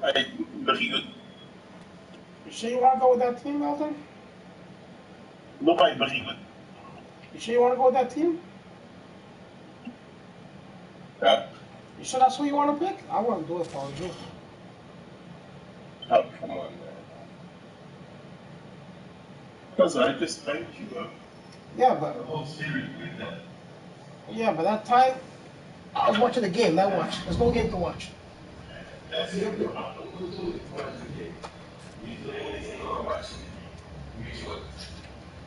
begin. You sure you want to go with that team, Elton? Nobody begin. You sure you want to go with that team? Yeah. You sure that's who you want to pick? I wouldn't do it for you. Oh, come on, man. Because I just thanked you, man. Yeah, but The whole series with that. Yeah, but that time I was watching the game. Not watch. There's no game to watch. That's it. Who's watching the game? Usually anything or watching it. Usually.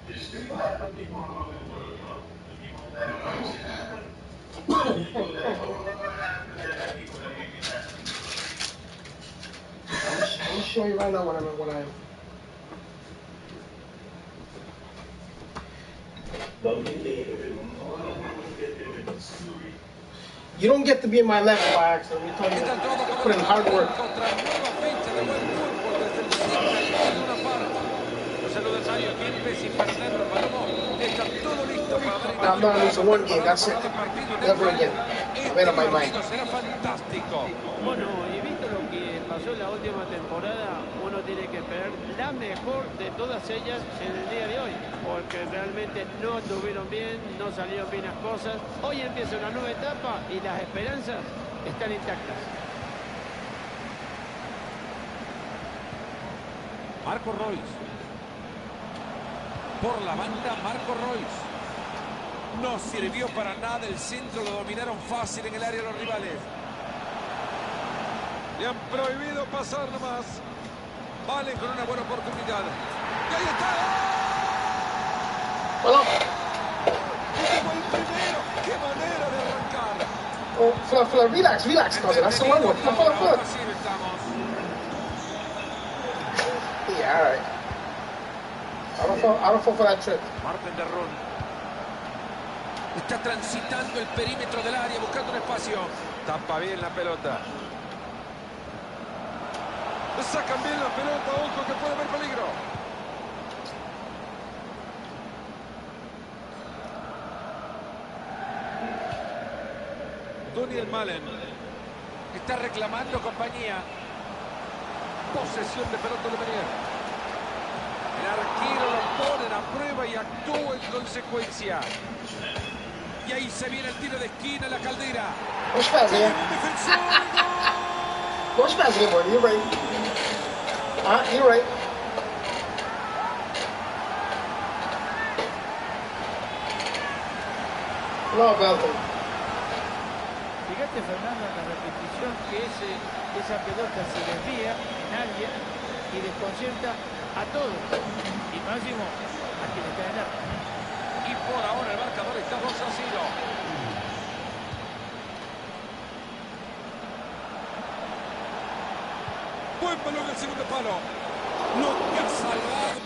Just think about the people who the people that watch it happen. The people that don't know what happened, and the people that make it happen. I'll show you right now what I. You don't get to be in my level by accident. We told you to put in hard work. I'm not losing one game, that's it. Never again. I made up my mind. Bueno, y visto lo que pasó en la última temporada, uno tiene que esperar la mejor de todas ellas en el día de hoy, porque realmente no estuvieron bien, no salieron bien las cosas. Hoy empieza una nueva etapa y las esperanzas están intactas. Marco Royce. Por la banda, Marco Royce. No sirvió para nada, el centro lo dominaron fácil en el área de los rivales. Le han prohibido pasar nomás. Valen con una buena oportunidad. ¡Y ahí está! Hola. ¡Ese fue el primero! ¡Qué manera de arrancar! Oh, relax, cousin. That's the one. Full. Así estamos. Yeah, all right. I don't fall for that trick. Marten de Ron. Está transitando el perímetro del área, buscando un espacio. Tapa bien la pelota. Sacan bien la pelota, ojo que puede haber peligro. Daniel Malen. Está reclamando compañía. Posesión de pelota de Menier. El arquero lo pone a prueba y actúa en consecuencia. Y ahí se viene el tiro de esquina, la Caldera. Push pass here. Push pass here, boy. You're right. You're right. No, Belton. Fíjate, Fernando, en la repetición que esa pelota se desvía en alguien y desconcierta a todos. Y máximo a quien está en el arco. Y por ahora el marcador está 2-0. Buen balón en el segundo palo. Lo que ha salvado.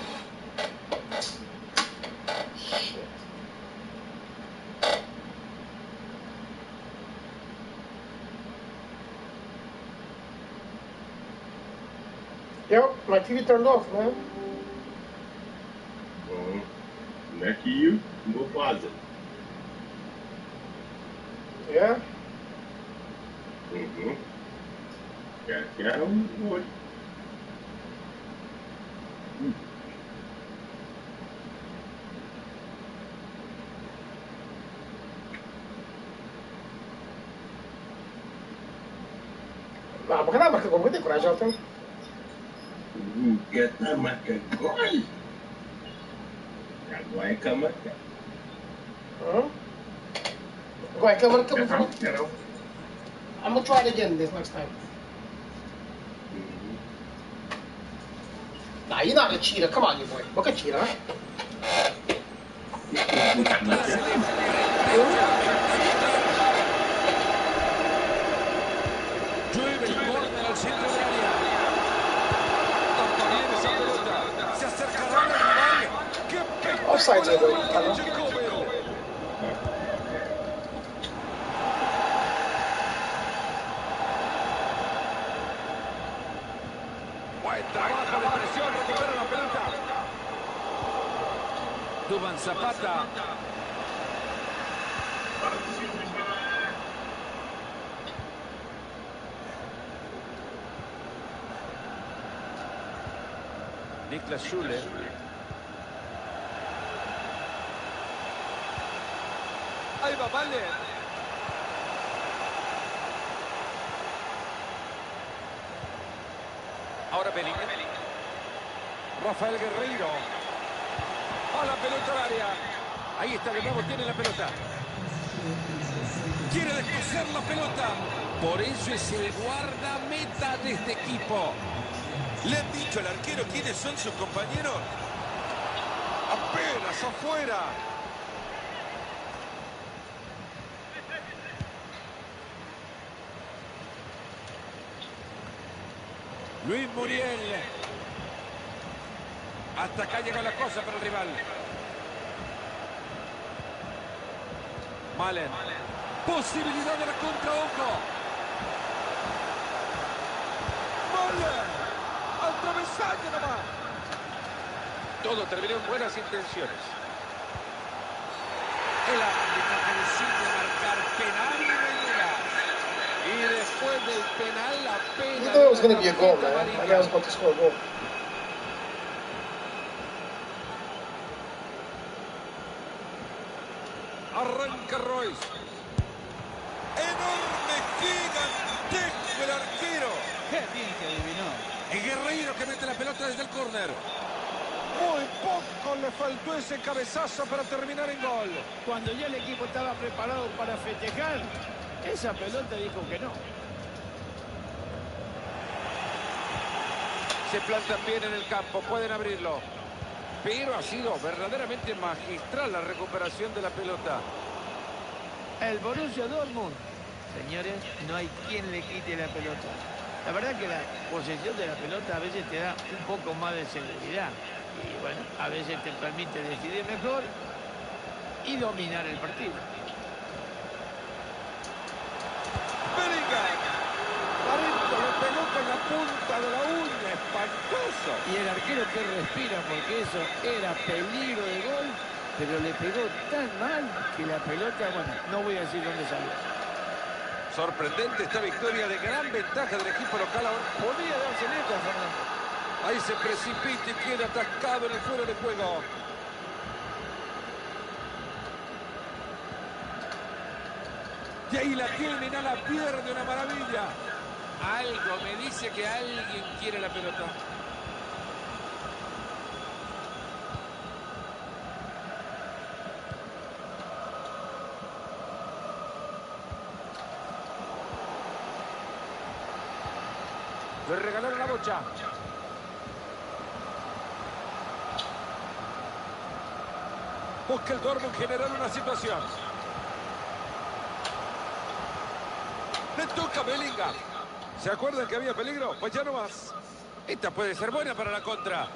Yo, my TV turned off, man. Next to you, go closet. Yeah? Mm-hmm. Yeah, I would. Nah, baka na magkakumputi ko na siya ito. Kita magkagoy. Kagoy ka magka. Go ahead, come on. I'm gonna try it again this next time. Nah, you're not a cheater. Come on, you boy. Look at cheater, huh? Llueve el córner al centro del área. También esa pelota. Se acercará al rival. ¡Qué pecado! Offside here, boy. Buen trabajo de presión, recupera la pelota. Duván Zapata. Schüller. Ahí va, vale. Ahora Bellingham. Rafael Guerreiro. A la pelota al área. Ahí está de nuevo, tiene la pelota. Quiere descoser la pelota. Por eso es el guardameta de este equipo. ¿Le han dicho al arquero quiénes son sus compañeros? Apenas afuera. Luis Muriel. Hasta acá llegó la cosa para el rival. Malen. Posibilidad de la contra, ojo. Malen. Al travesaño nomás. Todo terminó en buenas intenciones. El árbitro que decide marcar penal y no llega. Y después del penal, la pena. You thought it was going to be a goal, man. I thought I was about to score a goal. Arranca Royce. ¡Enorme, gigantesco el arquero! Qué bien que adivinó. El Guerreiro que mete la pelota desde el córner. Muy poco le faltó ese cabezazo para terminar en gol. Cuando ya el equipo estaba preparado para festejar, esa pelota dijo que no. Se plantan bien en el campo, pueden abrirlo. Pero ha sido verdaderamente magistral la recuperación de la pelota. El Borussia Dortmund. Señores, no hay quien le quite la pelota. La verdad que la posesión de la pelota a veces te da un poco más de seguridad. Y bueno, a veces te permite decidir mejor y dominar el partido. Bellingham. Adentro le pegó con la punta de la uña. Espantoso. Y el arquero que respira, porque eso era peligro de gol, pero le pegó tan mal que la pelota, bueno, no voy a decir dónde salió. Sorprendente esta victoria de gran ventaja del equipo local. Ahora Podría darse neta, Fernando. ahí se precipita y queda atascado en el fuera de juego. Y ahí la tienen, a la pierde, una maravilla. Algo me dice que alguien quiere la pelota. Le regalaron la bocha. Busca el Dortmund generar una situación. Le toca a Bellingham. ¿Se acuerdan que había peligro? Pues ya no más. Esta puede ser buena para la contra.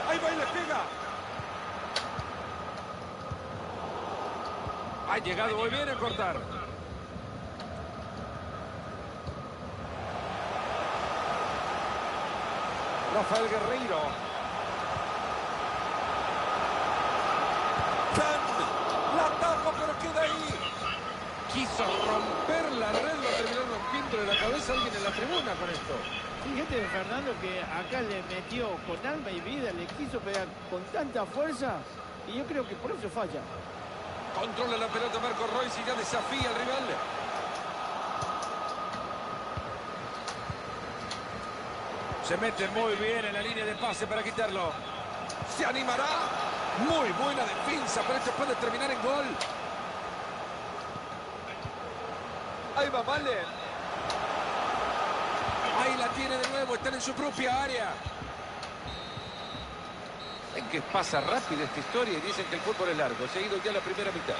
Ahí va y le pega. Ha llegado muy bien a cortar. Rafael Guerreiro. La tapa, pero queda ahí. Quiso romper la red, lo terminó rompiendo de la cabeza a alguien en la tribuna con esto. Fíjate, Fernando, que acá le metió con alma y vida, le quiso pegar con tanta fuerza y yo creo que por eso falla. Controla la pelota Marco Royce y ya desafía al rival. Se mete muy bien en la línea de pase para quitarlo. ¿Se animará? Muy buena defensa, pero esto puede terminar en gol. Ahí va Malen. Ahí la tiene de nuevo, están en su propia área. Ven que pasa rápido esta historia y dicen que el fútbol es largo. Se ha ido ya la primera mitad.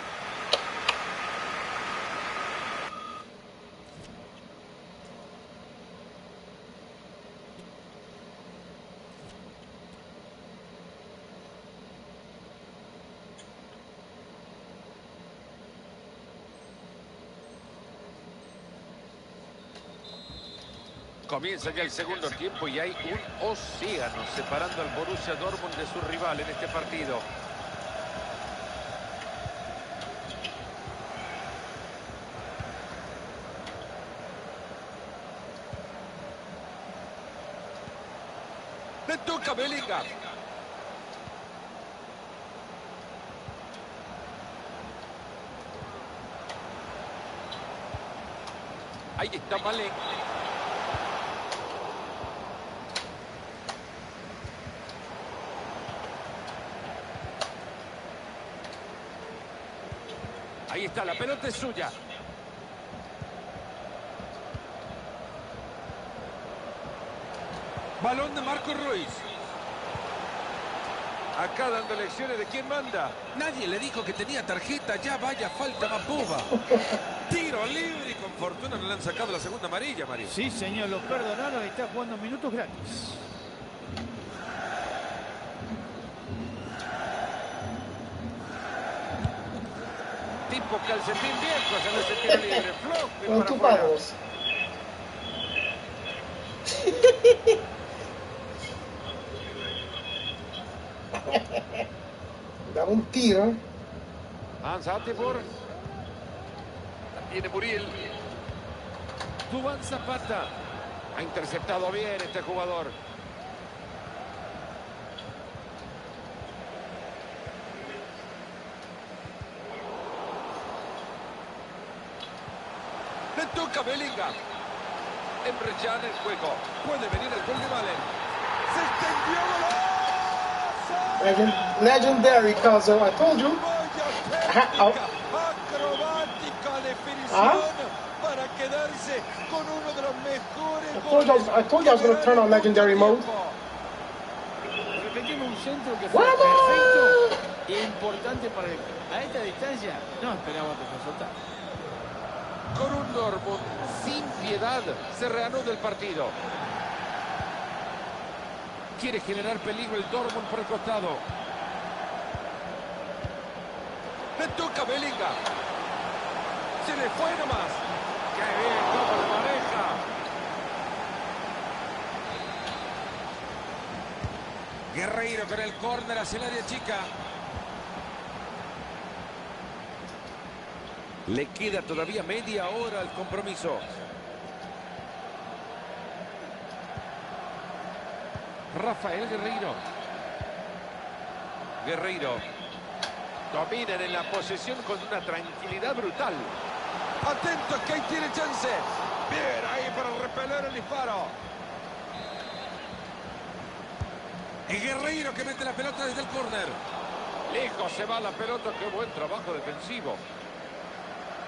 Comienza ya el segundo tiempo y hay un océano separando al Borussia Dortmund de su rival en este partido. Bellingham. Ahí está Malek. Ahí está, la pelota es suya. Balón de Marco Ruiz. Acá dando lecciones de quién manda. Nadie le dijo que tenía tarjeta. Ya vaya falta más boba. Tiro libre y con fortuna no le han sacado la segunda amarilla, Mario. Sí, señor, lo perdonaron y está jugando minutos gratis. Tipo calcetín viejo, se ese tiro libre. Flojo y para afuera. Daba un tiro. Anzatibur. Tiene Muriel. Duván Zapata. Ha interceptado bien este jugador. Le toca Bellingham. Emre Can en el juego. Puede venir el gol de Valen. Se extendió golazo. Legendary, Caso. I told you. Acrobática definición para quedarse con uno de los mejores goles. I told you I was going to turn on legendary mode. Repetimos un centro que fue perfecto e importante para el... A esta distancia no esperaba que se soltara. Con un Dortmund sin piedad se reanuda el partido. Quiere generar peligro el Dortmund por el costado. Le toca a Bellingham. Se le fue nomás. ¡Qué bien cómo le maneja! Guerreiro con el córner hacia el área chica. Le queda todavía media hora al compromiso. Rafael Guerreiro. Guerreiro. Dominan en la posesión con una tranquilidad brutal. Atento, que ahí tiene chance. Bien, ahí para repeler el disparo. Y Guerreiro que mete la pelota desde el córner. Lejos se va la pelota, qué buen trabajo defensivo.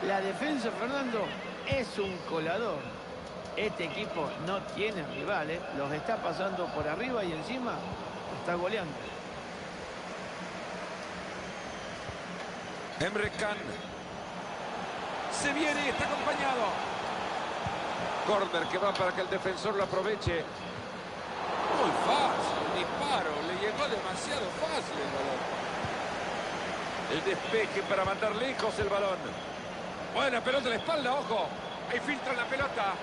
La defensa, Fernando, es un colador. Este equipo no tiene rivales, los está pasando por arriba y encima está goleando. Emre Can. Se viene y está acompañado. Corner que va para que el defensor lo aproveche. Muy fácil, el disparo. Le llegó demasiado fácil el balón. El despeje para mandar lejos el balón. Buena pelota a la espalda, ojo. Ahí filtra la pelota.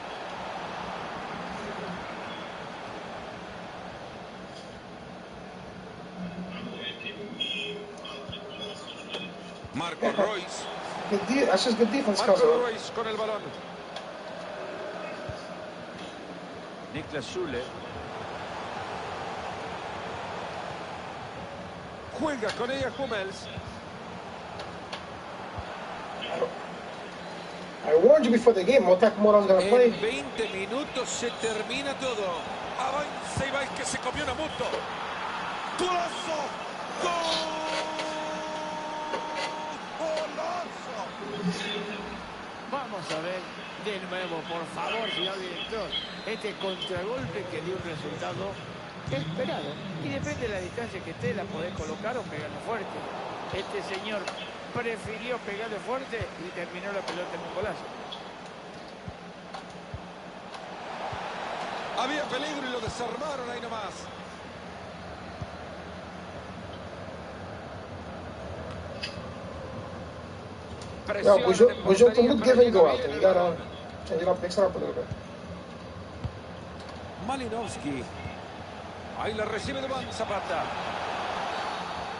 Marco Ruiz. That's just good defense, Marco Caso. Ruiz con el balón. Niklas Süle. Juega con ella Hummels. I warned you before the game what type of mode I was going to play. En 20 minutos se termina todo. Avanza y va el que se comió una moto. ¡Golazo! ¡Gol! Vamos a ver de nuevo, por favor, señor director. Este contragolpe que dio un resultado esperado. Y depende de la distancia que esté, la podés colocar o pegarle fuerte. Este señor prefirió pegarle fuerte y terminó la pelota en un golazo. Había peligro y lo desarmaron ahí nomás. Yeah, we should look give and go out there. You gotta change it up, mix it up a little bit. Malinowski. Ahí la recibe de Duván Zapata.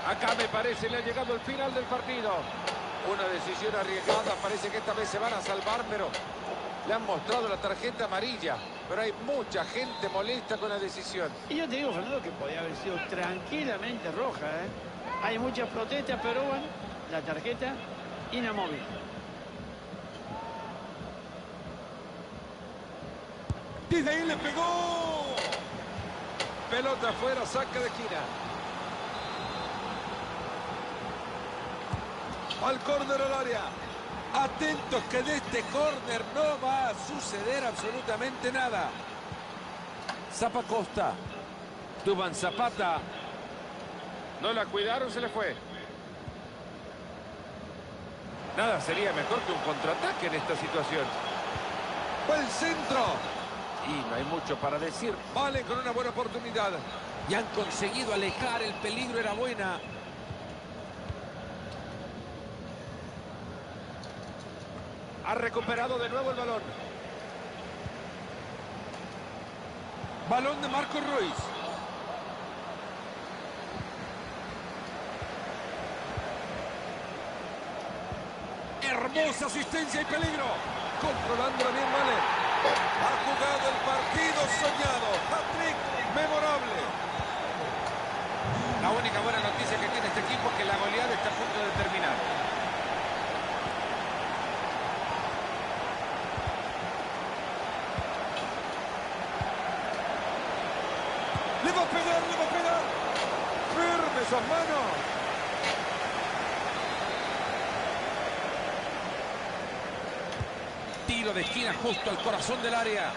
Acá me parece le ha llegado el final del partido. Una decisión arriesgada. Parece que esta vez se van a salvar, pero le han mostrado la tarjeta amarilla. Pero hay mucha gente molesta con la decisión. Y yo te digo, Fernando, que podía haber sido tranquilamente roja, ¿eh? Hay muchas protestas, pero bueno, la tarjeta inamovible. Desde ahí le pegó. Pelota afuera, saca de esquina. Al córner al área. Atentos que de este córner no va a suceder absolutamente nada. Zapacosta. Duván Zapata. No la cuidaron, se le fue. Nada sería mejor que un contraataque en esta situación. Fue el centro. Y no hay mucho para decir. Vale con una buena oportunidad. Y han conseguido alejar, el peligro era buena. Ha recuperado de nuevo el balón. Balón de Marco Ruiz. Hermosa asistencia y peligro. Controlándola bien, vale. Ha jugado el partido soñado. Hat-trick memorable. La única buena noticia que tiene este equipo es que la goleada está a punto de terminar. Le va a pegar, le va a pegar. Firme esas manos. Tiro de esquina justo al corazón del área.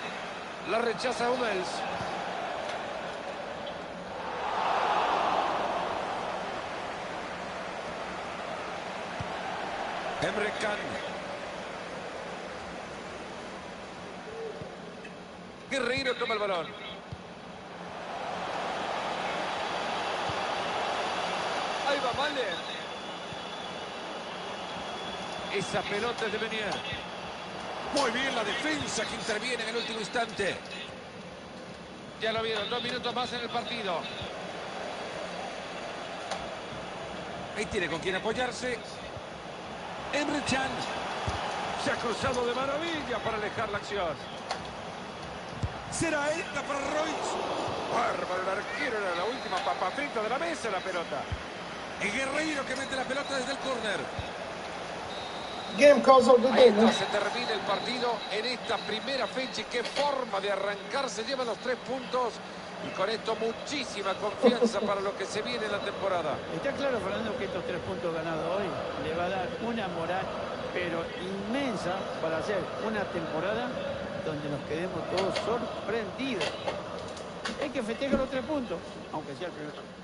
La rechaza Hummels. Emre Can. Guerreiro toma el balón. Ahí va, vale. Esa pelota es de Benier. Muy bien la defensa que interviene en el último instante. Ya lo vieron, 2 minutos más en el partido. Ahí tiene con quién apoyarse. Emre Can. Se ha cruzado de maravilla para alejar la acción. ¿Será esta para Royce? Bárbaro, el arquero era la última papa frita de la mesa, la pelota. El Guerreiro que mete la pelota desde el córner. Game calls of the Ahí game. está, se termina el partido en esta primera fecha y qué forma de arrancar. Se llevan los 3 puntos y con esto muchísima confianza para lo que se viene en la temporada. Está claro, Fernando, que estos 3 puntos ganados hoy le va a dar una moral, pero inmensa, para hacer una temporada donde nos quedemos todos sorprendidos. Hay que festejar los 3 puntos, aunque sea el primero.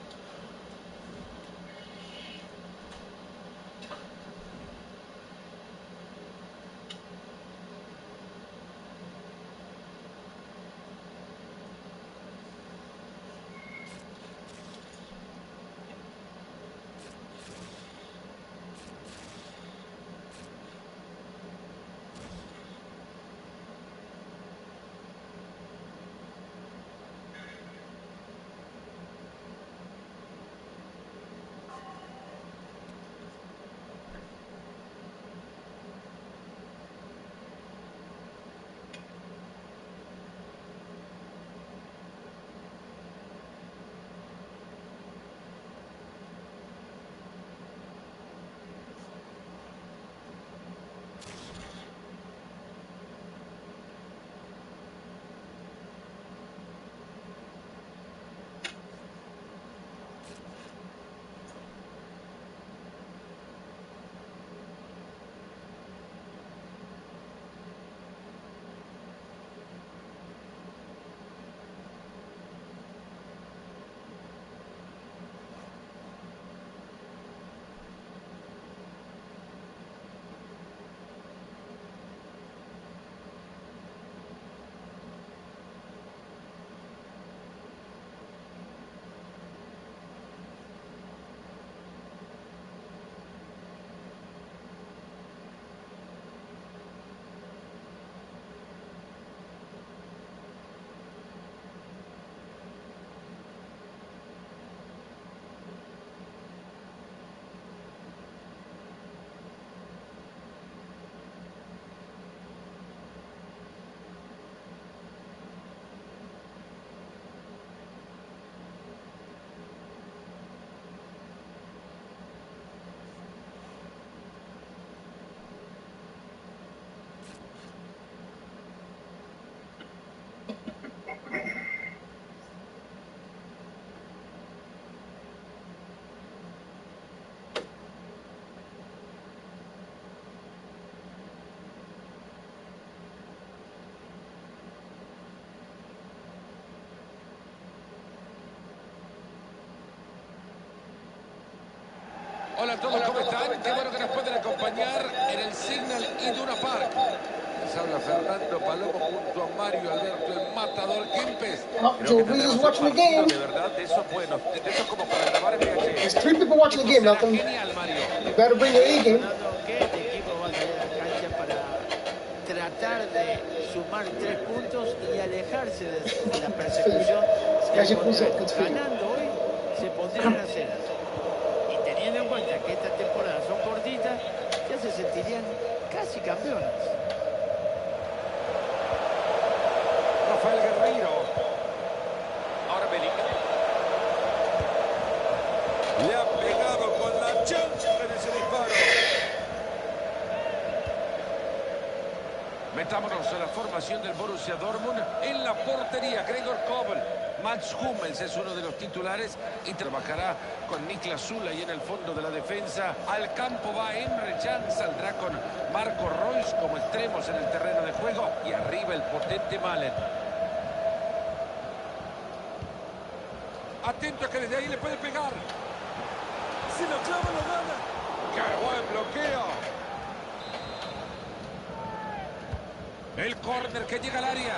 Hola a todos, ¿cómo están? Qué bueno que nos pueden acompañar en el Signal Iduna Park. Les habla Fernando Palomo junto a Mario Alberto, el matador Kempes. Joe Breeze is watching the game. De verdad, de esos buenos, de esos como para grabar en VHS. There's 3 people watching the game, Malcolm. Genial, Mario. You better bring your A game. Que este equipo va a salir a la cancha para tratar de sumar 3 puntos y alejarse de la persecución. Ganando hoy se pondrían a ceras. Y teniendo en cuenta que estas temporadas son cortitas, ya se sentirían casi campeones. Rafael Guerreiro. Ahora Bellingham. Le ha pegado con la chancha en ese disparo. Metámonos a la formación del Borussia Dortmund. En la portería, Gregor Kobel. Mats Hummels es uno de los titulares y trabajará con Niklas Süle y en el fondo de la defensa. Al campo va Emre Can, saldrá con Marco Reus como extremos en el terreno de juego. Y arriba el potente Malen. Atento que desde ahí le puede pegar. Si lo clava, lo gana. ¡Qué buen bloqueo! El córner que llega al área.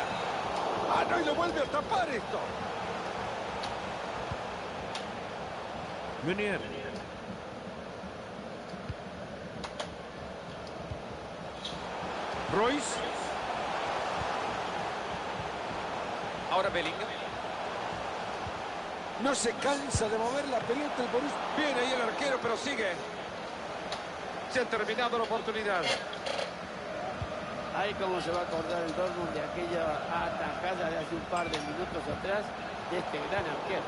Ah, no, y lo vuelve a tapar esto. Meunier. Royce. Ahora Bellingham. No se cansa de mover la pelota el Borussia. Viene ahí el arquero, pero sigue. Se ha terminado la oportunidad. Ahí como se va a acordar el Dortmund de aquella atajada de hace un par de minutos atrás de este gran arquero.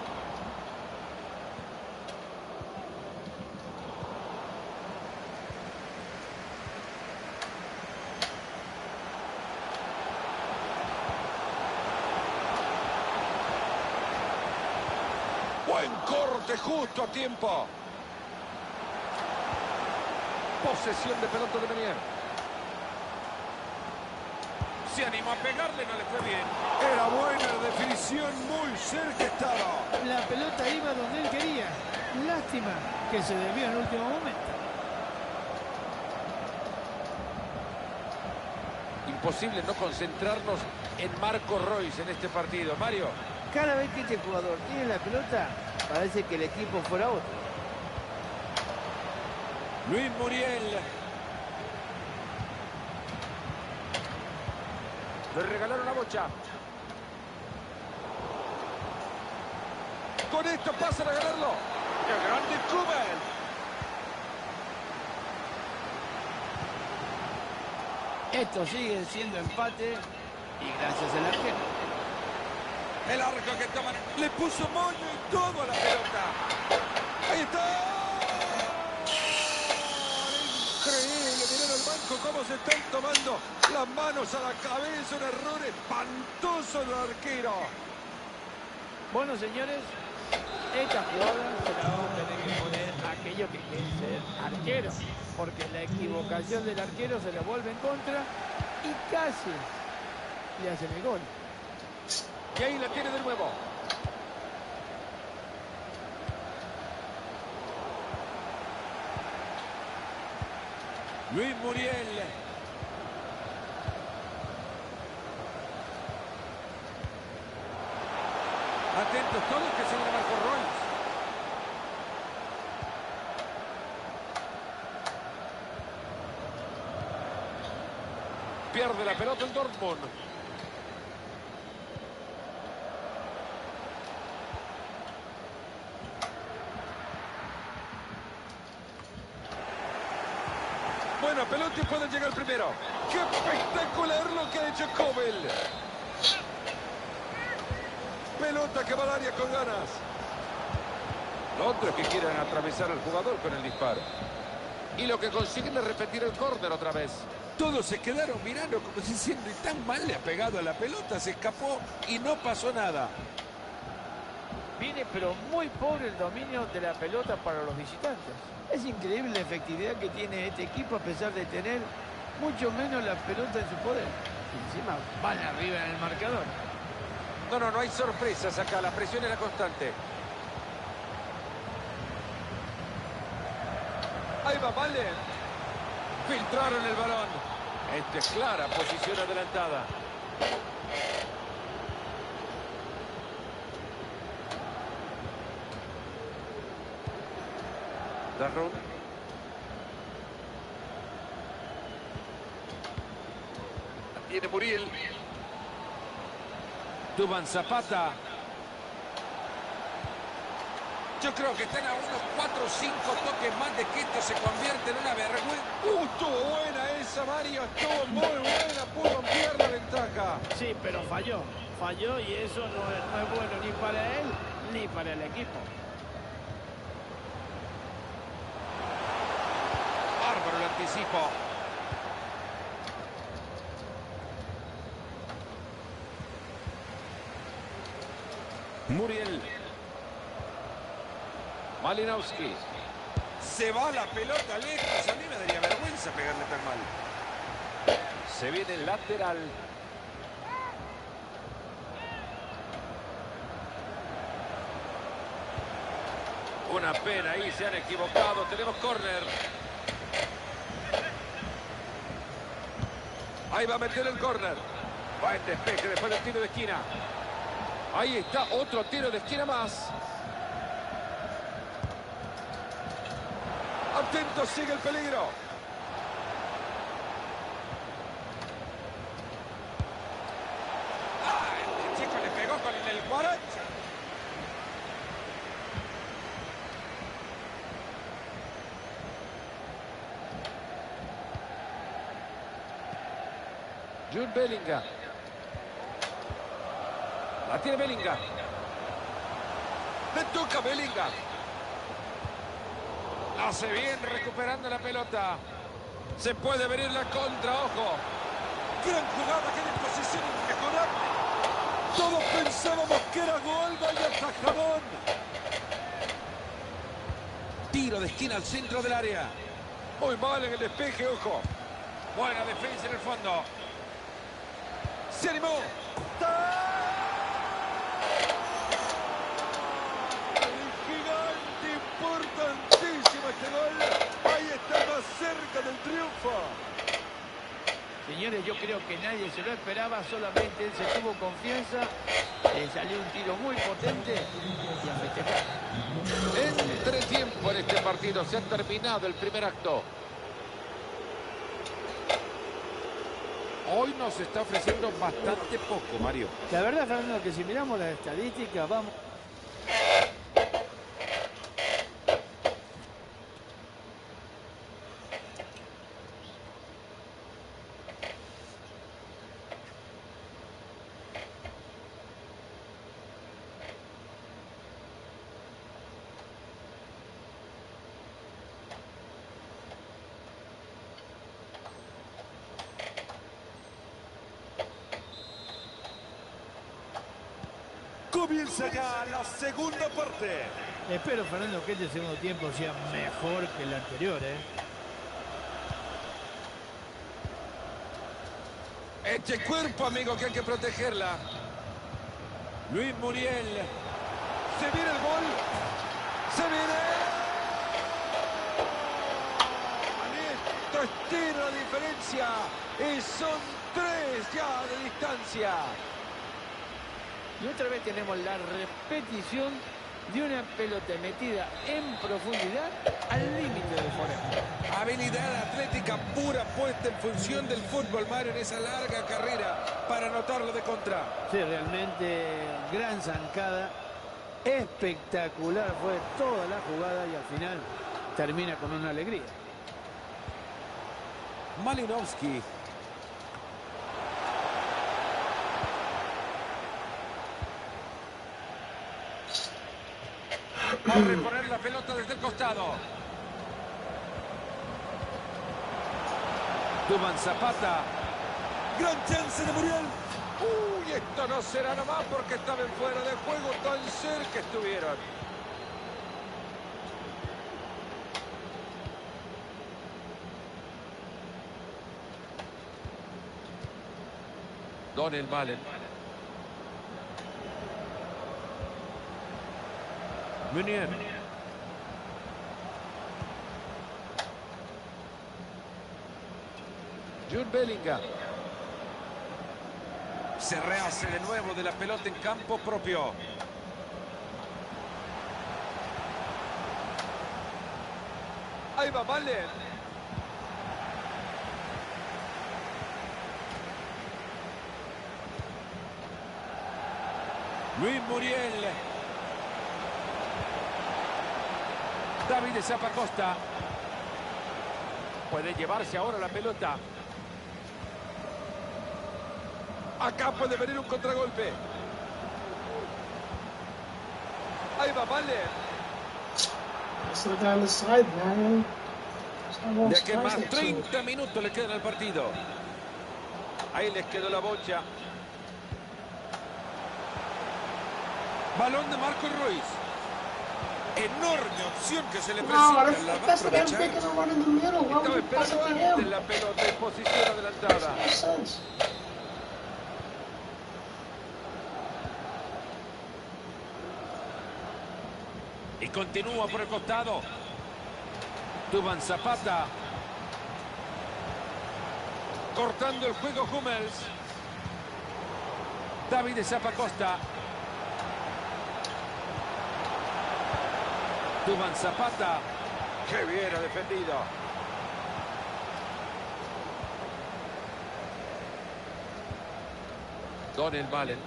Buen corte justo a tiempo. Posesión de pelota de Meunier. Se animó a pegarle, no le fue bien. Era buena la definición, muy cerca estaba. La pelota iba donde él quería. Lástima que se desvió en el último momento. Imposible no concentrarnos en Marco Reus en este partido. Mario. Cada vez que este jugador tiene la pelota, parece que el equipo fuera otro. Luis Muriel. Le regalaron la bocha. Con esto pasan a ganarlo. ¡Qué grande Kubel! Esto sigue siendo empate y gracias al arquero. El arco que toma. Le puso moño y todo a la pelota. Ahí está. Increíble. Miren al banco cómo se están tomando las manos a la cabeza. Un error espantoso del arquero. Bueno, señores, esta jugada se la vamos a tener que poner a aquello que quiere ser arquero, porque la equivocación del arquero se la vuelve en contra y casi le hacen el gol. Y ahí la tiene de nuevo. Luis Muriel. Atentos todos que se viene Marco Reus. Pierde la pelota el Dortmund. Buena pelota y puede llegar primero. ¡Qué espectacular lo que ha hecho Kobel! Pelota que va al área con ganas. Lo otro es que quieren atravesar al jugador con el disparo. Y lo que consiguen es repetir el córner otra vez. Todos se quedaron mirando como diciendo, y tan mal le ha pegado a la pelota, se escapó y no pasó nada. Viene pero muy pobre el dominio de la pelota para los visitantes. Es increíble la efectividad que tiene este equipo a pesar de tener mucho menos la pelota en su poder. Y encima van arriba en el marcador. No hay sorpresas acá, la presión era constante. Ahí va, vale. Filtraron el balón. Esta es clara posición adelantada. Darron. Tiene Muriel. Duban Zapata. Yo creo que están a unos 4 o 5 toques más de que esto se convierte en una vergüenza. Estuvo buena esa, Mario. Estuvo muy buena. Pudo ampliar la ventaja. Sí, pero falló. Falló y eso no es bueno ni para él ni para el equipo. Bárbaro el anticipo. Muriel. Malinowski. Se va la pelota lejos. A mí me daría vergüenza pegarle tan mal. Se viene el lateral. Una pena, ahí se han equivocado. Tenemos córner. Ahí va a meter el córner. Va en despeje después del tiro de esquina. Ahí está otro tiro de esquina más. Atento, sigue el peligro. Este chico le pegó con el 40. Jude Bellingham. La tiene Bellingham. Le toca a Bellingham. Hace bien recuperando la pelota. Se puede venir la contra, ojo. Gran jugada, que disposición impresionante. Todos pensábamos que era gol, vaya tajadón. Tiro de esquina al centro del área. Muy mal en el despeje, ojo. Buena defensa en el fondo. Se animó. El gigante, importantísimo este gol. Ahí está más cerca del triunfo. Señores, yo creo que nadie se lo esperaba, solamente él se tuvo confianza, le salió un tiro muy potente y a festejar. Entretiempo en este partido, se ha terminado el primer acto. Hoy nos está ofreciendo bastante poco, Mario. La verdad, Fernando, que si miramos las estadísticas, vamos... Comienza ya la segunda parte. Espero, Fernando, que este segundo tiempo sea mejor que el anterior, ¿eh? Este cuerpo, amigo, que hay que protegerla. Luis Muriel. Se viene el gol. Se viene. Esto estira la diferencia. Y son 3 ya de distancia. Y otra vez tenemos la repetición de una pelota metida en profundidad al límite del forero. Habilidad atlética pura puesta en función del fútbol, Mario, en esa larga carrera para anotarlo de contra. Sí, realmente gran zancada, espectacular fue toda la jugada y al final termina con una alegría. Malinowski. Va a reponer la pelota desde el costado. Duban Zapata. Gran chance de Muriel. Uy, esto no será nomás porque estaban fuera de juego, tan cerca estuvieron. Donel Malen. Munier. Jude Bellingham. Se rehace de nuevo de la pelota en campo propio. Ahí va Malen. Luis Muriel. David Zappacosta. Puede llevarse ahora la pelota. Acá puede venir un contragolpe. Ahí va Malen. That's the guy on the side, man. De que más 30 minutos le quedan al partido. Ahí les quedó la bocha. Balón de Marco Ruiz. Enorme opción que se le presenta. La va a aprovechar. Estaba esperando antes la pelota en posición adelantada. Y continúa por el costado. Duván Zapata. Cortando el juego Hummels. David Zappacosta. Duván Zapata. ¡Qué bien ha defendido! Donel Malen.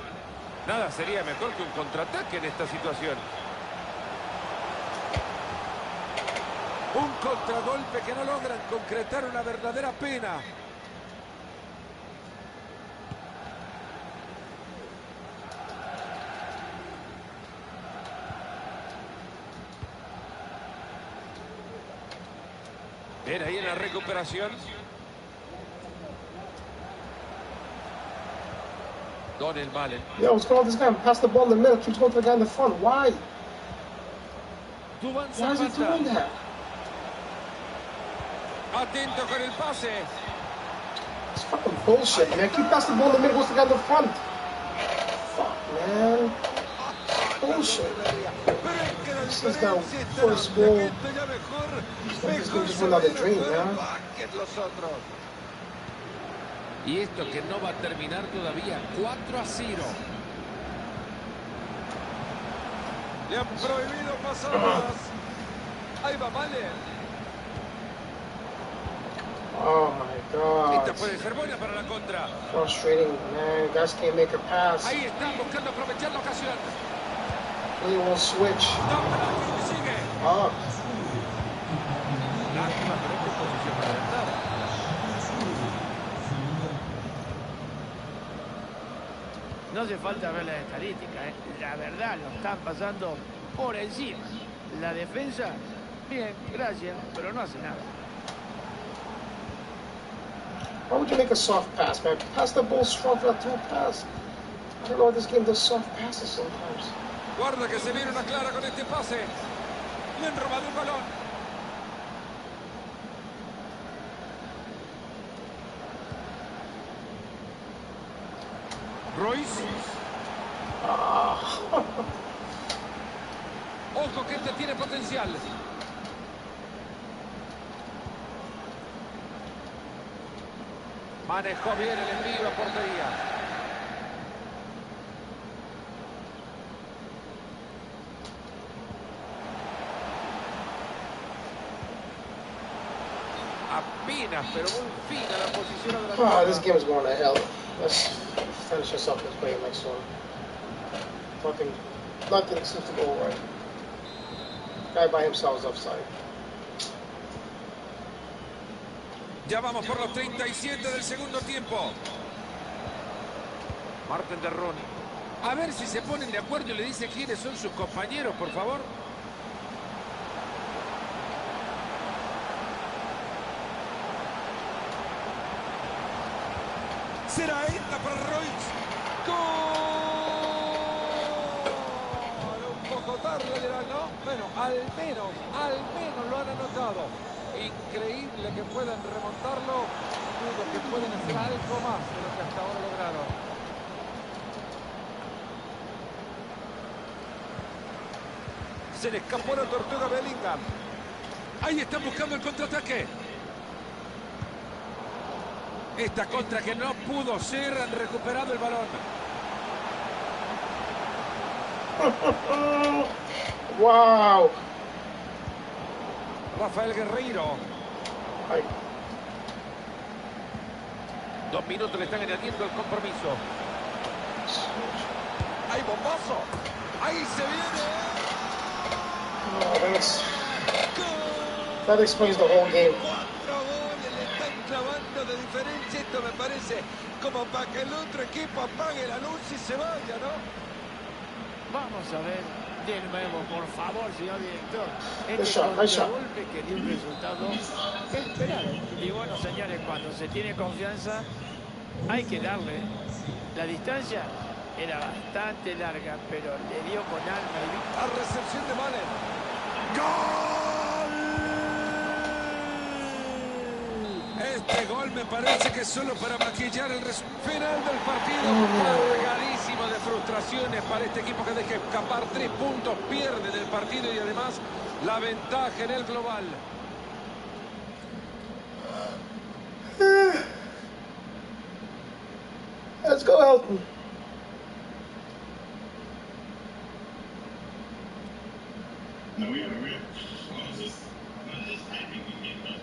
Nada sería mejor que un contraataque en esta situación. Un contragolpe que no logran concretar, una verdadera pena. Bien, ahí en la recuperación. Donel Malen. Yo, what's going on with this guy? Pass the ball in the middle, keeps going to the guy in the front. Why? Duván Why is he Zapata. doing that? Atento con el pase. It's fucking bullshit, man. Keep passing the ball in the middle, goes to the guy in the front. Fuck, man. Bullshit. This is now first goal. This game just went out the drain, man. Y esto que no va a terminar todavía. 4-0. Le han prohibido pasar más. Ahí va Malen. Oh my Esta god. puede ser buena para la contra. Frustrating, man. Guys can't make a pass. Ahí están buscando aprovechar la ocasión. Really won't switch. No, pero sigue. Oh. Lástima, pero esta es posición adelantada. No hace falta ver las estadísticas, ¿eh? La verdad, lo están pasando por encima. La defensa, bien, gracias, pero no hace nada. Why would you make a soft pass, man? Pass the ball strong for that through pass. I don't know why this game does soft passes sometimes. Guarda que se viene una clara con este pase. Le han robado un balón. Royce. Ojo que este tiene potencial. Manejó bien el envío a portería. Apenas, pero muy fina la posición adelantada. Oh, this game is going to hell. Let's finish this up and play the next one. Fucking nothing seems to go right. Guy by himself is offside. Ya vamos por los 37 del segundo tiempo. Marten de Ronnie. A ver si se ponen de acuerdo y le dice quiénes son sus compañeros, por favor. Será esta para Royce. ¡Gol! Un poco tarde dirán, ¿no? Bueno, al menos lo han anotado. Increíble que puedan remontarlo. Dudo que pueden hacer algo más de lo que hasta ahora lograron. Se le escapó la tortuga Bellingham. Ahí están buscando el contraataque. Esta contra que no pudo ser, han recuperado el balón. Wow. Rafael Guerreiro. Ay. 2 minutos le están añadiendo el compromiso. ¡Hay bombazo! ¡Ahí se viene! That explains the whole game. 4 goles le están clavando de diferencia. Esto me parece como para que el otro equipo apague la luz y se vaya, ¿no? Vamos a ver de nuevo, por favor, señor director. Nice shot, nice shot. Golpe que dio un resultado esperado. Y bueno, señores, cuando se tiene confianza, hay que darle. La distancia era bastante larga, pero le dio con alma y A recepción de Malen. Este gol me parece que es solo para maquillar el final del partido. Cargadísimo de frustraciones para este equipo que deja escapar 3 puntos, pierde del partido y además la ventaja en el global. Let's go, Elton. No, we're just happy we get done.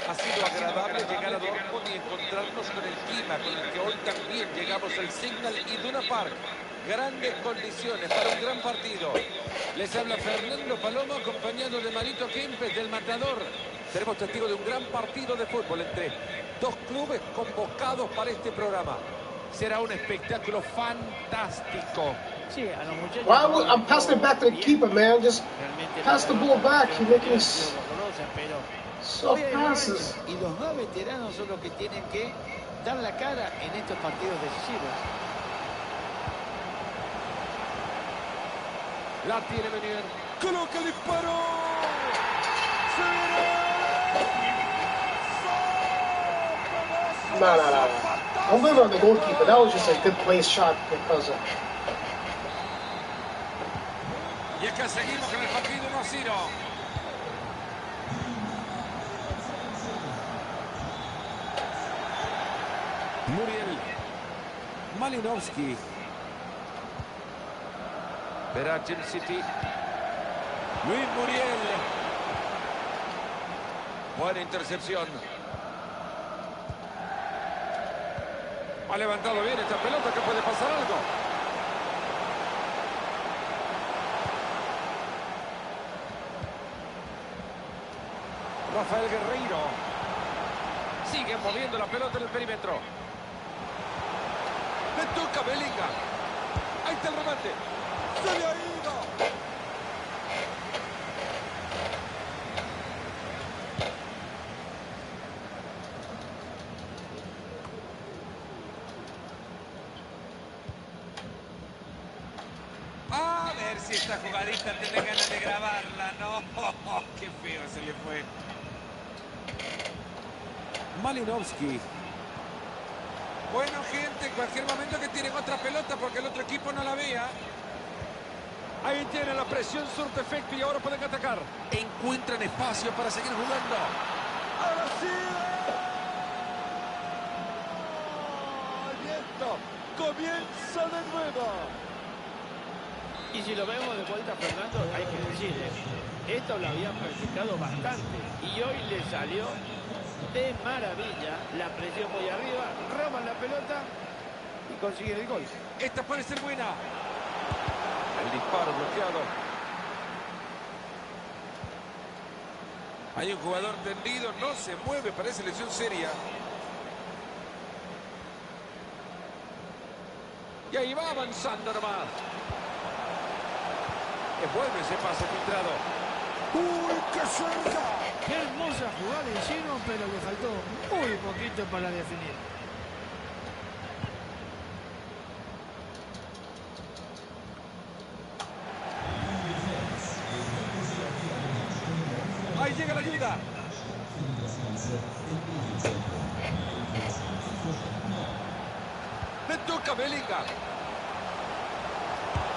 Ha sido agradable llegar a Dortmund y encontrarnos con el clima con el que hoy también llegamos al Signal Iduna Park. Grandes condiciones para un gran partido. Les habla Fernando Palomo acompañado de Marito Kempes del Matador. Seremos testigos de un gran partido de fútbol entre 2 clubes convocados para este programa. Será un espectáculo fantástico. sí, a los muchachos. I'm passing it back to the keeper, man. Just pass the ball back. You're making soft passes. Y los más veteranos son los que tienen que dar la cara en estos partidos decisivos. La tiene Menier. ¡Coloca el disparo! No. I'm blaming on the goalkeeper. That was just a good place shot because of... Y es que seguimos con el partido 1-0. Muriel. Malinowski. Berachin City. Luis Muriel. Buena intercepción. Ha levantado bien esta pelota, que puede pasar algo. Rafael Guerreiro. Sigue moviendo la pelota en el perímetro. Le toca Bellingham. Ahí está el remate. ¡Se le ha ido! A ver si esta jugadita tiene ganas de grabarla, ¿no? ¡Qué feo se le fue! Malinowski. Bueno, gente, en cualquier momento que tiren otra pelota porque el otro equipo no la vea. Ahí mantiene la presión, surte efecto y ahora pueden atacar. Encuentran espacio para seguir jugando. ¡Ahora sí! Y esto comienza de nuevo. Y si lo vemos de vuelta, Fernando, hay que decir, esto lo habían practicado bastante y hoy le salió de maravilla. La presión muy arriba, roban la pelota y consiguen el gol. Esta puede ser buena. El disparo bloqueado. Hay un jugador tendido, no se mueve, parece lesión seria. Y ahí va avanzando nomás. Devuelve ese pase filtrado. ¡Uy, qué cerca! Qué hermosa jugada hicieron, pero le faltó muy poquito para definir. Ahí llega la ayuda. Le toca a Bellingham.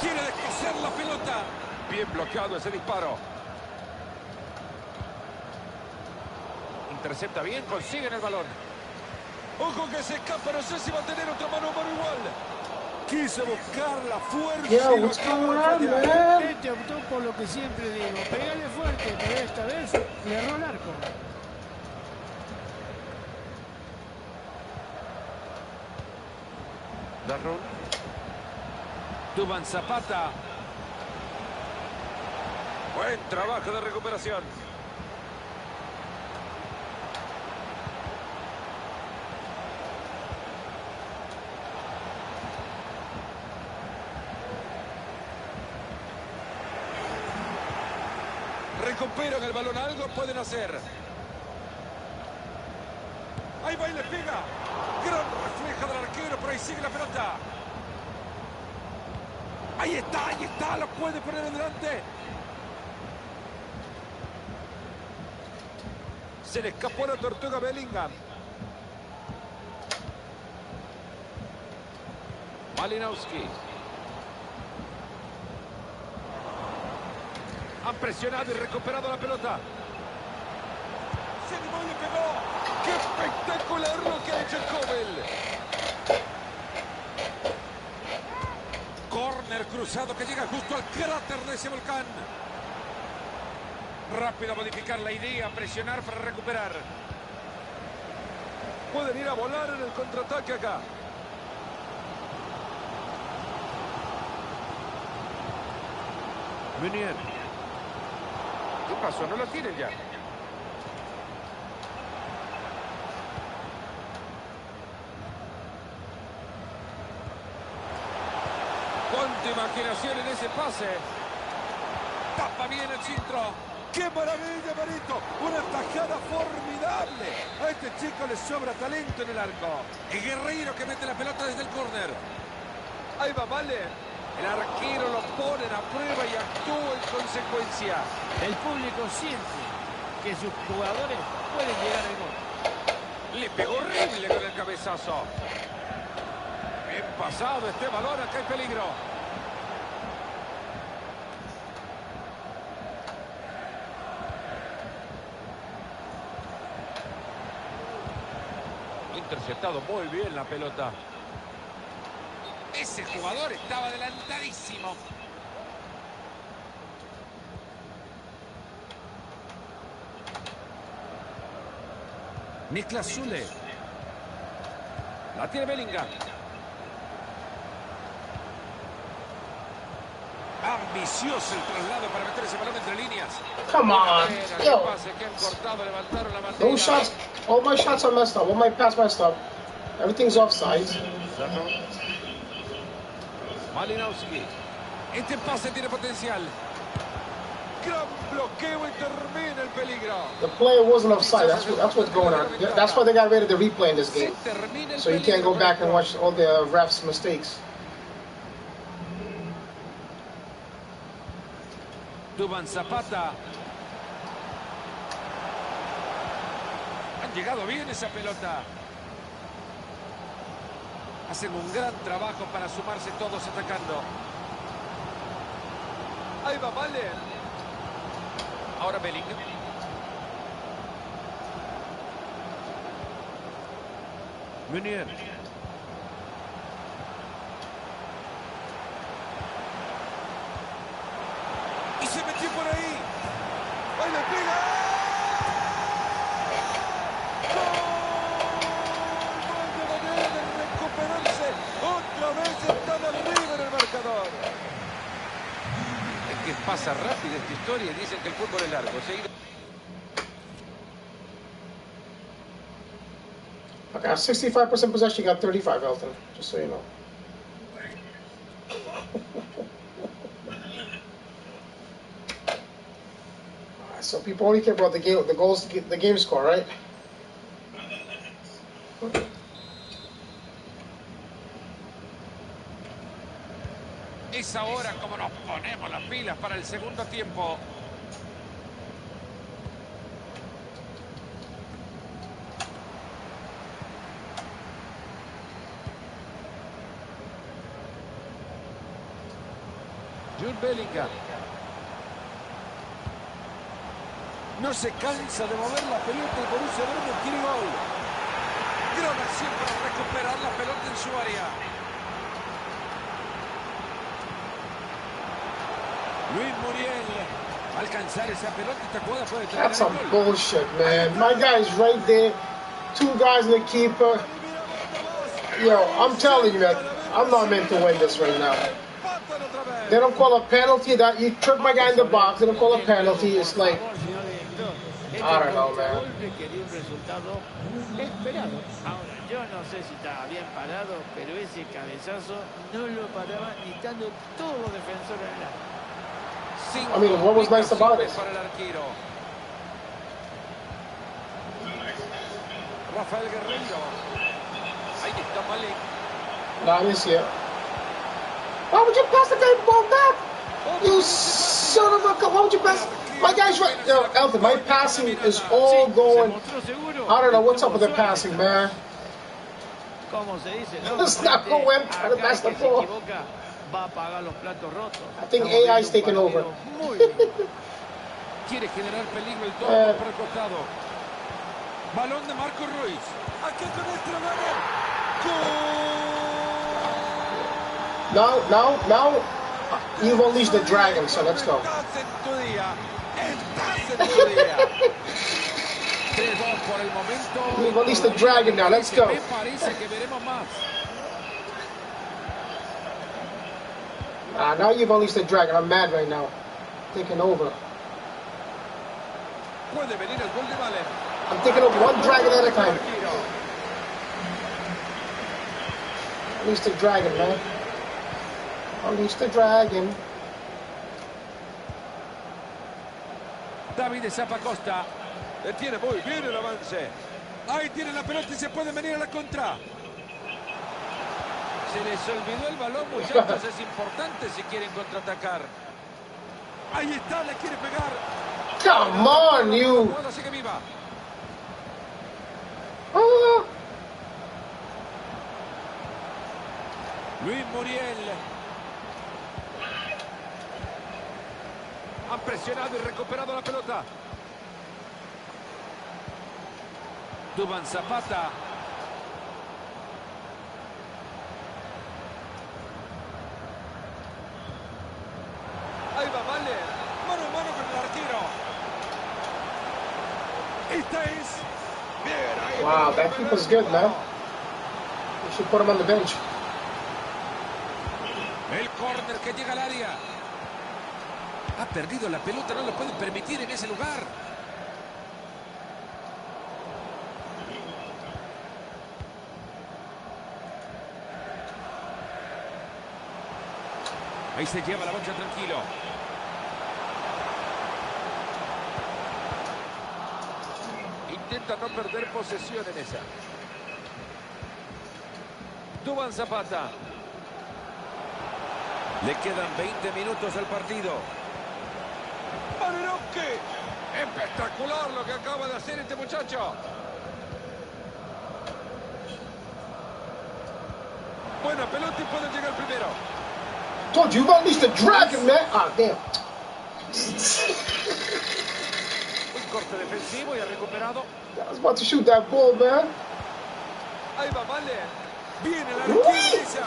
Quiere descoser la pelota. Bien bloqueado ese disparo. Intercepta bien, consiguen el balón. Ojo que se escapa, no sé si va a tener otro mano a mano igual. Quiso buscar la fuerza. Yeah, y lo what's acaba going de on, fallar. man? Este optó por lo que siempre digo, pegale fuerte, pero esta vez le erró el arco. Darron. Duván Zapata. Buen trabajo de recuperación. Recuperan el balón, algo pueden hacer. Ahí va y le pega. Gran reflejo del arquero, pero ahí sigue la pelota. Ahí está, lo puede poner adelante. Se le escapó la tortuga Bellingham. Malinowski. Han presionado y recuperado la pelota. Se animó y le pegó. ¡Qué espectacular lo que ha hecho el Cobel! Corner cruzado que llega justo al cráter de ese volcán. Rápido a modificar la idea, presionar para recuperar. Pueden ir a volar en el contraataque acá. Meunier. ¿Qué pasó? ¿No lo tienen ya? Cuánta imaginación en ese pase. Tapa bien el centro. ¡Qué maravilla, Marito! ¡Una tajada formidable! A este chico le sobra talento en el arco. El guerrero que mete la pelota desde el córner. Ahí va, vale. El arquero lo ponen a prueba y actúa en consecuencia. El público siente que sus jugadores pueden llegar al gol. Le pegó horrible con el cabezazo. Bien pasado este balón, acá hay peligro. Interceptado muy bien la pelota. Ese jugador estaba adelantadísimo. Niklas Süle. La tiene Bellingham. Ambicioso el traslado para meter ese balón entre líneas. Come on. Qué Yo. pase que han cortado, levantaron la bandera. Those shots, all my shots are messed up. All my pass messed up. Everything's offside. Malinowski. Este pase tiene potencial. Gran bloqueo y termina el peligro. The player wasn't offside. That's what's going on. That's why they got rid of the replay in this Se game. termina el So you can't peligro, go back and Marito. watch all the refs' mistakes. Duván Zapata. Han llegado bien esa pelota. Hacen un gran trabajo para sumarse todos atacando. Ahí va, vale. Ahora Bellingham. Meunier. Y se metió por ahí. ¡Ahí le pega! ¡Gol! ¡Gol de manera de recuperarse! ¡Otra vez están arriba en el marcador! Es que pasa rápido esta historia y dicen que el fútbol es largo. Seguido. I got 65% possession, you got 35, Elton. Just so you know. Alright, so people only care about the game, the goals, the game score, right? Es ahora como nos ponemos las pilas para el segundo tiempo. Jude Bellingham. No se cansa de mover la pelota y Borussia Dortmund quiere gol. Gran acción para recuperar la pelota en su área. Luis Muriel. Alcanzar esa pelota, esta jugada puede tener That's el some gol. bullshit, man. My guy's right there. 2 guys in the keeper. Yo, I'm telling you, man, I'm not meant to win this right now. They don't call a penalty. That you trick my guy in the box. They don't call a penalty. It's like, I don't know, man. Quería un resultado esperado. Ahora, yo no sé si estaba bien parado, pero ese cabezazo no lo paraba ni estando todos los defensores en el área. I mean, what was nice about it? Para el arquero. Rafael Guerreiro. Ahí está Malik. Not this year. Why would you pass the guy ball back? You son of a... Why would you pass... My guy's right... Yo, Elton, my passing is all going... I don't know what's up with the passing, man. It's not going. I'm trying to pass the ball. I think AI's taking over. Quiere generar peligro el todo por el costado. Balón de Marco Ruiz. Aquí con este Now, you've unleashed the dragon, so let's go. Estás en tu día. Estás en tu día. 3-2 por el momento. You've unleashed the dragon now, let's go. Me parece que veremos más. Now you've unleashed the dragon. I'm mad right now. Taking over. Puede venir el gol de Valen. I'm taking over one dragon at a time. Unleash the dragon, man. Unleash the dragon. David Zapacosta. Detiene muy bien el avance. Ahí tiene la pelota y se puede venir a la contra. Se les olvidó el balón, muchachos. Es importante si quieren contraatacar. Ahí está, le quiere pegar. Come on, you. La jugada sigue viva. Oh. Luis Muriel. Han presionado y recuperado la pelota. Duván Zapata. Ahí va, vale. Mano a mano con el arquero. Esta es. Bien, ahí. Wow, that keeper's good, man. You should put him on the bench. El córner que llega al área. Ha perdido la pelota, no lo pueden permitir en ese lugar. Ahí se lleva la bocha tranquilo. Intenta no perder posesión en esa. Duván Zapata. Le quedan 20 minutos al partido. ¡Maneroque! Espectacular lo que acaba de hacer este muchacho. Buena pelota y puede llegar primero. Told you, you've unleashed the dragon, man. Ah, damn. Un corte defensivo y ha recuperado. I was about to shoot that ball, man. Ahí va, vale. Viene la requisa.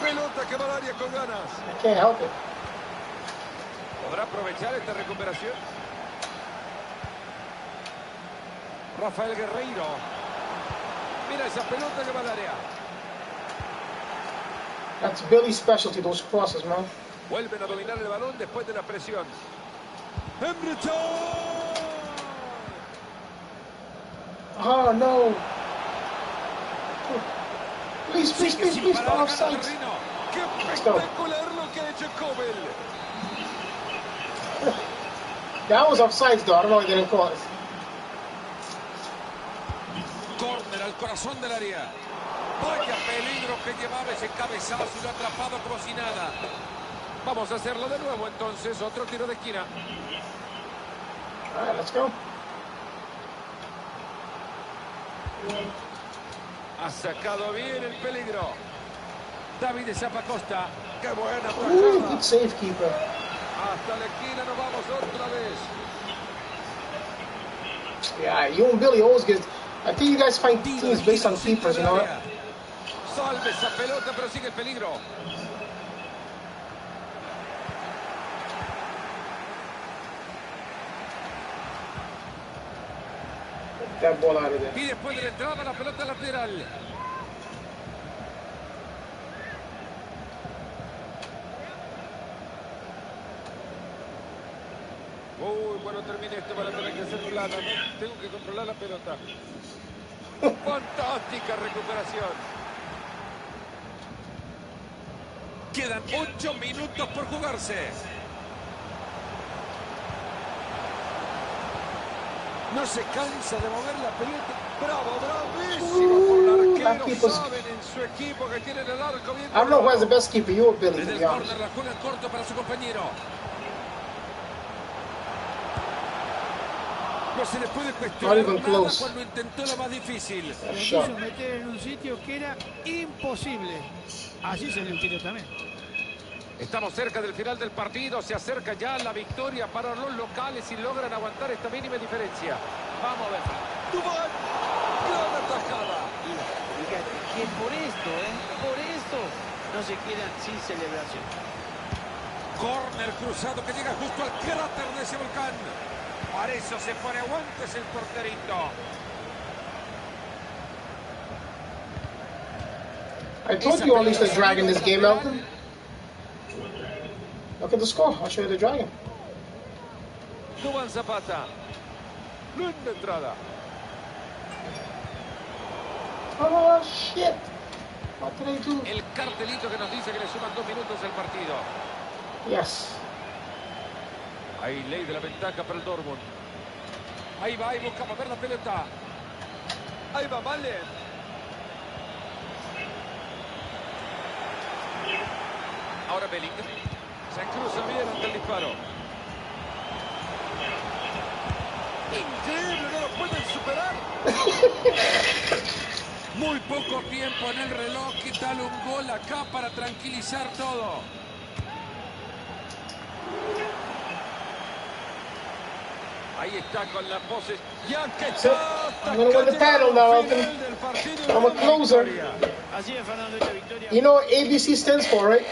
Pelota que va al área con ganas. I can't help it. ¿Podrá aprovechar esta recuperación? Rafael Guerreiro. Mira esa pelota que va al área. That's Billy's specialty, those crosses, man. Vuelven a dominar el balón después de la presión. Oh, no. Please, please, please, please, no offside. ¡Qué Let's go. espectacular lo que ha hecho Kobel! That was offsides, though. I don't know why they didn't call it. Córner al corazón del área. Vaya peligro que llevaba ese cabezazo y lo ha atrapado como si nada. Vamos a hacerlo de nuevo entonces. Otro tiro de esquina. All right, let's go. Ha sacado bien el peligro. David Zapacosta. ¡Qué buena Ooh, tajada! good save, keeper. Hasta la esquina nos vamos otra vez. Yeah, you and Billy always get. I think you guys find teams based on keepers, you know what? Salve esa pelota, pero sigue el peligro. Get that ball out of there. Y después de la entrada, la pelota lateral. Uy, bueno, termine esto para tener que hacer plata. Tengo que controlar la pelota. Fantástica recuperación. Quedan 8 minutos por jugarse. No se cansa de mover la pelota. ¡Bravo, bravísimo por el that arquero! keeper's- Saben en su equipo que tienen el arco bien I don't know who has the colocado. best keeper, you or Billy, to Desde el be honest. córner la juega en corto para su compañero. No se le puede Not cuestionar even nada close. Cuando intentó lo más difícil. Lo Shot. quiso meter en un sitio que era imposible. Así salió el tiro también. Estamos cerca del final del partido. Se acerca ya la victoria para los locales y logran aguantar esta mínima diferencia. Vamos a ver. Duván, gran atajada. Fíjate que por esto no se quedan sin celebración. Corner cruzado que llega justo al cráter de ese volcán. Para eso se pone guantes el porterito. I told you unleash the dragon this game, Elton. Look at the score. I'll show you the dragon. Duván Zapata. Linda entrada. Oh, shit. What did I do? El cartelito que nos dice que le suman 2 minutos al partido. Yes. Hay ley de la ventaja para el Dortmund. Ahí va y busca mover la pelota. Ahí va, vale. Ahora Bellingham. Se cruza bien ante el disparo. Increíble, no lo pueden superar. Muy poco tiempo en el reloj. ¿Qué tal un gol acá para tranquilizar todo? Ahí está con la pose. Ya que So, está I'm gonna win the title now, Elton. del partido. I'm a closer. Así es, Fernando, esta victoria. You know what ABC stands for, right?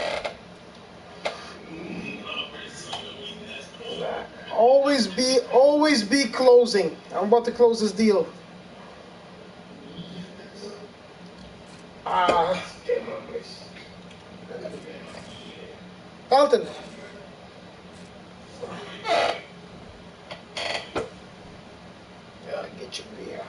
Always be closing. I'm about to close this deal. Elton. Gotta get your beer.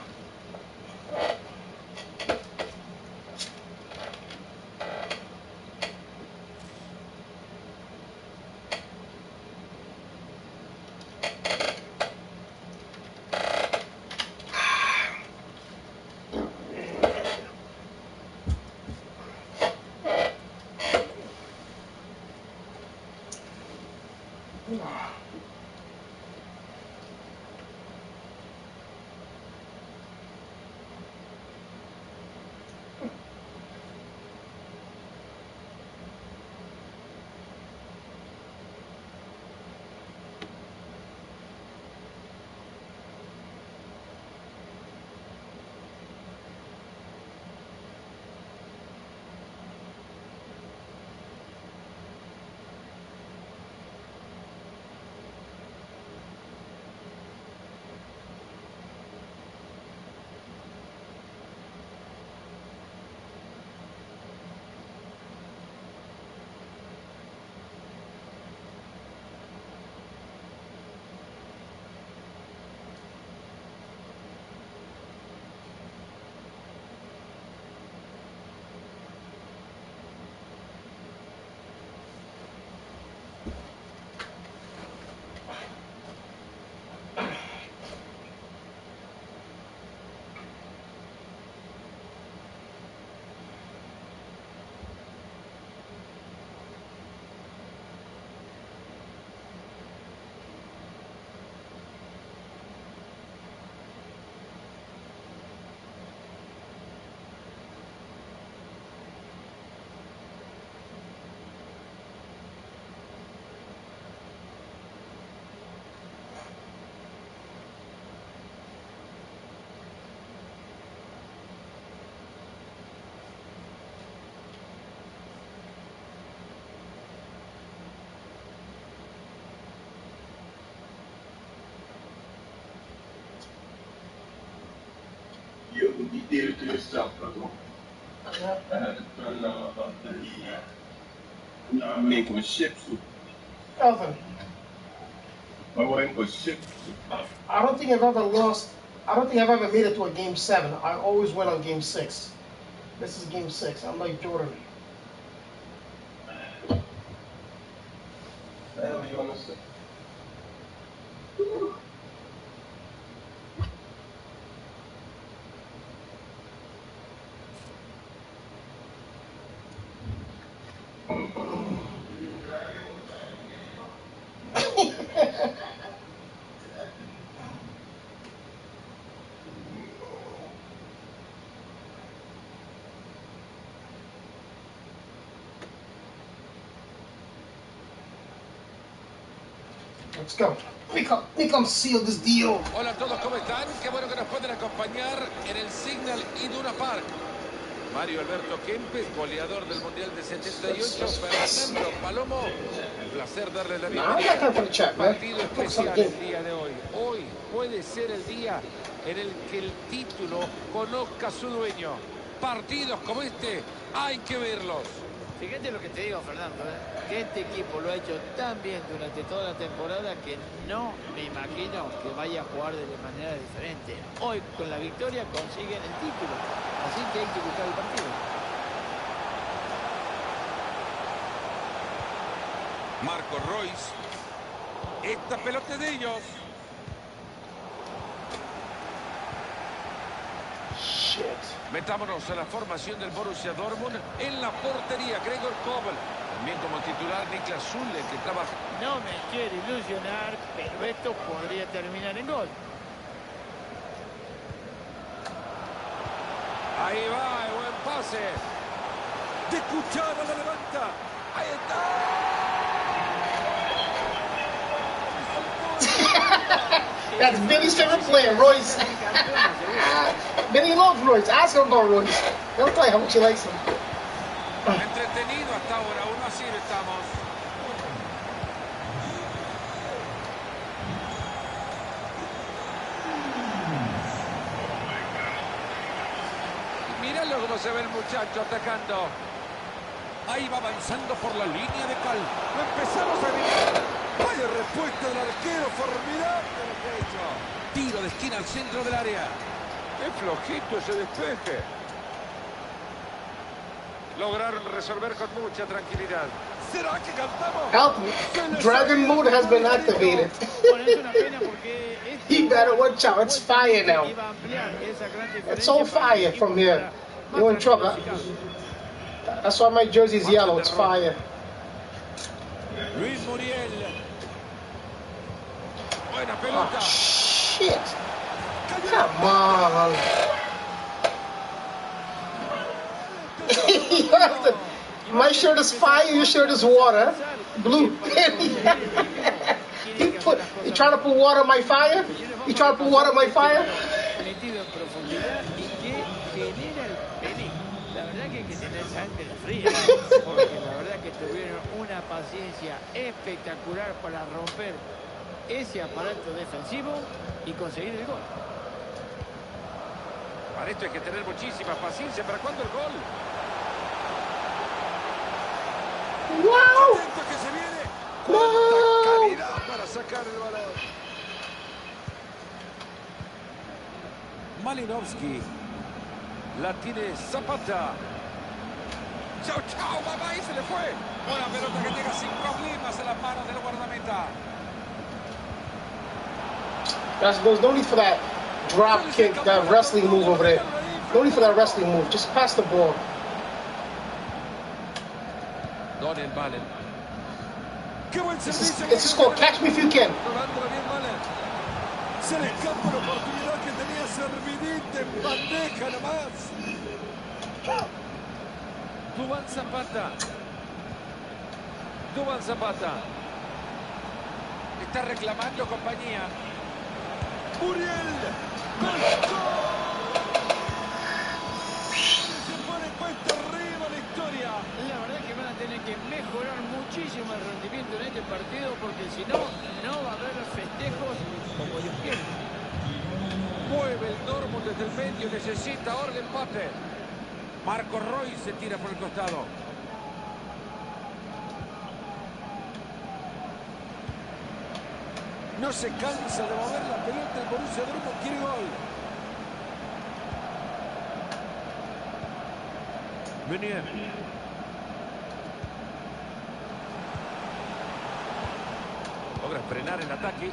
You did it to yourself, brother. I had to turn I make my ships. Elvin, My wife was ships. I don't think I've ever lost. I don't think I've ever made it to a game 7. I always win on game 6. This is game 6. I'm like Jordan. Hell, you understand? Let's go. We come seal this deal. Hola a todos, ¿cómo están? Qué bueno que nos pueden acompañar en el Signal Iduna Park. Mario Alberto Kempes, goleador del Mundial de 78. Fernando Palomo, un placer darle la bienvenida. Partido especial el día de hoy. Hoy puede ser el día en el que el título conozca a su dueño. Partidos como este hay que verlos. Fíjate lo que te digo, Fernando, que este equipo lo ha hecho tan bien durante toda la temporada que no me imagino que vaya a jugar de manera diferente. Hoy, con la victoria, consiguen el título. Así que hay que buscar el partido. Marco Royce. Esta pelota es de ellos. Metámonos a la formación del Borussia Dortmund. En la portería, Gregor Kobel. También como titular, Niklas Süle, que trabaja. No me quiero ilusionar, pero esto podría terminar en gol. Ahí va, buen pase. De cuchara la levanta. Ahí está. That's Billy's favorite player, Royce. Billy loves Royce. Ask him about Royce. He'll tell you how much he likes him. Entretenido hasta ahora, 1-0 estamos. Míralo cómo se ve el muchacho atacando. Ahí va avanzando por la línea de cal. Empezamos a gritar. Vaya respuesta del arquero, formidable lo que ha hecho. Tiro de esquina al centro del área. Qué flojito ese despeje. Lograron resolver con mucha tranquilidad. ¿Será que cantamos? Help! Dragon mode has been activated. You better watch out. It's fire now. It's all fire from here. You're in trouble. That's why my jersey's yellow. It's fire. Luis Muriel. Buena pelota. Oh, shit. Come on. My shirt is fire, your shirt is water. Blue. You trying to put water on my fire? You trying to put water on my fire? Metido en profundidad y que genera el peligro. La verdad que hay que tener sangre fría, porque la verdad que tuvieron una paciencia espectacular para romper ese aparato defensivo y conseguir el gol. Para esto hay que tener muchísima paciencia. ¿Para cuándo el gol? ¡Wow! Atento que se viene. ¡Wow! Calidad para sacar el balón. Malinovsky. La tiene Zapata. Chau, chau, mamá, y se le fue. Una pelota que llega sin problemas a las manos del guardameta. There's no need for that drop kick, that wrestling move over there. No need for that wrestling move. Just pass the ball. Donel Valen. Qué buen servicio. It's just called catch me if you can. Robándolo bien, Valen. Se le escapa la oportunidad que tenía servidita en bandeja nomás. Duván Zapata. Duván Zapata. Está reclamando compañía. Muriel. ¡Gol! Se pone cuesta arriba la historia. La verdad que van a tener que mejorar muchísimo el rendimiento en este partido, porque si no, no va a haber festejos como Dios quiere. Mueve el Dortmund desde el medio. Necesita ahora el empate. Marco Roy se tira por el costado. No se cansa de mover la pelota. El Borussia Dortmund quiere gol. Meunier. Logra frenar el ataque.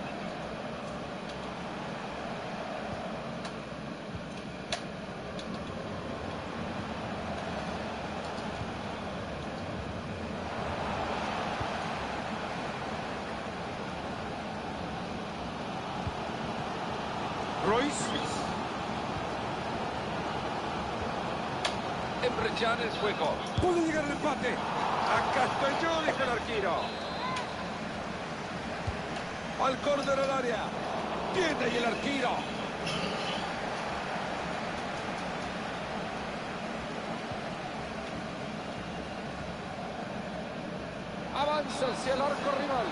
Royce. Embrechar el juego. Puede llegar el empate. Acá estoy yo, dijo el arquero. Al córner al área. Tiene ahí el arquero. Avanza hacia el arco rival.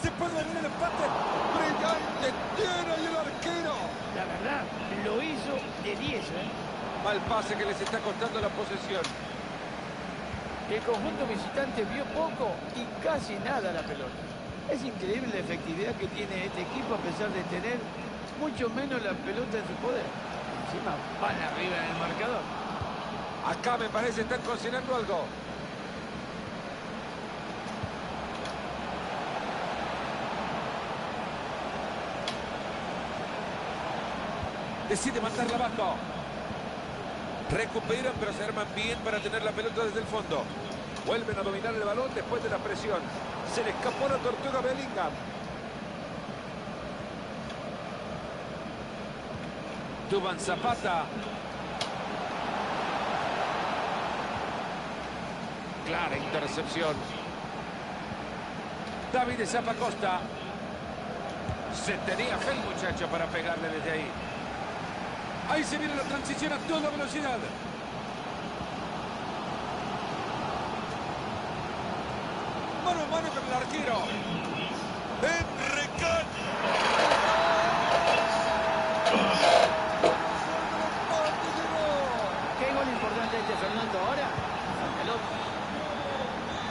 Se puede venir el empate. Brillante. Tiene ahí el arquero. La verdad, lo hizo de 10, ¿eh? Mal pase que les está costando la posesión. El conjunto visitante vio poco y casi nada la pelota. Es increíble la efectividad que tiene este equipo a pesar de tener mucho menos la pelota en su poder. Encima van arriba en el marcador. Acá me parece están cocinando algo. Decide mandarla abajo. Recuperan, pero se arman bien para tener la pelota desde el fondo. Vuelven a dominar el balón después de la presión. Se le escapó la tortuga Bellingham. Duván Zapata. Clara intercepción. David Zapacosta. Se tenía fe el muchacho para pegarle desde ahí. Ahí se viene la transición a toda velocidad. Mano a mano con el arquero. Enrique. ¿Qué gol importante este Fernando ahora?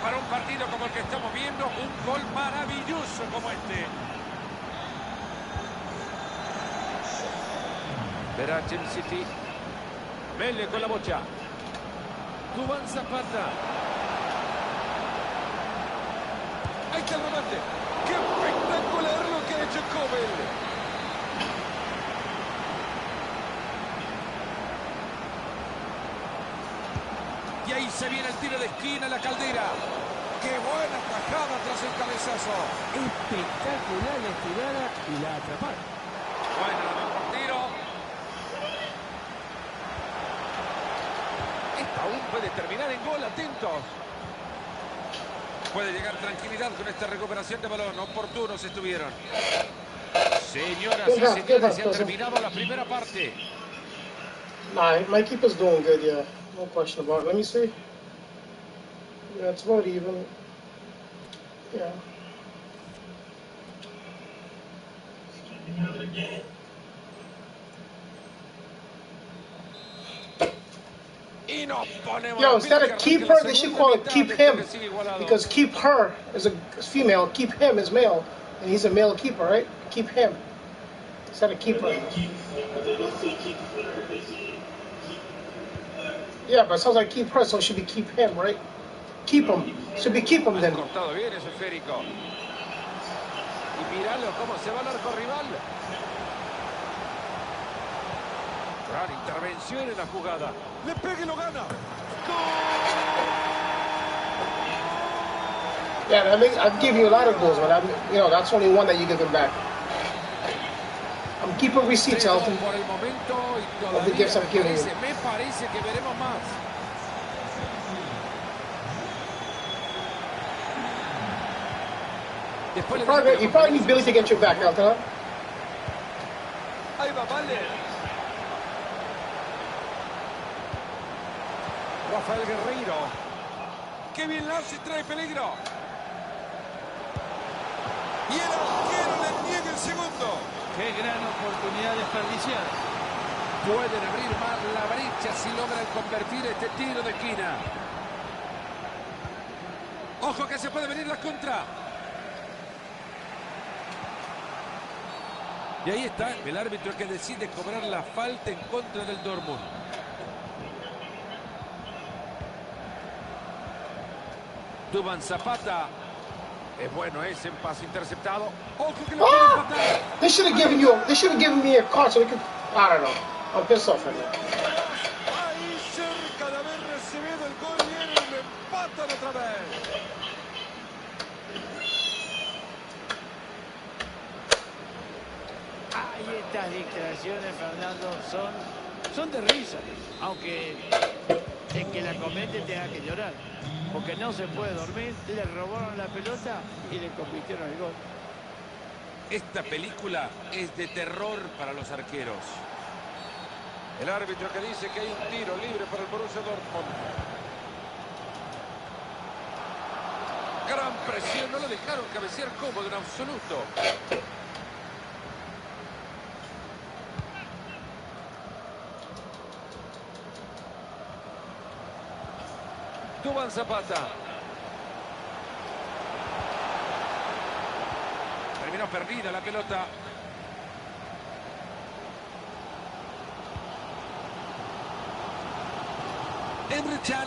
Para un partido como el que estamos viendo, un gol maravilloso como este. Verá Chelsea City. Mele con la bocha. Duván Zapata. Ahí está el remate. ¡Qué espectacular lo que ha hecho Kobel! Y ahí se viene el tiro de esquina, la Caldera. ¡Qué buena tajada tras el cabezazo! Espectacular la estirada y la atrapada. Bueno, el mejor tiro. Esta aún puede terminar en gol, atentos. Puede llegar tranquilidad con esta recuperación de balón. Oportunos estuvieron. Señoras y señores, se ha terminado la primera parte. Nah, my keeper's doing good, yeah. No question about it. Let me see. Yeah, it's about even. Yeah. Yo, instead of keep her, they should call it keep him. Because keep her is a female, keep him is male. And he's a male keeper, right? Keep him. Instead of keep her. Yeah, but it sounds like keep her, so it should be keep him, right? Keep him. Should be keep him then. Cortado bien ese esférico. Y míralo cómo se va al arco rival. Gran intervención en la jugada. Le pega y lo gana. Yeah, I've given you a lot of goals, but that's only one that you give him back. I'm keeping receipts, Elton, Por el momento y of the gifts I've given you. me parece que veremos más. Después You probably need Billy to get your back, Elton, huh? Ahí va, vale. Rafael Guerreiro. Qué bien la hace, trae peligro. Y el arquero le gran oportunidad desperdiciada. Pueden abrir más la brecha si logran convertir este tiro de esquina. Ojo que se puede venir la contra. Y ahí está el árbitro que decide cobrar la falta en contra del Dortmund. Duván Zapata. Es bueno ese pase interceptado. Ojo que lo puede empatar. They should have given me a card so we could, I don't know. I'm pissed off right now. Ahí cerca de haber recibido el gol y lo empatan otra vez. Ay, estas declaraciones, Fernando, son de risa, aunque el que la comete tenga que llorar, porque no se puede dormir, le robaron la pelota y le convirtieron el gol. Esta película es de terror para los arqueros. El árbitro que dice que hay un tiro libre para el Borussia Dortmund. Gran presión, no lo dejaron cabecear cómodo en absoluto. Duván Zapata. Terminó perdida la pelota. Emre Can.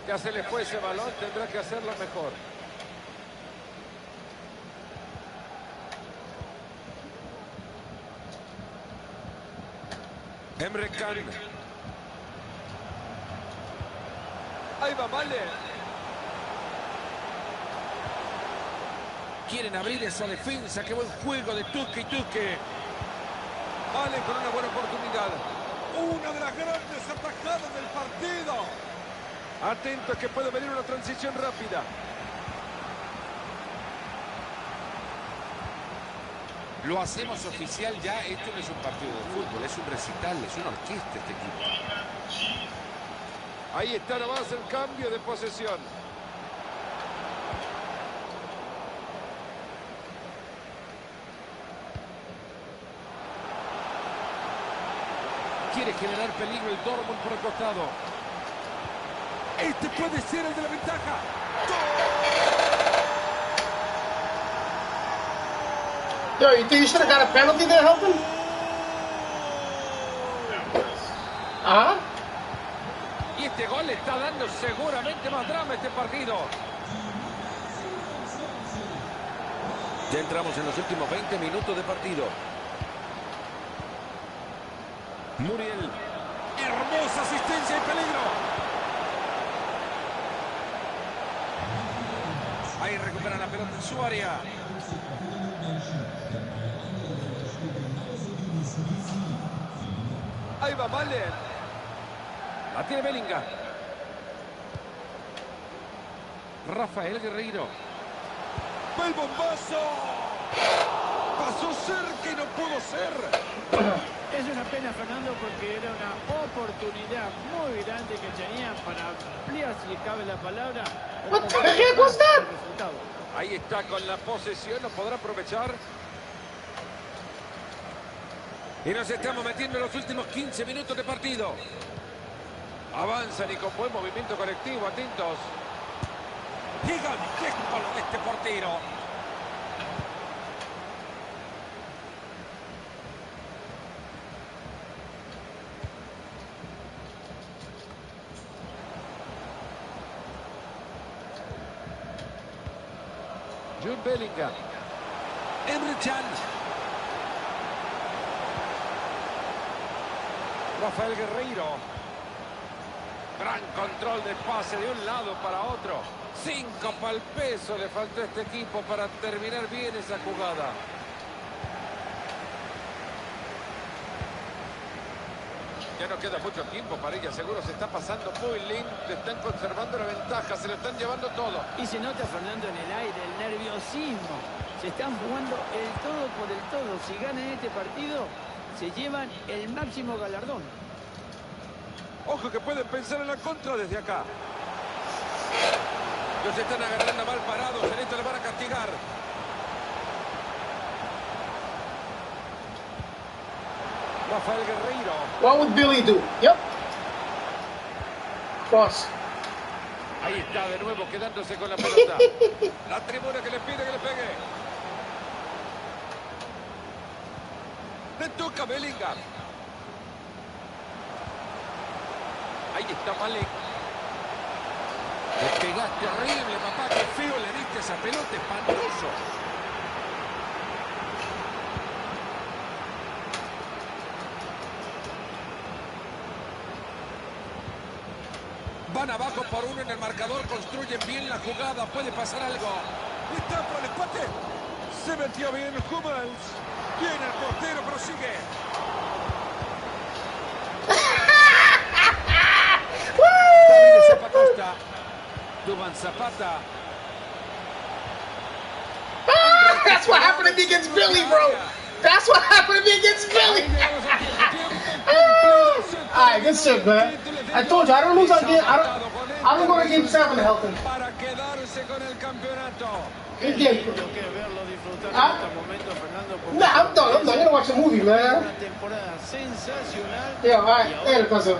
Ya se le fue ese balón, tendrá que hacerlo mejor. Emre Can. Ahí va, vale. Quieren abrir esa defensa. Qué buen juego de Tuque y Tuque. Vale con una buena oportunidad. Una de las grandes atajadas del partido. Atento que puede venir una transición rápida. Lo hacemos oficial ya. Esto no es un partido de fútbol, es un recital, es una orquesta este equipo. Ahí está nomás el cambio de posesión. Quiere generar peligro el Dortmund por el costado. Este puede ser el de la ventaja. Yo, you think you should have got a penalty there helping? Y este gol le está dando seguramente más drama a este partido. Ya entramos en los últimos 20 minutos de partido. Muriel. Hermosa asistencia y peligro. Ahí recupera la pelota en su área. Ahí va, vale. La tiene Bellingham. Rafael Guerreiro. ¡Va el bombazo! Pasó cerca y no pudo ser. Es una pena, Fernando, porque era una oportunidad muy grande que tenía para ampliar, si cabe la palabra. What the heck was that? Ahí está con la posesión, ¿lo podrá aprovechar? Y nos estamos metiendo en los últimos 15 minutos de partido. Avanzan y con buen movimiento colectivo, atentos. Gigantesco lo de este portero. Jude Bellingham. Emre Can. Rafael Guerreiro. Gran control de pase de un lado para otro. 5 para el peso le faltó a este equipo para terminar bien esa jugada. Ya no queda mucho tiempo para ella, seguro se está pasando muy lento, están conservando la ventaja, se lo están llevando todo. Y se nota, Fernando, en el aire, el nerviosismo. Se están jugando el todo por el todo. Si ganan este partido, se llevan el máximo galardón. Ojo que pueden pensar en la contra desde acá. Los están agarrando mal parados. En esto le van a castigar. Rafael Guerreiro. What would Billy do? Yep. Cross. Ahí está de nuevo quedándose con la pelota. La tribuna que le pide que le pegue. Le toca Bellingham. Ahí está Malek. Le pegaste horrible, papá. Qué feo le diste esa pelota, espantoso. Van abajo por uno en el marcador, construyen bien la jugada, puede pasar algo. ¿Está para el empate? Se metió bien Hummels. Viene el portero, prosigue. David Zapata. Duban Zapata. That's what happened to me against Billy, bro. That's what happened to me against Billy. Alright, good shit, man. I told you, I don't lose on game. I don't go to game 7 healthy. Para quedarse con el campeonato. Good game. Yo quiero verlo disfrutar Ah. de estos momentos, Fernando. porque Nah, I'm done. I'm gonna watch a movie, man. Una temporada sensacional. Yeah, alright. Y ahora- Later, cousin.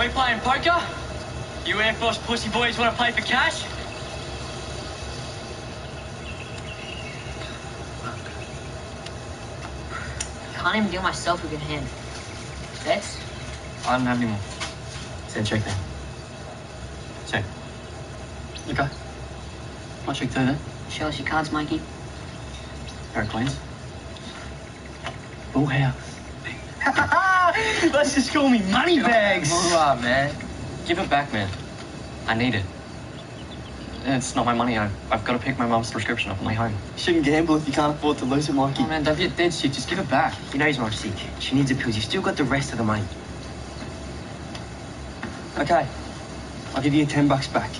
We playing poker? You Air Force pussy boys want to play for cash? Can't even deal myself a good hand. Bets? I don't have any more. Said check then. Check. Okay. I'll check too then. Show us your cards, Mikey. Pair of coins. Full house. Let's just call me Moneybags. All right, man. Give it back, man. I need it. It's not my money. I've got to pick my mom's prescription up on my way home. You shouldn't gamble if you can't afford to lose it, Mikey. Oh, man, don't be a dead shit. Just give it back. You know his mom's sick. She needs the pills. You still got the rest of the money. Okay. I'll give you $10 back.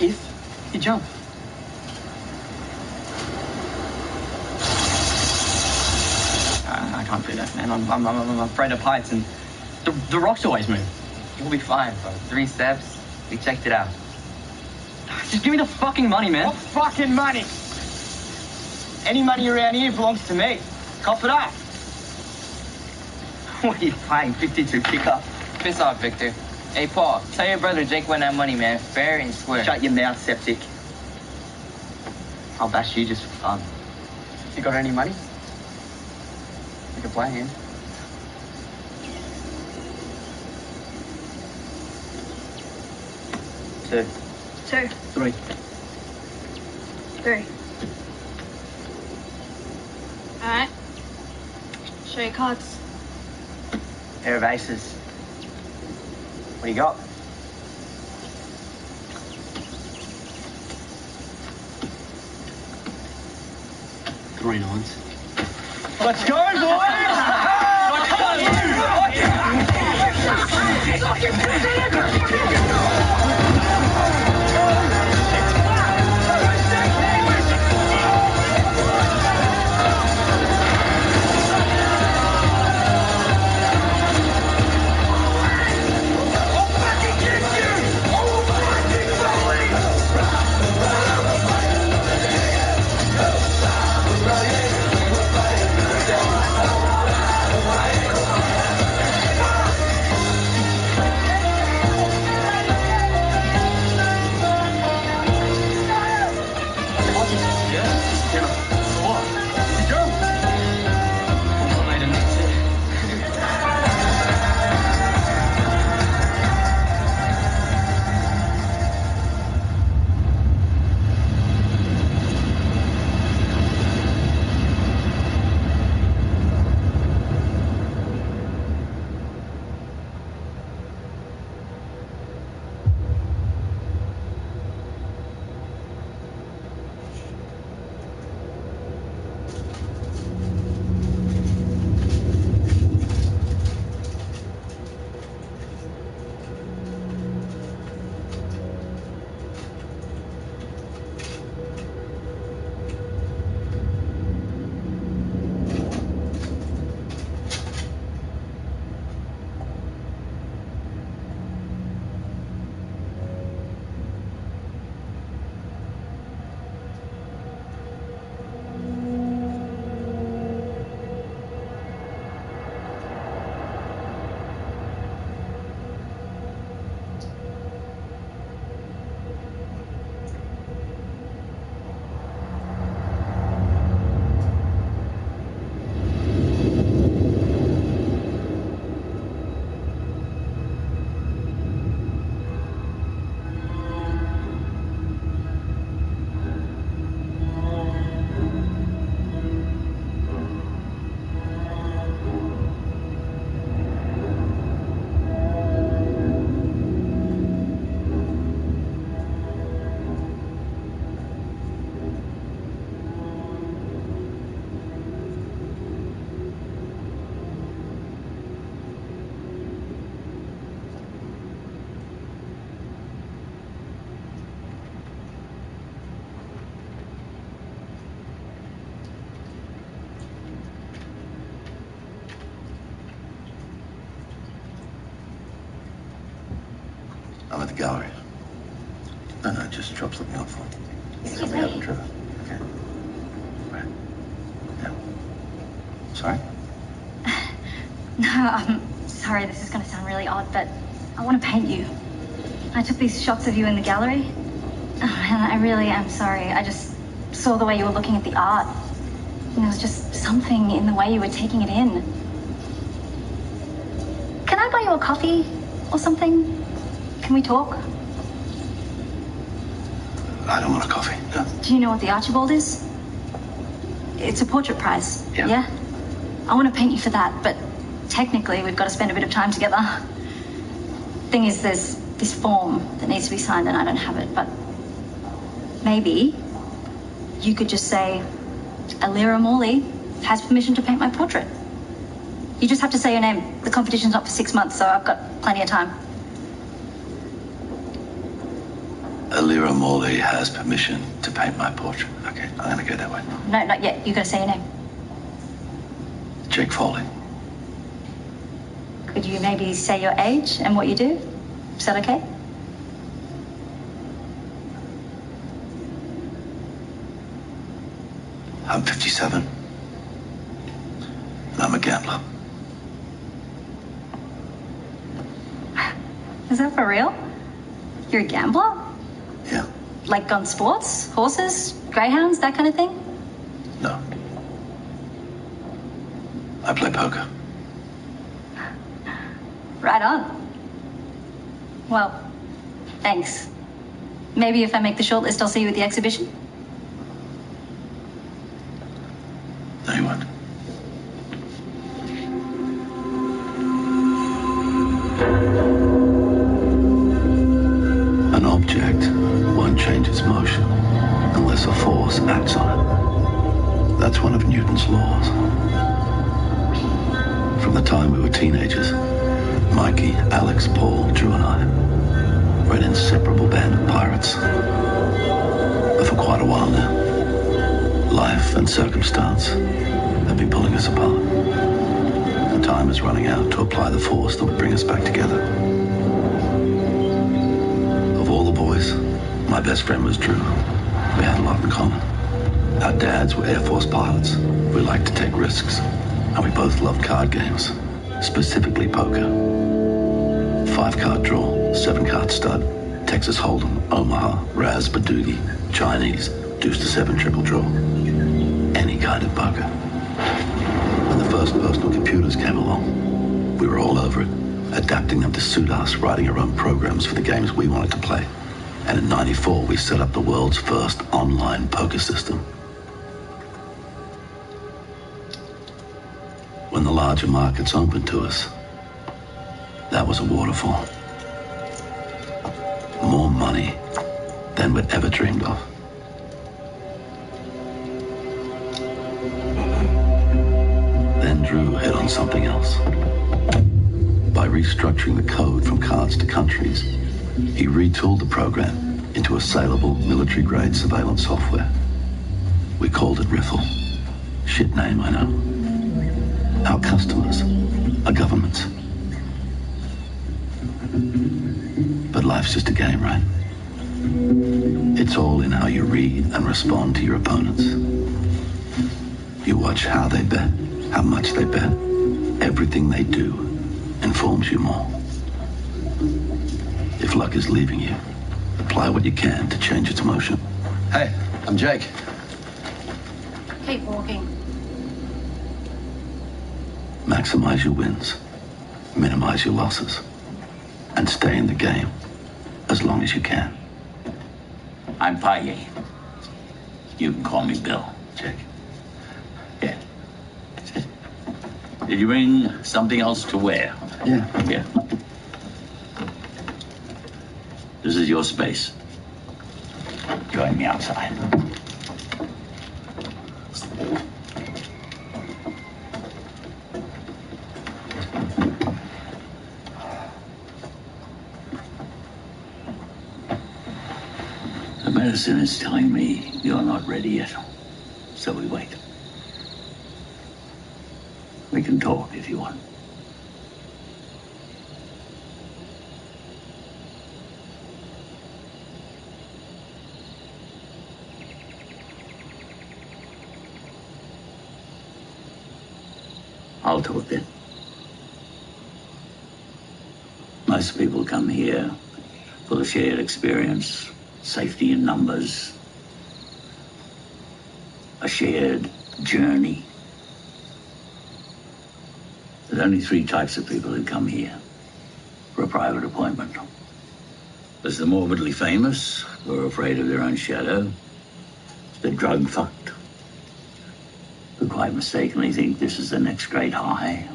If you jump. I can't do that, man. I'm afraid of heights, and the rocks always move. You'll be fine, bro. 3 steps. We checked it out. Just give me the fucking money, man. What fucking money? Any money around here belongs to me. Cop it up. What are you playing? 52 pickup? Piss off, Victor. Hey, Paul, tell your brother Jake won that money, man. Fair and square. Shut your mouth, septic. I'll bash you just for fun. You got any money? We can play him. Two. 2. 3. 3. Alright. Show your cards. Pair of aces. What do you got? Three nines. Let's go, boys! I'm at the gallery. No, just drop something off for something happened, Trevor. Okay. Right. Yeah. Sorry? No, I'm sorry, this is going to sound really odd, but I want to paint you. I took these shots of you in the gallery, and I really am sorry. I just saw the way you were looking at the art. And there was just something in the way you were taking it in. Can I buy you a coffee or something? Can we talk? I don't want a coffee, no. Do you know what the Archibald is? It's a portrait prize. Yeah. I want to paint you for that, but technically we've got to spend a bit of time together. Thing is, there's this form that needs to be signed and I don't have it, but maybe you could just say, Alira Morley has permission to paint my portrait. You just have to say your name. The competition's not for 6 months, so I've got plenty of time. Alira Morley has permission to paint my portrait. Okay, I'm gonna go that way. No, not yet. You got to say your name. Jake Foley. Could you maybe say your age and what you do? Is that okay? I'm 57. And I'm a gambler. Is that for real? You're a gambler? Yeah. Like on sports? Horses? Greyhounds? That kind of thing? No. I play poker. Right on. Well, thanks. Maybe if I make the shortlist, I'll see you at the exhibition? No, you won't. An object won't change its motion unless a force acts on it. That's one of Newton's laws. From the time we were teenagers, Mikey, Alex, Paul, Drew, and I were an inseparable band of pirates. But for quite a while now, life and circumstance have been pulling us apart. And time is running out to apply the force that would bring us back together. Of all the boys, my best friend was Drew. We had a lot in common. Our dads were Air Force pilots. We liked to take risks. And we both loved card games, specifically poker. 5-card draw, 7-card stud, Texas Hold'em, Omaha, Raz, Badoogie, Chinese, deuce to 7 triple draw. Any kind of poker. When the first personal computers came along, we were all over it, adapting them to suit us, writing our own programs for the games we wanted to play. And in '94, we set up the world's first online poker system. When the larger markets opened to us, that was a waterfall. More money than we'd ever dreamed of. Then Drew hit on something else. By restructuring the code from cards to countries, he retooled the program into a saleable military-grade surveillance software. We called it Riffle. Shit name, I know. Our customers are governments. But life's just a game, right? It's all in how you read and respond to your opponents. You watch how they bet, how much they bet. Everything they do informs you more. If luck is leaving you, apply what you can to change its motion. Hey, I'm Jake. Keep walking. Maximize your wins, minimize your losses, and stay in the game as long as you can. I'm Paye. You can call me Bill. Jake. Yeah. Did you bring something else to wear? Yeah. Here. This is your space. Join me outside. The medicine is telling me you're not ready yet, so we wait. We can talk if you want. I'll talk then. Most people come here for the shared experience, safety in numbers, a shared journey. There's only 3 types of people who come here for a private appointment. There's the morbidly famous, who are afraid of their own shadow, the drug-fucked, who quite mistakenly think this is the next great high,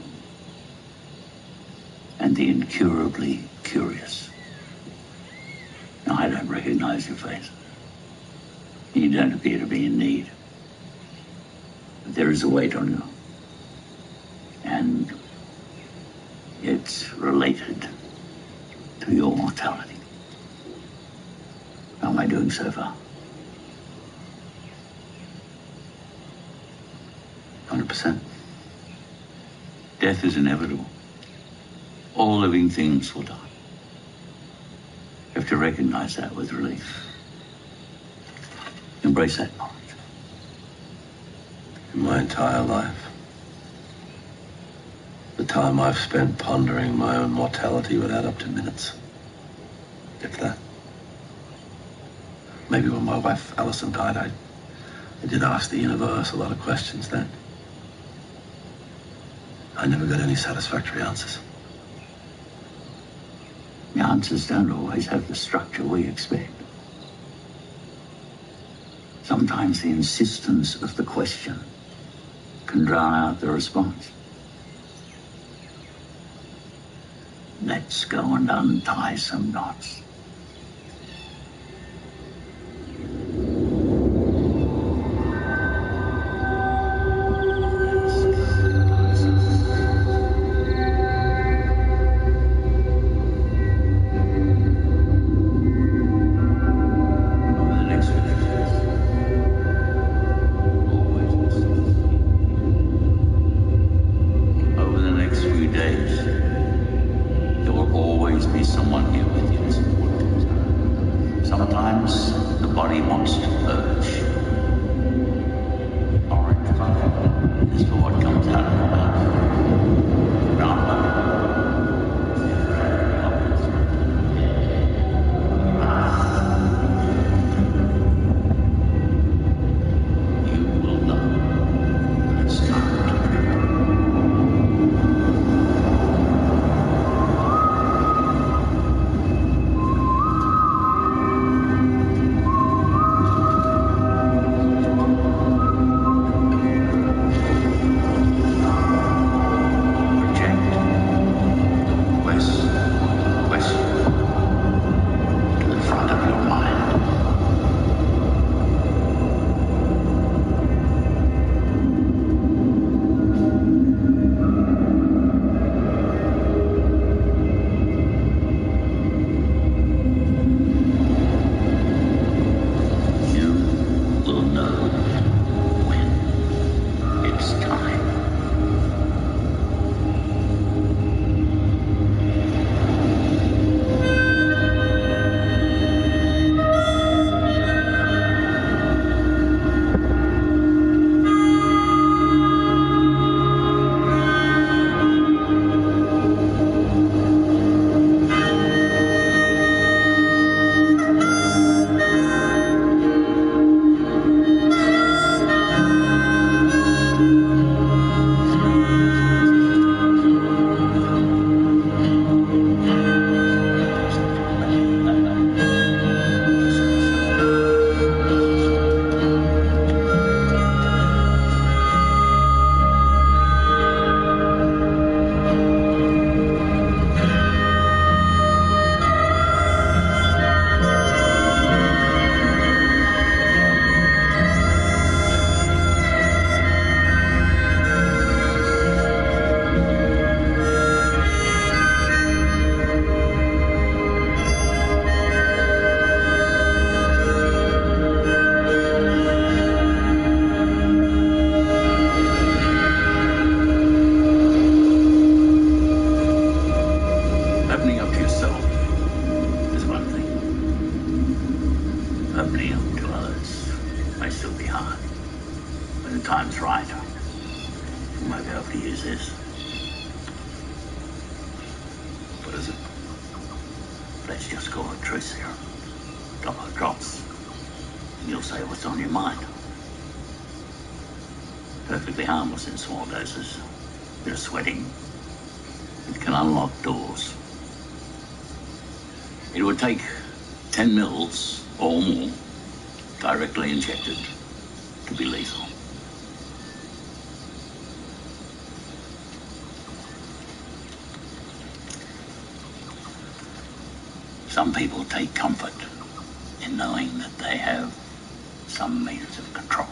and the incurably curious. Now, I don't recognize your face. You don't appear to be in need. But there is a weight on you. And it's related to your mortality. How am I doing so far? 100%. Death is inevitable. All living things will die. You have to recognize that with relief. Embrace that knowledge. In my entire life, the time I've spent pondering my own mortality would add up to minutes. If that. Maybe when my wife, Alison, died, I did ask the universe a lot of questions then. I never got any satisfactory answers. The answers don't always have the structure we expect. Sometimes the insistence of the question can drown out the response. Let's go and untie some knots. What is it? Let's just call it truce here. A couple of drops. And you'll say what's on your mind. Perfectly harmless in small doses. Bit of sweating. It can unlock doors. It would take 10 mils or more, directly injected, to be lethal. Some people take comfort in knowing that they have some means of control.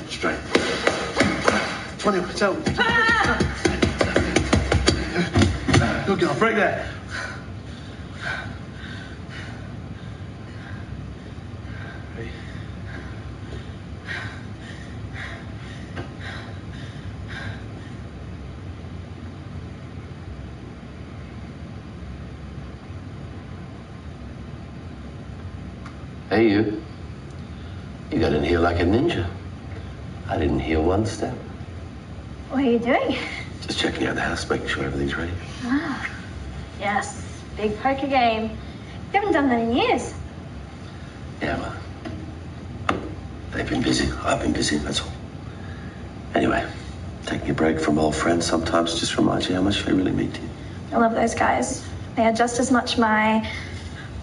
Straight. 20 hotel. Good girl, break that. Ready? Hey, you. You got in here like a ninja. I didn't hear one step. What are you doing? Just checking out the house, making sure everything's ready. Ah, yes. Big poker game. You haven't done that in years. Yeah, well, they've been busy. I've been busy, that's all. Anyway, taking a break from old friends sometimes just reminds you how much they really mean to you. I love those guys. They are just as much my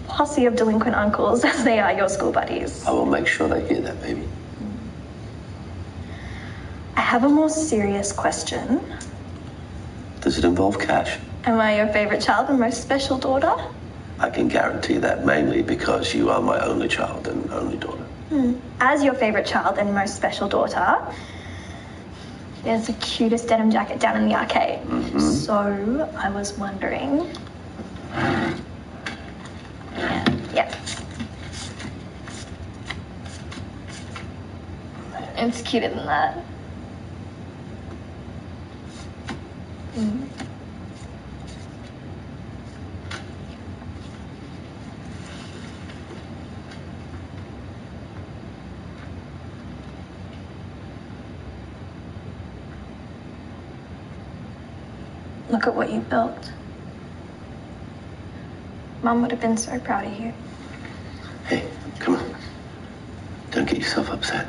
posse of delinquent uncles as they are your school buddies. I will make sure they hear that, baby. I have a more serious question. Does it involve cash? Am I your favorite child and most special daughter? I can guarantee that mainly because you are my only child and only daughter. As your favorite child and most special daughter, there's the cutest denim jacket down in the arcade. So I was wondering. Yeah. It's cuter than that. Look at what you built. Mom would have been so proud of you. Hey, come on. Don't get yourself upset.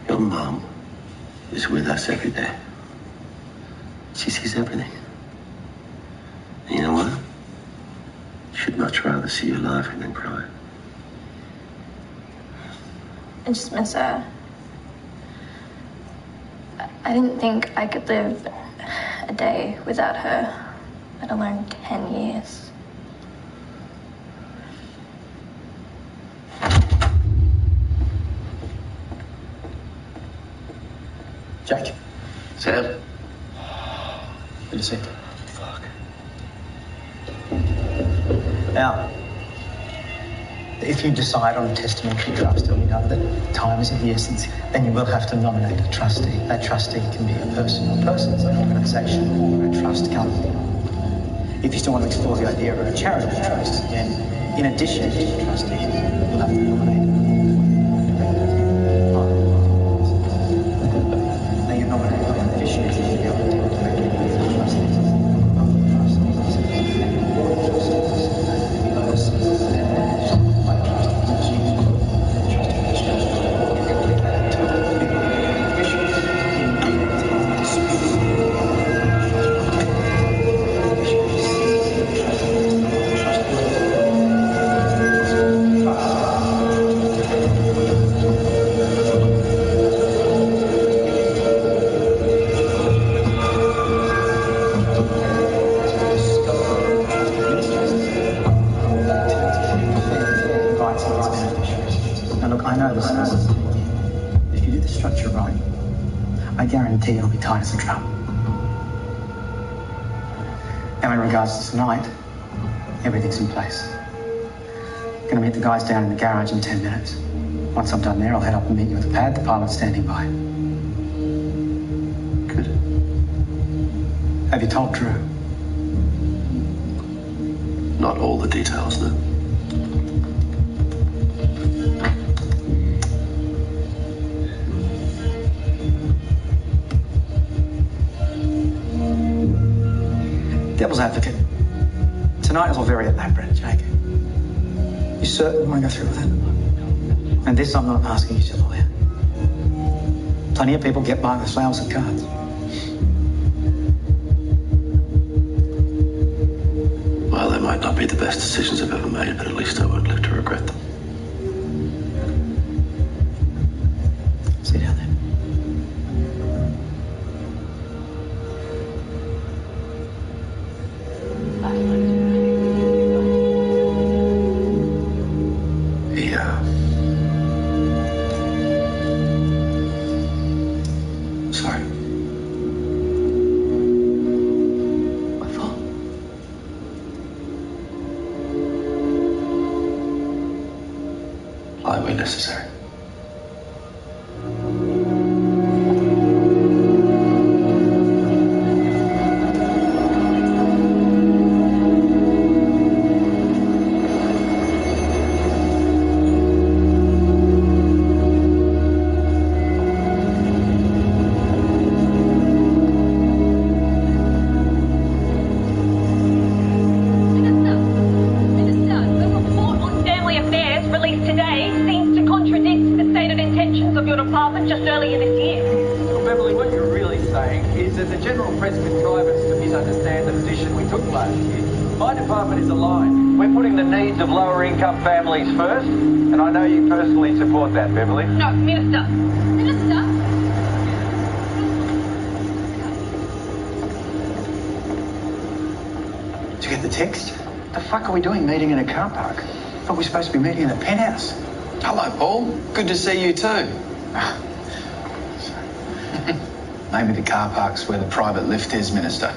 Your mom is with us every day. She sees everything. And you know what? She'd much rather see you laughing than crying. I just miss her. I didn't think I could live a day without her, let alone 10 years. Jack. Sam? Good to see you. Fuck. Now, if you decide on a testamentary trust and you know that time is of the essence, then you will have to nominate a trustee. That trustee can be a person or persons, an organisation, or a trust company. If you still want to explore the idea of a charitable trust, then in addition to the trustee, you'll have to nominate. Now you nominate a beneficiary to be able to deal directly with the trustees. By trustees, know this is. If you do the structure right, I guarantee you'll be tight as a drum. Now, in regards to tonight, everything's in place. Gonna meet the guys down in the garage in 10 minutes. Once I'm done there, I'll head up and meet you at the pad. The pilot's standing by. Good. Have you told Drew? Not all the details, no. Devil's advocate. Tonight is all very elaborate, Jake. You certain you want to go through with it? And this I'm not asking you to lawyer. Plenty of people get by with flowers and cards. Well, they might not be the best decisions I've ever made, but at least I won't live to regret them. Sit down there. Sorry. My fault. Lie when necessary. Just earlier this year. Well, Beverly, what you're really saying is that the general press contrivance to misunderstand the position we took last year. My department is aligned. We're putting the needs of lower income families first, and I know you personally support that, Beverly. No, Minister. Minister? Did you get the text? The fuck are we doing meeting in a car park? I thought we were supposed to be meeting in a penthouse. Hello, Paul. Good to see you too. Maybe the car park's where the private lift is, Minister.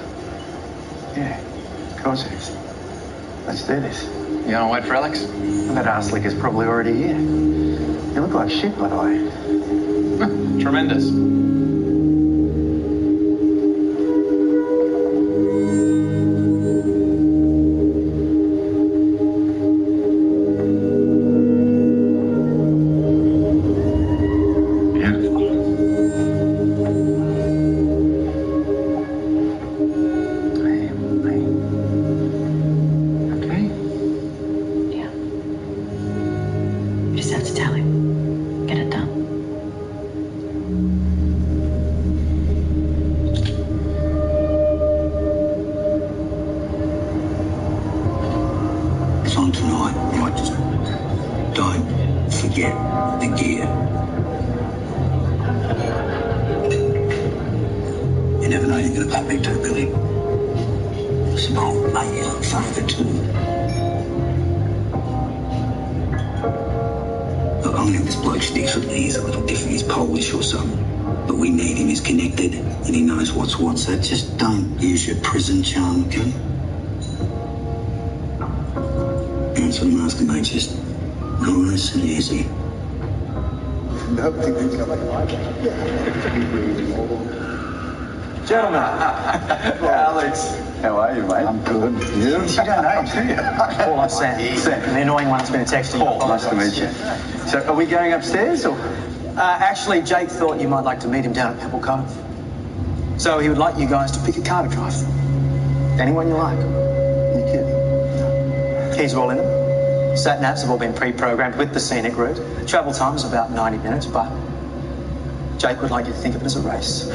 Yeah, of course it is. Let's do this. You gonna wait for Alex? And that arse lick is probably already here. You look like shit, by the way. Tremendous. You just have to tell him. Get it done. It's on tonight, right? Just don't forget the gear. You never know you're gonna pop me too, Billy. Small, mate, you look favour too. Look, I'm gonna have this bloke's decently. He's a little different. He's Polish or something. But we need him. He's connected and he knows what's what. So just don't use your prison charm, okay? That's what I'm asking, mate. Just nice and easy. Gentlemen. Alex. How are you, mate? I'm good. You? You don't know, do you? Paul, I'm Sam. Sam, the annoying one that's been texting. Paul, nice to meet you. So, are we going upstairs, or? Actually, Jake thought you might like to meet him down at Pebble Cove. So he would like you guys to pick a car to drive. Anyone you like. You kidding? Keys are all in them. Sat-navs have all been pre-programmed with the scenic route. Travel time is about 90 minutes, but Jake would like you to think of it as a race.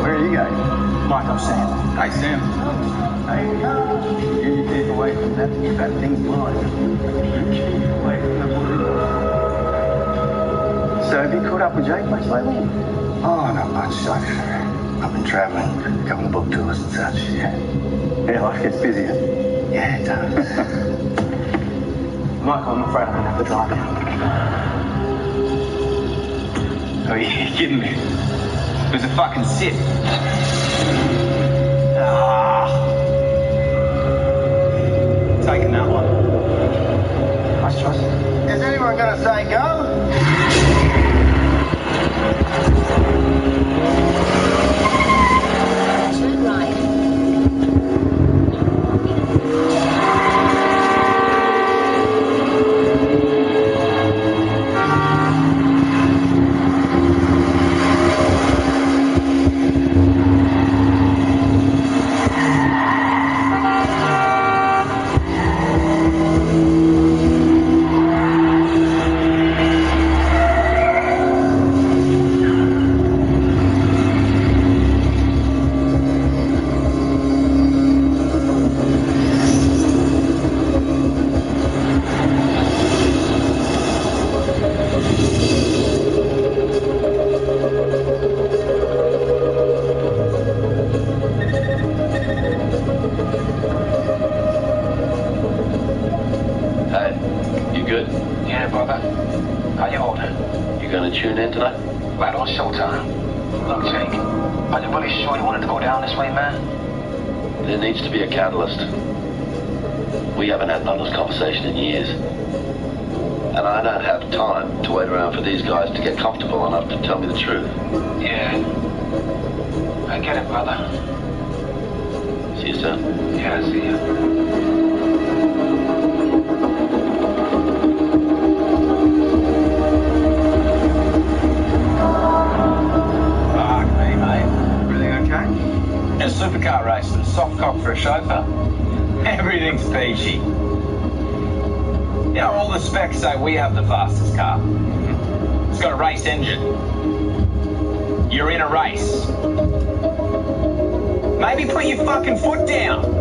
Where are you going? Mike, I'm Sam. Hey, Sam. Hey, you keep away from that thing's blind. Away from the water. So have you caught up with Jake much lately? Oh, not much. I've been travelling, a couple of book tours and such, yeah. Yeah, life gets busy, huh? Yeah, it does. Michael, I'm afraid I'm going to have to drive now. Oh, you're kidding me. It was a fucking sit. Taking that one. Nice choice. Is anyone going to say go? Turn right. Hey, you good? Yeah, brother. How you holding? You gonna tune in tonight? Right on showtime. Look, Jake, are you really sure you wanted to go down this way, man? There needs to be a catalyst. We haven't had an honest conversation in years. And I don't have time to wait around for these guys to get comfortable enough to tell me the truth. Yeah. I get it, brother. See you soon. Yeah, see you. Fuck me, mate. Everything okay? In a supercar race and a soft cock for a chauffeur. Everything's peachy. You know, all the specs say we have the fastest car. It's got a race engine. You're in a race. Maybe put your fucking foot down.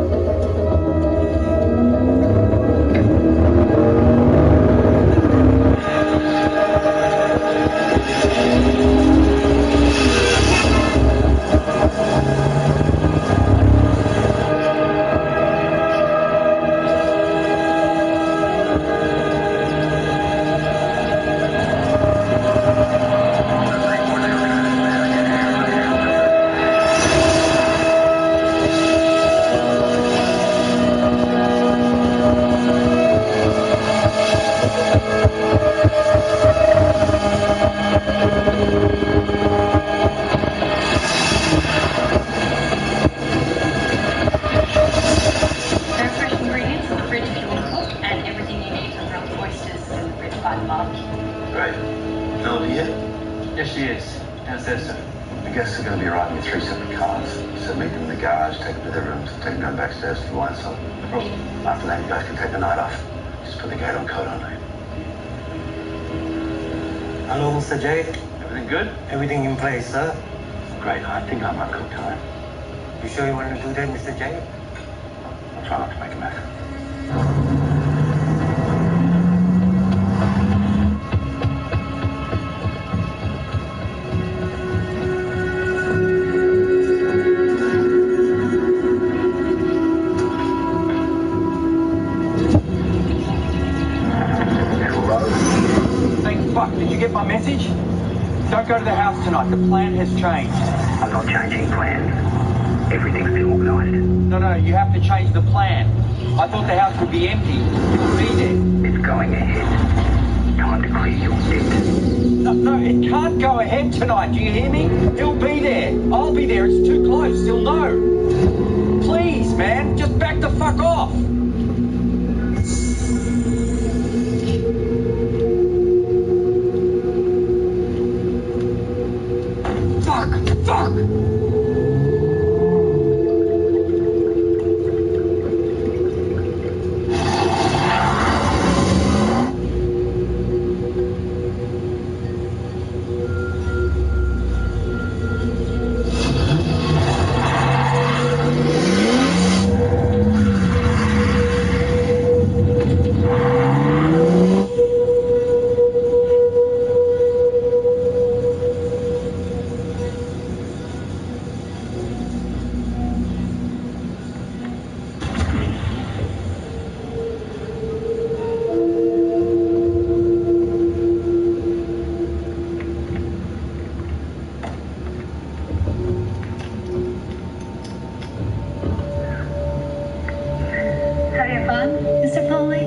There are fresh ingredients in the fridge if you want to cook, and everything you need for grilled oysters is in the fridge by the barbecue. Great. Melody here? Yes, she is. Downstairs, sir. The guests are going to be arriving in 3 separate cars. So meet them in the garage, take them to their rooms, take them down backstairs to the wine cellar. No problem. After that, you guys can take the night off. Just put the gate on code only. Hello, Mr. J. Everything good? Everything in place, sir. Great. I think I might cook tonight. You sure you want to do that, Mr. J? I'll try not to make a mess. Thank fuck. Did you get my message? Don't go to the house tonight. The plan has changed. I'm not changing plans. Everything's been organised. No, you have to change the plan. I thought the house would be empty. You'll be there. It's going ahead. Time to clear your debt. No, it can't go ahead tonight. Do you hear me? He'll be there. I'll be there. It's too close. He'll know. Please, man, just back the fuck off. Fuck! Mr. Foley?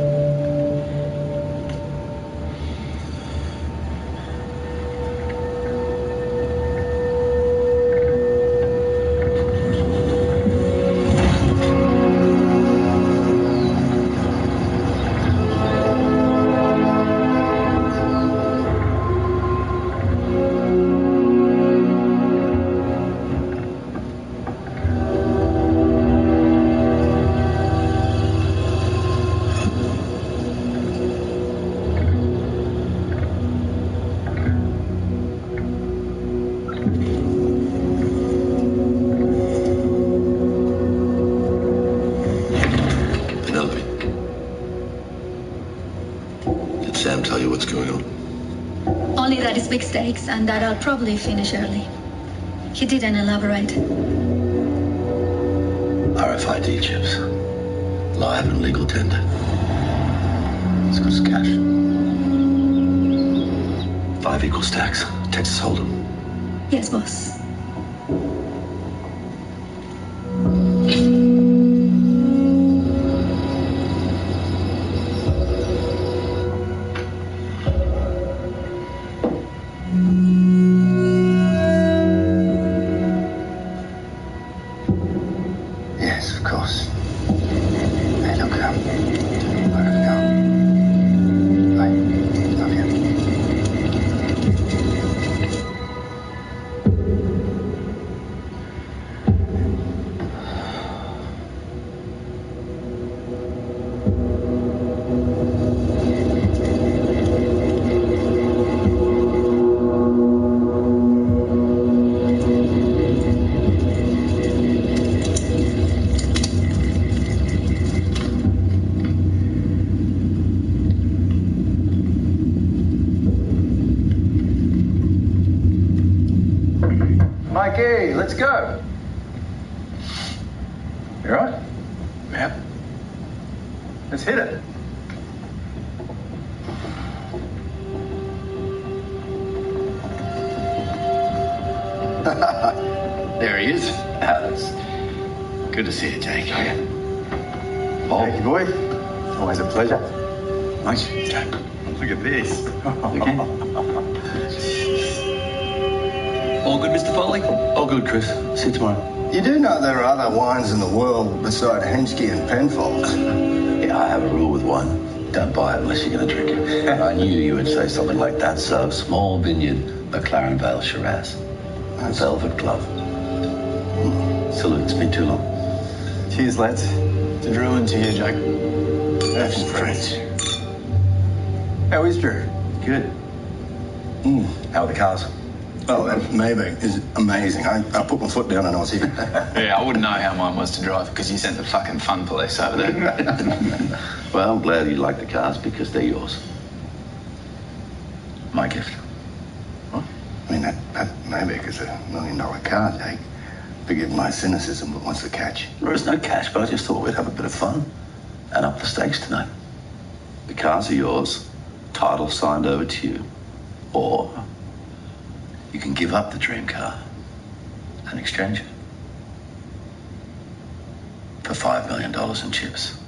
Sam tell you what's going on? Only that it's big stakes and that I'll probably finish early. He didn't elaborate. RFID chips. Live and legal tender. As good as cash. 5 equal stacks. Texas Hold'em. Yes, boss. Yes, of course. Hey, look, where to go? I love you. Mikey, let's go. You all right? Yep. Let's hit it. There he is. That's good to see you, Jake. Oh, Jakey boy. Always a pleasure. Nice. Look at this. Okay. All good, Mr. Foley? All good, Chris. See you tomorrow. You do know there are other wines in the world beside Henschke and Penfolds. Yeah, I have a rule with wine. Don't buy it unless you're going to drink it. I knew you would say something like that, so small vineyard, McLaren Vale Shiraz. Velvet glove. Salute, it's been too long. Cheers, lads. To Drew and to you, Jake. Have some friends. How is Drew? Good. How are the cars? Oh, that Maybach is amazing. I put my foot down and I was here. Yeah, I wouldn't know how mine was to drive because you sent the fucking fun police over there. Well, I'm glad you like the cars because they're yours. My gift. I mean, that Maybach is $1 million car, Jake. Forgive my cynicism, but what's the catch? There is no cash, but I just thought we'd have a bit of fun and up the stakes tonight. The cars are yours, title signed over to you, or you can give up the dream car and exchange it for $5 million in chips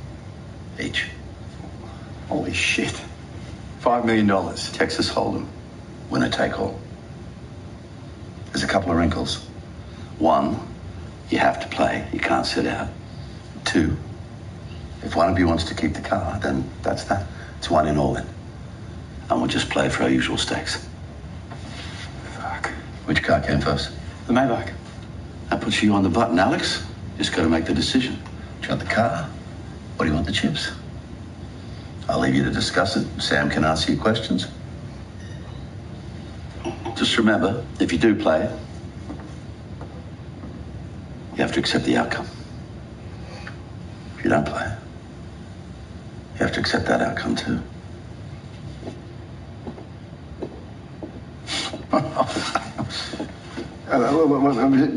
each. Holy shit. $5 million. Texas Hold'em, winner take all. There's a couple of wrinkles. One, you have to play. You can't sit out. Two, if one of you wants to keep the car, then that's that. It's one in, all in. And we'll just play for our usual stakes. Fuck. Which car came first? The Maybach. That puts you on the button, Alex. Just got to make the decision. Do you want the car, or do you want the chips? I'll leave you to discuss it. Sam can answer your questions. Just remember, if you do play, you have to accept the outcome. If you don't play, you have to accept that outcome too.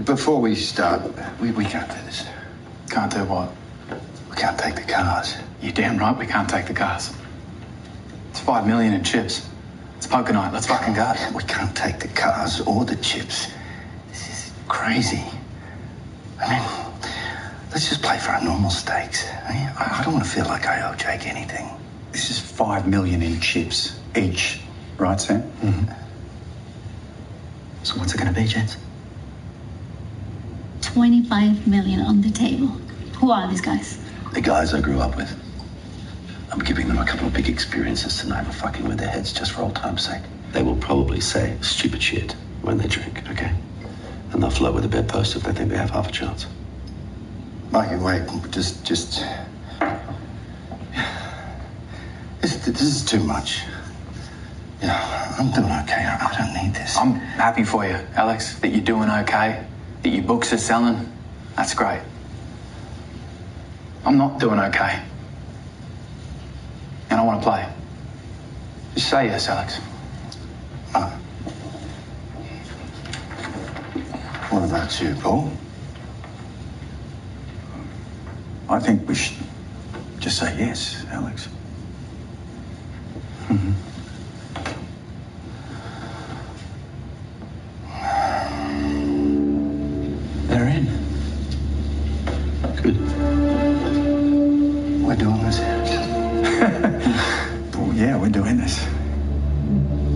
Before we start, we can't do this. Can't do what? We can't take the cars. You're damn right we can't take the cars. It's $5 million in chips. It's poker night. Let's fucking go. We can't take the cars or the chips. This is crazy. I mean, Let's just play for our normal stakes. I don't want to feel like I owe Jake anything. This is 5 million in chips each, right, Sam? Mm-hmm. So what's it going to be, gents? 25 million on the table. Who are these guys? The guys I grew up with. I'm giving them a couple of big experiences tonight. We're fucking with their heads just for old time's sake. They will probably say stupid shit when they drink, okay? And they'll flirt with a bedpost if they think they have half a chance. Mikey, wait. Just... This is too much. You know, I'm doing okay. I don't need this. I'm happy for you, Alex, that you're doing okay, that your books are selling. That's great. I'm not doing okay. And I want to play. Just say yes, Alex. What about you, Paul? I think we should just say yes, Alex. Mm-hmm. They're in. Good. We're doing this. Well, yeah, we're doing this.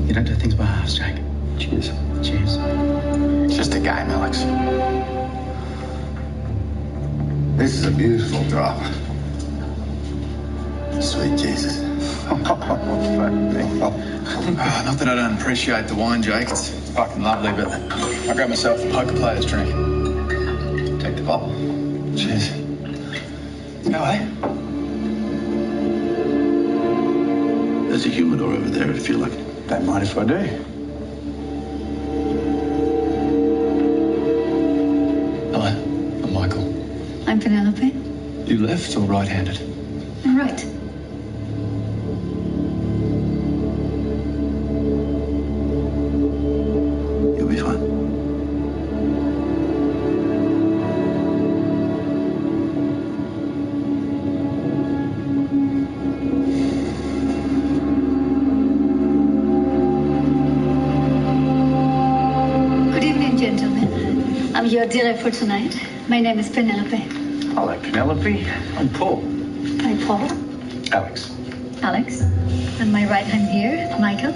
You don't do things by halves, Jake. Cheers. Cheers. It's just a game, Alex. This is a beautiful drop. Sweet Jesus. Not that I don't appreciate the wine, Jake. It's fucking lovely, but I grabbed myself a poker player's drink. Take the bottle. Cheers. Go, eh? There's a humidor over there if you like it. Don't mind if I do. Hello, I'm Michael. I'm Penelope. You left or right-handed? I'm right. You'll be fine. Good evening, gentlemen. I'm your dealer for tonight. My name is Penelope. Hello, Penelope. I'm Paul. Hi, Paul. Alex. Alex. On my right hand here, Michael.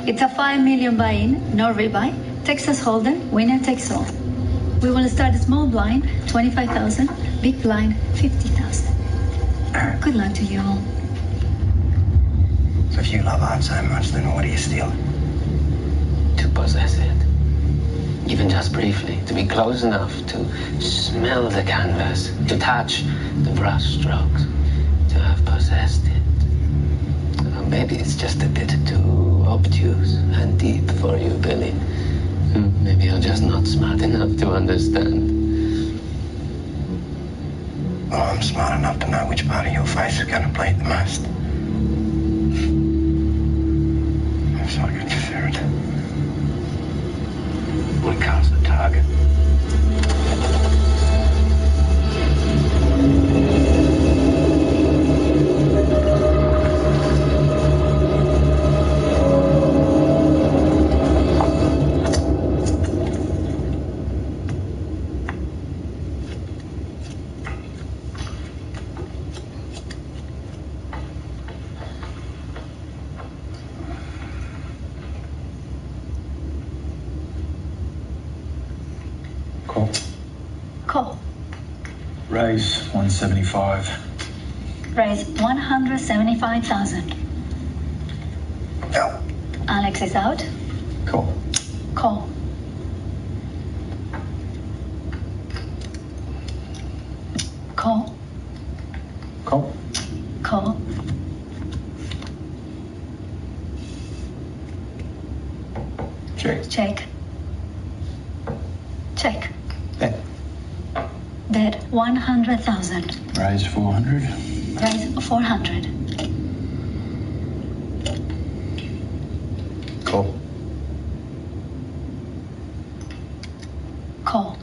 It's a 5 million buy-in, no rebuy. Texas Hold'em, winner takes all. We will start a small blind, 25,000. Big blind, 50,000. Good luck to you all. So if you love art so much, then what are you stealing? To possess it. Even just briefly, to be close enough to smell the canvas, to touch the brush strokes, to have possessed it. Maybe it's just a bit too obtuse and deep for you, Billy. Maybe you're just not smart enough to understand. Well, I'm smart enough to know which part of your face is going to bleed the most. So I can fear it. What counts the target? Call. Call. Raise 175. Raise 175,000. No. Alex is out. Call. Call. Call. Call. Call. Check. Check. Check. Bet. Bet 100,000. Raise 400. Raise 400. Call. Call.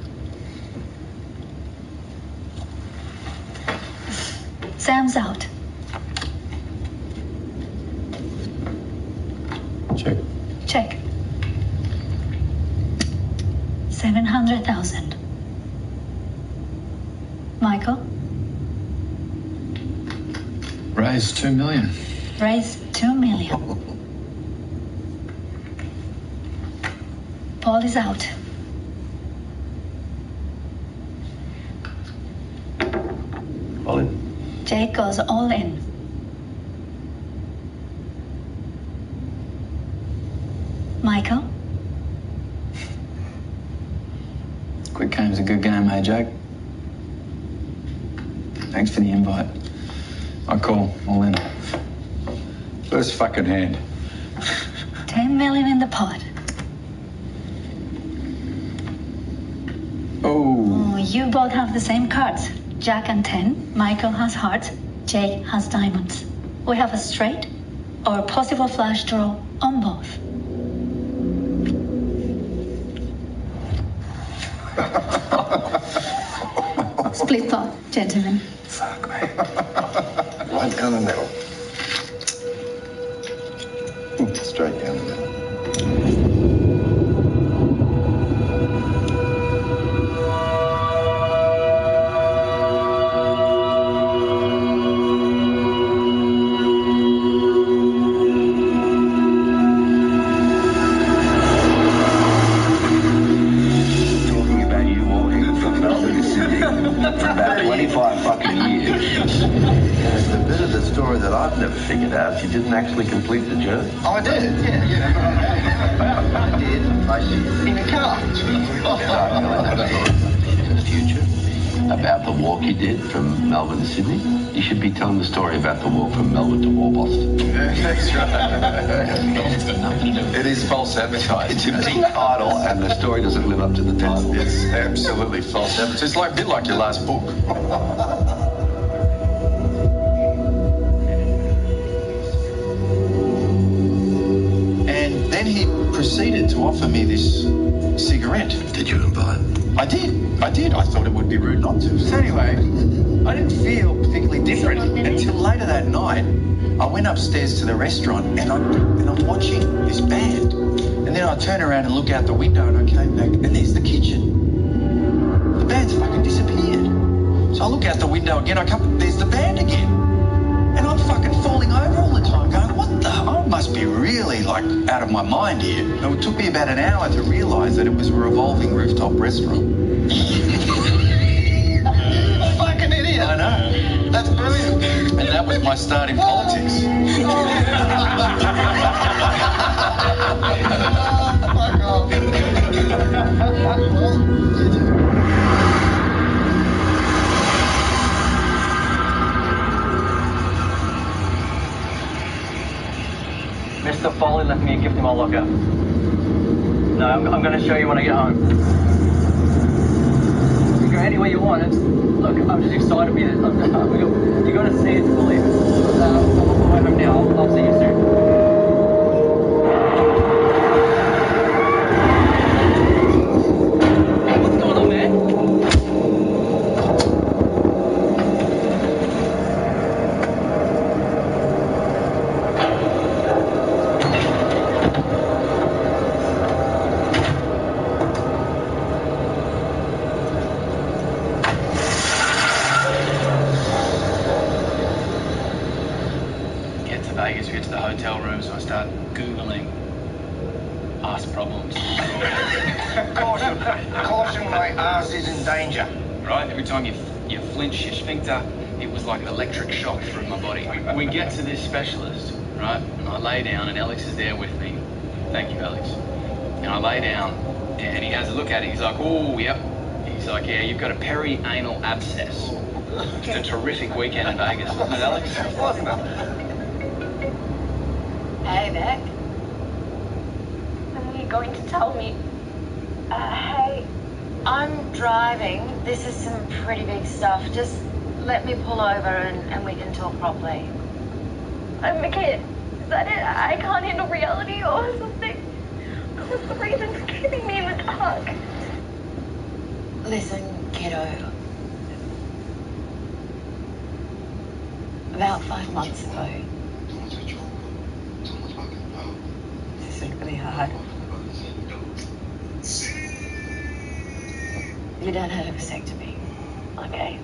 Sam's out. Check. Check. 700,000. Michael? Raise $2 million. Raise $2 million. Paul is out. All in. Jake goes all in. Michael? Quick game's a good game, eh, Jake? Thanks for the invite. I call, all in. First fucking hand. 10 million in the pot. Oh. You both have the same cards. Jack and 10. Michael has hearts. Jake has diamonds. We have a straight or a possible flush draw on both. Split thought, gentlemen. Fuck, man. Right down the middle. Straight down the middle. Talking about you walking from Melbourne to Sydney for about 25 fucking years. There's the bit of the story that I've never figured out. You didn't actually complete the journey. Oh, I did, yeah. I did. In a car. In the future, about the walk you did from Melbourne to Sydney, you should be telling the story about the walk from Melbourne to Warbost. That's right. It is false advertising. It's a big title, and the story doesn't live up to the title. It's absolutely false advertising. It's like a bit like your last book. And then he proceeded to offer me this cigarette. Did you invite? I did. I thought it would be rude not to. So anyway, I didn't feel particularly different until later that night. I went upstairs to the restaurant and I'm watching this band. And then I turn around and look out the window and I came back and there's the kitchen. The band's fucking disappeared. So I look out the window again, there's the band again. And I'm fucking falling over all the time going, what the? I must be really like out of my mind here. And it took me about an hour to realise that it was a revolving rooftop restaurant. Fucking idiot. I know. That's brilliant. And that was my start in politics. Fuck off. Mr. Foley left me a gift in my locker. No, I'm going to show you when I get home. You go anywhere you want. Look, I'm just excited with it. You got to see it to believe it. I'm on my way home now. I'll see you soon. What's going on, man? Vegas, we get to the hotel room, so I start Googling ass problems. Caution, my ass is in danger. Right? Every time you flinch your sphincter, it was like an electric shock through my body. We get to this specialist, right? And I lay down, and Alex is there with me. Thank you, Alex. And I lay down, and he has a look at it. He's like, oh, yep. He's like, yeah, you've got a perianal abscess. It's a terrific weekend in Vegas, wasn't it, Alex? Wasn't it? Hey, Beck. Are you going to tell me? Hey, I'm driving. This is some pretty big stuff. Just let me pull over and we can talk properly. I'm a kid. Is that it? I can't handle reality or something. What's the reason for keeping me in the dark? Listen, kiddo. About 5 months ago, this is really hard. Your dad had a vasectomy, okay?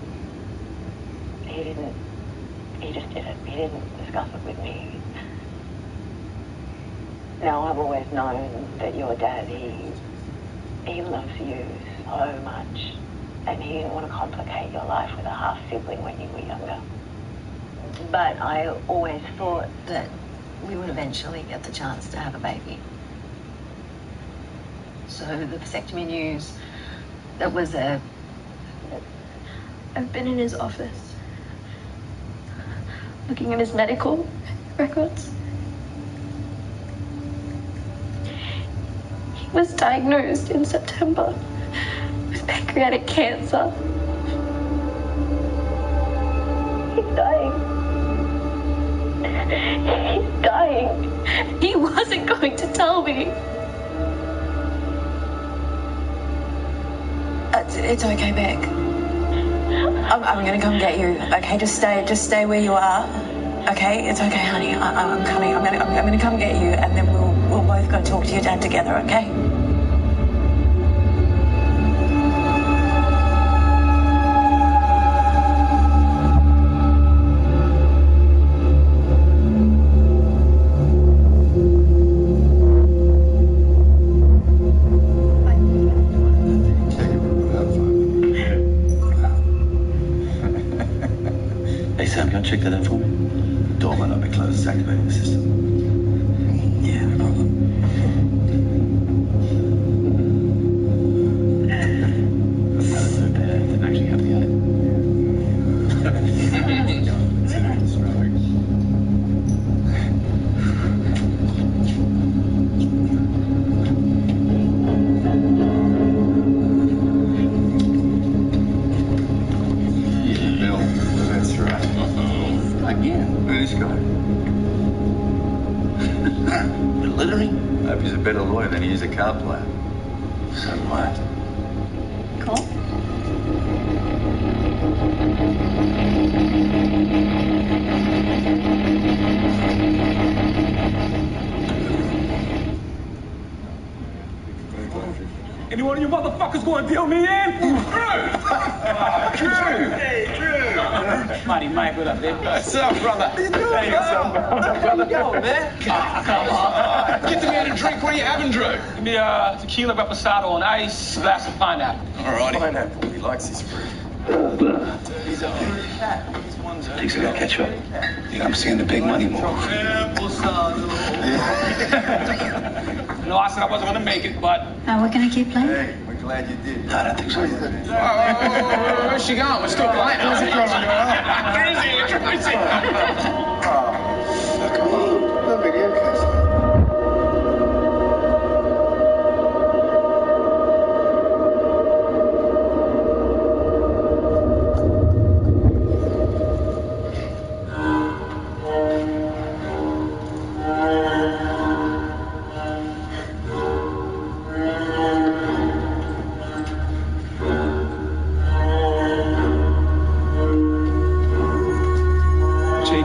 He just did it. He didn't discuss it with me. Now, I've always known that your dad, he loves you so much. And he didn't want to complicate your life with a half-sibling when you were younger. But I always thought that we would eventually get the chance to have a baby. So the vasectomy news, that was I've been in his office, looking at his medical records. He was diagnosed in September with pancreatic cancer. He's dying. He's dying. He wasn't going to tell me. It's okay, Beck. I'm gonna come get you. Okay, just stay where you are. Okay, it's okay, honey. I'm coming. I'm gonna come get you, and then we'll both go talk to your dad together. Okay? Hey, Sam, you want to check that out for me? Door might not be closed. It's activating the system. Yeah, no problem. That's so bad. Didn't actually have the eye. This guy. Littering? I hope he's a better lawyer than he is a card player. So what? Cool. Any one of you motherfuckers gonna deal me in? Drew! Hey, Drew! Mighty Mike, what up, dude? What's up, brother? How you doing, hey, what's up, brother? Where you going, man? Come on. Get the man a drink. What are you having, Drew? Give me a tequila reposado on ice, glass of pineapple. All righty. Pineapple. He likes his fruit. Thinks I gotta catch up. Yeah, I'm seeing the big money move. No, I said I wasn't gonna make it, but... We're gonna keep playing? Hey, we're glad you did. No, I don't think so. Where's she going? We're still playing. How's it going? Tracy! Oh, come on. No big deal, Casey.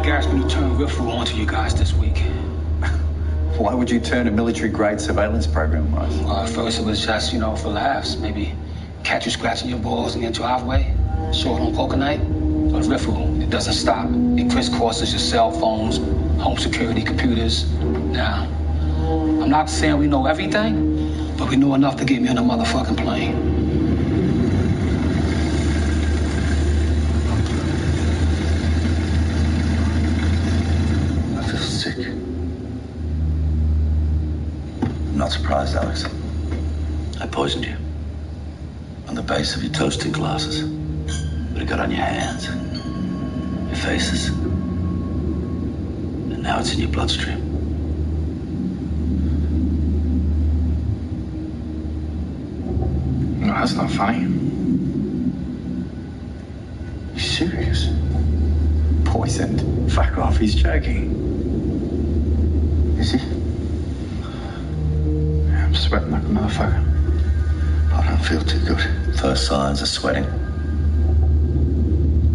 Asked me to turn riffle onto you guys this week. Why would you turn a military-grade surveillance program, Rice? Well, at first it was just, for laughs. Maybe catch you scratching your balls in your driveway, short on poker night. But riffle, it doesn't stop. It crisscrosses your cell phones, home security computers. Now, I'm not saying we know everything, but we know enough to get me on a motherfucking plane. Sick. I'm not surprised, Alex. I poisoned you. On the base of your toasting glasses. But it got on your hands, your faces. And now it's in your bloodstream. No, that's not funny. You serious? Poisoned? Fuck off, he's joking. Is he? I'm sweating like a motherfucker. I don't feel too good. First signs are sweating.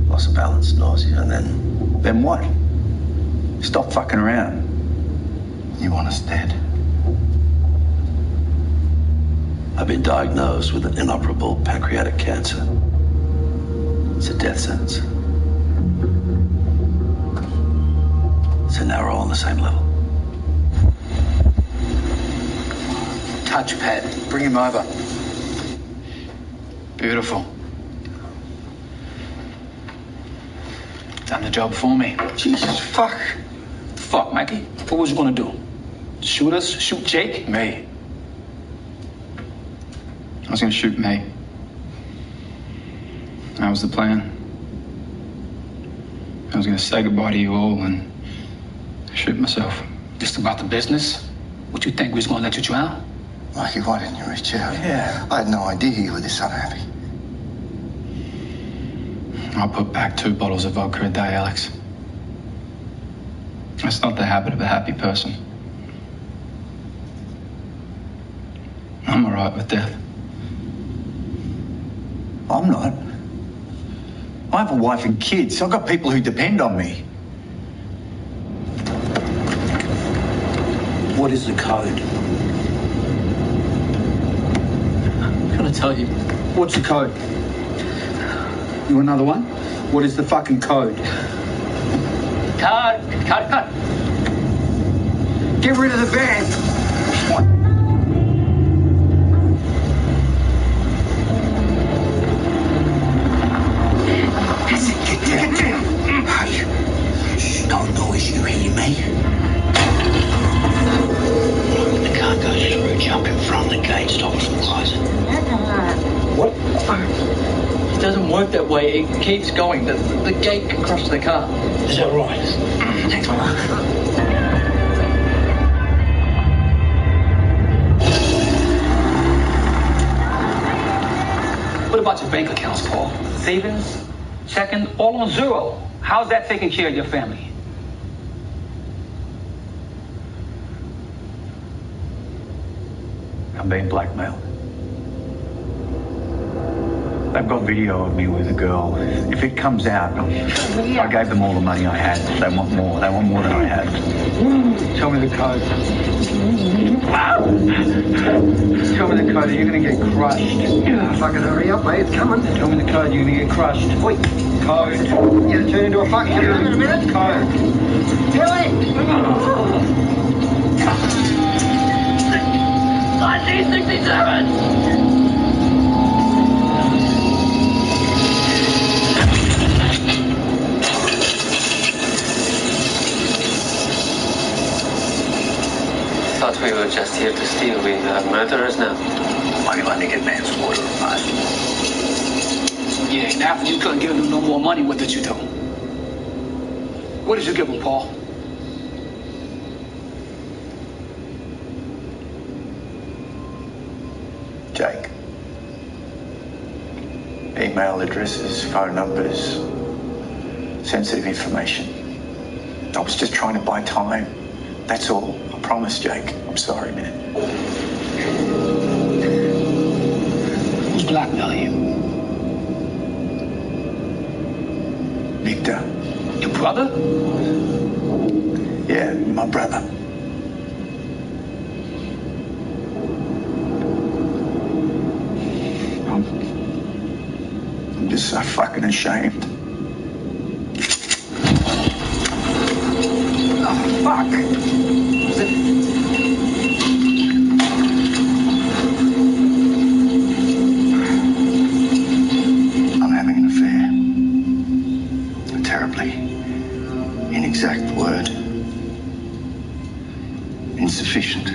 Loss of balance, nausea, and then... Then what? Stop fucking around. You want us dead? I've been diagnosed with an inoperable pancreatic cancer. It's a death sentence. So now we're all on the same level. Touchpad. Bring him over. Beautiful. Done the job for me. Jesus, fuck. Fuck, Mackie. What was you gonna do? Shoot us? Shoot Jake? Me. I was gonna shoot May. That was the plan. I was gonna say goodbye to you all and shoot myself. Just about the business? What you think we was gonna let you drown? Mikey, why didn't you reach out? Yeah. I had no idea you were this unhappy. I'll put back 2 bottles of vodka a day, Alex. That's not the habit of a happy person. I'm all right with death. I'm not. I have a wife and kids. I've got people who depend on me. What is the code? I'm gonna tell you. What's the code? You want another one? What is the fucking code? Cut. Get rid of the van. Get down. Hey, shh, no noise, you hear me? The car goes through, jump in front, the gate stops from closing. What? It doesn't work that way. It keeps going. The gate can crush the car. Is that right? Thanks, Mark. What about your bank accounts, Paul? Savings, checking, all on zero. How's that taking care of your family? I'm being blackmailed. They've got video of me with a girl. If it comes out, I gave them all the money I had. They want more. They want more than I had. Tell me the code. Tell me the code or you're going to get crushed. Fucking hurry up, mate. It's coming. Tell me the code, you're going to get crushed. Wait. Code. You're going to turn into a fucking... Hang on a minute. Code. Tell it. 1967! Thought we were just here to steal. We are murderers now. Why you letting me get manslaughter of mine? Yeah, and after you couldn't give them no more money, what did you do? What did you give them, Paul? Jake. Email addresses, phone numbers, sensitive information. I was just trying to buy time. That's all. I promise, Jake. I'm sorry, man. Who's blackmailing you? Victor. Your brother? Yeah, my brother. I'm just so fucking ashamed. Oh, fuck. I'm having an affair. A terribly inexact word. Insufficient.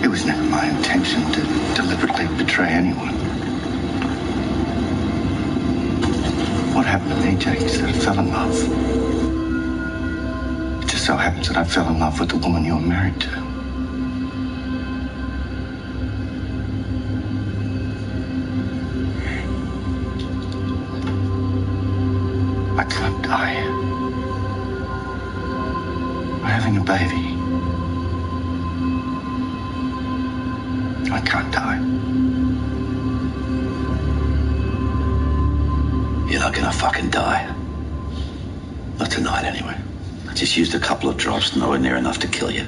It was never my intention to deliberately betray anyone. What happened to me, Jake, is that I fell in love. It just so happens that I fell in love with the woman you're married to. I can't die. We're having a baby. I can't die. You're not gonna fucking die. Not tonight, anyway. I just used a couple of drops, nowhere near enough to kill you.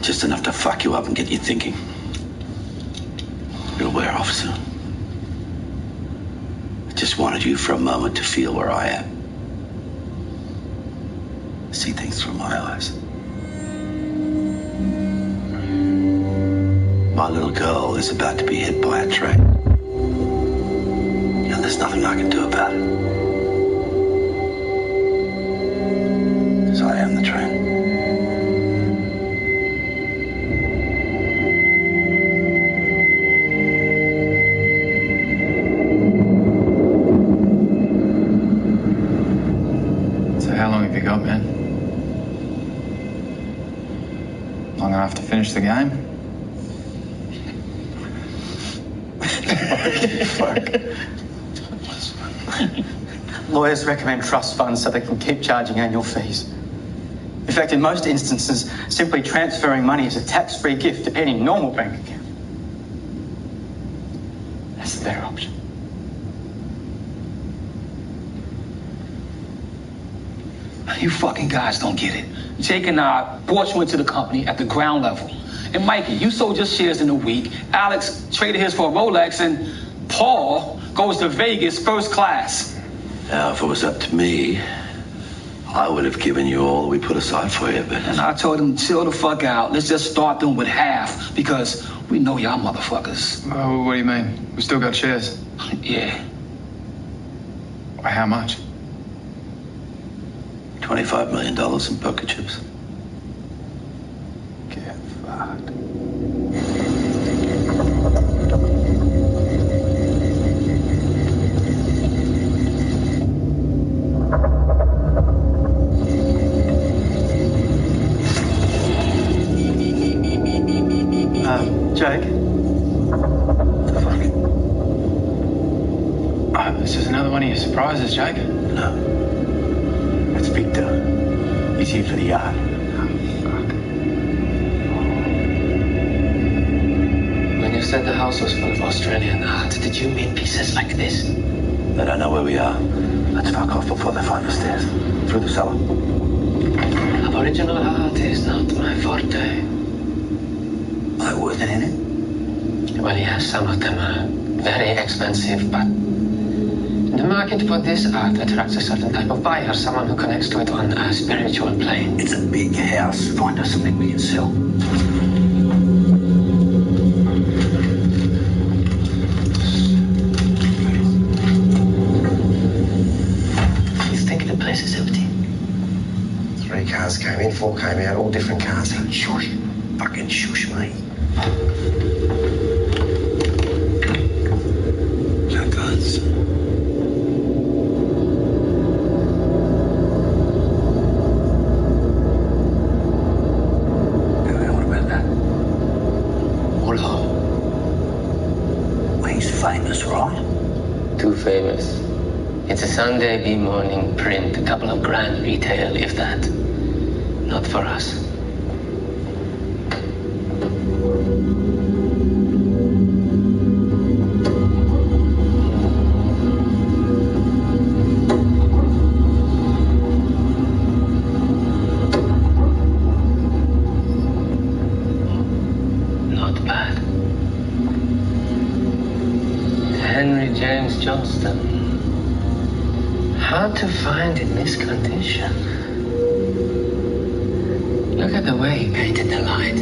Just enough to fuck you up and get you thinking. It'll wear off soon. just wanted you for a moment to feel where I am. See things through my eyes. My little girl is about to be hit by a train. And there's nothing I can do about it. Because I am the train. How long have you got, man? Long enough to finish the game? Lawyers recommend trust funds so they can keep charging annual fees. In fact, in most instances, simply transferring money is a tax-free gift to any normal bank account. That's the better option. You fucking guys don't get it. Jake and I brought you into the company at the ground level. And Mikey, you sold your shares in a week. Alex traded his for a Rolex, and Paul goes to Vegas first class. Now, if it was up to me, I would have given you all we put aside for you, but... And I told him, chill the fuck out. Let's just start them with half, because we know y'all motherfuckers. Oh, what do you mean? We still got shares? Yeah. By how much? $25 million in poker chips. Get fucked. Jake? What the fuck? Oh, this is another one of your surprises, Jake? No. It's Victor. He's here for the yard. When you said the house was full of Australian art, did you mean pieces like this? They don't know where we are. Let's fuck off before they find the stairs. Through the cellar. Aboriginal art is not my forte. Are they worth it in it? Well, yes, some of them are very expensive, but the market for this art attracts a certain type of buyer, someone who connects to it on a spiritual plane. It's a big house. Find us something we can sell. You think the place is empty? 3 cars came in, 4 came out, all different cars. Shush. Fucking shush, mate. No guns. Famous, right? Too famous. It's a Sunday B morning print, a couple of grand retail, if that. Not for us. Johnston. Hard to find in this condition. Look at the way he painted the light.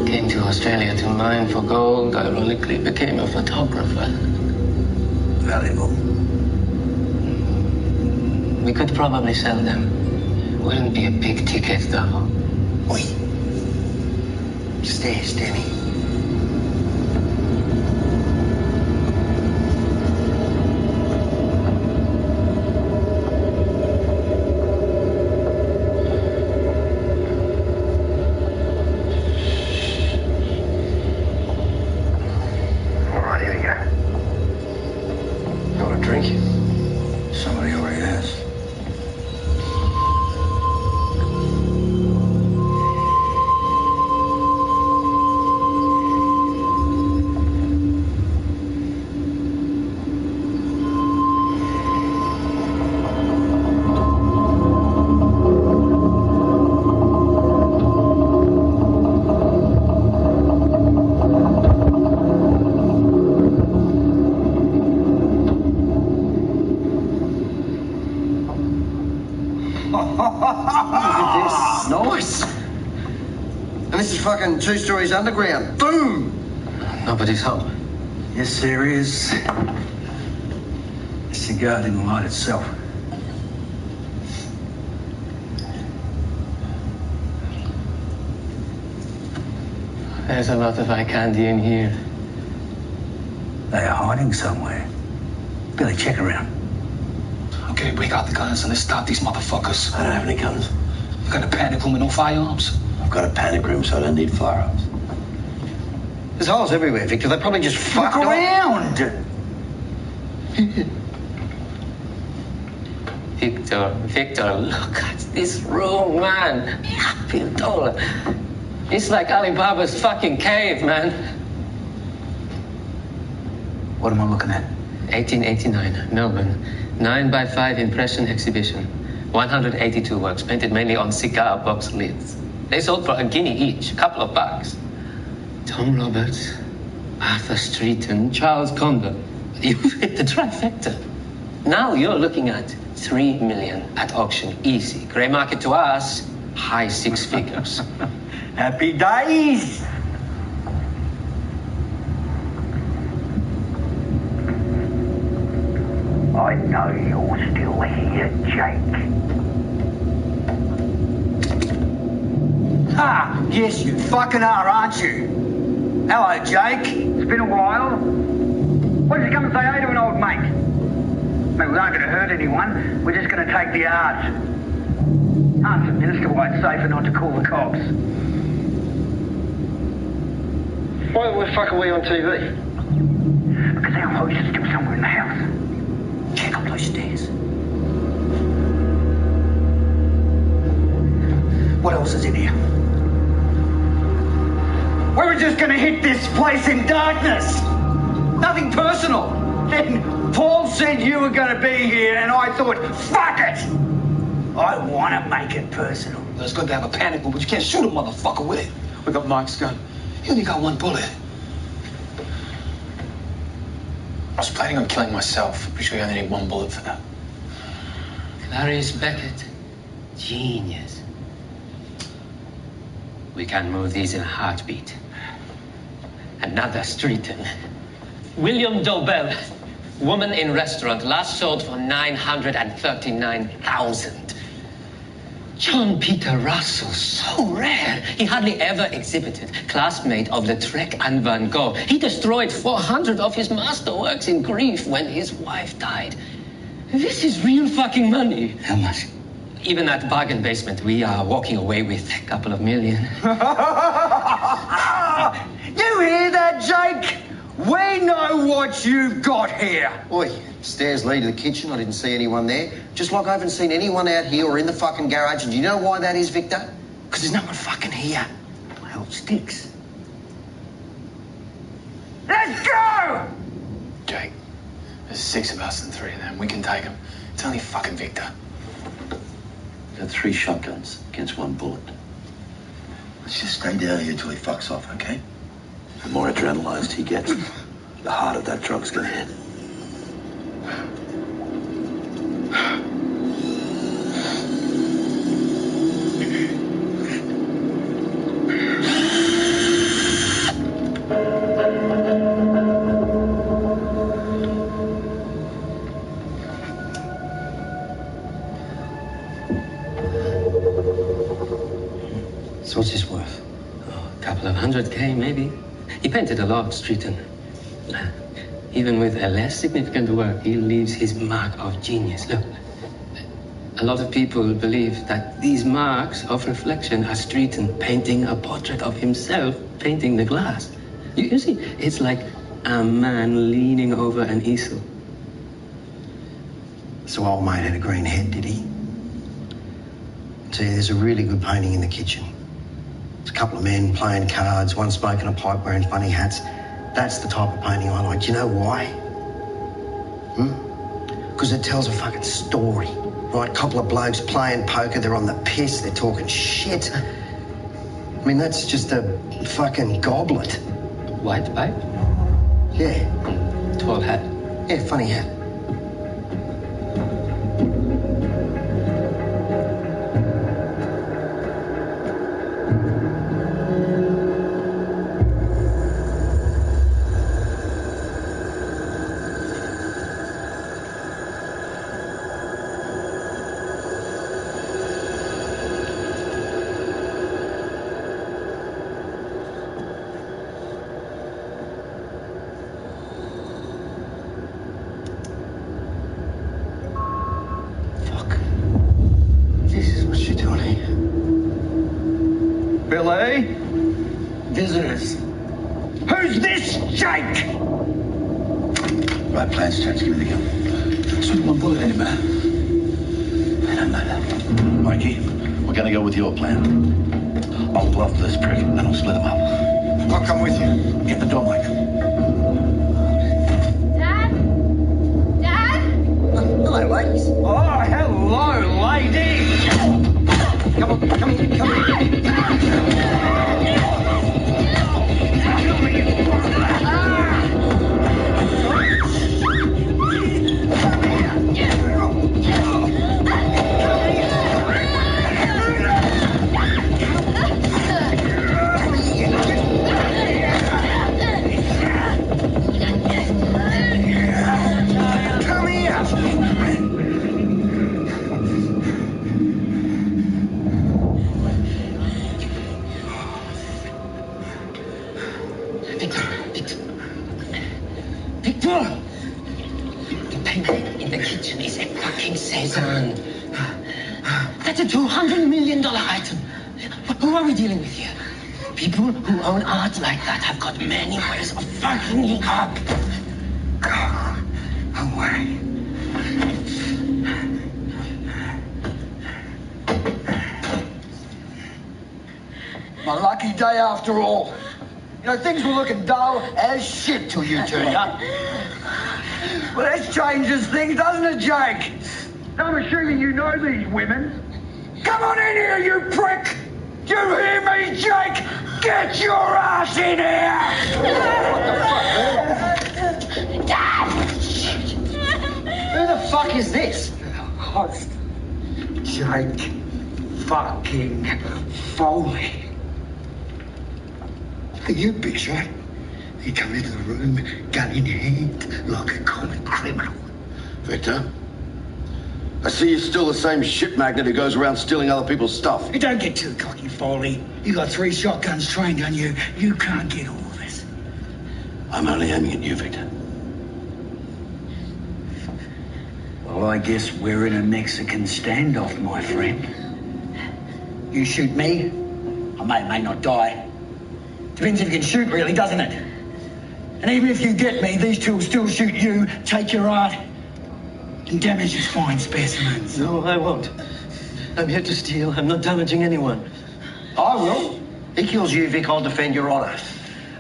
Came to Australia to mine for gold, ironically became a photographer. Valuable. We could probably sell them. Wouldn't be a big ticket, though. Oi. Stairs, Danny. Somebody already has. at this. Nice. And this is fucking 2 stories underground. Boom! Nobody's home. Yes, there is. The cigar didn't light itself. There's a lot of eye candy in here. They are hiding somewhere. Billy, check around. Okay, break out the guns and let's stop these motherfuckers. I don't have any guns. You got a panic room with no firearms? I've got a panic room, so I don't need firearms. There's holes everywhere, Victor. They probably just fucked Look around! Victor, look at this room, man. It's like Alibaba's fucking cave, man. What am I looking at? 1889, Melbourne. 9x5 impression exhibition. 182 works, painted mainly on cigar box lids. They sold for $1 each, a couple of bucks. Tom Roberts, Arthur Streeton, Charles Condon. You've hit the trifecta. Now you're looking at $3 million at auction, easy. Grey market to us, high 6 figures. Happy days! I know you're still here, Jake. Ah, yes, you fucking are, aren't you? Hello, Jake. It's been a while. Why did you come and say hey to an old mate? I mean, we aren't going to hurt anyone. We're just going to take the art. Ask the minister why it's safer not to call the cops. Why the fuck are we on TV? Because our host is still somewhere in the house. Check up those stairs. What else is in here? We were just going to hit this place in darkness. Nothing personal. Then Paul said you were going to be here, and I thought, fuck it. I want to make it personal. It's good to have a panic room, but you can't shoot a motherfucker with it. We got Mike's gun. He only got 1 bullet. I was planning on killing myself. Pretty sure you only need 1 bullet for that. Clarice Beckett, genius. We can move these in a heartbeat. Another Streeton. William Dobell, woman in restaurant, last sold for $939,000. John Peter Russell, so rare. He hardly ever exhibited. Classmate of Lautrec and Van Gogh. He destroyed 400 of his masterworks in grief when his wife died. This is real fucking money. How much? Even at bargain basement, we are walking away with a couple of million. You hear that, Jake? We know what you've got here. Oi, stairs lead to the kitchen. I didn't see anyone there. Just like I haven't seen anyone out here or in the fucking garage. And do you know why that is, Victor? Because there's no one fucking here. Well, sticks. Let's go! Jake, there's 6 of us and 3 of them. We can take them. It's only fucking Victor. Got 3 shotguns against 1 bullet. Let's just stay down here till he fucks off, okay? The more adrenalized he gets, the harder that drug's gonna hit. So what's his worth? Oh, a couple of $100K, maybe. He painted a lot, Streeton. Even with a less significant work, he leaves his mark of genius. Look, a lot of people believe that these marks of reflection are Streeton painting a portrait of himself, painting the glass. You see, it's like a man leaning over an easel. So old mate had a green head, did he? See, there's a really good painting in the kitchen. There's a couple of men playing cards, one smoking a pipe, wearing funny hats. That's the type of painting I like. Do you know why? Because it tells a fucking story, right? Couple of blokes playing poker, they're on the piss, they're talking shit. I mean, that's just a fucking goblet. White pipe? Yeah. Tall hat? Yeah, funny hat. Billy? Visitors. Who's this Jake? Right plans, Terence. Give me the gun. So one bullet in it, man. I don't know that. Mikey, we're gonna go with your plan. I'll bluff this prick and I'll split him up. I'll come with you. Get the door, Mike. Dad? Dad? Hello, ladies. Oh, hello, lady. Come on, come in, come in. Victor! The painting in the kitchen is a fucking Cezanne. That's a $200 million item. Who are we dealing with here? People who own art like that have got many ways of fucking it up. Go away. My lucky day after all. You know, things were looking dull as shit till you turned up. Well, that changes things, doesn't it, Jake? I'm assuming you know these women. Come on in here, you prick! Do you hear me, Jake? Get your ass in here! Dad! Who the fuck is this? Host. Jake fucking Foley. You bitch, right? You come into the room, gun in hand, like a common criminal. Victor, I see you're still the same shit magnet who goes around stealing other people's stuff. You don't get too cocky, Foley. You got 3 shotguns trained on you. You can't get all of it. I'm only aiming at you, Victor. Well, I guess we're in a Mexican standoff, my friend. You shoot me, I may not die. Depends if you can shoot, really, doesn't it? And even if you get me, these two will still shoot you, take your art, and damage his fine specimens. No, I won't. I'm here to steal. I'm not damaging anyone. I will. He kills you, Vic, I'll defend your honor.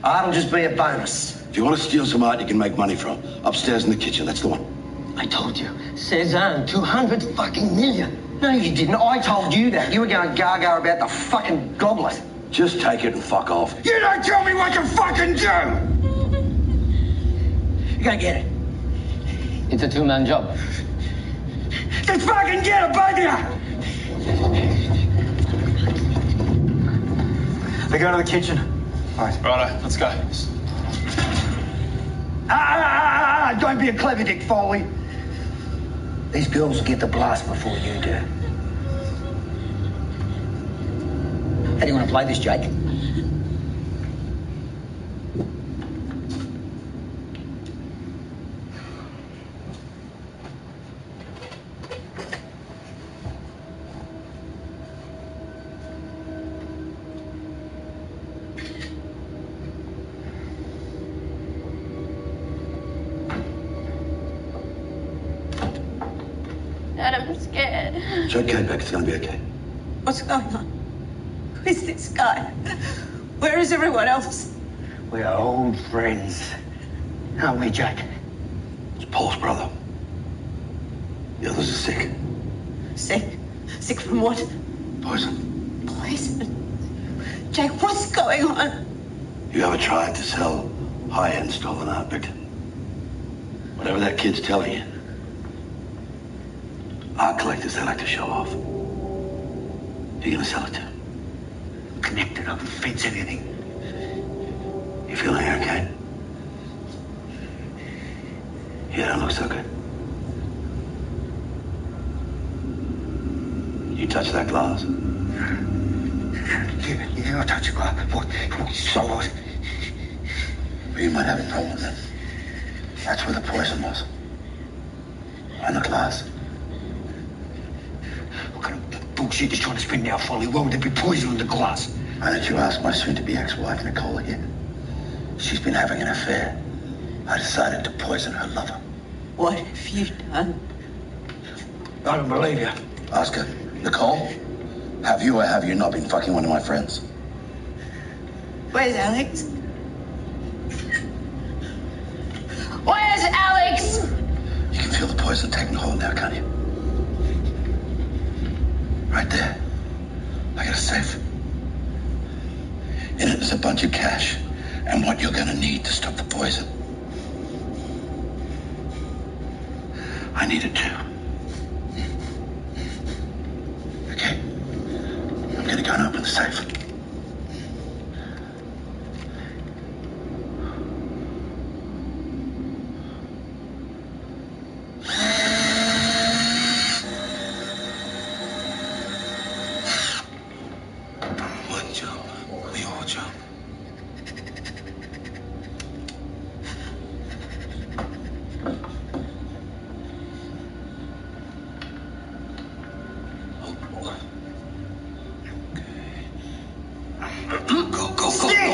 Art'll just be a bonus. If you want to steal some art you can make money from, upstairs in the kitchen, that's the one. I told you. Cezanne, 200 fucking million. No, you didn't. I told you that. You were going gaga about the fucking goblet. Just take it and fuck off. You don't tell me what to fucking do! You gotta get it. It's a 2-man job. Just fucking get it, both of you! They go to the kitchen. All right. Righto, let's go. Don't be a clever dick, Foley. These girls will get the blast before you do. How do you want to play this, Jake? Dad, I'm scared. It's okay, Beck. It's going to be okay. What's going on? Who is this guy? Where is everyone else? We're old friends. Aren't we, Jake? It's Paul's brother. The others are sick. Sick? Sick from what? Poison. Poison? Jake, what's going on? You ever tried to sell high-end stolen art, Victor? Whatever that kid's telling you, art collectors, they like to show off. Who you gonna sell it to? Connected up, fence anything. You feeling okay? You don't look so good. You touch that glass? Yeah, I'll touch the glass. What? So what? Well, you might have a problem then. That's where the poison was. On the glass. What kind of bullshit is trying to spin now, Foley? Why would there be poison on the glass? Why don't you ask my soon-to-be ex-wife, Nicole, again? She's been having an affair. I decided to poison her lover. What have you done? I don't believe you. Ask her. Nicole, have you or have you not been fucking one of my friends? Where's Alex? Where's Alex? You can feel the poison taking hold now, can't you? Right there. I got a safe. In it is a bunch of cash and what you're gonna need to stop the poison. I need it too. Okay. I'm gonna go and open the safe. One jump. We all jump.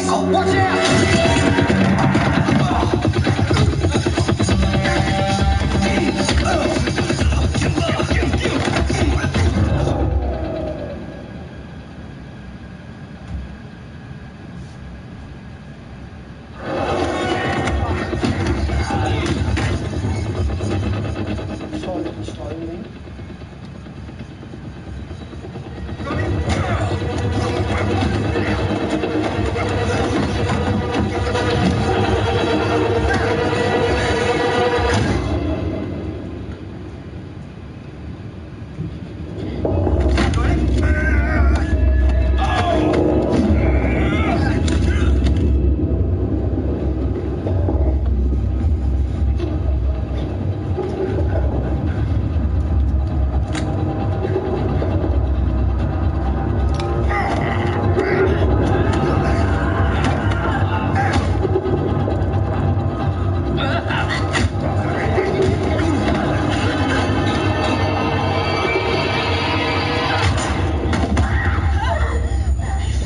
Go, watch out!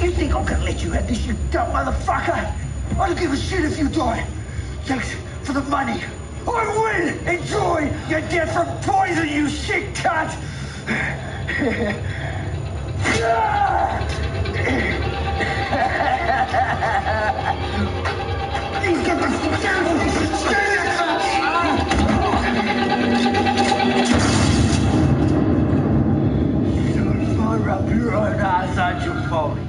You think I'm gonna let you have this, you dumb motherfucker? I don't give a shit if you die. Thanks for the money. I will enjoy your death from poison, you shit cunt! He's got Don't fire up your own ass, aren't you, Foley?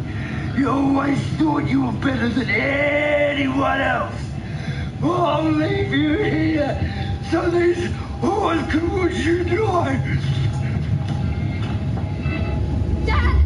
You always thought you were better than anyone else. I'll leave you here so these whores can watch you die. Dad!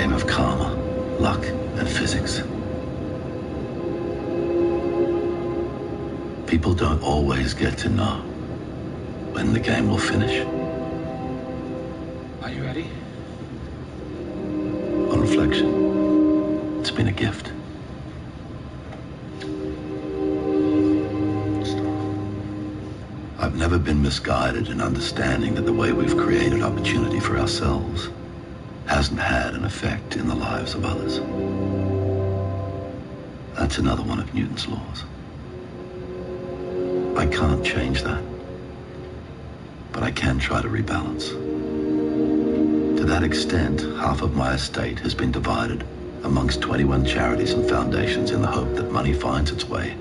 game of karma, luck, and physics. People don't always get to know when the game will finish. Are you ready? On reflection, it's been a gift. I've never been misguided in understanding that the way we've created opportunity for ourselves hasn't had an effect in the lives of others. That's another one of Newton's laws. I can't change that, but I can try to rebalance. To that extent, half of my estate has been divided amongst 21 charities and foundations in the hope that money finds its way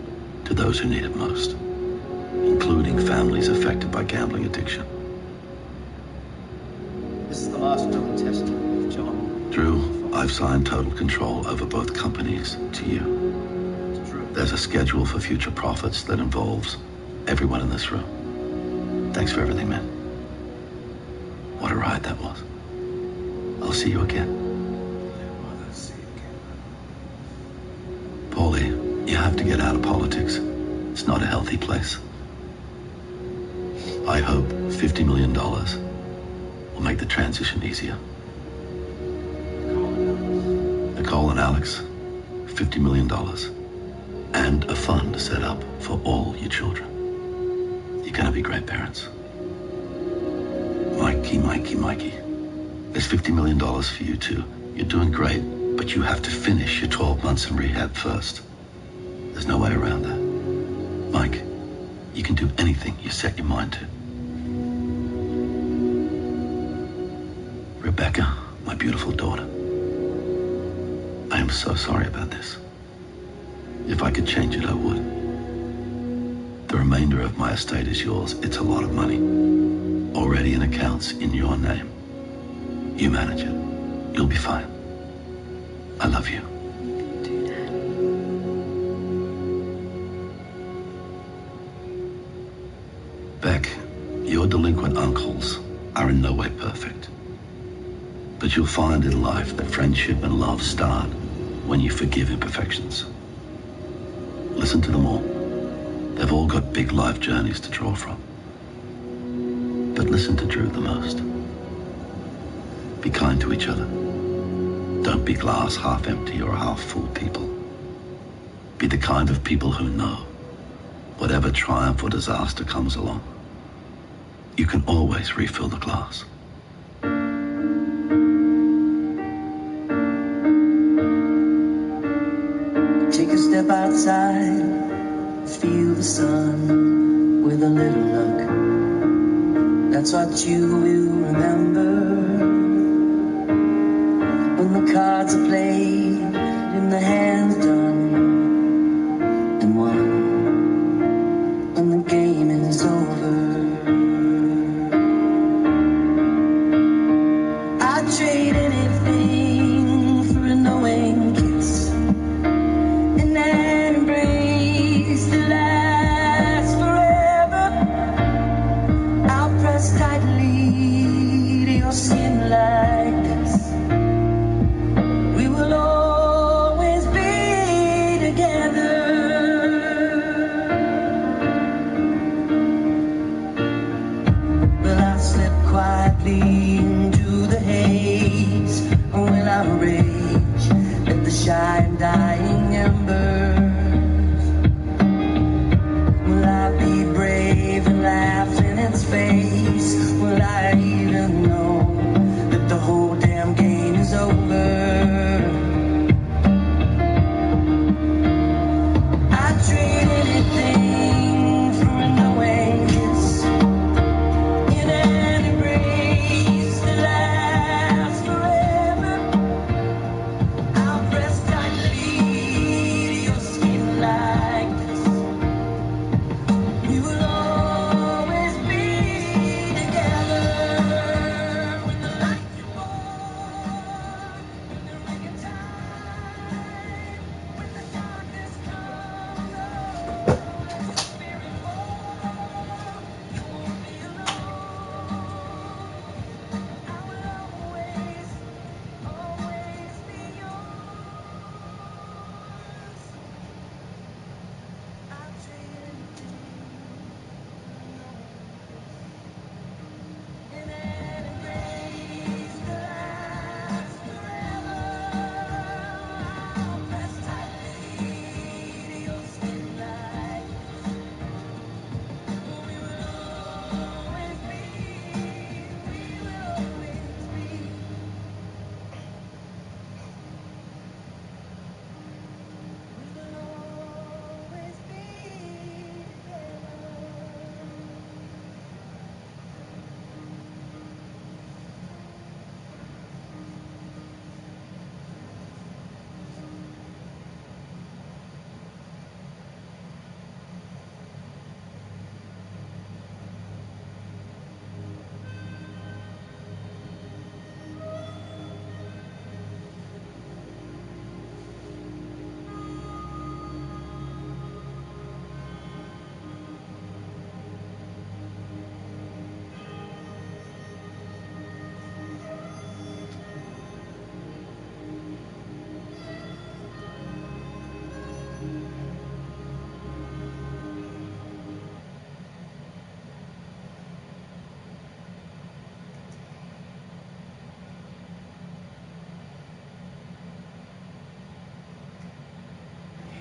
to those who need it most, including families affected by gambling addiction. This is the last will and testament, John. Drew, I've signed total control over both companies to you. There's a schedule for future profits that involves everyone in this room. Thanks for everything, man. What a ride that was. I'll see you again. Paulie, you have to get out of politics. It's not a healthy place. I hope $50 million will make the transition easier. Nicole and Alex, $50 million. And a fund set up for all your children. You're gonna be great parents. Mikey. There's $50 million for you too. You're doing great, but you have to finish your 12 months in rehab first. There's no way around that. Mike, you can do anything you set your mind to. Rebecca, my beautiful daughter. I am so sorry about this. If I could change it, I would. The remainder of my estate is yours. It's a lot of money. Already in accounts in your name. You manage it. You'll be fine. I love you. Beck, your delinquent uncles are in no way perfect. But you'll find in life that friendship and love start when you forgive imperfections. Listen to them all. They've all got big life journeys to draw from. But listen to Drew the most. Be kind to each other. Don't be glass half empty or half full people. Be the kind of people who know, whatever triumph or disaster comes along, you can always refill the glass. Take a step outside, feel the sun with a little luck. That's what you will remember. When the cards are played and the hand's done and won, when the game is over. I'd trade anything for a knowing kiss, an embrace that lasts forever. I'll press tightly to your skin like this. We will always be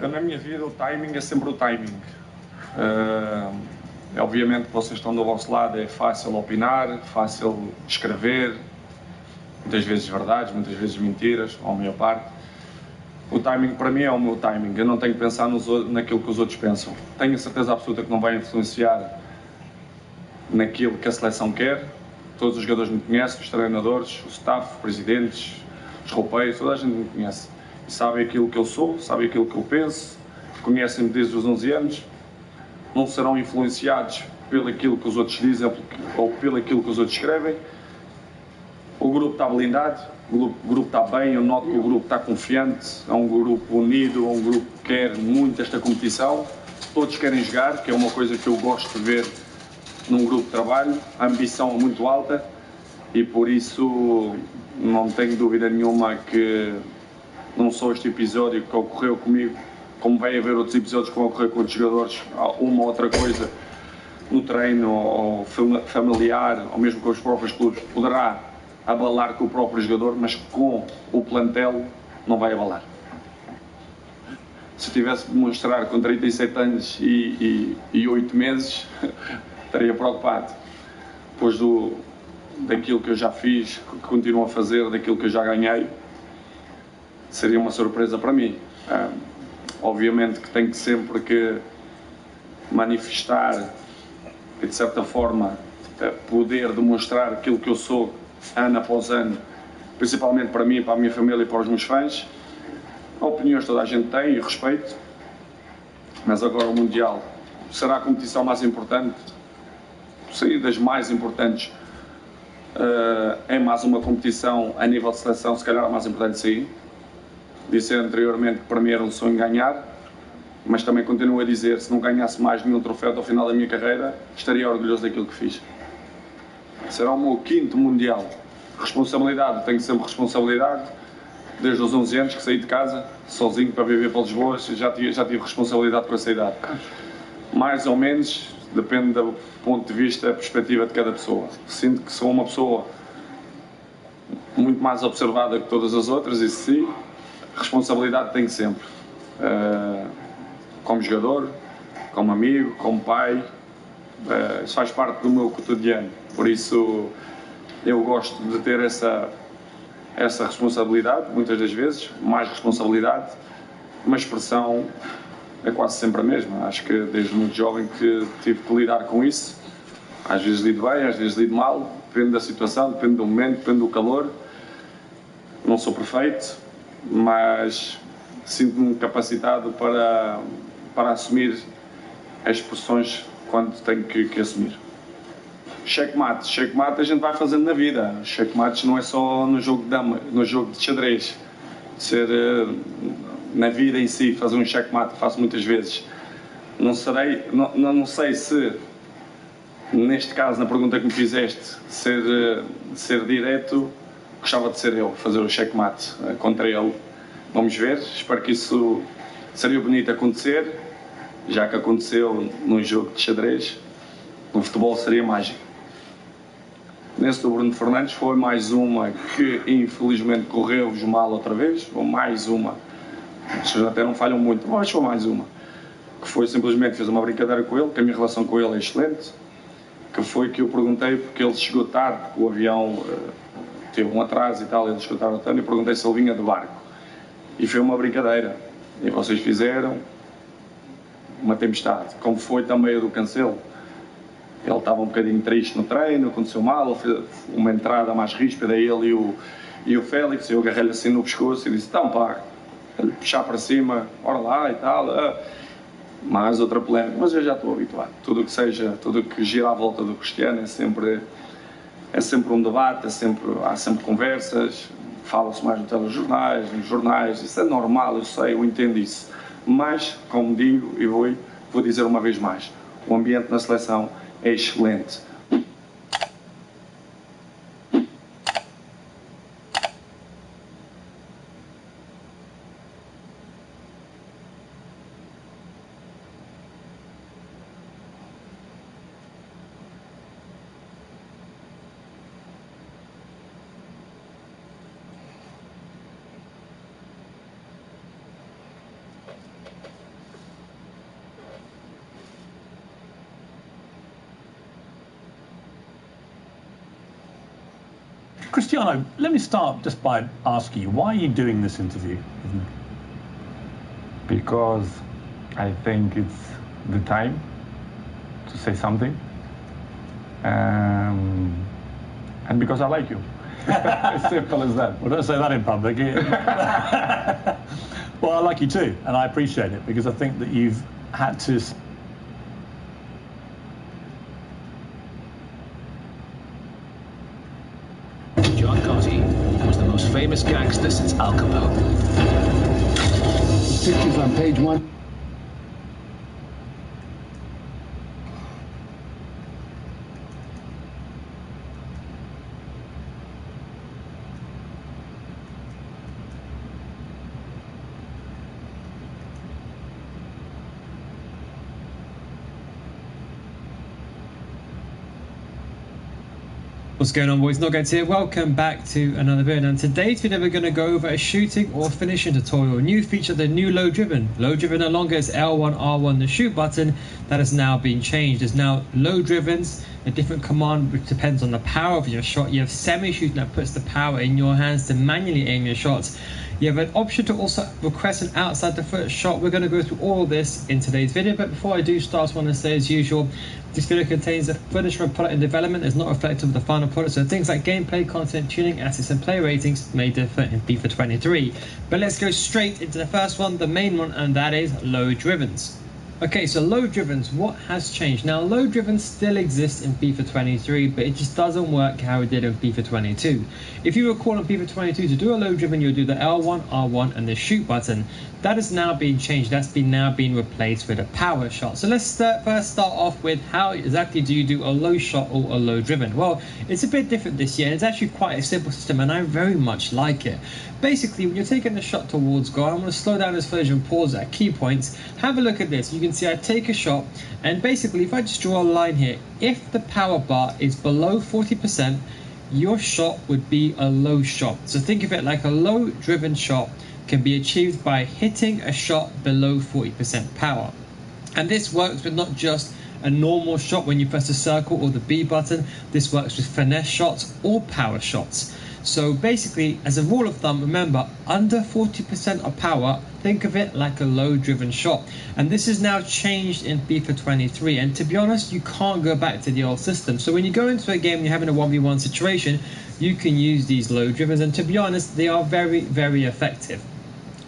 Na minha vida o timing é sempre o timing. Obviamente que vocês estão do vosso lado, é fácil opinar, fácil escrever, muitas vezes verdades, muitas vezes mentiras, ou a maior parte. O timing para mim é o meu timing, eu não tenho que pensar naquilo que os outros pensam. Tenho a certeza absoluta que não vai influenciar naquilo que a seleção quer. Todos os jogadores me conhecem, os treinadores, o staff, os presidentes, os roupeiros, toda a gente me conhece. E sabem aquilo que eu sou, sabem aquilo que eu penso, conhecem-me desde os 11 anos. Não serão influenciados pelo aquilo que os outros dizem ou pelo aquilo que os outros escrevem. O grupo está blindado, o grupo está bem, eu noto que o grupo está confiante, é um grupo unido, é um grupo que quer muito esta competição. Todos querem jogar, que é uma coisa que eu gosto de ver num grupo de trabalho. A ambição é muito alta e por isso não tenho dúvida nenhuma que não só este episódio que ocorreu comigo, como vai haver outros episódios que vão ocorrer com outros jogadores, uma ou outra coisa no treino ou familiar, ou mesmo com os próprios clubes, poderá abalar com o próprio jogador, mas com o plantel não vai abalar. Se tivesse de demonstrar com 37 anos e 8 meses, estaria preocupado. Depois daquilo que eu já fiz, que continuo a fazer, daquilo que eu já ganhei, seria uma surpresa para mim. Obviamente que tenho que sempre que manifestar e de certa forma poder demonstrar aquilo que eu sou ano após ano, principalmente para mim, para a minha família e para os meus fãs. Opiniões toda a gente tem e respeito, mas agora o Mundial será a competição mais importante, sim, das mais importantes. É mais uma competição a nível de seleção, se calhar a mais importante, sim. Disse anteriormente que para mim era um sonho ganhar, mas também continuo a dizer, se não ganhasse mais nenhum troféu até ao final da minha carreira, estaria orgulhoso daquilo que fiz. Será o meu 5º Mundial. Responsabilidade, tenho sempre responsabilidade. Desde os 11 anos que saí de casa, sozinho para viver para Lisboa, já tive responsabilidade com essa idade. Mais ou menos, depende do ponto de vista, da perspectiva de cada pessoa. Sinto que sou uma pessoa muito mais observada que todas as outras, isso sim. Responsabilidade tenho sempre. Como jogador, como amigo, como pai, isso faz parte do meu cotidiano. Por isso eu gosto de ter essa responsabilidade, muitas das vezes, mais responsabilidade, mas expressão é quase sempre a mesma. Acho que desde muito jovem que tive que lidar com isso. Às vezes lido bem, às vezes lido mal, depende da situação, depende do momento, depende do calor. Não sou perfeito, mas sinto-me capacitado para assumir as expressões quando tenho que assumir. Checkmate a gente vai fazendo na vida. Checkmates não é só no jogo de dama, no jogo de xadrez. Na vida em si, fazer um checkmate, faço muitas vezes. Não sei se, neste caso, na pergunta que me fizeste, ser direto, gostava de ser eu, fazer o checkmate contra ele. Vamos ver, espero que isso seria bonito acontecer, já que aconteceu num jogo de xadrez. No futebol seria mágico. Nesse do Bruno Fernandes foi mais uma que infelizmente correu-vos mal outra vez, ou mais uma, vocês até não falham muito, mas foi mais uma, que foi simplesmente, fiz uma brincadeira com ele, que a minha relação com ele é excelente, que foi que eu perguntei, porque ele chegou tarde, porque o avião teve um atraso e tal, ele chegou tarde e perguntei se ele vinha de barco, e foi uma brincadeira, e vocês fizeram uma tempestade, como foi também a do Cancelo. Ele estava um bocadinho triste no treino, aconteceu mal, fez uma entrada mais ríspida, ele e o Félix, eu agarrei-lhe assim no pescoço e disse, então pá, ele puxar para cima, ora lá e tal, mais outra polémica, mas eu já estou habituado, tudo o que gira à volta do Cristiano é sempre um debate, há sempre conversas, fala-se mais nos telejornais, nos jornais, isso é normal, eu sei, eu entendo isso, mas, como digo e vou dizer uma vez mais, o ambiente na seleção é excelente. Cristiano, let me start just by asking you, why are you doing this interview? Because I think it's the time to say something, and because I like you. As simple as that. Well, don't say that in public. Well, I like you too, and I appreciate it, because I think that you've had to... John Gotti was the most famous gangster since Al Capone. Pictures on page 1. What's going on, boys? Noggads here. Welcome back to another video. And today's video we're going to go over a shooting or finishing tutorial. New feature, the new low driven. Low driven no longer is L1, R1, the shoot button. That has now been changed. There's now low drivens, a different command which depends on the power of your shot. You have semi shooting that puts the power in your hands to manually aim your shots. You have an option to also request an outside the foot shot. We're going to go through all of this in today's video, but before I do start, I just want to say, as usual, this video contains footage from a product in development. It's not reflective of the final product, so things like gameplay, content, tuning, assets, and play ratings may differ in FIFA 23. But let's go straight into the first one, the main one, and that is low drivens. Okay, so low drivens, what has changed? Now, low drivens still exist in FIFA 23, but it just doesn't work how it did in FIFA 22. If you recall in FIFA 22, to do a low driven, you'll do the L1, R1, and the shoot button. That has now been changed. That's now been replaced with a power shot. So let's first start off with how exactly do you do a low shot or a low driven? Well, it's a bit different this year. It's actually quite a simple system, and I very much like it. Basically, when you're taking a shot towards goal, I'm going to slow down this footage and pause at key points. Have a look at this. You can see I take a shot, and basically, if I just draw a line here, if the power bar is below 40%, your shot would be a low shot. So think of it like a low driven shot can be achieved by hitting a shot below 40% power. And this works with not just a normal shot when you press the circle or the B button. This works with finesse shots or power shots. So basically, as a rule of thumb, remember, under 40% of power, think of it like a low driven shot. And this is now changed in FIFA 23. And to be honest, you can't go back to the old system. So when you go into a game and you're having a 1v1 situation, you can use these low drivens. And to be honest, they are very, very effective.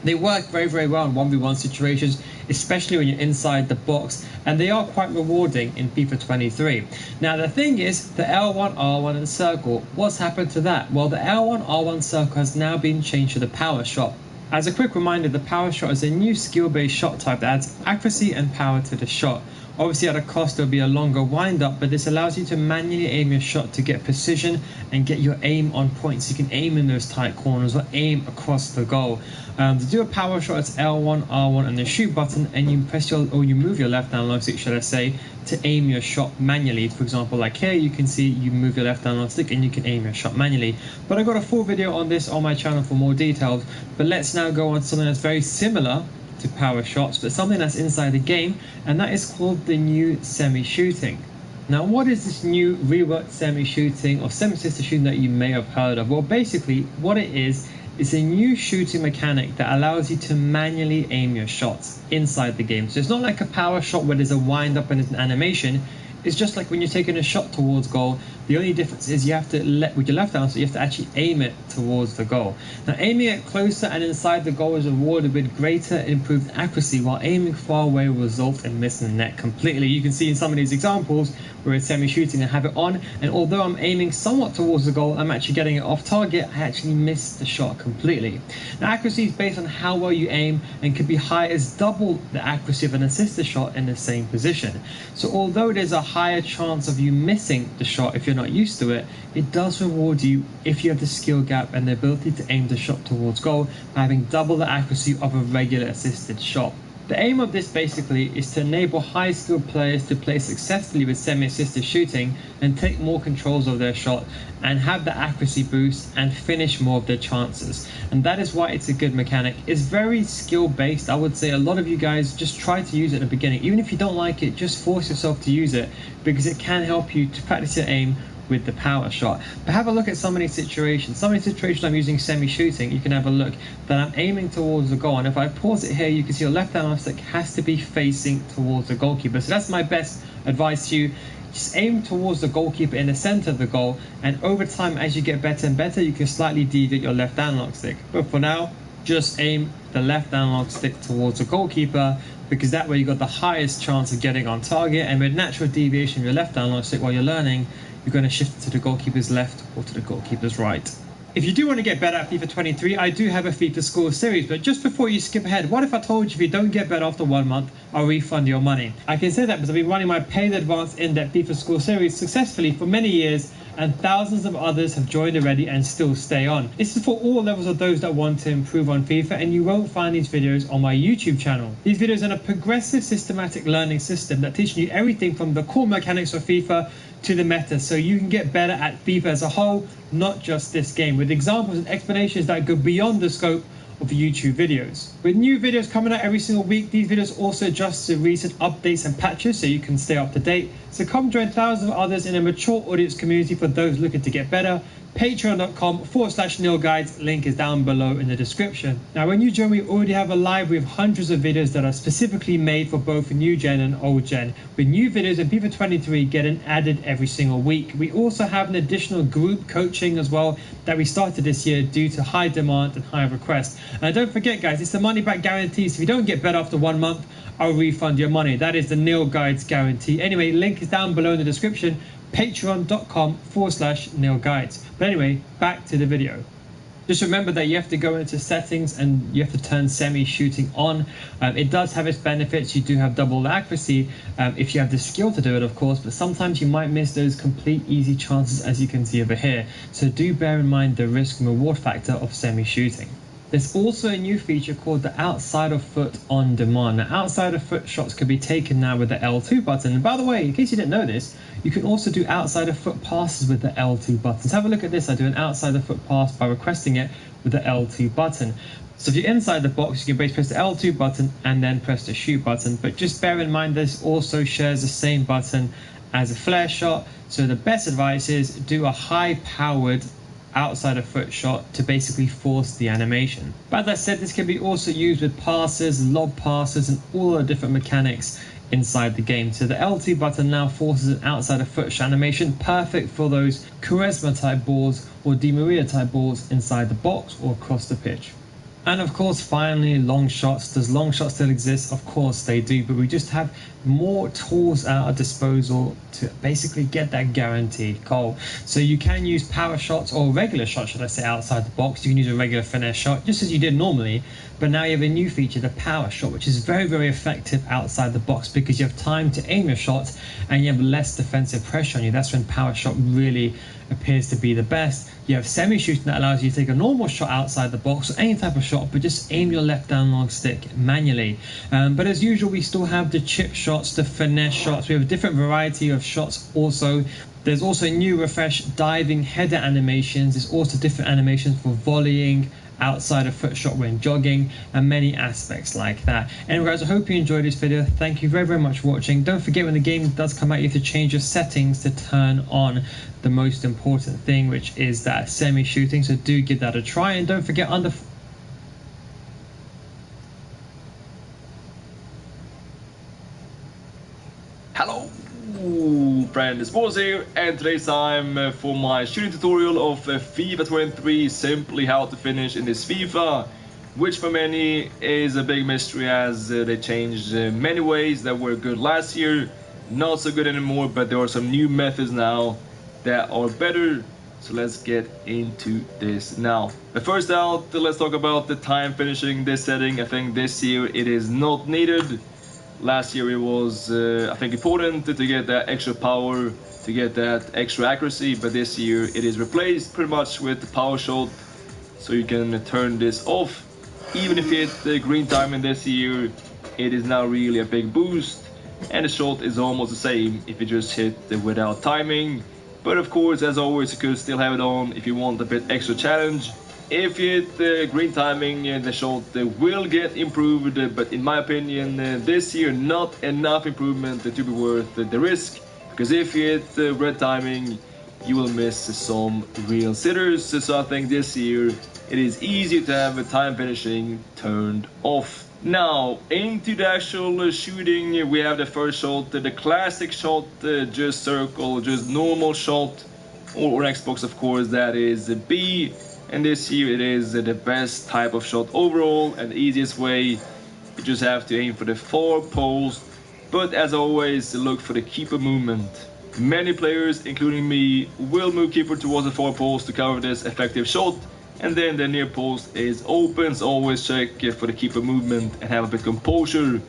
They work very, very well in 1v1 situations, especially when you're inside the box, and they are quite rewarding in FIFA 23. Now, the thing is, the L1, R1, and circle, what's happened to that? Well, the L1, R1 circle has now been changed to the power shot. As a quick reminder, the power shot is a new skill-based shot type that adds accuracy and power to the shot. Obviously, at a cost, there'll be a longer wind-up, but this allows you to manually aim your shot to get precision and get your aim on point. So you can aim in those tight corners or aim across the goal. To do a power shot, it's L1, R1, and the shoot button, and you press you move your left analog stick, should I say, to aim your shot manually. For example, like here, you can see you move your left analog stick and you can aim your shot manually. But I've got a full video on this on my channel for more details. But let's now go on to something that's very similar to power shots, but something that's inside the game, and that is called the new semi-shooting. Now, what is this new reworked semi-shooting or semi-sister shooting that you may have heard of? Well, basically, what it is a new shooting mechanic that allows you to manually aim your shots inside the game. So it's not like a power shot where there's a wind-up and there's an animation. It's just like when you're taking a shot towards goal, the only difference is you have to with your left hand, so you have to actually aim it towards the goal. Now, aiming it closer and inside the goal is rewarded with greater improved accuracy, while aiming far away will result in missing the net completely. You can see in some of these examples where it's semi-shooting and have it on, and although I'm aiming somewhat towards the goal, I'm actually getting it off target. I actually missed the shot completely. Now, accuracy is based on how well you aim and can be high as double the accuracy of an assisted shot in the same position. So although there's a higher chance of you missing the shot if you're not used to it, it does reward you if you have the skill gap and the ability to aim the shot towards goal by having double the accuracy of a regular assisted shot. The aim of this basically is to enable high skilled players to play successfully with semi-assisted shooting and take more controls of their shot and have the accuracy boost and finish more of their chances. And that is why it's a good mechanic. It's very skill based. I would say a lot of you guys just try to use it in the beginning. Even if you don't like it, just force yourself to use it, because it can help you to practice your aim with the power shot. But have a look at some of these situations. Some of these situations I'm using semi-shooting, you can have a look that I'm aiming towards the goal, and if I pause it here, you can see your left analog stick has to be facing towards the goalkeeper. So that's my best advice to you. Just aim towards the goalkeeper in the center of the goal, and over time, as you get better and better, you can slightly deviate your left analog stick. But for now, just aim the left analog stick towards the goalkeeper, because that way you got the highest chance of getting on target, and with natural deviation of your left analog stick while you're learning, you're going to shift it to the goalkeeper's left or to the goalkeeper's right. If you do want to get better at FIFA 23, I do have a FIFA score series, but just before you skip ahead, what if I told you if you don't get better after 1 month, I'll refund your money? I can say that because I've been running my paid advanced in-depth FIFA score series successfully for many years, and thousands of others have joined already and still stay on. This is for all levels of those that want to improve on FIFA, and you won't find these videos on my YouTube channel. These videos are a progressive systematic learning system that teaches you everything from the core mechanics of FIFA to the meta, so you can get better at FIFA as a whole, not just this game, with examples and explanations that go beyond the scope of YouTube videos. With new videos coming out every single week, these videos also adjust to recent updates and patches so you can stay up to date. So come join thousands of others in a mature audience community for those looking to get better. Patreon.com/NeilGuides, link is down below in the description. Now when you join, we already have a library of hundreds of videos that are specifically made for both new gen and old gen, with new videos in FIFA 23 getting added every single week. We also have an additional group coaching as well that we started this year due to high demand and high request. And don't forget guys, it's the money back guarantee, so if you don't get better after 1 month, I'll refund your money. That is the Neil Guides guarantee. Anyway, link is down below in the description, patreon.com/NeilGuides. But anyway, back to the video. Just remember that you have to go into settings and you have to turn semi-shooting on. It does have its benefits. You do have double accuracy if you have the skill to do it, of course, but sometimes you might miss those complete easy chances, as you can see over here. So do bear in mind the risk and reward factor of semi-shooting. There's also a new feature called the outside of foot on demand. Now, outside of foot shots can be taken now with the L2 button. And by the way, in case you didn't know this, you can also do outside of foot passes with the L2 buttons. Have a look at this. I do an outside of foot pass by requesting it with the L2 button. So if you're inside the box, you can basically press the L2 button and then press the shoot button. But just bear in mind this also shares the same button as a flare shot. So the best advice is do a high-powered outside of foot shot to basically force the animation. But as I said, this can be also used with passes, lob passes, and all the different mechanics inside the game. So the L2 button now forces an outside of foot shot animation, perfect for those charisma type balls or Di Maria type balls inside the box or across the pitch. And of course, finally, long shots. Does long shots still exist? Of course they do, but we just have more tools at our disposal to basically get that guaranteed goal. So you can use power shots or regular shots, should I say, outside the box. You can use a regular finesse shot, just as you did normally, but now you have a new feature, the power shot, which is very, very effective outside the box because you have time to aim your shots and you have less defensive pressure on you. That's when power shot really appears to be the best. You have semi-shooting that allows you to take a normal shot outside the box or any type of shot, but just aim your left analog stick manually. But as usual, we still have the chip shots, the finesse shots. We have a different variety of shots also. There's also new refresh diving header animations. There's also different animations for volleying, outside of foot shot when jogging, and many aspects like that. Anyway guys, I hope you enjoyed this video. Thank you very, very much for watching. Don't forget, when the game does come out, you have to change your settings to turn on the most important thing, which is that semi-shooting. So do give that a try, and don't forget Hello friends, Sports here, and today's time for my shooting tutorial of FIFA 23, simply how to finish in this FIFA, which for many is a big mystery as they changed many ways that were good last year, not so good anymore, but there are some new methods now that are better. So let's get into this now. But first out, let's talk about the time finishing this setting. I think this year it is not needed. Last year it was, I think, important to get that extra power, to get that extra accuracy, but this year it is replaced pretty much with the power shot, so you can turn this off. Even if you hit the green timing this year, it is now really a big boost, and the shot is almost the same if you just hit without timing. But of course, as always, you could still have it on if you want a bit extra challenge. If you hit the green timing, the shot will get improved, but in my opinion, this year not enough improvement to be worth the risk. Because if you hit red timing, you will miss some real sitters. So I think this year it is easier to have a time finishing turned off. Now, into the actual shooting, we have the first shot, the classic shot, just circle, just normal shot, or Xbox of course, that is B. And this year it is the best type of shot overall, and the easiest way, you just have to aim for the far post, but as always, look for the keeper movement. Many players, including me, will move keeper towards the far post to cover this effective shot, and then the near post is open, so always check for the keeper movement and have a bit of composure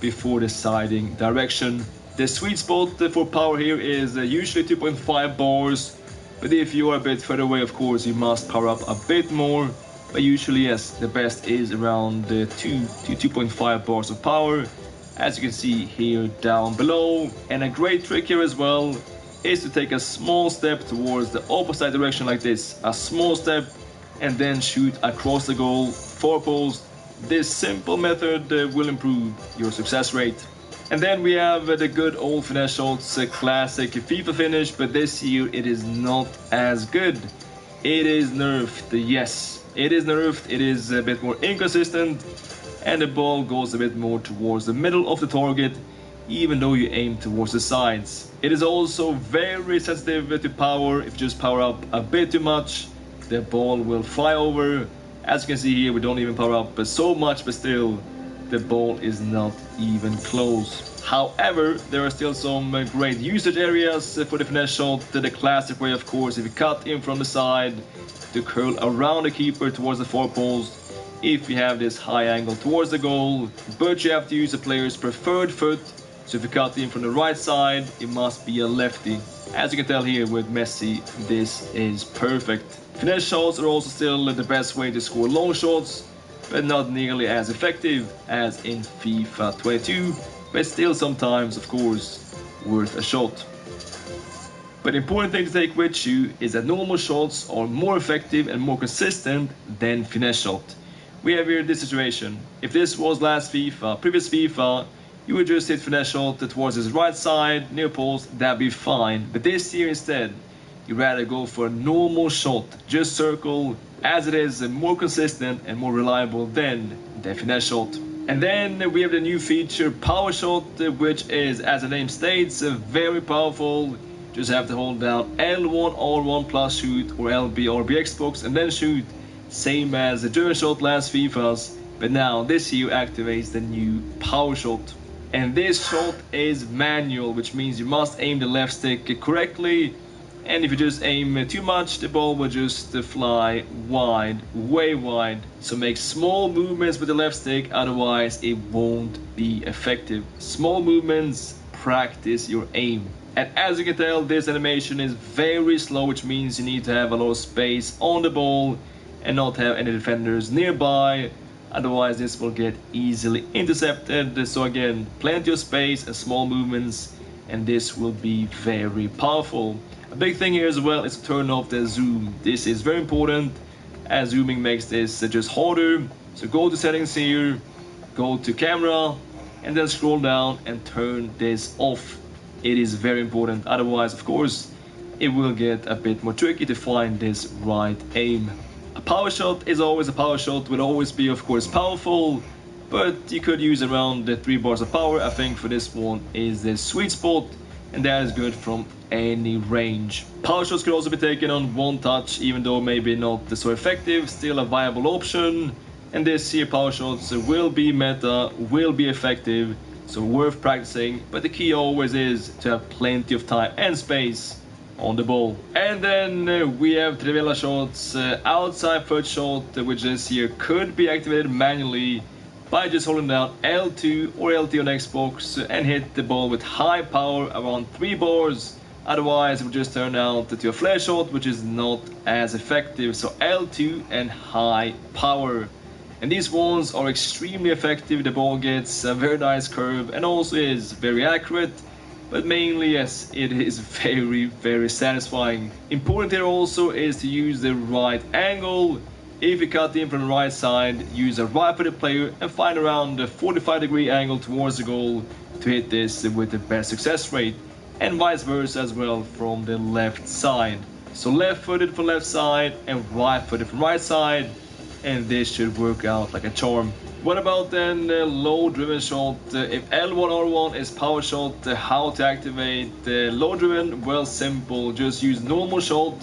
before deciding direction. The sweet spot for power here is usually 2.5 bars, but if you are a bit further away, of course, you must power up a bit more. But usually, yes, the best is around 2 to 2.5 bars of power, as you can see here down below. And a great trick here as well is to take a small step towards the opposite direction like this. A small step, and then shoot across the goal, far post. This simple method will improve your success rate. And then we have the good old finesse shots, classic FIFA finish, but this year it is not as good. It is nerfed, yes, it is nerfed, it is a bit more inconsistent, and the ball goes a bit more towards the middle of the target, even though you aim towards the sides. It is also very sensitive to power. If you just power up a bit too much, the ball will fly over. As you can see here, we don't even power up so much, but still, the ball is not even close. However, there are still some great usage areas for the finesse shot. The classic way, of course, if you cut in from the side to curl around the keeper towards the far post, if you have this high angle towards the goal, but you have to use the player's preferred foot. So if you cut in from the right side, it must be a lefty. As you can tell here with Messi, this is perfect. Finesse shots are also still the best way to score long shots, but not nearly as effective as in FIFA 22, but still sometimes, of course, worth a shot. But the important thing to take with you is that normal shots are more effective and more consistent than finesse shot. We have here this situation. If this was last FIFA, previous FIFA, you would just hit finesse shot towards his right side, near post, that'd be fine. But this year instead, you rather go for a normal shot, just circle, as it is more consistent and more reliable than the finesse shot. And then we have the new feature, power shot, which is, as the name states, very powerful. Just have to hold down L1, R1 plus shoot, or LB, RB Xbox, and then shoot. Same as the German shot last FIFA's, but now this year activates the new power shot. And this shot is manual, which means you must aim the left stick correctly. And if you just aim too much, the ball will just fly wide, way wide. So make small movements with the left stick, otherwise it won't be effective. Small movements, practice your aim. And as you can tell, this animation is very slow, which means you need to have a lot of space on the ball and not have any defenders nearby. Otherwise this will get easily intercepted. So again, plenty of space and small movements, and this will be very powerful. A big thing here as well is to turn off the zoom. This is very important, as zooming makes this just harder. So go to settings here, go to camera, and then scroll down and turn this off. It is very important, otherwise of course it will get a bit more tricky to find this right aim. A power shot is always a power shot, will always be of course powerful, but you could use around the 3 bars of power. I think for this one is the sweet spot, and that is good from any range. Power shots could also be taken on one touch, even though maybe not so effective, still a viable option. And this here power shots will be meta, will be effective, so worth practicing, but the key always is to have plenty of time and space on the ball. And then we have Trivela shots, outside foot shot, which this here could be activated manually by just holding down L2 or LT on Xbox and hit the ball with high power around 3 bars. Otherwise it will just turn out to a flare shot, which is not as effective. So L2 and high power. And these ones are extremely effective. The ball gets a very nice curve and also is very accurate. But mainly, yes, it is very, very satisfying. Important here also is to use the right angle. If you cut in from the right side, use a right-footed player and find around a 45-degree angle towards the goal to hit this with the best success rate. and vice versa as well from the left side. So left-footed for left side and right-footed for right side, and this should work out like a charm. What about then low driven shot? If L1R1 is power shot, how to activate low driven? Well, simple, just use normal shot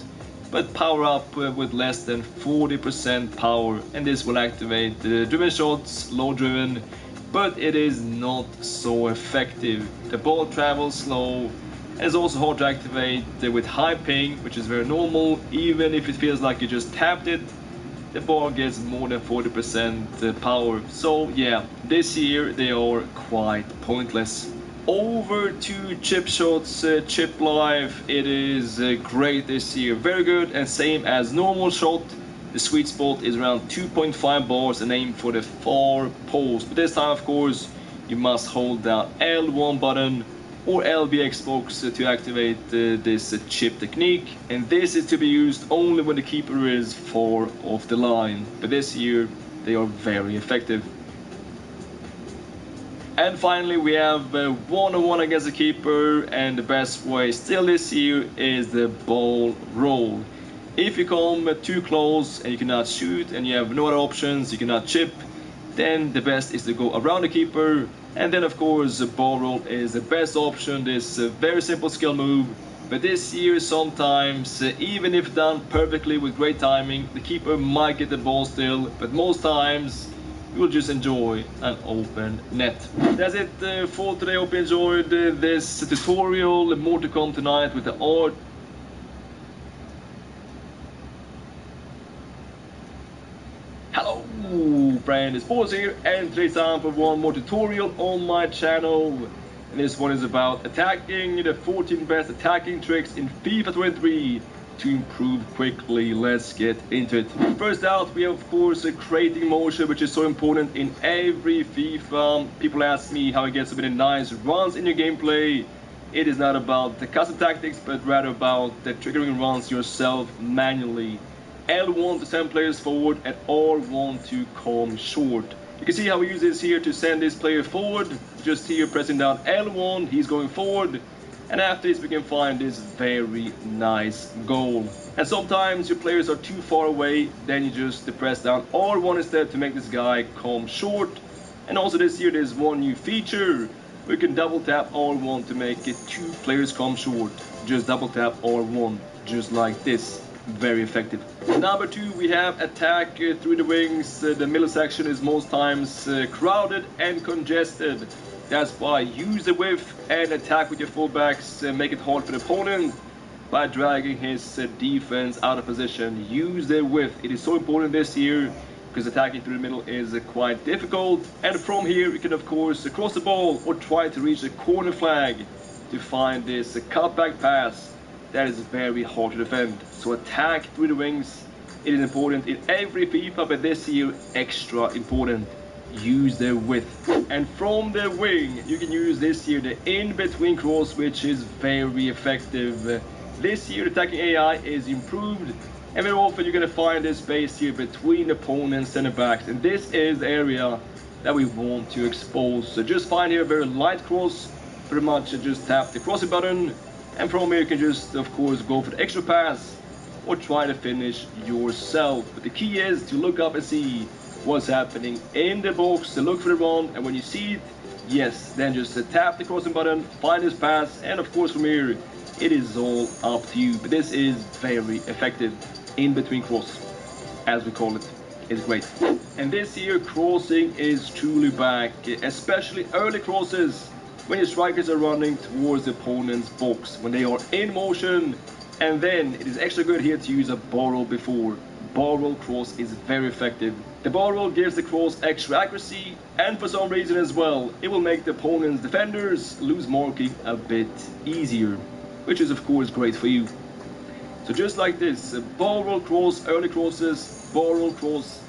but power up with less than 40% power, and this will activate the driven shots, low driven, but it is not so effective. The ball travels slow and it's also hard to activate with high ping, which is very normal. Even if it feels like you just tapped it, the ball gets more than 40% power. So yeah, this year they are quite pointless. Over to chip shots, chip life. It is great this year, very good, and same as normal shot. The sweet spot is around 2.5 bars and aim for the far post. But this time, of course, you must hold down L1 button or LB Xbox to activate this chip technique, and this is to be used only when the keeper is far off the line. But this year they are very effective. And finally we have one-on-one against the keeper, and the best way still this year is the ball roll. If you come too close and you cannot shoot and you have no other options, you cannot chip, then the best is to go around the keeper, and then of course the ball roll is the best option. This very simple skill move, but this year sometimes even if done perfectly with great timing, the keeper might get the ball still, but most times you will just enjoy an open net. That's it for today. Hope you enjoyed this tutorial. More to come tonight with the art. Hello, Brandon Sports here, and today's time for one more tutorial on my channel. And this one is about attacking the 14 best attacking tricks in FIFA 23 to improve quickly. Let's get into it. First out, we have of course creating motion, which is so important in every FIFA. People ask me how I get so many nice runs in your gameplay. It is not about the custom tactics, but rather about the triggering runs yourself manually. L1 to send players forward and R1 to come short. You can see how we use this here to send this player forward. Just here pressing down L1, he's going forward. And after this we can find this very nice goal. And sometimes your players are too far away, then you just press down R1 instead to make this guy come short. And also this year there's one new feature. We can double tap R1 to make it 2 players come short. Just double tap R1, just like this. Very effective. Number 2, we have attack through the wings. The middle section is most times crowded and congested. That's why use the width and attack with your fullbacks. Make it hard for the opponent by dragging his defense out of position. Use the width. It is so important this year because attacking through the middle is quite difficult. And from here you can of course cross the ball or try to reach the corner flag to find this cutback pass. That is very hard to defend. So attack through the wings. It is important in every FIFA, but this year extra important. Use the width. And from the wing you can use this year the in-between cross, which is very effective. This year attacking AI is improved, and very often you're going to find this space here between opponents and center backs, and this is the area that we want to expose. So just find here a very light cross. Pretty much just tap the crossing button, and from here you can just of course go for the extra pass or try to finish yourself. But the key is to look up and see what's happening in the box, to look for the run, and when you see it, yes, then just tap the crossing button, find this pass, and of course from here it is all up to you. But this is very effective. In between cross, as we call it, is great. And this year crossing is truly back, especially early crosses when your strikers are running towards the opponent's box, when they are in motion. And then it is extra good here to use a ball roll before. Ball roll cross is very effective. The ball roll gives the cross extra accuracy, and for some reason as well, it will make the opponent's defenders lose marking a bit easier, which is of course great for you. So just like this, ball roll cross, early crosses, ball roll cross,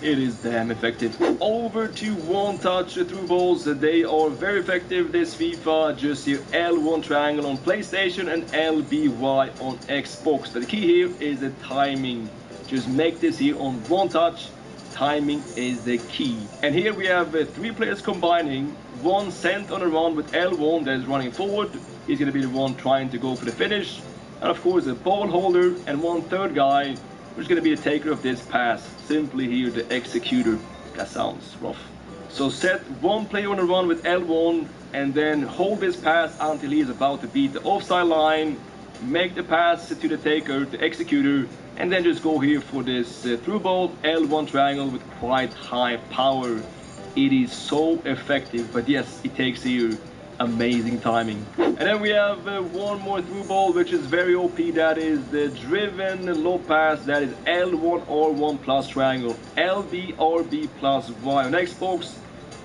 it is damn effective. Over to one-touch through balls. They are very effective this FIFA. Just here L1 triangle on PlayStation and LBY on Xbox. But the key here is the timing. Just make this here on one touch. Timing is the key. And here we have 3 players combining. One sent on a run with L1 that is running forward. he's going to be the one trying to go for the finish. And of course a ball holder and one third guy, which is going to be the taker of this pass. Simply here the executor. That sounds rough. So set one player on a run with L1 and then hold this pass until he is about to beat the offside line. Make the pass to the taker, the executor, and then just go here for this through ball L1 triangle with quite high power. It is so effective, but yes, it takes here amazing timing. And then we have one more through ball, which is very OP. That is the driven low pass. That is L1 R1 plus triangle, LB RB plus Y on Xbox.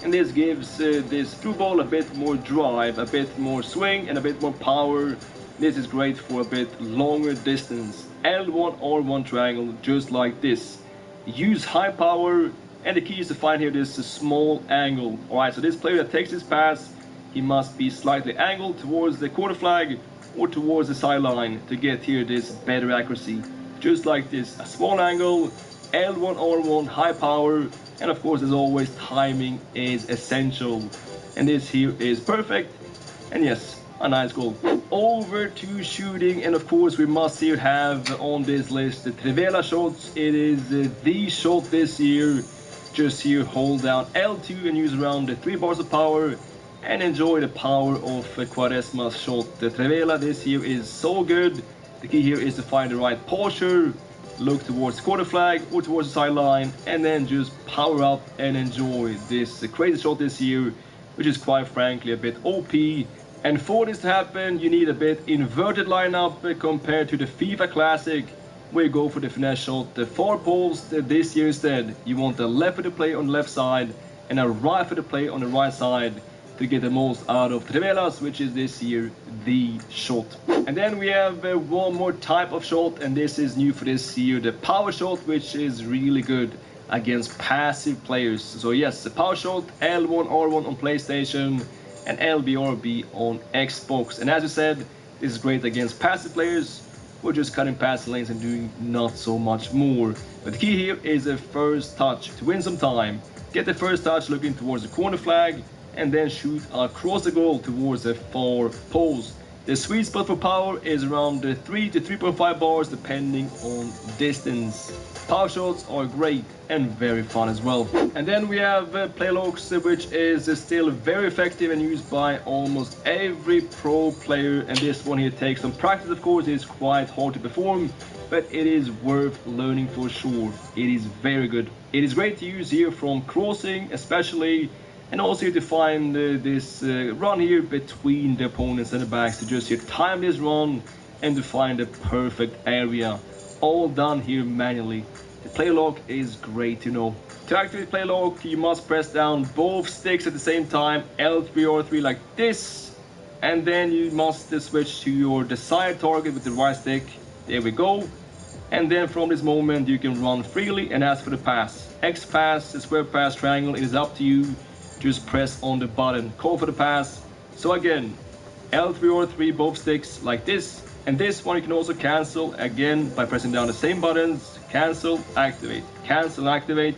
And this gives this through ball a bit more drive, a bit more swing, and a bit more power. This is great for a bit longer distance. L1 R1 triangle, just like this. Use high power, and the key is to find here this small angle. Alright, so this player that takes this pass, he must be slightly angled towards the quarter flag or towards the sideline to get here this better accuracy. Just like this, a small angle, L1 R1, high power, and of course as always timing is essential. And this here is perfect, and yes, a nice goal. Over to shooting, and of course we must here have on this list the Trivela shots. It is the shot this year. Just here hold down L2 and use around the 3 bars of power and enjoy the power of Quaresma's shot. The Trivela this year is so good. The key here is to find the right posture, look towards the quarter flag or towards the sideline, and then just power up and enjoy this crazy shot this year, which is quite frankly a bit OP. And for this to happen, you need a bit inverted lineup compared to the FIFA Classic, where you go for the finesse shot, the far post this year instead. You want the left footed play on the left side and a right footed play on the right side to get the most out of Trivelas, which is this year the shot. And then we have one more type of shot, and this is new for this year, the power shot, which is really good against passive players. So yes, the power shot, L1 R1 on PlayStation and LBRB on Xbox. And as I said, this is great against passive players who are just cutting past lanes and doing not so much more. But the key here is a first touch to win some time. Get the first touch looking towards the corner flag and then shoot across the goal towards the far post. The sweet spot for power is around 3 to 3.5 bars depending on distance. Power shots are great and very fun as well. And then we have playlocks, which is still very effective and used by almost every pro player. And this one here takes some practice, of course. It's quite hard to perform, but it is worth learning for sure. It is very good. It is great to use here from crossing especially, and also to find this run here between the opponents and the backs, to just here time this run and to find the perfect area. All done here manually. The play lock is great to know. To activate play lock, you must press down both sticks at the same time, L3 R3 like this, and then you must switch to your desired target with the right stick. There we go. And then from this moment you can run freely and ask for the pass. X pass, square pass, triangle, it is up to you. Just press on the button, call for the pass. So again, L3 or 3 both sticks like this, and this one you can also cancel again by pressing down the same buttons. Cancel, activate, cancel, activate,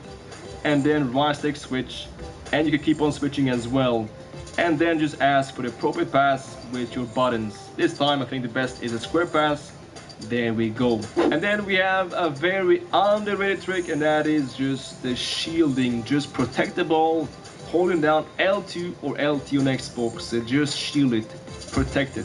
and then right stick switch, and you can keep on switching as well. And then just ask for the appropriate pass with your buttons. This time I think the best is a square pass. There we go. And then we have a very underrated trick, and that is just the shielding. Just protect the ball, holding down L2 or LT on Xbox. Just shield it, protect it.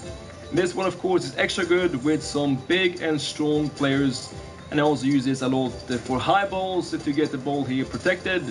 This one of course is extra good with some big and strong players, and I also use this a lot for high balls to get the ball here protected,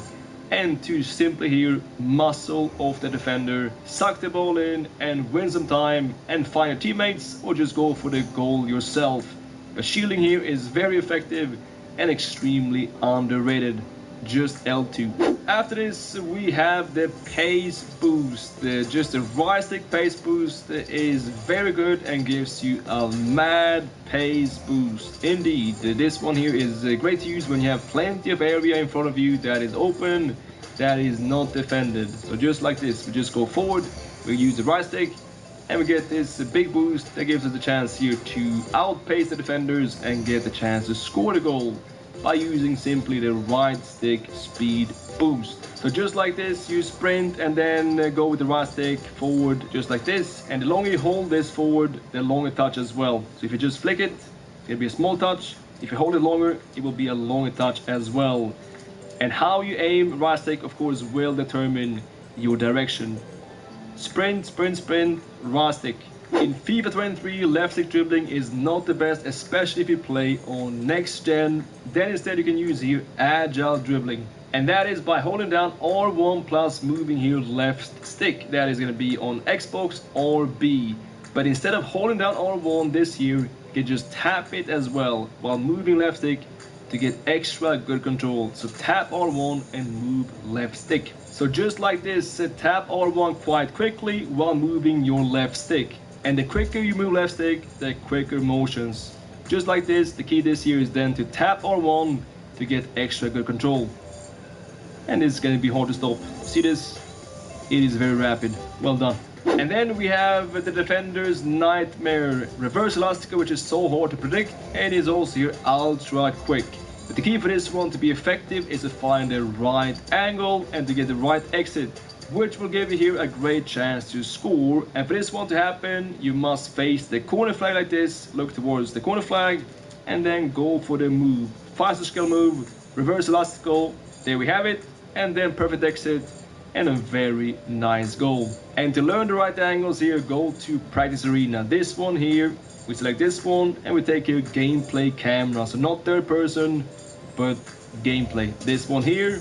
and to simply here muscle off the defender, suck the ball in and win some time and find your teammates, or just go for the goal yourself. The shielding here is very effective and extremely underrated. Just L2. After this we have the pace boost. Just the right stick pace boost is very good and gives you a mad pace boost. Indeed, this one here is great to use when you have plenty of area in front of you that is open, that is not defended. So just like this, we just go forward, we use the right stick, and we get this big boost that gives us the chance here to outpace the defenders and get the chance to score the goal. by using simply the right stick speed boost. So just like this, you sprint and then go with the right stick forward just like this. And the longer you hold this forward, the longer touch as well. So if you just flick it, it'll be a small touch. If you hold it longer, it will be a longer touch as well. And how you aim right stick, of course, will determine your direction. Sprint, sprint, sprint, right stick. In FIFA 23, left stick dribbling is not the best, especially if you play on next gen. Then instead you can use here agile dribbling. And that is by holding down R1 plus moving here left stick. That is going to be on Xbox or B. But instead of holding down R1 this here, you can just tap it as well while moving left stick to get extra good control. So tap R1 and move left stick. So just like this, tap R1 quite quickly while moving your left stick. And the quicker you move left stick, the quicker motions. Just like this, the key this here is then to tap R1 to get extra good control. And it's going to be hard to stop. See this? It is very rapid. Well done. And then we have the Defender's Nightmare Reverse Elastica, which is so hard to predict and is also here ultra quick. But the key for this one to be effective is to find the right angle and to get the right exit, which will give you here a great chance to score. And for this one to happen, you must face the corner flag like this, look towards the corner flag, and then go for the move. 5-star skill move, reverse elastical, there we have it, and then perfect exit, and a very nice goal. And to learn the right angles here, go to practice arena. This one here, we select this one, and we take here gameplay camera. So not third person, but gameplay. This one here,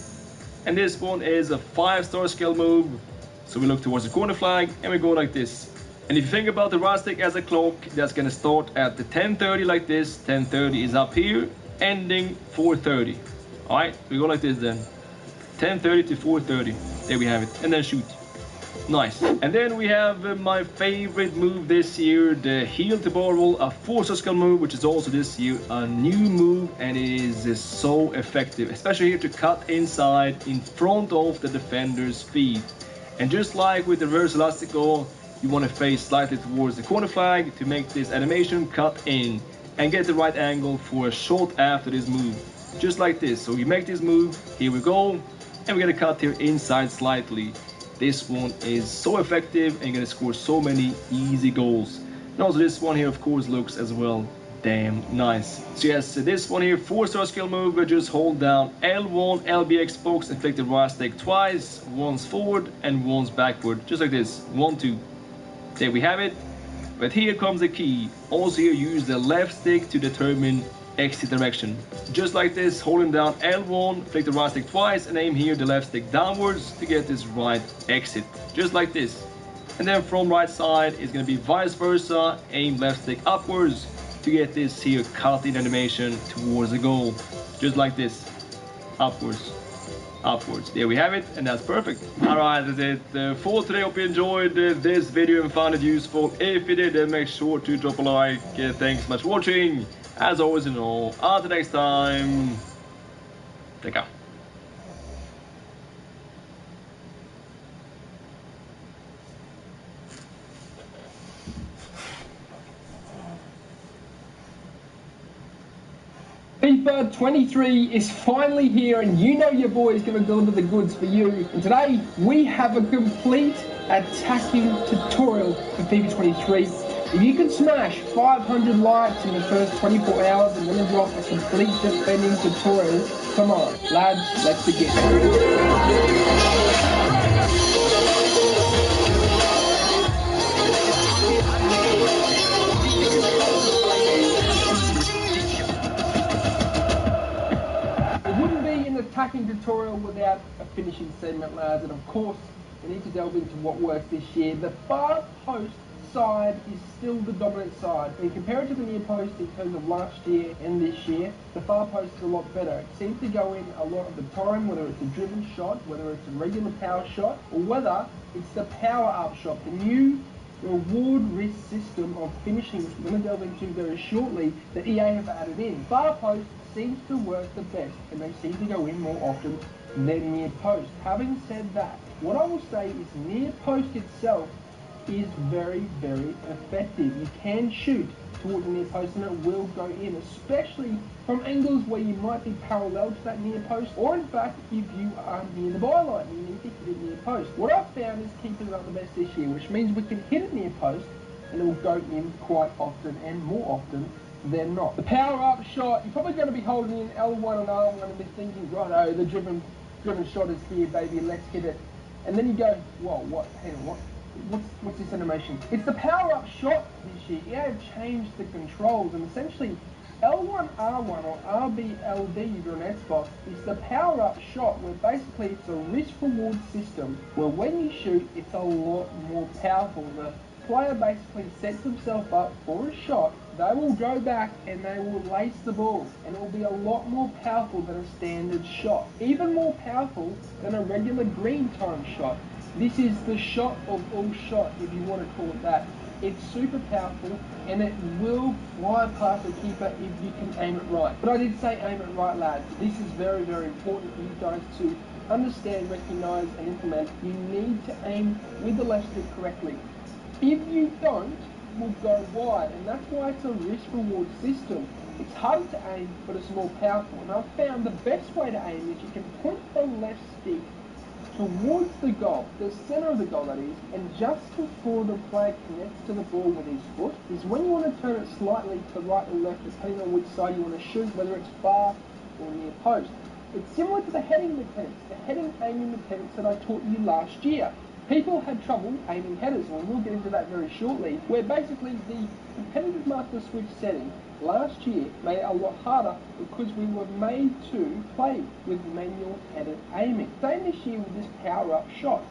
and this one is a 5-star skill move. So we look towards the corner flag and we go like this. And if you think about the right stick as a clock, that's gonna start at the 10:30 like this. 10:30 is up here, ending 4:30. All right, we go like this then. 10:30 to 4:30. There we have it, and then shoot. Nice. And then we have my favorite move this year, the heel to barrel, a 4-star skill move, which is also this year a new move, and it is so effective, especially here to cut inside in front of the defender's feet. And just like with the reverse elastical, you want to face slightly towards the corner flag to make this animation cut in and get the right angle for a shot after this move. Just like this. So we make this move, here we go, and we're gonna cut here inside slightly. This one is so effective and you're gonna score so many easy goals. And also this one here of course looks as well damn nice. So yes, this one here, 4-star skill move, we just hold down L1, LBX box and flick the right stick twice, once forward and once backward, just like this, 1, 2. There we have it. But here comes the key. Also here use the left stick to determine exit direction. Just like this, holding down L1, flick the right stick twice and aim here the left stick downwards to get this right exit. Just like this. And then from right side it's going to be vice versa, aim left stick upwards to get this here cut-in animation towards the goal. Just like this, upwards, upwards. There we have it, and that's perfect. Alright, that's it for today. Hope you enjoyed this video and found it useful. If you did, then make sure to drop a like. Thanks so much for watching. As always, until next time, take care. FIFA 23 is finally here, and you know your boy is going to deliver the goods for you. And today we have a complete attacking tutorial for FIFA 23. If you can smash 500 likes in the first 24 hours, I'm going to drop a complete defending tutorial. Come on, lads, let's begin. Attacking tutorial without a finishing segment, lads, and of course we need to delve into what works this year. The far post side is still the dominant side. When you compare it to the near post in terms of last year and this year, the far post is a lot better. It seems to go in a lot of the time, whether it's a driven shot, whether it's a regular power shot, or whether it's the power up shot, the new reward risk system of finishing, which we're going to delve into very shortly, that EA have added in. Far post seems to work the best, and they seem to go in more often than near post. Having said that, what I will say is near post itself is very, very effective. You can shoot towards the near post and it will go in, especially from angles where you might be parallel to that near post, or in fact, if you are near the byline, you need to hit it near post. What I've found is keepers are the best this year, which means we can hit it near post and it will go in quite often and more often than not. The power-up shot, you're probably going to be holding in L1 and R1 and be thinking, righto, the driven shot is here, baby, let's hit it. And then you go, whoa, what, hang on, what's this animation? It's the power-up shot this year. Yeah, they've changed the controls, and essentially L1, R1 or RB, LD if you're on Xbox is the power-up shot, where basically it's a risk-reward system where when you shoot, it's a lot more powerful. The player basically sets himself up for a shot, they will go back and they will lace the ball, and it will be a lot more powerful than a standard shot. Even more powerful than a regular green time shot. This is the shot of all shot, if you want to call it that. It's super powerful and it will fly past the keeper if you can aim it right. But I did say aim it right, lads. This is very, very important for you guys to understand, recognize and implement. You need to aim with the left stick correctly. If you don't, will go wide, and that's why it's a risk-reward system. It's harder to aim, but it's more powerful. And I've found the best way to aim is you can point the left stick towards the goal, the center of the goal that is, and just before the player connects to the ball with his foot is when you want to turn it slightly to right or left, depending on which side you want to shoot, whether it's far or near post. It's similar to the heading mechanics, the heading aiming mechanics that I taught you last year. People had trouble aiming headers, and we'll get into that very shortly, where basically the competitive master switch setting last year made it a lot harder because we were made to play with manual headed aiming. Same this year with this power-up shot.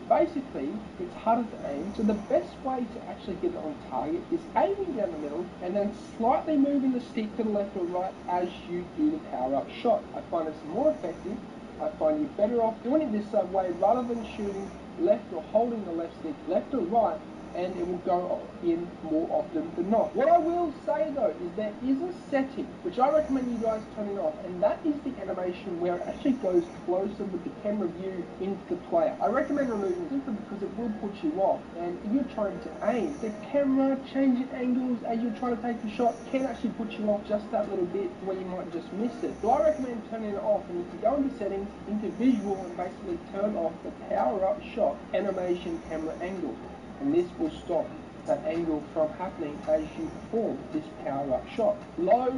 Basically, it's harder to aim, so the best way to actually get it on target is aiming down the middle and then slightly moving the stick to the left or right as you do the power-up shot. I find it's more effective. I find you're better off doing it this way rather than shooting left or holding the left stick left or right, and it will go in more often than not. What I will say though is there is a setting which I recommend you guys turning off, and that is the animation where it actually goes closer with the camera view into the player. I recommend removing it simply because it will put you off, and if you're trying to aim, the camera changing angles as you're trying to take the shot can actually put you off just that little bit where you might just miss it. So I recommend turning it off, and you can go into settings, into visual, and basically turn off the power-up shot animation camera angle. And this will stop that angle from happening as you perform this power-up shot. Low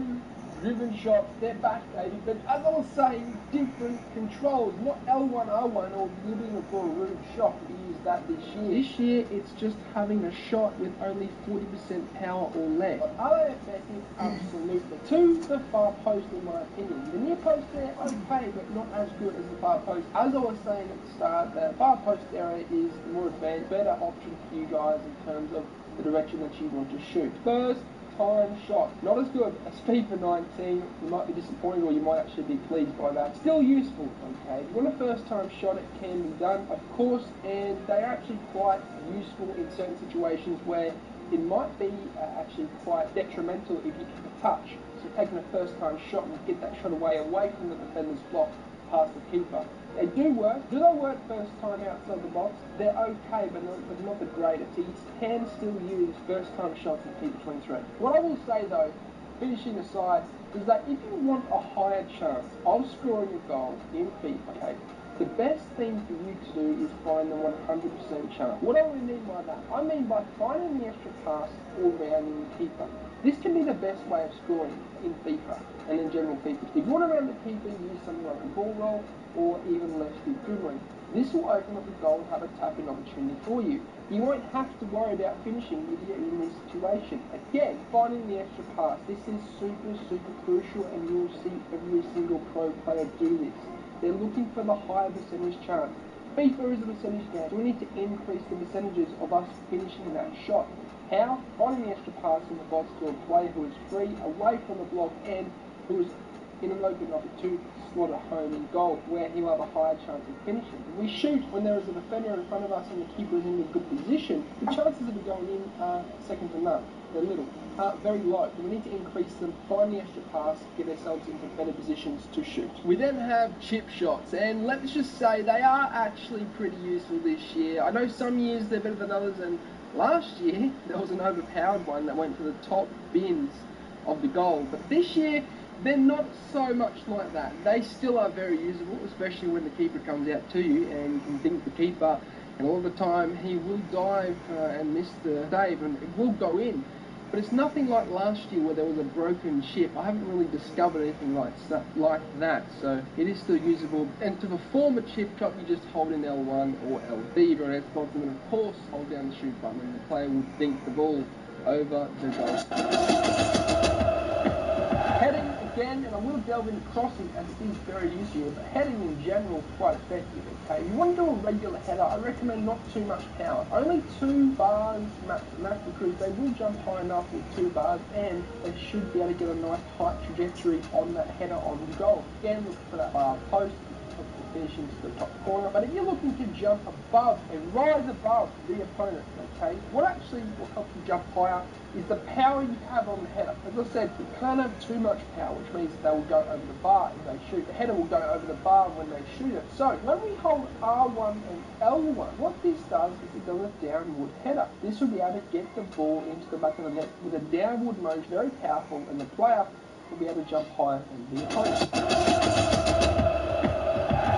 driven shot, step back, baby, but as I was saying, different controls, not L1, R1 or living for a root shot. We use that this year. This year, it's just having a shot with only 40% power or less. But are they effective? Absolutely. To the far post, in my opinion. The near post there, okay, but not as good as the far post. As I was saying at the start, the far post area is the more advanced, better option for you guys in terms of the direction that you want to shoot. First time shot, not as good as FIFA 19. You might be disappointed, or you might actually be pleased by that. Still useful, okay? If you want a first time shot, it can be done, of course, and they are actually quite useful in certain situations where it might be actually quite detrimental if you keep a touch. So taking a first time shot and get that shot away from the defender's block past the keeper. They do work. Do they work first time outside the box? They're okay, but not the greatest. You can still use first time shots in FIFA 23. What I will say though, finishing aside, is that if you want a higher chance of scoring a goal in FIFA, okay, the best thing for you to do is find the 100% chance. What do I mean by that? I mean by finding the extra pass all round in the keeper. This can be the best way of scoring in FIFA and in general FIFA. If you want to round the keeper, use something like a ball roll or even left stick dribbling. This will open up the goal and have a tap-in opportunity for you. You won't have to worry about finishing if you're in this situation. Again, finding the extra pass. This is super, super crucial, and you'll see every single pro player do this. They're looking for the higher percentage chance. FIFA is a percentage game, so we need to increase the percentages of us finishing that shot. How? Finding the extra pass in the box to a player who is free, away from the block, and who is in an open offer to slot a home in goal, where he'll have a higher chance of finishing. If we shoot when there is a defender in front of us and the keeper is in a good position, the chances of it going in are second to none. They're little, very low. We need to increase them, find the extra pass, get ourselves into better positions to shoot. We then have chip shots, and let's just say they are actually pretty useful this year. I know some years they're better than others, and Last year, there was an overpowered one that went to the top bins of the goal, but this year, they're not so much like that. They still are very usable, especially when the keeper comes out to you and you can think the keeper, and all the time he will dive and miss the save, and it will go in. But it's nothing like last year where there was a broken chip. I haven't really discovered anything like that, so it is still usable. And to perform a chip shot, you just hold in L1 or L3 if you're on Xbox, and then of course hold down the shoot button, and the player will dink the ball over the goal. Heading again, and I will delve into crossing as it is very useful, but heading in general is quite effective, okay? If you want to do a regular header, I recommend not too much power. Only 2 bars max, because they will jump high enough with 2 bars, and they should be able to get a nice height trajectory on that header on the goal. Again, look for that bar post, finish into the top corner. But if you're looking to jump above and rise above the opponent, okay, what helps you jump higher is the power you have on the header. As I said, you can't have too much power, which means they will go over the bar if they shoot. The header will go over the bar when they shoot it. So when we hold R1 and L1, what this does is it does a downward header. This will be able to get the ball into the back of the net with a downward motion, very powerful, and the player will be able to jump higher than the opponent.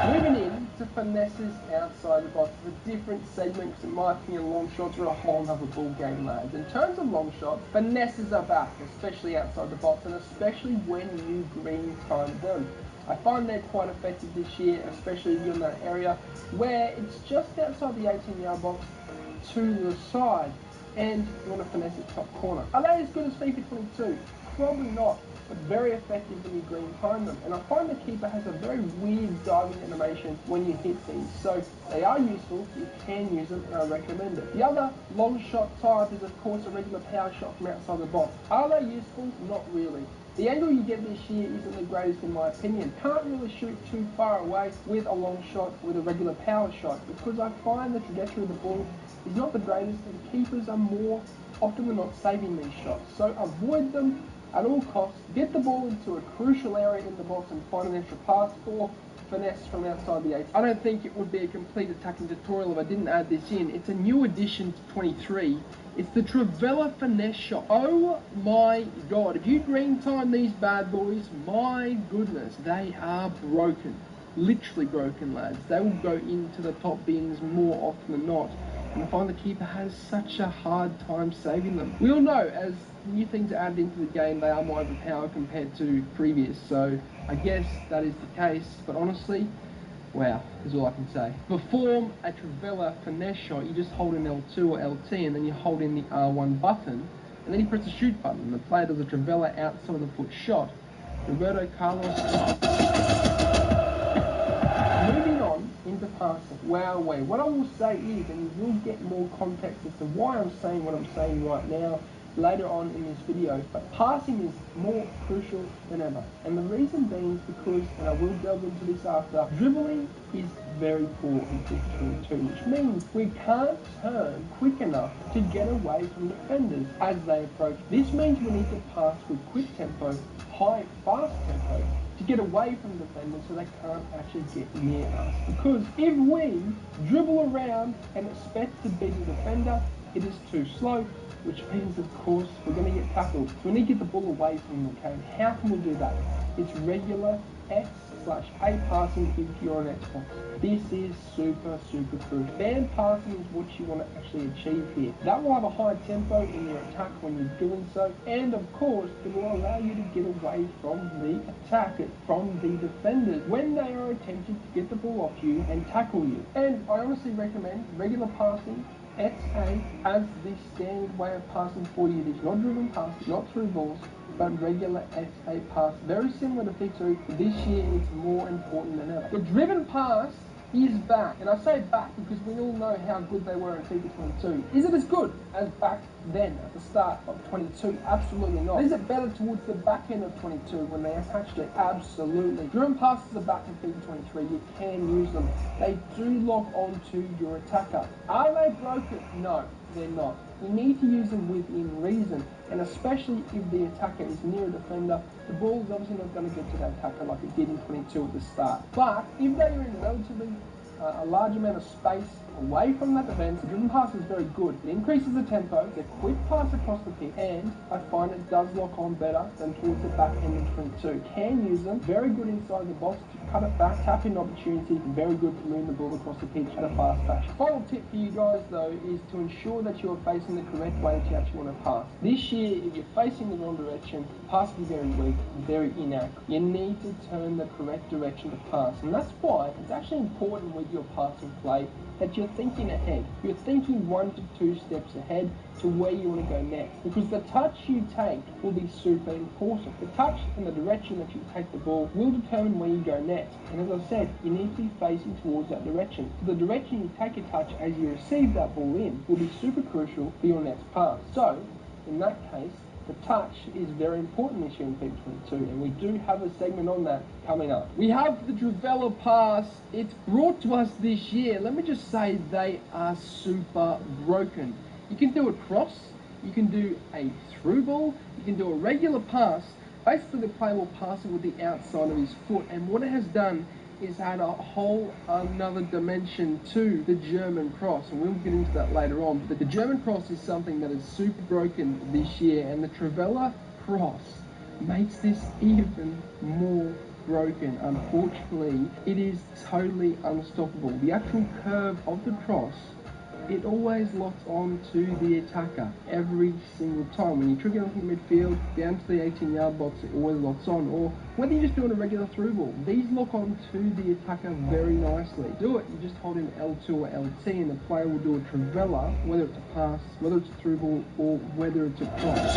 Moving in to finesses outside the box, it's a different segment because in my opinion long shots are a whole other ball game, lads. In terms of long shots, finesses are back, especially outside the box and especially when you green time them. I find they're quite effective this year, especially if you're in that area where it's just outside the 18-yard box to the side and you want to finesse its top corner. Are they as good as FIFA 22? Probably not, but very effective when you green time them. And I find the keeper has a very weird diving animation when you hit these. So they are useful, you can use them, and I recommend it. The other long shot type is of course a regular power shot from outside the box. Are they useful? Not really. The angle you get this year isn't the greatest in my opinion. Can't really shoot too far away with a long shot with a regular power shot because I find the trajectory of the ball is not the greatest and keepers are more often than not saving these shots. So avoid them at all costs. Get the ball into a crucial area in the box and find an extra pass or finesse from outside the 8. I don't think it would be a complete attacking tutorial if I didn't add this in. It's a new addition to 23. It's the Trivela finesse shot. Oh my god, if you green time these bad boys, my goodness, they are broken. Literally broken, lads. They will go into the top bins more often than not. And I find the keeper has such a hard time saving them. We all know as new things are added into the game, they are more overpowered compared to previous. So I guess that is the case. But honestly, wow, is all I can say. To perform a Trivela finesse shot, you just hold in L2 or LT and then you hold in the R1 button and then you press the shoot button. And the player does a Trivela outside of the foot shot. Roberto Carlos. Moving on into passing. Wow, what I will say is, and you will get more context as to why I'm saying what I'm saying right now later on in this video, but passing is more crucial than ever. And the reason being is because, and I will delve into this after, dribbling is very poor in FIFA 22, which means we can't turn quick enough to get away from defenders as they approach. This means we need to pass with quick tempo, high, fast tempo, to get away from defenders so they can't actually get near us. Because if we dribble around and expect to beat the defender, it is too slow, which means of course we're going to get tackled. So we need to get the ball away from them, okay? And how can we do that? It's regular X/A passing if you're on Xbox. This is super crucial. Band passing is what you want to actually achieve here. That will have a high tempo in your attack when you're doing so, and of course it will allow you to get away from the attack, from the defenders when they are attempting to get the ball off you and tackle you. And I honestly recommend regular passing, XA, as the standard way of passing for you. It is not driven passing, not through balls, but regular XA pass. Very similar to FIFA, but this year it's more important than ever. The driven pass is back, and I say back because we all know how good they were in FIFA 22. Is it as good as back then at the start of 22? Absolutely not. Is it better towards the back end of 22 when they attached it? Absolutely. Driven passes are back in FIFA 23. You can use them. They do lock onto your attacker. Are they broken? No, they're not. You need to use them within reason, and especially if the attacker is near a defender, the ball is obviously not going to get to that attacker like it did in 22 at the start. But if they are in relatively a large amount of space away from that defense. The driven pass is very good. It increases the tempo, it's a quick pass across the pitch, and I find it does lock on better than towards the back end of 22. Can use them, very good inside the box to cut it back, tap in opportunity, and very good for moving the ball across the pitch at a fast fashion. Final tip for you guys though is to ensure that you're facing the correct way that you actually want to pass. This year, if you're facing the wrong direction, pass will be very weak and very inaccurate. You need to turn the correct direction to pass, and that's why it's actually important with your passing play that you're thinking ahead. You're thinking 1 to 2 steps ahead to where you want to go next, because the touch you take will be super important. The touch and the direction that you take the ball will determine where you go next, and as I said, you need to be facing towards that direction. So the direction you take a touch as you receive that ball in will be super crucial for your next pass. So in that case, the touch is very important this year in FIFA 22, and we do have a segment on that coming up. We have the Dravella pass. It's brought to us this year. Let me just say they are super broken. You can do a cross, you can do a through ball, you can do a regular pass. Basically the player will pass it with the outside of his foot, and what it has done is add a whole another dimension to the German cross, and we'll get into that later on. But the German cross is something that is super broken this year, and the Dravella cross makes this even more broken. Unfortunately, it is totally unstoppable. The actual curve of the cross, it always locks on to the attacker every single time. When you trigger it from midfield down to the 18-yard box, it always locks on. Or whether you're just doing a regular through ball, these lock on to the attacker very nicely. Do it, you just hold in L2 or LT, and the player will do a Dravella, whether it's a pass, whether it's a through ball, or whether it's a cross.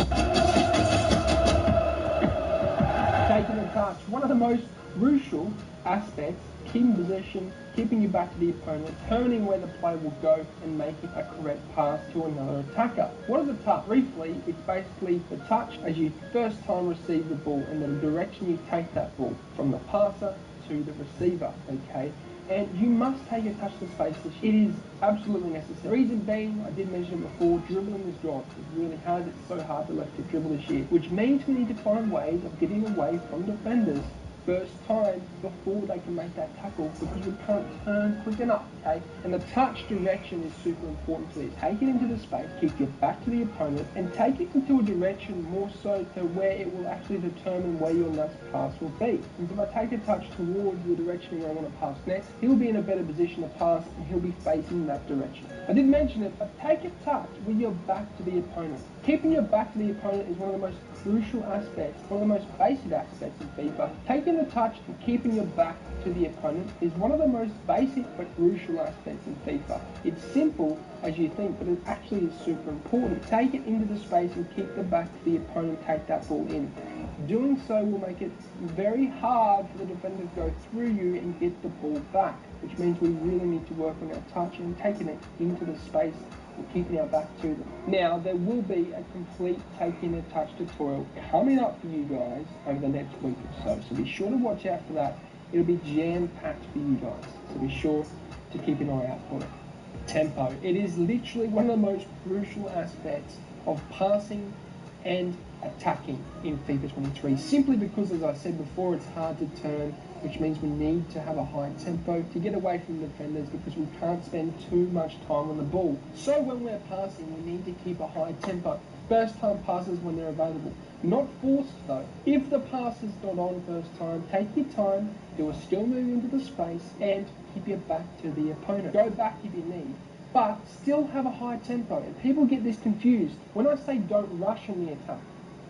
Taking a touch, one of the most crucial aspects, keeping possession, keeping you back to the opponent, determining where the play will go, and making a correct pass to another attacker. What is a touch? Briefly, it's basically the touch as you first time receive the ball and the direction you take that ball from the passer to the receiver, okay? And you must take a touch to space this year. It is absolutely necessary. The reason being, I did mention it before, dribbling is gone. It really has. It's so hard to left to dribble this year, which means we need to find ways of getting away from defenders first time before they can make that tackle, because we can't turn quick enough, okay? And the touch direction is super important to this. Take it into the space, keep your back to the opponent, and take it into a direction more so to where it will actually determine where your next pass will be. And if I take a touch towards the direction where I want to pass next, he'll be in a better position to pass, and he'll be facing that direction. I did mention it, but take a touch with your back to the opponent. Keeping your back to the opponent is one of the most crucial aspects, one of the most basic aspects of FIFA. Taking the touch and keeping your back to the opponent is one of the most basic but crucial aspects in FIFA. It's simple as you think, but it actually is super important. Take it into the space and keep the back to the opponent, take that ball in. Doing so will make it very hard for the defender to go through you and get the ball back, which means we really need to work on our touch and taking it into the space and keeping our back to them. Now, there will be a complete taking a touch tutorial coming up for you guys over the next week or so, so be sure to watch out for that. It'll be jam-packed for you guys, so be sure to keep an eye out for it. Tempo. It is literally one of the most crucial aspects of passing and attacking in FIFA 23, simply because, as I said before, it's hard to turn, which means we need to have a high tempo to get away from defenders, because we can't spend too much time on the ball. So when we're passing, we need to keep a high tempo. First time passes when they're available. Not forced though. If the pass is not on first time, take your time, do a skill move into the space, and keep your back to the opponent. Go back if you need, but still have a high tempo. And people get this confused. When I say don't rush on the attack,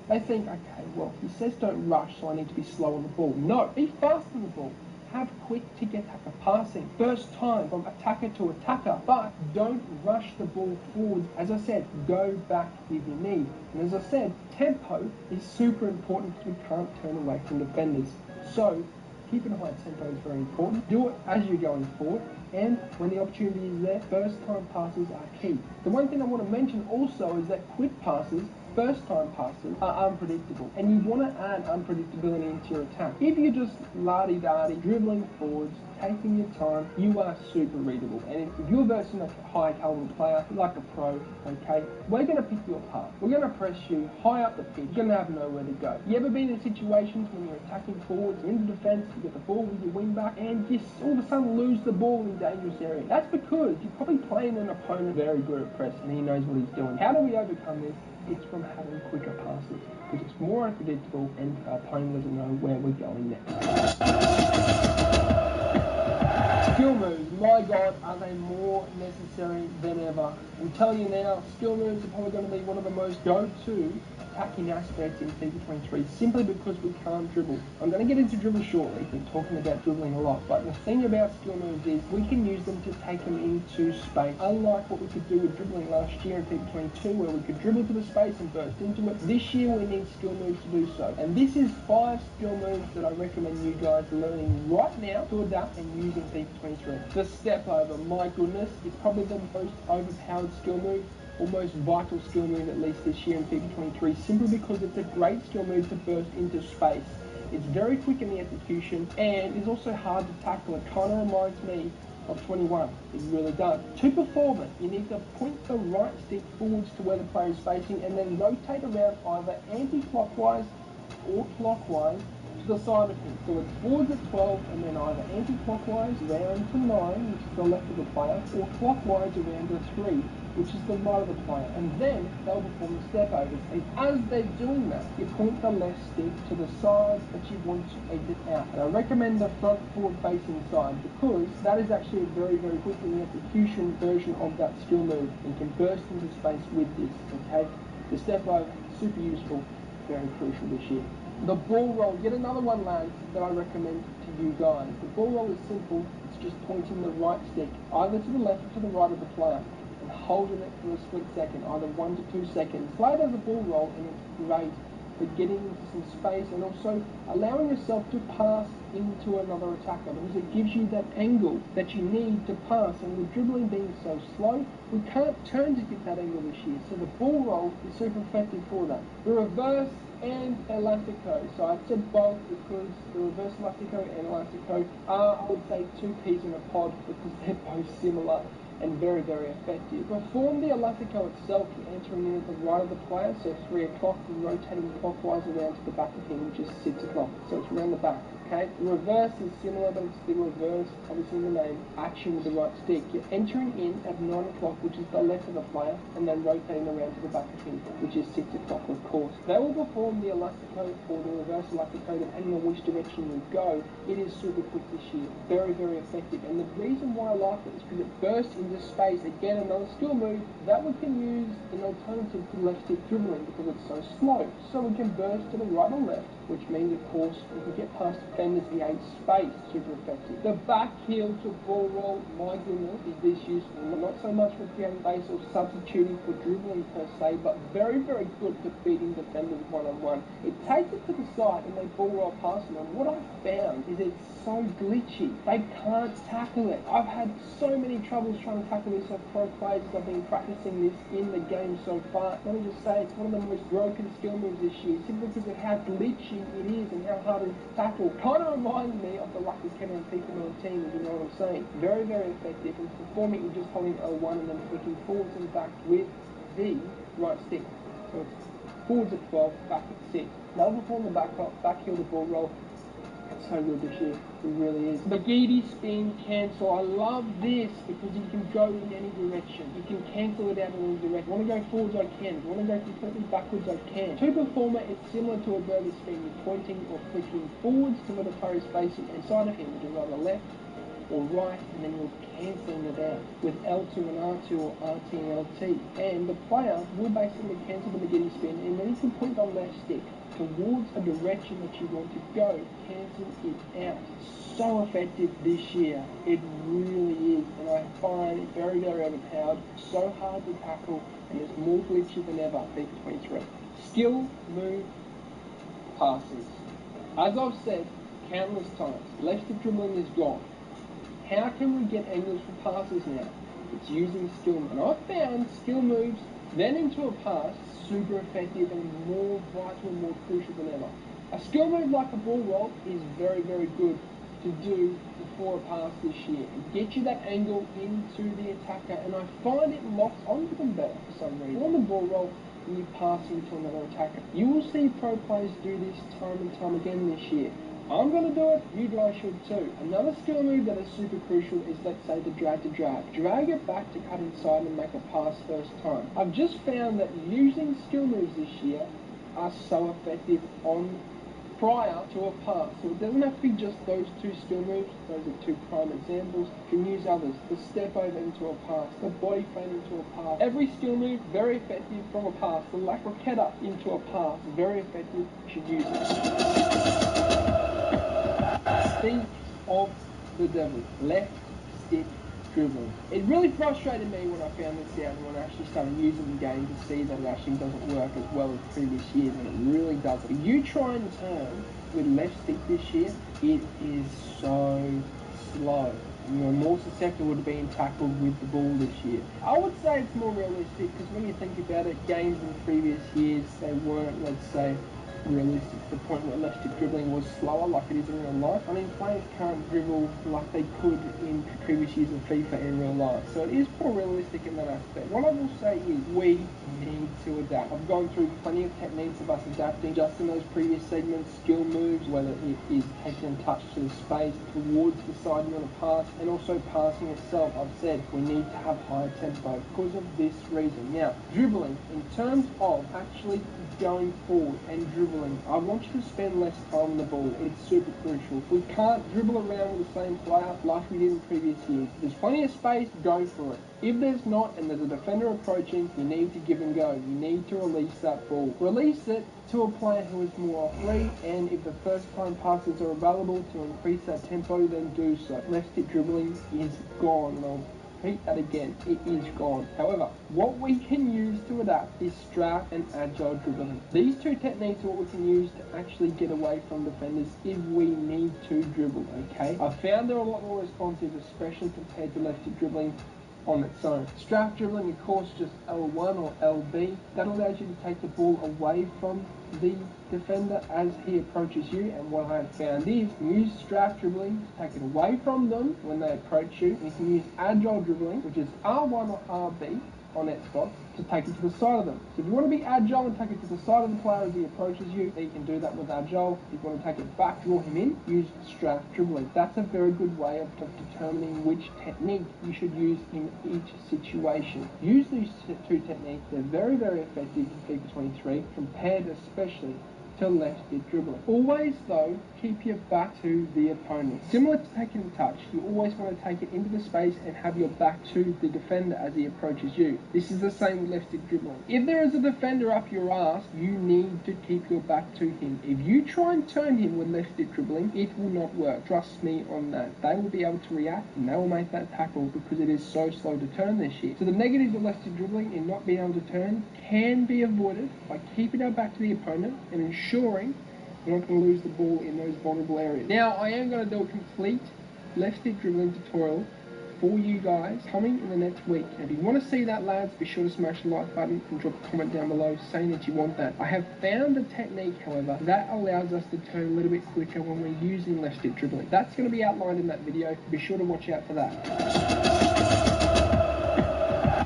they think, okay, well, he says don't rush, so I need to be slow on the ball. No, be fast on the ball. Have quick tick-attacker passing. First time from attacker to attacker, but don't rush the ball forward. As I said, go back if you need. And as I said, tempo is super important because we can't turn away from defenders. So keeping a high tempo is very important. Do it as you're going forward, and when the opportunity is there, first time passes are key. The one thing I want to mention also is that quick passes, first time passes, are unpredictable, and you want to add unpredictability into your attack. If you're just la-di-da-di, dribbling forwards, taking your time, you are super readable. And if you're versing a high caliber player, like a pro, okay, we're going to pick you apart. We're going to press you high up the pitch. You're going to have nowhere to go. You ever been in situations when you're attacking forwards, you're in the defence, you get the ball with your wing back, and you all of a sudden lose the ball in dangerous area. That's because you're probably playing an opponent very good at press and he knows what he's doing. How do we overcome this? It's from having quicker passes, because it's more unpredictable and our opponent doesn't know where we're going next. Skill moves, my God, are they more necessary than ever? I'll tell you now, skill moves are probably going to be one of the most go-to attacking aspects in FIFA 23, simply because we can't dribble. I'm going to get into dribble shortly, been talking about dribbling a lot, but the thing about skill moves is we can use them to take them into space. Unlike what we could do with dribbling last year in FIFA 22, where we could dribble to the space and burst into it, this year we need skill moves to do so. And this is 5 skill moves that I recommend you guys learning right now to adapt and using FIFA 23. The step over, my goodness, it's probably the most overpowered skill move, or most vital skill move at least this year in FIFA 23, simply because it's a great skill move to burst into space. It's very quick in the execution and it's also hard to tackle. It kind of reminds me of 21. It really does. To perform it, you need to point the right stick forwards to where the player is facing and then rotate around either anti-clockwise or clockwise to the side of him. So it's forwards at 12 and then either anti-clockwise round to 9, which is the left of the player, or clockwise around to 3, which is the right of the player, and then they'll perform the step overs. And as they're doing that, you point the left stick to the side that you want to exit out. And I recommend the front forward facing side, because that is actually a very, very quick in the execution version of that skill move and can burst into space with this, okay? The step over, super useful, very crucial this year. The ball roll, yet another one, lads, that I recommend to you guys. The ball roll is simple, it's just pointing the right stick, either to the left or to the right of the player, and holding it for a split second, either 1 to 2 seconds. Play it as a ball roll and it's great for getting into some space and also allowing yourself to pass into another attacker, because it gives you that angle that you need to pass. And with dribbling being so slow, we can't turn to get that angle this year. So the ball roll is super effective for that. The reverse and Elastico. So I said both because the reverse Elastico and Elastico are, I would say, 2 peas in a pod, because they're both similar and very, very effective. Perform the Elastico itself, you're entering in at the right of the player, so 3 o'clock, and rotating clockwise around to the back of him, which is 6 o'clock. So it's around the back, okay? The reverse is similar, but it's the reverse, obviously in the name, action with the right stick. You're entering in at 9 o'clock, which is the left of the player, and then rotating around to the back of him, which is 6 o'clock, of course. They will perform the Elastico or the reverse Elastico depending on which direction you go. It is super quick this year, very, very effective. And the reason why I like it is because it bursts into space. Again, another skill move that we can use in alternative to left stick dribbling, because it's so slow. So we can burst to the right or left, which means, of course, we can get past defenders, create space, super effective. The back heel to ball roll, my goodness, is this useful. Not so much for creating space or substituting for dribbling per se, but very, very good for beating defenders one-on-one. It takes it to the side and they ball roll past them. And what I've found is it's so glitchy. They can't tackle it. I've had so many troubles trying to tackle this off pro players as I've been practicing this in the game so far. Let me just say, it's one of the most broken skill moves this year, simply because of how glitchy it is and how hard it is to tackle. Kind of reminds me of the Lucky Kenner and FIFA 19, if you know what I'm saying. Very, very effective, and performing with just holding L1 and then flicking forwards and back with the right stick. So it's forwards at 12, back at 6. Now perform the back heel to ball roll. It's so good this year, it really is. Baghetti spin cancel. I love this because you can go in any direction. You can cancel it out in any direction. If you want to go forwards, I can. If you want to go completely backwards, I can. To perform it, it's similar to a Burger spin. You're pointing or flicking forwards to where the player is facing inside of him, which is either left or right, and then you're cancelling it out with L2 and R2 or RT and LT. And the player will basically cancel the Baghetti spin, and then you can point the left stick towards a direction that you want to go, cancel it out. So effective this year, it really is, and I find it very, very overpowered, so hard to tackle, and it's more glitchy than ever, FIFA 23. Skill, move, passes. As I've said countless times, left stick dribbling is gone. How can we get angles for passes now? It's using skill. And I've found skill moves then into a pass super effective and more vital and more crucial than ever. A skill move like a ball roll is very, very good to do before a pass this year. It gets you that angle into the attacker, and I find it locks onto them better for some reason. On the ball roll, when you pass into another attacker. You will see pro players do this time and time again this year. I'm going to do it, you guys should too. Another skill move that is super crucial is, let's say, the drag to drag. Drag it back to cut inside and make a pass first time. I've just found that using skill moves this year are so effective on prior to a pass. So it doesn't have to be just those two skill moves, those are two prime examples. You can use others. The step over into a pass, the body feint into a pass. Every skill move, very effective from a pass. The lack roqueta into a pass, very effective, you should use it. Speak of the devil, left stick dribbling. It really frustrated me when I found this out and when I actually started using the game to see that it actually doesn't work as well as previous years, and it really doesn't. If you try and turn with left stick this year, it is so slow. You're more susceptible to being tackled with the ball this year. I would say it's more realistic because when you think about it, games in previous years, they weren't, let's say, realistic to the point where left stick dribbling was slower like it is in real life. I mean, players can't dribble like they could in previous years of FIFA in real life. So it is more realistic in that aspect. What I will say is we need to adapt. I've gone through plenty of techniques of us adapting just in those previous segments, skill moves, whether it is taking a touch to the space, towards the side you want to pass, and also passing itself. I've said we need to have higher tempo because of this reason. Now, dribbling, in terms of actually going forward and dribbling, I want you to spend less time on the ball. It's super crucial. We can't dribble around with the same player like we did in previous years. If there's plenty of space, go for it. If there's not and there's a defender approaching, you need to give and go. You need to release that ball. Release it to a player who is more free, and if the first time passes are available to increase that tempo, then do so. Left stick dribbling is gone. And I'll repeat that again, it is gone. However, what we can use to adapt is strap and agile dribbling. These two techniques are what we can use to actually get away from defenders if we need to dribble, okay? I found they're a lot more responsive, especially compared to left stick dribbling on its own. Strap dribbling, of course, just L1 or LB. That allows you to take the ball away from the defender as he approaches you, and what I have found is use strap dribbling to take it away from them when they approach you, and you can use agile dribbling, which is R1 or RB on Xbox, to take it to the side of them. So if you want to be agile and take it to the side of the player as he approaches you, then you can do that with agile. If you want to take it back, draw him in, use strap dribbling. That's a very good way of determining which technique you should use in each situation. Use these two techniques. They're very, very effective in FIFA 23, compared especially to left stick dribbling. Always, though, keep your back to the opponent. Similar to taking a touch, you always want to take it into the space and have your back to the defender as he approaches you. This is the same with left stick dribbling. If there is a defender up your ass, you need to keep your back to him. If you try and turn him with left stick dribbling, it will not work. Trust me on that. They will be able to react and they will make that tackle because it is so slow to turn this year. So the negatives of left stick dribbling in not being able to turn can be avoided by keeping our back to the opponent and ensuring we're not going to lose the ball in those vulnerable areas. Now, I am going to do a complete left stick dribbling tutorial for you guys coming in the next week. And if you want to see that, lads, be sure to smash the like button and drop a comment down below saying that you want that. I have found a technique, however, that allows us to turn a little bit quicker when we're using left stick dribbling. That's going to be outlined in that video. Be sure to watch out for that.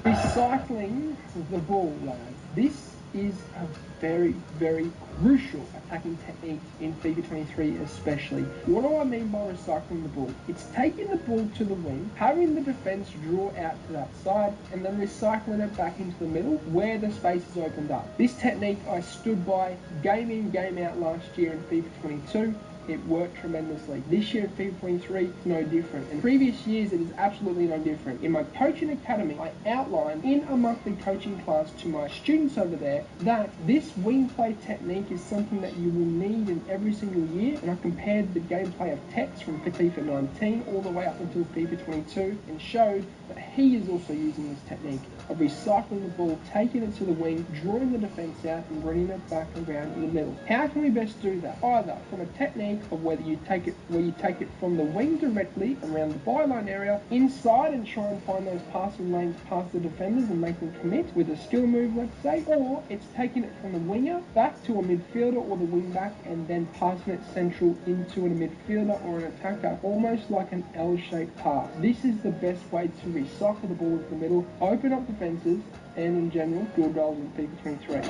Recycling the ball, lads. This is a very, very crucial attacking technique in FIFA 23 especially. What do I mean by recycling the ball? It's taking the ball to the wing, having the defense draw out to that side, and then recycling it back into the middle where the space is opened up. This technique I stood by game in, game out last year in FIFA 22. It worked tremendously. This year in FIFA 23, it's no different. In previous years, it is absolutely no different. In my coaching academy, I outlined in a monthly coaching class to my students over there that this wing play technique is something that you will need in every single year. And I compared the gameplay of Tex from FIFA 19 all the way up until FIFA 22 and showed that he is also using this technique of recycling the ball, taking it to the wing, drawing the defense out and bringing it back around in the middle. How can we best do that? Either from a technique of whether you take it from the wing directly around the byline area inside and try and find those passing lanes past the defenders and make them commit with a skill move, let's say, or it's taking it from the winger back to a midfielder or the wing back and then passing it central into a midfielder or an attacker, almost like an L-shaped pass. This is the best way to recycle the ball into the middle, open up defenses, and in general, good goals in FIFA 23.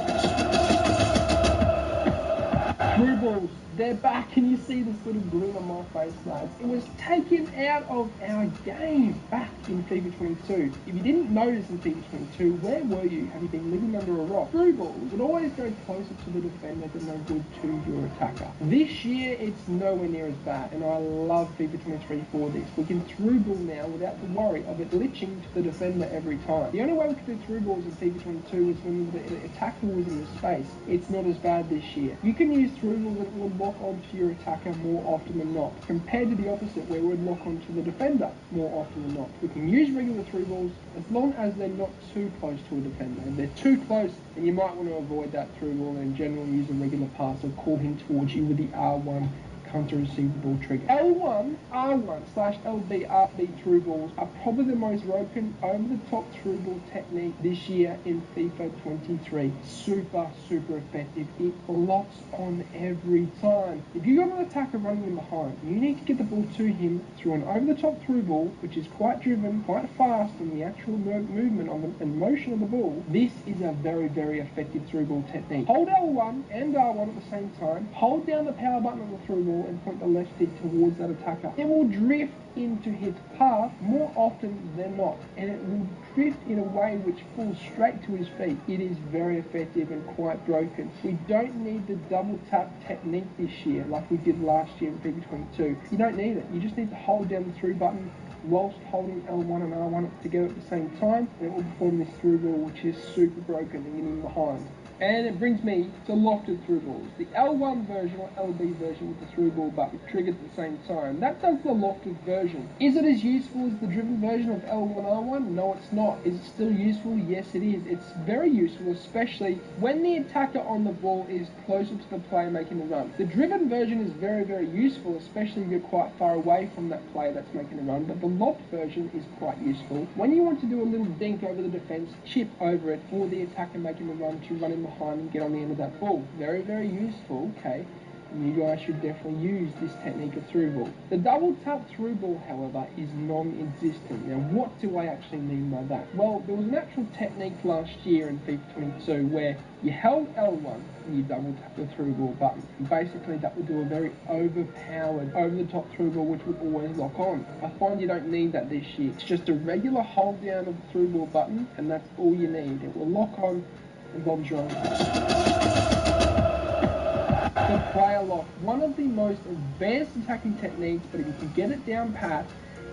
Through balls, they're back, and you see this little grin on my face, lads. It was taken out of our game back in FIFA 22. If you didn't notice in FIFA 22, where were you? Have you been living under a rock? Through balls would always go closer to the defender than they would to your attacker. This year, it's nowhere near as bad, and I love FIFA 23 for this. We can through ball now without the worry of it glitching to the defender every time. The only way we could do through balls in FIFA 22 was when the attacker was in the space. It's not as bad this year. You can use through balls that will lock onto your attacker more often than not, compared to the opposite where it would lock onto the defender more often than not. We can use regular through balls as long as they're not too close to a defender. If they're too close, then you might want to avoid that through ball and in general use a regular pass or call him towards you with the R1 counter-receivable trigger. L1, R1 / LB, RB through balls are probably the most broken over-the-top through ball technique this year in FIFA 23. Super effective. It locks on every time. If you got an attacker running in behind, you need to get the ball to him through an over-the-top through ball, which is quite driven, quite fast in the actual movement of and motion of the ball. This is a very effective through ball technique. Hold L1 and R1 at the same time. Hold down the power button on the through ball and point the left stick towards that attacker. It will drift into his path more often than not, and it will drift in a way which falls straight to his feet. It is very effective and quite broken. We don't need the double tap technique this year like we did last year in FIFA 22. You don't need it. You just need to hold down the through button whilst holding L1 and R1 together at the same time, and it will perform this through ball, which is super broken and getting behind. And it brings me to lofted through balls. The L1 version or LB version with the through ball button triggered at the same time. That does the lofted version. Is it as useful as the driven version of L1R1? No, it's not. Is it still useful? Yes, it is. It's very useful, especially when the attacker on the ball is closer to the player making the run. The driven version is very useful, especially if you're quite far away from that player that's making the run, but the loft version is quite useful. When you want to do a little dink over the defense, chip over it for the attacker making the run to run in behind and get on the end of that ball. Very useful, okay. And you guys should definitely use this technique of through ball. The double tap through ball, however, is non-existent. Now, what do I actually mean by that? Well, there was an actual technique last year in FIFA 22 where you held L1 and you double tap the through ball button. And basically, that would do a very overpowered, over-the-top through ball, which would always lock on. I find you don't need that this year. It's just a regular hold down of the through ball button, and that's all you need. It will lock on and Bob's your own. The player lock, one of the most advanced attacking techniques, but if you can get it down pat,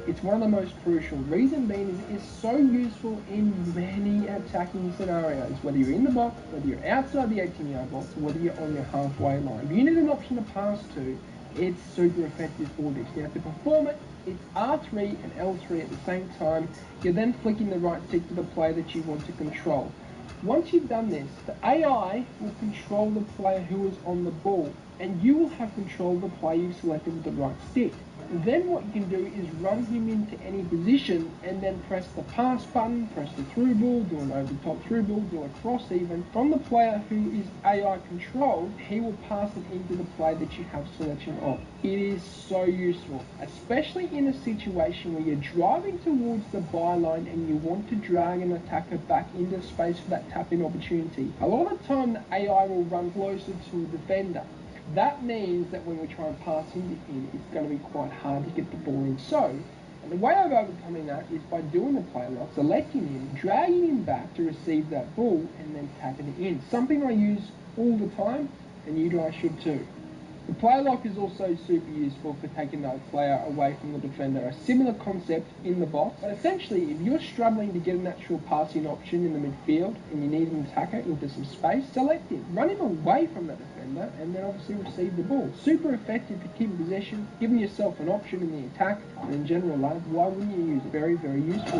it's one of the most crucial. Reason being is it is so useful in many attacking scenarios, whether you're in the box, whether you're outside the 18-yard box, or whether you're on your halfway line. If you need an option to pass to, it's super effective for this. Now, to perform it, it's R3 and L3 at the same time. You're then flicking the right stick to the player that you want to control. Once you've done this, the AI will control the player who is on the ball, and you will have control of the player you've selected with the right stick. Then what you can do is run him into any position and then press the pass button, press the through ball, do an over the top through ball, do a cross even. From the player who is AI controlled, he will pass it into the player that you have selection of. It is so useful, especially in a situation where you're driving towards the byline and you want to drag an attacker back into space for that tap-in opportunity. A lot of the time the AI will run closer to the defender. That means that when we try and pass him in, it's going to be quite hard to get the ball in. So, the way of overcoming that is by doing the player lock, selecting him, dragging him back to receive that ball, and then tapping it in. Something I use all the time, and you guys should too. The player lock is also super useful for taking that player away from the defender. A similar concept in the box, but essentially if you're struggling to get an actual passing option in the midfield and you need an attacker into some space, select him, run him away from that defender, and then obviously receive the ball. Super effective for keeping possession, giving yourself an option in the attack, and in general, why wouldn't you use it? Very useful.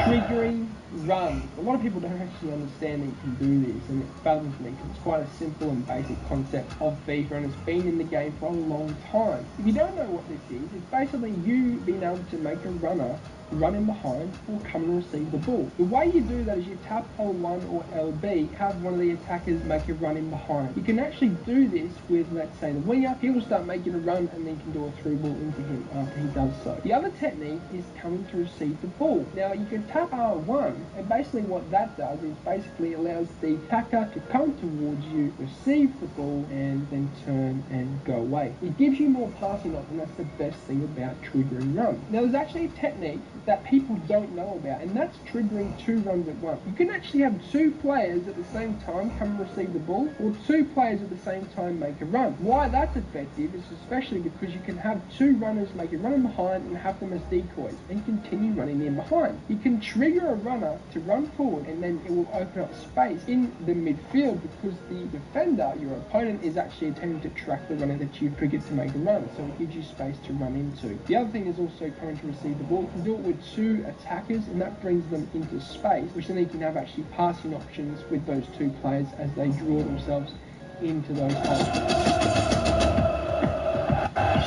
Triggering runs. A lot of people don't actually understand that you can do this, and it baffles me because it's quite a simple and basic concept of FIFA, and it's been in the game for a long time. If you don't know what this is, it's basically you being able to make a runner run in behind or come and receive the ball. The way you do that is you tap L1 or LB, have one of the attackers make a run in behind. You can actually do this with, let's say, the winger. He will start making a run and then you can do a through ball into him after he does so. The other technique is coming to receive the ball. Now, you can tap R1 run. And basically what that does is basically allows the attacker to come towards you, receive the ball, and then turn and go away. It gives you more passing options, and that's the best thing about triggering runs. Now there's actually a technique that people don't know about, and that's triggering 2 runs at once. You can actually have 2 players at the same time come and receive the ball, or 2 players at the same time make a run. Why that's effective is especially because you can have 2 runners make a run in behind and have them as decoys, and continue running in behind. You can trigger a runner to run forward, and then it will open up space in the midfield because the defender, your opponent, is actually attempting to track the runner that you've triggered to make a run, so it gives you space to run into. The other thing is also coming to receive the ball. You can do it with 2 attackers, and that brings them into space, which then you can have actually passing options with those 2 players as they draw themselves into those holes.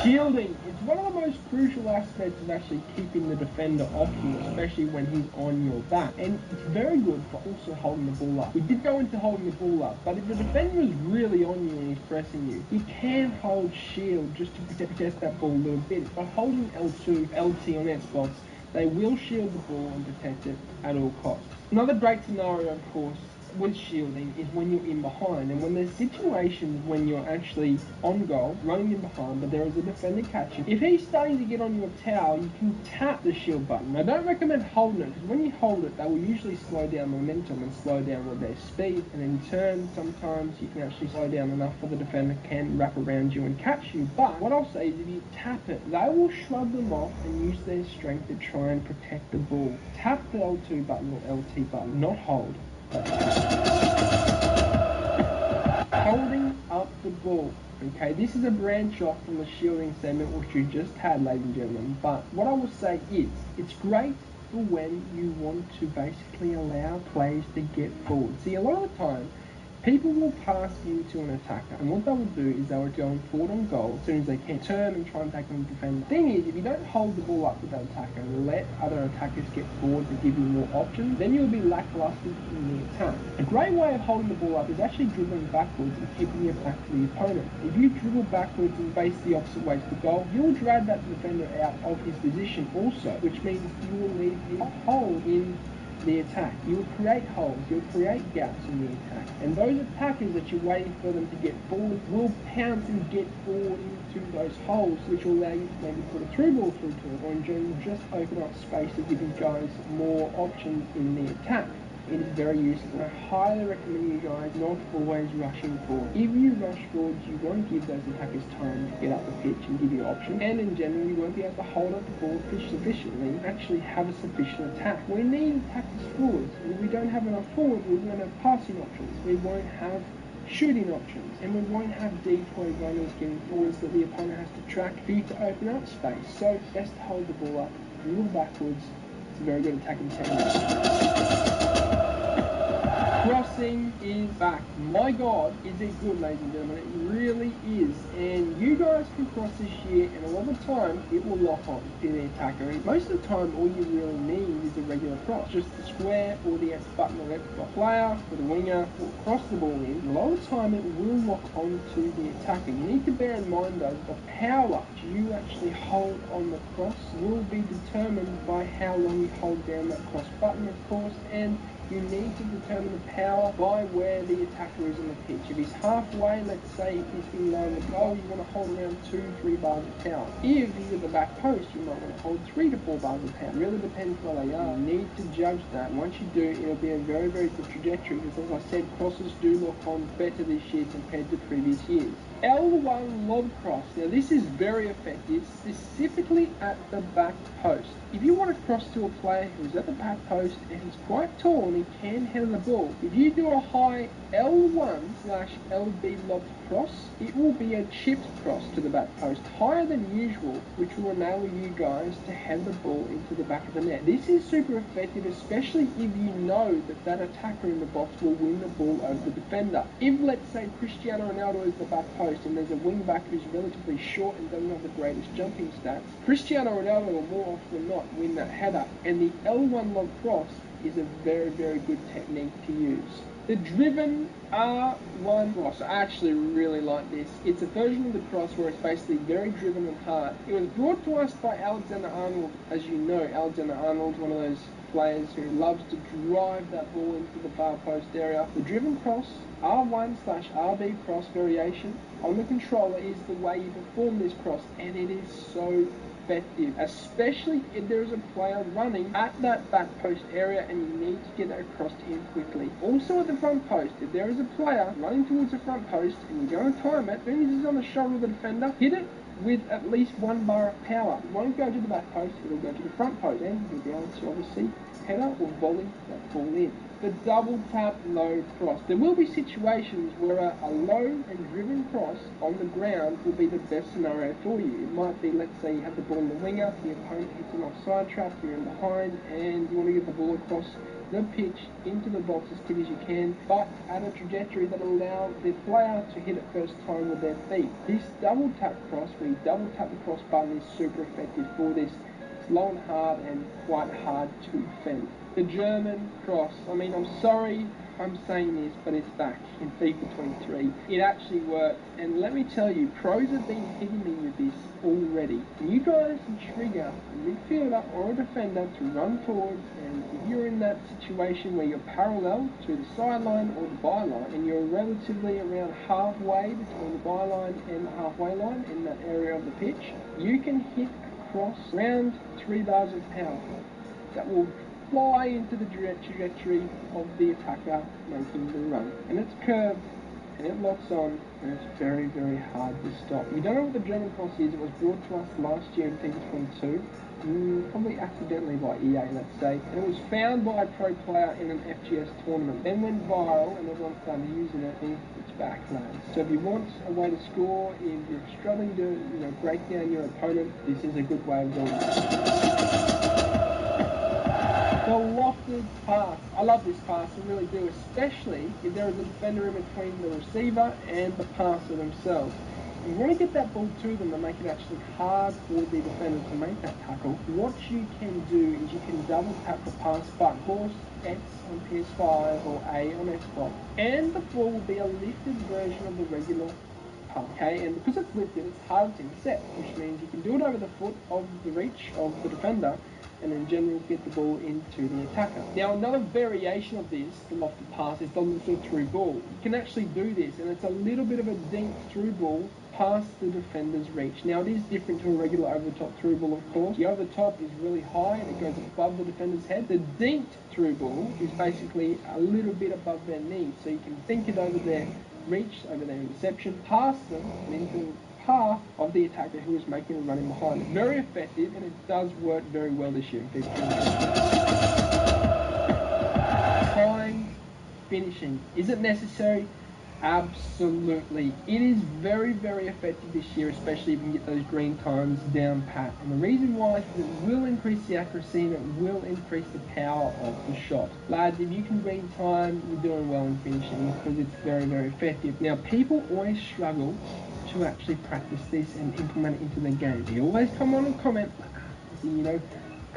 Shielding. It's one of the most crucial aspects of actually keeping the defender off you, especially when he's on your back. And it's very good for also holding the ball up. We did go into holding the ball up, but if the defender is really on you and he's pressing you, you can hold shield just to protect that ball a little bit. By holding L2, LT on Xbox, they will shield the ball and protect it at all costs. Another great scenario, of course, with shielding is when you're in behind, and when there's situations when you're actually on goal, running in behind, but there is a defender catching. If he's starting to get on your towel, you can tap the shield button. I don't recommend holding it, because when you hold it, they will usually slow down momentum and slow down with their speed, and in turn, sometimes you can actually slow down enough for the defender can wrap around you and catch you. But what I'll say is if you tap it, they will shrug them off and use their strength to try and protect the ball. Tap the L2 button or LT button, not hold. Holding up the ball. Okay, this is a branch off from the shielding segment which you just had, ladies and gentlemen, but what I will say is, it's great for when you want to basically allow players to get forward. See, a lot of the time, people will pass you to an attacker, and what they will do is they will go forward on goal as soon as they can, turn and try and take on the defender. The thing is, if you don't hold the ball up with that attacker and let other attackers get forward to give you more options, then you'll be lackluster in the attack. A great way of holding the ball up is actually dribbling backwards and keeping your back to the opponent. If you dribble backwards and face the opposite way to the goal, you'll drag that defender out of his position also, which means you will leave a hole in the attack. You'll create holes, you'll create gaps in the attack, and those attackers that you're waiting for them to get forward will pounce and get forward into those holes, which will allow you to maybe put a through ball through to it, or in general just open up space to give you guys more options in the attack. It is very useful. I highly recommend you guys not always rushing forward. If you rush forward, you won't give those attackers time to get up the pitch and give you options, and in general you won't be able to hold up the ball sufficiently and actually have a sufficient attack. We need attackers forwards, and if we don't have enough forwards, we won't have passing options, we won't have shooting options, and we won't have decoy runners getting forwards that the opponent has to track for you to open up space. So best to hold the ball up, dribble backwards. It's a very good attacking technique. Crossing is back. My God, is it good, ladies and gentlemen. It really is. And you guys can cross this year, and a lot of the time, it will lock on to the attacker. And most of the time, all you really need is a regular cross. Just the square or the X button on the player or the winger will cross the ball in. And a lot of the time, it will lock on to the attacker. You need to bear in mind, though, the power you actually hold on the cross will be determined by how long you hold down that cross button, of course, and you need to determine the power by where the attacker is on the pitch. If he's halfway, let's say if he's in line with goal, you want to hold around 2-3 bars of power. If he's at the back post, you might want to hold 3 to 4 bars of power. It really depends where they are. You need to judge that. Once you do, it'll be a very, very good trajectory, because as I said, crosses do look on better this year compared to previous years. L1 lob cross. Now this is very effective, specifically at the back post. If you want to cross to a player who's at the back post and he's quite tall and he can handle the ball, if you do a high L1/LB lob cross, it will be a chipped cross to the back post, higher than usual, which will enable you guys to head the ball into the back of the net. This is super effective, especially if you know that that attacker in the box will win the ball over the defender. If, let's say, Cristiano Ronaldo is the back post and there's a wing back who's relatively short and doesn't have the greatest jumping stats, Cristiano Ronaldo will more often than not win that header, and the L1 lob cross is a very, very good technique to use. The driven R1 cross, I actually really like this. It's a version of the cross where it's basically very driven and hard. It was brought to us by Alexander Arnold. As you know, Alexander Arnold's one of those players who loves to drive that ball into the far post area. The driven cross, R1/RB cross variation on the controller is the way you perform this cross, and it is so effective, especially if there is a player running at that back post area and you need to get that across to him quickly. Also at the front post, if there is a player running towards the front post and you're going to time it, when this is on the shoulder of the defender, hit it with at least 1 bar of power. It won't go to the back post, it'll go to the front post, and you'll be able to obviously header or volley that ball in. The double tap low cross. There will be situations where a low and driven cross on the ground will be the best scenario for you. It might be, let's say you have the ball in the winger, the opponent hits an offside trap, you're in behind, and you want to get the ball across the pitch into the box as quick as you can, but at a trajectory that will allow the player to hit it first time with their feet. This double tap cross, where you double tap the cross button, is super effective for this. It's low and hard and quite hard to defend. The German cross. I mean, I'm sorry I'm saying this, but it's back in FIFA 23. It actually worked, and let me tell you, pros have been hitting me with this already. You guys can trigger a midfielder or a defender to run forwards, and if you're in that situation where you're parallel to the sideline or the byline, and you're relatively around halfway between the byline and the halfway line in that area of the pitch, you can hit a cross around 3 bars of power that will fly into the trajectory of the attacker making the run. And it's curved, and it locks on, and it's very, very hard to stop. You don't know what the German cross is. It was brought to us last year in FIFA 22, probably accidentally by EA, let's say, and it was found by a pro player in an FGS tournament. Then went viral, and everyone started using it, and it's back, lads. So if you want a way to score, if you're struggling to break down your opponent, this is a good way of doing it. The lofted pass. I love this pass, I really do, especially if there is a defender in between the receiver and the passer themselves. You want to get that ball to them and make it actually hard for the defender to make that tackle. What you can do is you can double tap the pass button, of course, X on PS5 or A on Xbox, and the ball will be a lifted version of the regular pass. Okay, and because it's lifted, it's hard to intercept, which means you can do it over the foot of the reach of the defender, and in general get the ball into the attacker. Now another variation of this, the lofted pass, is the lifted through ball. You can actually do this, and it's a little bit of a dink through ball past the defender's reach. Now it is different to a regular over-the-top through ball, of course. The over-the-top is really high and it goes above the defender's head. The dinked through ball is basically a little bit above their knee, so you can dink it over their reach, over their interception, past them, and into the path of the attacker who is making a run in behind it. Very effective, and it does work very well this year. Time finishing. Is it necessary? Absolutely. It is very, very effective this year, especially if you can get those green times down pat. And the reason why is that it will increase the accuracy and it will increase the power of the shot. Lads, if you can green time, you're doing well in finishing because it's very, very effective. Now, people always struggle to actually practice this and implement it into their game. They always come on and comment,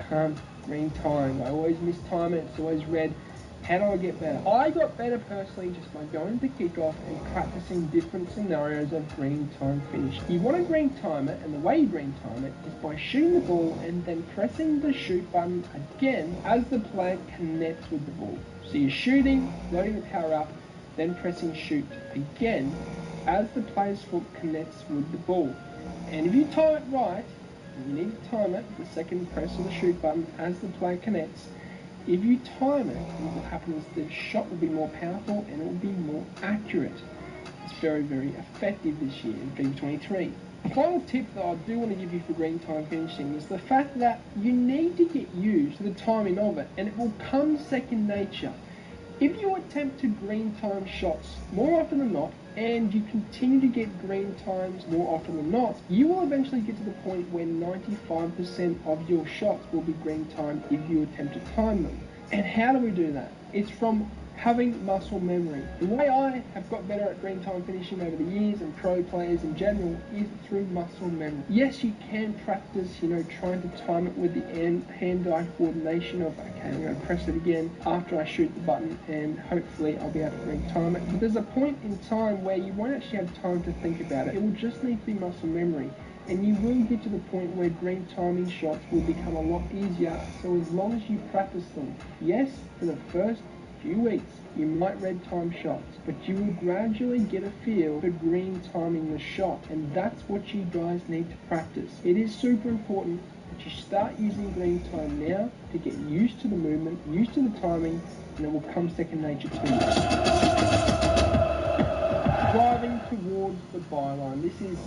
can't green time. I always mistime it. It's always red. How do I get better? I got better personally just by going to kickoff and practicing different scenarios of green time finish. You want to green time it, and the way you green time it is by shooting the ball and then pressing the shoot button again as the player connects with the ball. So you're shooting, loading the power up, then pressing shoot again as the player's foot connects with the ball. And if you time it right, you need to time it, the second press of the shoot button as the player connects. If you time it, what will happen is the shot will be more powerful and it will be more accurate. It's very, very effective this year in FIFA 23. The final tip that I do want to give you for green time finishing is the fact that you need to get used to the timing of it, and it will come second nature. If you attempt to green time shots more often than not, and you continue to get green times more often than not, you will eventually get to the point where 95% of your shots will be green timed if you attempt to time them. And how do we do that? It's from having muscle memory. The way I have got better at green time finishing over the years, and pro players in general, is through muscle memory. Yes, you can practice, trying to time it with the hand-eye coordination of, okay, I'm going to press it again after I shoot the button, and hopefully I'll be able to green time it. But there's a point in time where you won't actually have time to think about it. It will just need to be muscle memory. and you will get to the point where green timing shots will become a lot easier, so as long as you practice them. Yes, for the first few weeks, you might red time shots, but you will gradually get a feel for green timing the shot, and that's what you guys need to practice. It is super important that you start using green time now to get used to the movement, used to the timing, and it will come second nature to you. Driving towards the byline. This is,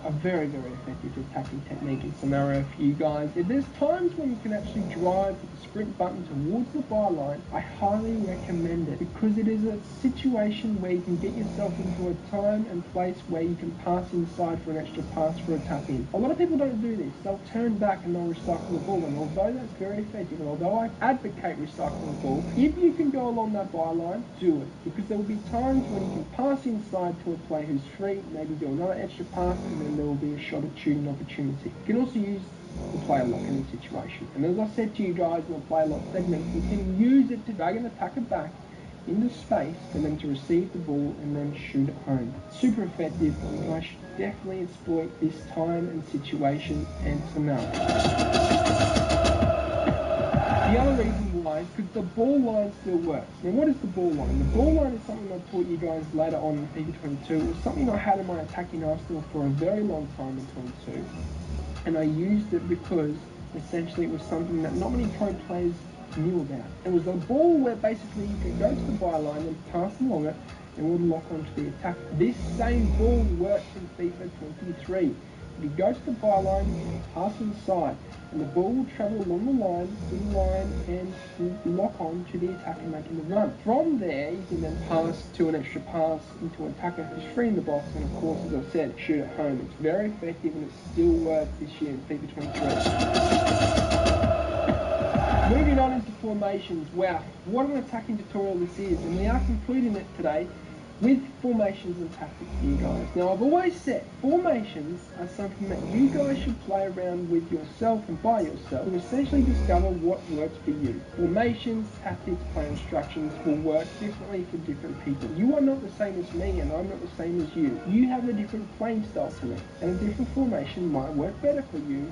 a very, very effective attacking technique and scenario for you guys. If there's times when you can actually drive with the sprint button towards the byline, I highly recommend it, because it is a situation where you can get yourself into a time and place where you can pass inside for an extra pass for a tap in. A lot of people don't do this. They'll turn back and they'll recycle the ball, and although that's very effective, and although I advocate recycling the ball, if you can go along that byline, do it, because there will be times when you can pass inside to a player who's free, maybe do another extra pass, and then there will be a shot at shooting opportunity. You can also use the player lock in the situation. And as I said to you guys in the player lock segment, you can use it to drag an attacker back into space for them to receive the ball and then shoot it home. Super effective. You guys should definitely exploit this time and situation and scenario. The other reason why is because the ball line still works. Now, what is the ball line? The ball line is something I taught you guys later on in FIFA 22. It was something I had in my attacking arsenal for a very long time in 22. And I used it because essentially it was something that not many pro players knew about. It was a ball where basically you could go to the byline and pass along it and would lock onto the attack. This same ball works in FIFA 23. If you go to the byline, pass inside, and the ball will travel along the line, and lock on to the attacker making the run. From there, you can then pass to an extra pass into an attacker who's free in the box, and of course, as I said, shoot at home. It's very effective, and it still works this year in FIFA 23. Moving on into formations. Wow, what an attacking tutorial this is, and we are concluding it today with formations and tactics for you guys. Now, I've always said formations are something that you guys should play around with yourself and by yourself to essentially discover what works for you. Formations, tactics, play instructions will work differently for different people. You are not the same as me, and I'm not the same as you. You have a different playing style to me, and a different formation might work better for you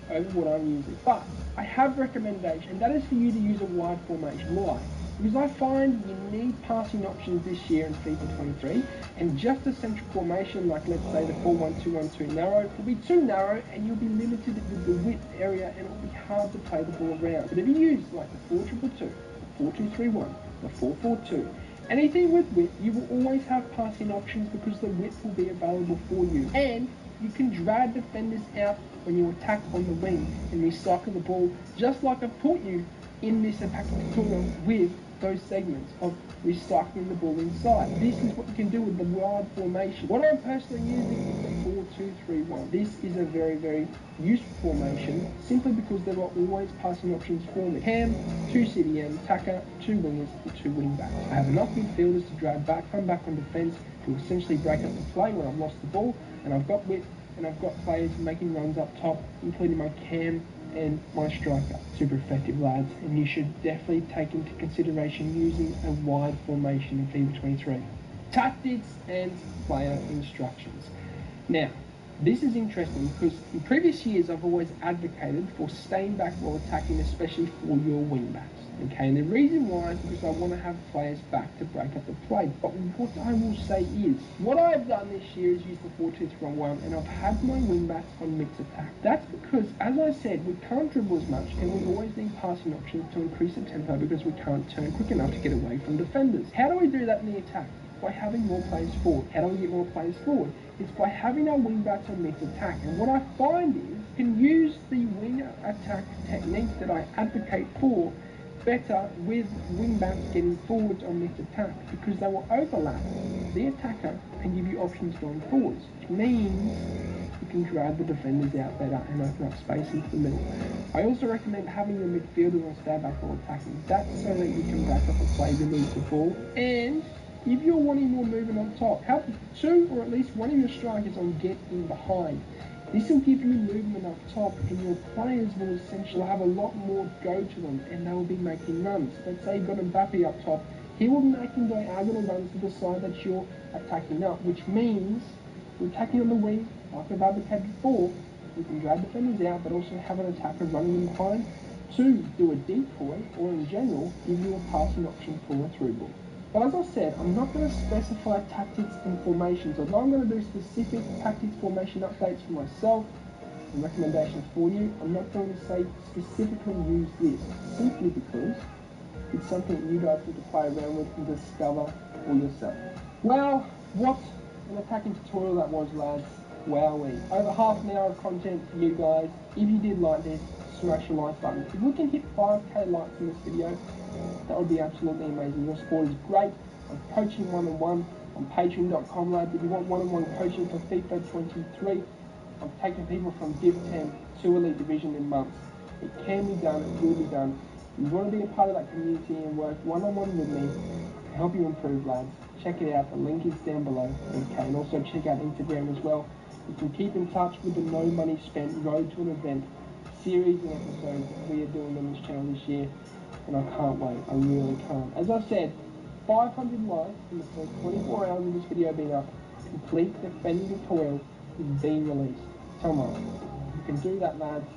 over what I'm using. But I have recommendation, and that is for you to use a wide formation. Why? Because I find you need passing options this year in FIFA 23, and just a central formation like, let's say, the 4-1-2-1-2 narrow will be too narrow, and you'll be limited with the width area, and it'll be hard to play the ball around. But if you use like the 4-2-2, the 4-2-3-1, the 4-4-2, anything with width, you will always have passing options because the width will be available for you. And you can drag defenders out when you attack on the wing and recycle the ball, just like I've taught you in this attacking tutorial with those segments of recycling the ball inside. This is what you can do with the wide formation. What I'm personally using is the 4-2-3-1. This is a very, very useful formation simply because there are always passing options for me. Cam, 2 CDM, attacker, 2 wingers, and 2 wing backs. I have enough midfielders to drag back, come back on defence to essentially break up the play when I've lost the ball, and I've got width, and I've got players making runs up top, including my cam and my striker. Super effective, lads, and you should definitely take into consideration using a wide formation in FIFA 23. Tactics and player instructions. Now, this is interesting because in previous years I've always advocated for staying back while attacking, especially for your wing backs. Okay, and the reason why is because I want to have players back to break up the play. But what I will say is, what I've done this year is use the 4-2-3-1, and I've had my wing backs on mixed attack. That's because, as I said, we can't dribble as much, and we always need passing options to increase the tempo because we can't turn quick enough to get away from defenders. How do we do that in the attack? By having more players forward. How do we get more players forward? It's by having our wing backs on mixed attack. And what I find is, you can use the wing attack technique that I advocate for better with wing backs getting forwards on mixed attack, because they will overlap the attacker and give you options going forwards, which means you can drag the defenders out better and open up space into the middle. I also recommend having your midfielders on stay back while attacking. That's so that you can back up a play that needs the ball. And if you're wanting more movement on top, have 2 or at least one of your strikers on get in behind. This will give you movement up top, and your players will essentially have a lot more go to them, and they will be making runs. Let's say you've got Mbappe up top. He will be making diagonal runs to the side that you're attacking up, which means you're attacking on the wing, Like I've advocated before, you can drag defenders out, but also have an attacker running in behind to do a decoy, or in general, give you a passing option for a through ball. But as I said, I'm not going to specify tactics and formations, although I'm going to do specific tactics formation updates for myself and recommendations for you. I'm not going to say specifically use this, simply because it's something you guys need to play around with and discover for yourself. Well, what an attacking tutorial that was, lads. Wowee. Over half an hour of content for you guys. If you did like this, smash the like button. If we can hit 5k likes in this video, that would be absolutely amazing. Your support is great. I'm coaching one-on-one on patreon.com, lads. If you want one-on-one coaching for FIFA 23, I'm taking people from Div 10 to Elite Division in months. It can be done, it will be done. If you want to be a part of that community and work one-on-one with me, I can help you improve, lads. Check it out, the link is down below. Okay, and also check out Instagram as well. You can keep in touch with the No Money Spent Road to an Event series and episodes that we are doing on this channel this year, and I can't wait, I really can't. As I said, 500 likes in the first 24 hours of this video being up. Complete defending tutorial is being released tomorrow. You can do that, lads.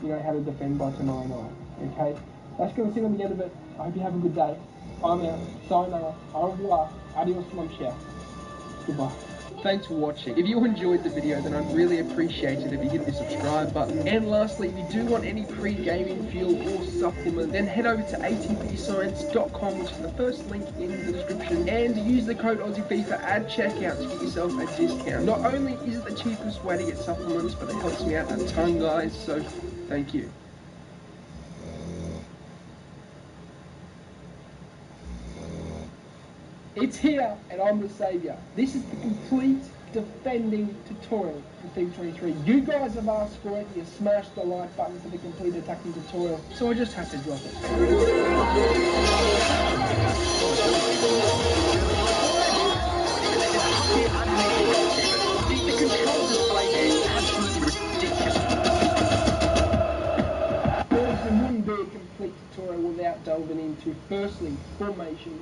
You know how to defend by tomorrow night. Okay? That's going to see on the end of it. I hope you have a good day. I'm out. Sayonara. Au revoir. Adios, mon cher. Goodbye. Thanks for watching. If you enjoyed the video, then I'd really appreciate it if you hit the subscribe button. And lastly, if you do want any pre-gaming fuel or supplement, then head over to atpscience.com, which is the first link in the description, and use the code AussieFIFA at checkout to get yourself a discount. Not only is it the cheapest way to get supplements, but it helps me out a ton, guys, so thank you. It's here, and I'm the saviour. This is the complete defending tutorial for FIFA 23. You guys have asked for it. You smashed the like button for the complete attacking tutorial, so I just have to drop it. The control display is absolutely ridiculous. Of course, it wouldn't be a complete tutorial without delving into, firstly, formation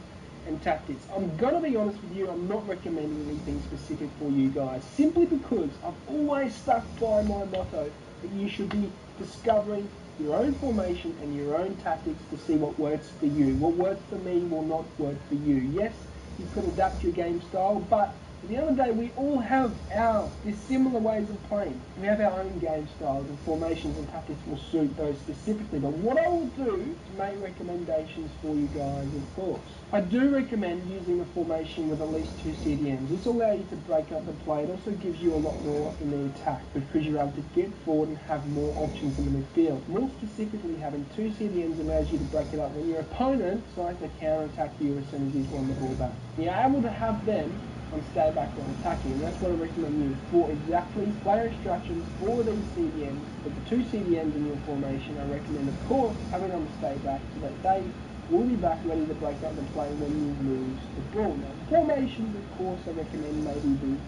and tactics. I'm gonna be honest with you, I'm not recommending anything specific for you guys, simply because I've always stuck by my motto that you should be discovering your own formation and your own tactics to see what works for you. What works for me will not work for you. Yes, you could adapt your game style, but at the end of the day, we all have our dissimilar ways of playing. We have our own game styles, and formations and tactics will suit those specifically. But what I will do is make recommendations for you guys, of course. I do recommend using a formation with at least 2 CDMs. This will allow you to break up the play. It also gives you a lot more in the attack because you're able to get forward and have more options in the midfield. More specifically, having 2 CDMs allows you to break it up when your opponent decides to counter-attack you as soon as he's won the ball back. You're able to have them on stay back when attacking, and that's what I recommend you for exactly player instructions for these CDMs. With the 2 CDMs in your formation, I recommend, of course, having them stay back so that they will be back ready to break up the play when you lose the ball. Now, formations, of course, I recommend maybe the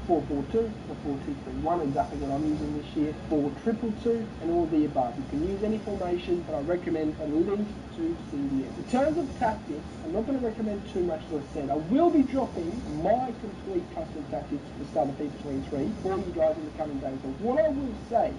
4-4-2 or 4-2-3-1, exactly what I'm using this year, 4-2-2-2, and all the above. You can use any formation, but I recommend at least 2 CDMs. In terms of tactics, I'm not going to recommend too much, as I said. I will be dropping my complete custom tactics for the start of FIFA 23 for you guys in the coming days. But what I will say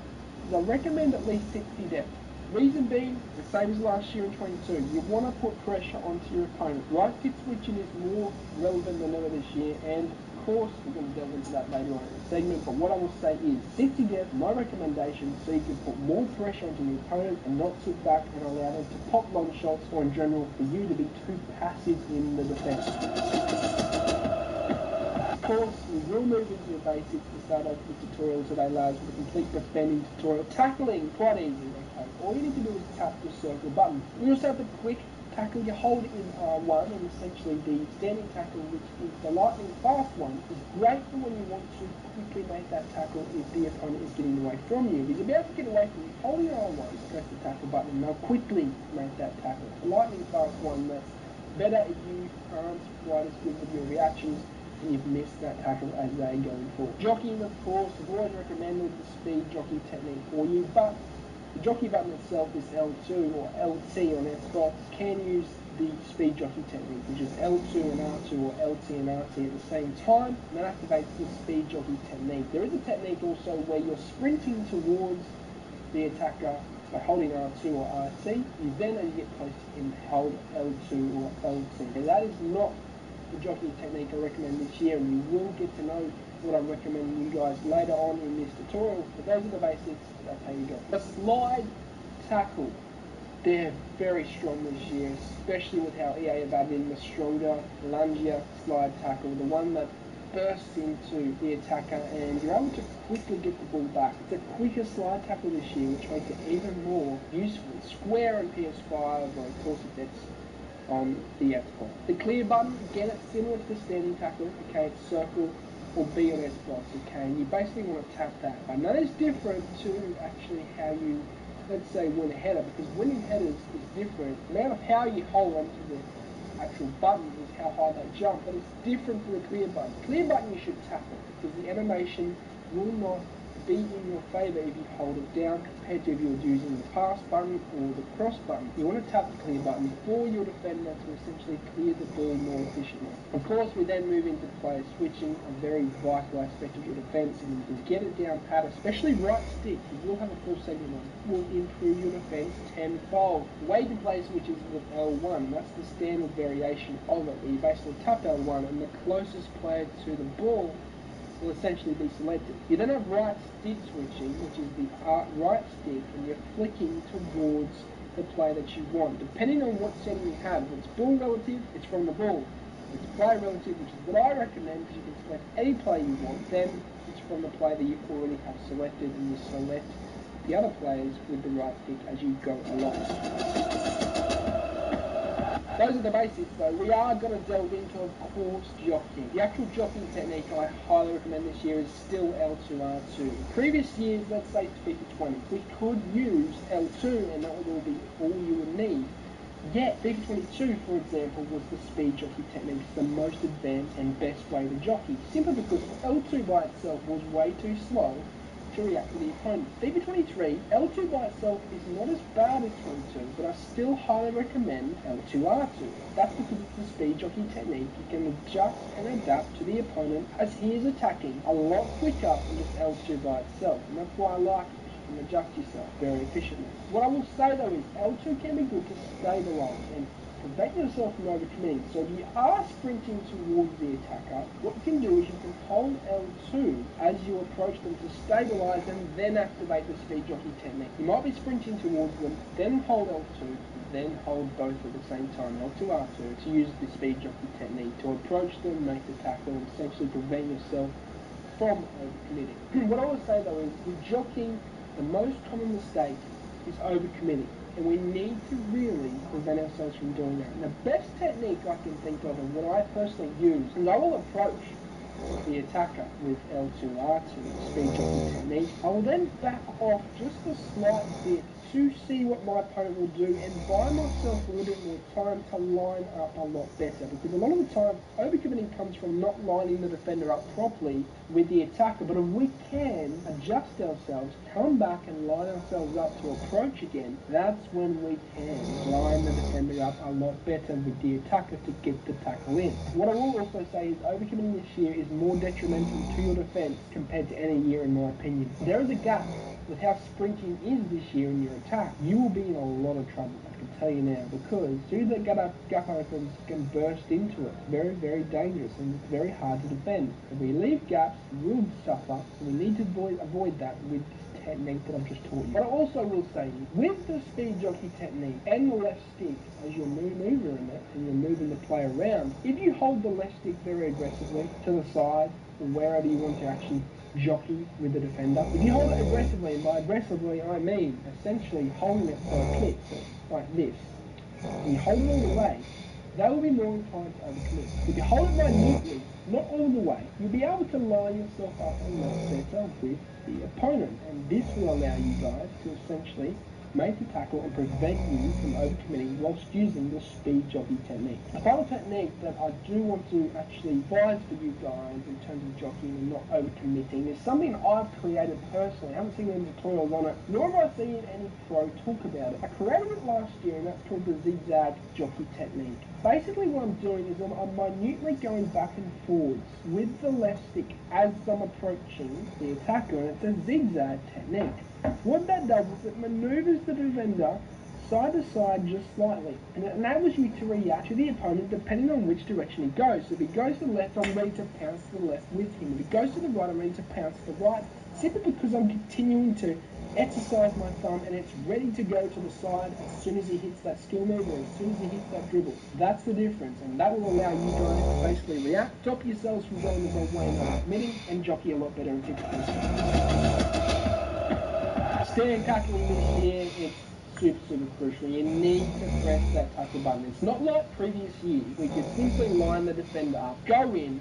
is I recommend at least 60 depth. Reason being, the same as last year in 22, you want to put pressure onto your opponent. Right stick switching is more relevant than ever this year, and of course, we're going to delve into that later on in the segment, but what I will say is 60 depth, my recommendation, so you can put more pressure onto your opponent and not sit back and allow them to pop long shots, or in general, for you to be too passive in the defense. Of course, we will move into the basics to start off the tutorial today, lads, with a complete defending tutorial. Tackling, quite easy, okay? All you need to do is tap the circle button. You also have the quick tackle. You hold it in R1, and essentially the standing tackle, which is the lightning fast one, is great for when you want to quickly make that tackle if the opponent is getting away from you. If you're about to get away from you, hold your R1, press the tackle button, and they'll quickly make that tackle. The lightning fast one, that's better if you aren't quite as good with your reactions and you've missed that tackle as they're going forward. Jockeying, of course, I've always recommended the speed jockey technique for you, but the jockey button itself is L2 or LT on Xbox. Can use the speed jockey technique, which is L2 and R2 or LT and RT at the same time, and that activates the speed jockey technique. There is a technique also where you're sprinting towards the attacker by holding R2 or RT. You then, as you get close to him, hold L2 or LT. And that is not the jockey technique I recommend this year, and you will get to know what I'm recommending you guys later on in this tutorial. But those are the basics, that's how you go. The slide tackle, they're very strong this year, especially with how EA have added in the stronger, lungier slide tackle, the one that bursts into the attacker and you're able to quickly get the ball back. It's a quicker slide tackle this year, which makes it even more useful. Square on PS5, or of course if it's on the Xbox. The clear button, again, it's similar to the standing tackle. Okay, it's circle or B on Xbox. Okay, and you basically want to tap that. But that is different to actually how you, let's say, win a header, because winning headers is different. The amount of how you hold onto the actual button is how high they jump, but it's different for the clear button. Clear button you should tap it, because the animation will not be in your favour if you hold it down compared to if you're using the pass button or the cross button. You want to tap the clear button for your defender to essentially clear the ball more efficiently. Of course, we then move into player switching, a very vital aspect of your defence, and you can get it down pat, especially right stick. You will have a full segment on, will improve your defence tenfold. The way you can play switches with L1, that's the standard variation of it, where you basically tap L1 and the closest player to the ball will essentially be selected. You then have right stick switching, which is the right stick, and you're flicking towards the play that you want. Depending on what setting you have, if it's ball relative, it's from the ball. If it's play relative, which is what I recommend, because you can select any play you want, then it's from the play that you already have selected, and you select the other players with the right stick as you go along. Those are the basics though. We are going to delve into, of course, jockeying. The actual jockeying technique I highly recommend this year is still L2R2. In previous years, let's say FIFA 20, we could use L2 and that would all you would need. Yet, FIFA 22, for example, was the speed jockey technique, the most advanced and best way to jockey, simply because L2 by itself was way too slow to react to the opponent. FIFA 23, L2 by itself is not as bad as 22, but I still highly recommend L2R2. That's because it's the speed jockey technique. You can adjust and adapt to the opponent as he is attacking a lot quicker than just L2 by itself, and that's why I like it. You can adjust yourself very efficiently. What I will say though is L2 can be good to stabilise and prevent yourself from overcommitting. So if you are sprinting towards the attacker, what you can do is you can hold L2 as you approach them to stabilise and then activate the speed jockey technique. You might be sprinting towards them, then hold L2, then hold both at the same time, L2, R2, to use the speed jockey technique to approach them, make the tackle, and essentially prevent yourself from overcommitting. What I will say though is, with jockeying, the most common mistake is overcommitting. And we need to really prevent ourselves from doing that. And the best technique I can think of, and what I personally use, is I will approach the attacker with L2R2, speed jockey technique. I will then back off just a slight bit to see what my opponent will do and buy myself a little bit more time to line up a lot better, because a lot of the time overcommitting comes from not lining the defender up properly with the attacker. But if we can adjust ourselves, come back and line ourselves up to approach again, that's when we can line the defender up a lot better with the attacker to get the tackle in. What I will also say is overcommitting this year is more detrimental to your defence compared to any year in my opinion. There is a gap with how sprinting is this year in your attack. You will be in a lot of trouble, I can tell you now, because as soon as that gap opens, you can burst into it. It's very, very dangerous and it's very hard to defend. If we leave gaps, we'll suffer, and we need to avoid that with this technique that I've just taught you. But I also will say, with the speed jockey technique and the left stick, as you're maneuvering it and you're moving the play around, if you hold the left stick very aggressively to the side or wherever you want to actually jockey with the defender, if you hold it aggressively, and by aggressively I mean essentially holding it for a click, like this, and you hold it all the way, they will be more inclined to overcommit. If you hold it minutely, not all the way, you'll be able to line yourself up a lot better with the opponent, and this will allow you guys to essentially made to tackle and prevent you from overcommitting whilst using the speed jockey technique. A final technique that I do want to actually advise for you guys in terms of jockeying and not overcommitting is something I've created personally. I haven't seen any tutorials on it, nor have I seen any pro talk about it. I created it last year, and that's called the zigzag jockey technique. Basically what I'm doing is I'm minutely going back and forwards with the left stick as I'm approaching the attacker, and it's a zigzag technique. What that does is it manoeuvres the defender side to side just slightly, and it enables you to react to the opponent depending on which direction he goes. So if he goes to the left, I'm ready to pounce to the left with him. If he goes to the right, I'm ready to pounce to the right, simply because I'm continuing to exercise my thumb, and it's ready to go to the side as soon as he hits that skill move or as soon as he hits that dribble. That's the difference, and that will allow you guys to basically react, stop yourselves from going the wrong way and not committing, and jockey a lot better in situations. Stand tackling this year, it's super crucial. You need to press that tackle button. It's not like previous years. We could simply line the defender up, go in,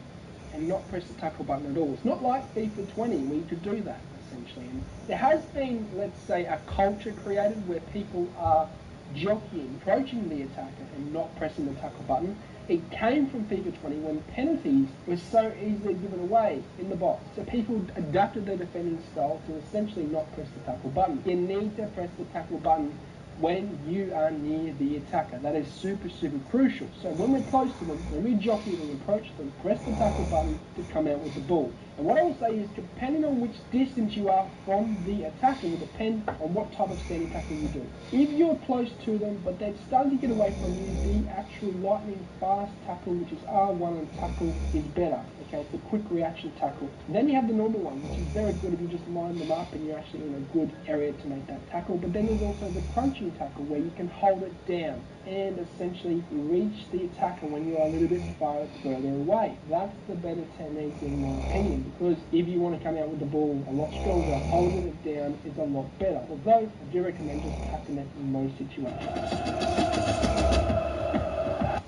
and not press the tackle button at all. It's not like FIFA 20 where you could do that, essentially. And there has been, let's say, a culture created where people are jockeying, approaching the attacker and not pressing the tackle button. It came from FIFA 20 when penalties were so easily given away in the box. So people adapted their defending style to essentially not press the tackle button. You need to press the tackle button when you are near the attacker. That is super crucial. So when we're close to them, when we jockey and approach them, press the tackle button to come out with the ball. And what I will say is, depending on which distance you are from the attacker will depend on what type of standing tackle you do. If you're close to them, but they're starting to get away from you, the actual lightning fast tackle, which is R1 and tackle, is better. Okay, it's a quick reaction tackle. Then you have the normal one, which is very good if you just line them up and you're actually in a good area to make that tackle. But then there's also the crunching tackle, where you can hold it down and essentially reach the attacker when you are a little bit further away. That's the better technique in my opinion, because if you want to come out with the ball a lot stronger, holding it down is a lot better. Although I do recommend just tapping it in most situations.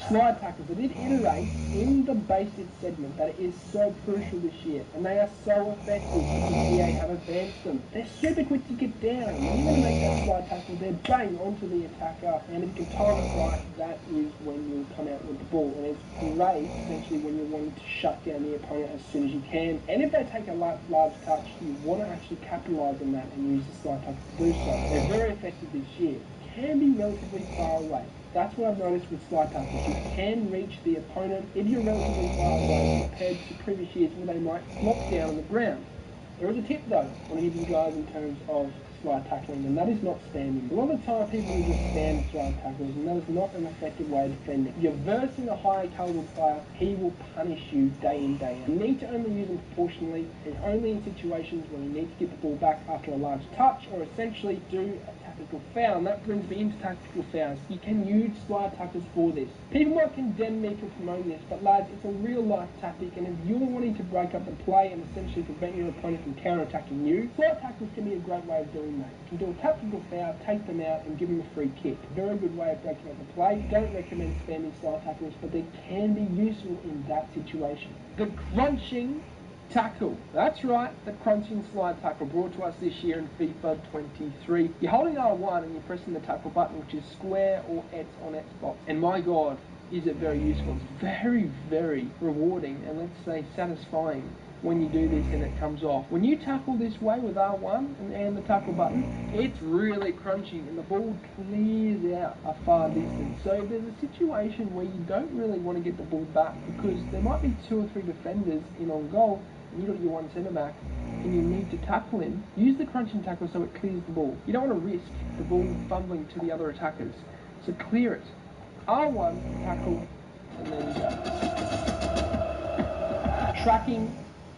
Slide tackles. I did iterate in the basic segment that it is so crucial this year, and they are so effective because EA have advanced them. They're super quick to get down. When you're going to make that slide tackle, they're bang onto the attacker, and if you can time it right, that is when you come out with the ball. And it's great, essentially, when you're wanting to shut down the opponent as soon as you can. And if they take a large touch, you want to actually capitalise on that and use the slide tackle to do so. They're very effective this year. Can be relatively far away. That's what I've noticed with slide tackles. You can reach the opponent if you're relatively far away compared to previous years where they might flop down on the ground. There is a tip though I want to give you guys in terms of slide tackling, and that is not standing. A lot of the time people will just stand slide tackles, and that is not an effective way of defending. If you're versing a high caliber player, he will punish you day in, day out. You need to only use them proportionally and only in situations where you need to get the ball back after a large touch or essentially do a tactical foul, and that brings me into tactical fouls. You can use slide tackles for this. People might condemn me for promoting this, but lads, it's a real life tactic, and if you're wanting to break up the play and essentially prevent your opponent from counter-attacking you, slide tackles can be a great way of doing that. You can do a tactical foul, take them out and give them a free kick. Very good way of breaking up the play. Don't recommend spamming slide tackles, but they can be useful in that situation. The crunching tackle. That's right, the crunching slide tackle, brought to us this year in FIFA 23. You're holding R1 and you're pressing the tackle button, which is square or X on Xbox. And my God, is it very useful. It's very rewarding and let's say satisfying when you do this and it comes off. When you tackle this way with R1 and the tackle button, it's really crunching and the ball clears out a far distance. So if there's a situation where you don't really want to get the ball back because there might be 2 or 3 defenders in on goal, and you've got your one centre back and you need to tackle him, use the crunching tackle so it clears the ball. You don't want to risk the ball fumbling to the other attackers. So clear it. R1, tackle, and there you go. Tracking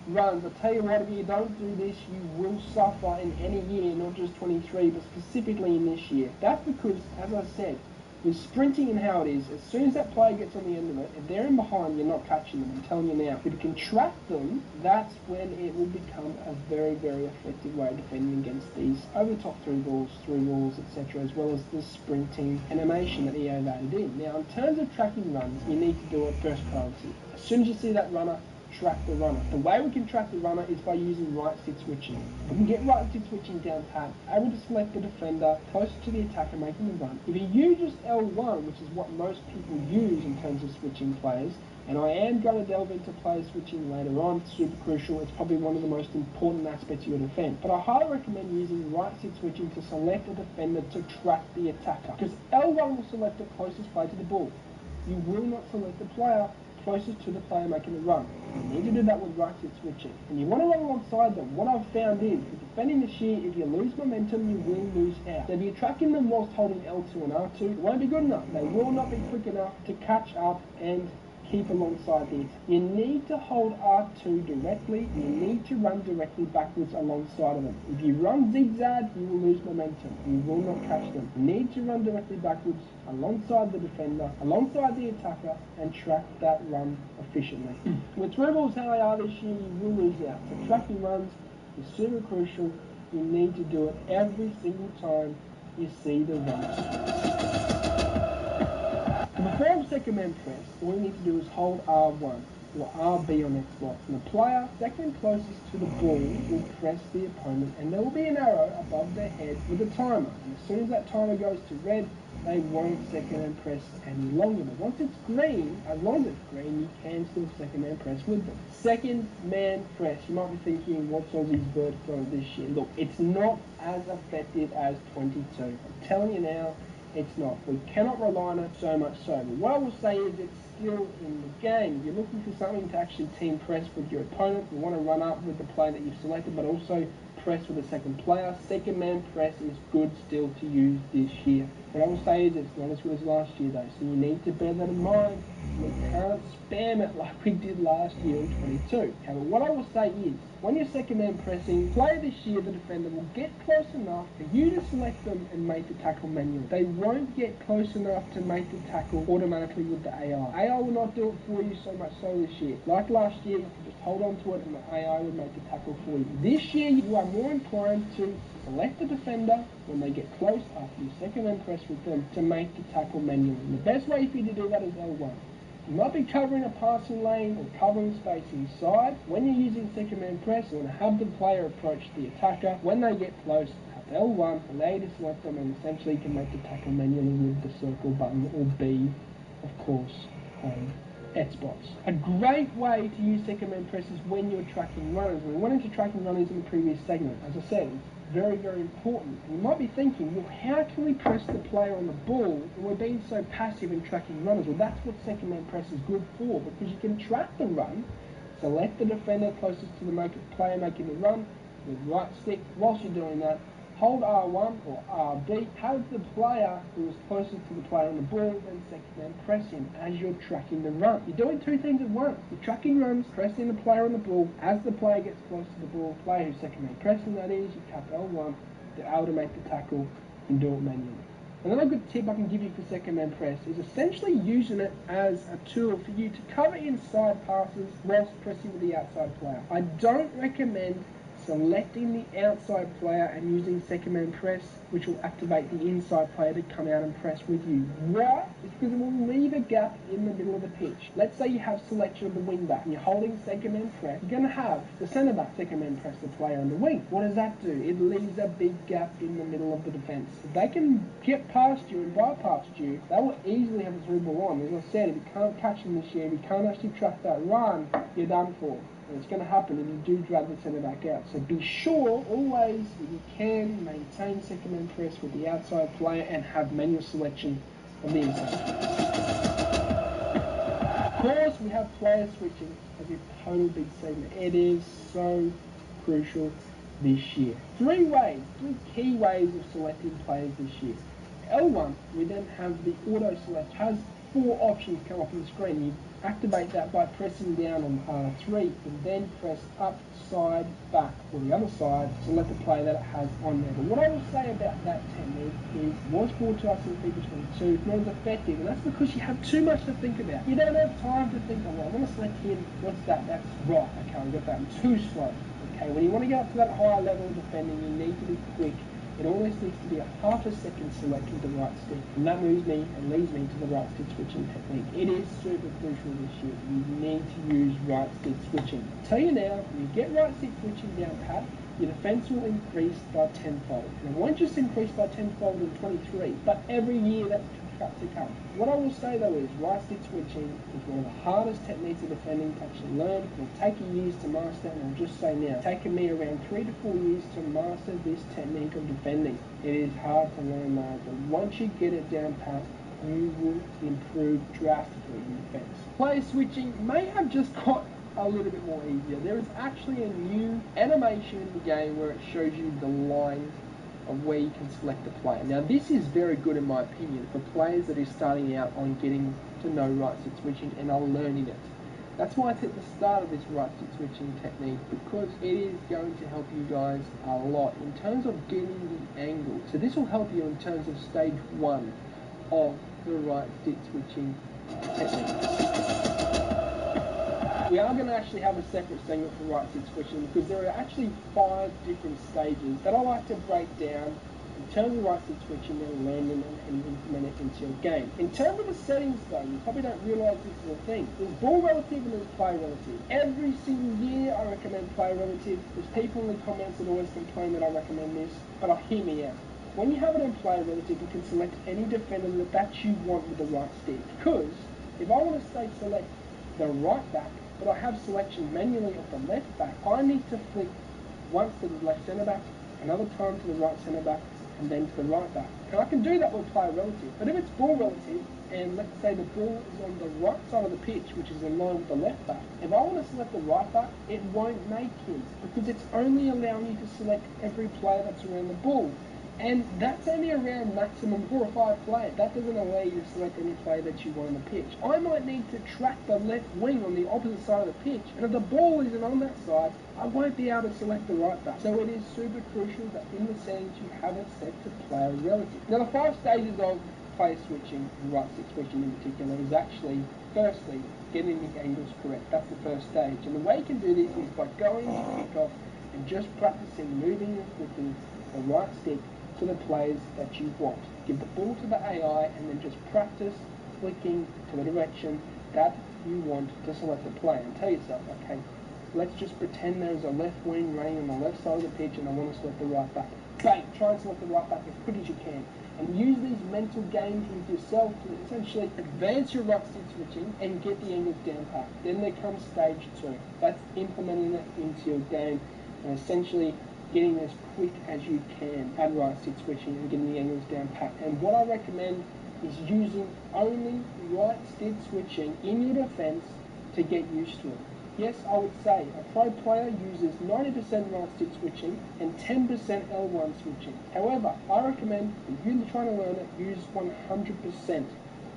runs. I'll tell you what, if you don't do this, you will suffer in any year, not just 23, but specifically in this year. That's because, as I said, with sprinting and how it is, as soon as that player gets on the end of it, if they're in behind, you're not catching them. I'm telling you now. If you can track them, that's when it will become a very effective way of defending against these over-the-top through walls, etc., as well as the sprinting animation that EA have added in. Now, in terms of tracking runs, you need to do it first priority. As soon as you see that runner, track the runner. The way we can track the runner is by using right stick switching. We can get right stick switching down pat, able to select the defender closer to the attacker making the run. If you use just L1, which is what most people use in terms of switching players, and I am going to delve into player switching later on, it's super crucial, it's probably one of the most important aspects of your defense. But I highly recommend using right stick switching to select a defender to track the attacker, because L1 will select the closest player to the ball. You will not select the player closest to the player making the run. You need to do that with right stick switching. And you want to run alongside them. What I've found is, if defending the shear, if you lose momentum, you will lose out. So if you're tracking them whilst holding L2 and R2, it won't be good enough. They will not be quick enough to catch up and keep alongside the attacker. You need to hold R2 directly. You need to run directly backwards alongside of them. If you run zigzag, you will lose momentum. You will not catch them. You need to run directly backwards alongside the defender, alongside the attacker, and track that run efficiently. With through balls how they are this year, you will lose out. So tracking runs is super crucial. You need to do it every single time you see the run. Before second man press, all you need to do is hold R1 or RB on Xbox, and the player second closest to the ball will press the opponent, and there will be an arrow above their head with a timer. And as soon as that timer goes to red, they won't second man press any longer. But once it's green, as long as it's green, you can still second man press with them. Second man press. You might be thinking, what's Aussie's verdict on this year? Look, it's not as effective as 22. I'm telling you now, it's not. We cannot rely on it so much so. But what I will say is it's still in the game. If you're looking for something to actually team press with your opponent, you want to run up with the player that you've selected, but also press with a second player. Second man press is good still to use this year. What I will say is it's not as good as last year though, so you need to bear that in mind. We can't spam it like we did last year in 22. However, what I will say is, when you're second man pressing, player this year, the defender will get close enough for you to select them and make the tackle manually. They won't get close enough to make the tackle automatically with the AI. AI will not do it for you so much so this year. Like last year, you could just hold on to it and the AI would make the tackle for you. This year, you are more inclined to select the defender when they get close after you second man press with them to make the tackle manually. And the best way for you to do that is L1. You might be covering a passing lane or covering space inside. When you're using second man press, you want to have the player approach the attacker. When they get close, tap L1, allow you to select them, and essentially you can make the tackle manually with the circle button, or B, of course, on Xbox. A great way to use second man press is when you're tracking runners. We went into tracking runners in the previous segment. As I said, very, very important. And you might be thinking, well, how can we press the player on the ball when we're being so passive in tracking runners? Well, that's what second man press is good for, because you can track the run, select the defender closest to the player making the run with right stick. Whilst you're doing that, hold R1 or RB, have the player who is closest to the player on the ball, then second man press him as you're tracking the run. You're doing two things at once. You're tracking runs, pressing the player on the ball. As the player gets close to the ball, player who's second man pressing, that is, you tap L1 to able to make the tackle and do it manually. Another good tip I can give you for second man press is essentially using it as a tool for you to cover inside passes whilst pressing with the outside player. I don't recommend selecting the outside player and using second man press, which will activate the inside player to come out and press with you. Why? It's because it will leave a gap in the middle of the pitch. Let's say you have selection of the wing back and you're holding second man press. You're going to have the centre back second man press the player on the wing. What does that do? It leaves a big gap in the middle of the defence. If they can get past you and bypass you, they will easily have a through ball on. As I said, if you can't catch them this year, if you can't actually track that run, you're done for. And it's going to happen if you do drag the centre back out. So be sure, always, if you can, maintain second man press with the outside player and have manual selection of the inside. Of course, we have player switching as a total big segment. It is so crucial this year. Three key ways of selecting players this year. L1, we then have the auto select, has 4 options come up on the screen. You activate that by pressing down on R3 and then press up, side, back, or the other side to select the player that it has on there. But what I will say about that technique is it was brought to us in FIFA 22, not as effective, and that's because you have too much to think about. You don't have time to think, oh, well, I want to select him, what's that? That's right, okay, I've got that, I'm too slow. Okay, when you want to get up to that higher level of defending, you need to be quick It always needs to be a half a second selecting the right stick, and that moves me and leads me to the right stick switching technique. It is super crucial this year. You need to use right stick switching. I'll tell you now, when you get right stick switching down pat, your defense will increase by tenfold. And it won't just increase by tenfold in 23, but every year that's to come. What I will say though is right stick switching is one of the hardest techniques of defending to actually learn. It will take you years to master, and I'll just say now, it's taken me around 3 to 4 years to master this technique of defending. It is hard to learn though, but once you get it down pat, you will improve drastically in defense. Player switching may have just got a little bit more easier. There is actually a new animation in the game where it shows you the lines of where you can select a player. Now this is very good in my opinion for players that are starting out on getting to know right stick switching and are learning it. That's why it's at the start of this right stick switching technique, because it is going to help you guys a lot in terms of getting the angle. So this will help you in terms of stage 1 of the right stick switching technique. We are going to actually have a separate segment for right stick switching because there are actually 5 different stages that I like to break down in terms of right stick switching and learn them and implement it into your game. In terms of the settings though, you probably don't realise this is a thing. There's ball relative and there's play relative. Every single year I recommend play relative. There's people in the comments that always complain that I recommend this, but hear me out. When you have it in play relative, you can select any defender that you want with the right stick. Because if I want to say select the right back, but I have selection manually of the left back, I need to flick once to the left centre back, another time to the right centre back, and then to the right back. And I can do that with player relative. But if it's ball relative, and let's say the ball is on the right side of the pitch, which is in line with the left back, if I want to select the right back, it won't make him, because it's only allowing you to select every player that's around the ball. And that's only around maximum 4 or 5 players. That doesn't allow you to select any player that you want on the pitch. I might need to track the left wing on the opposite side of the pitch, and if the ball isn't on that side, I won't be able to select the right back. So it is super crucial that in the settings you have it set to player relative. Now the 5 stages of player switching, and right stick switching in particular, is actually, firstly, getting the angles correct. That's the first stage. And the way you can do this is by going to kickoff and just practicing moving and flicking the right stick to the players that you want. Give the ball to the AI and then just practice flicking to the direction that you want to select a player. And tell yourself, okay, let's just pretend there's a left wing running on the left side of the pitch and I want to select the right back. Bang! Try and select the right back as quick as you can. And use these mental games with yourself to essentially advance your right stick switching and get the angles down pat. Then there comes stage 2. That's implementing it into your game and essentially getting as quick as you can at right stick switching and getting the angles down pat. And what I recommend is using only right stick switching in your defense to get used to it. Yes, I would say a pro player uses 90% right stick switching and 10% L1 switching. However, I recommend if you're trying to learn it, use 100%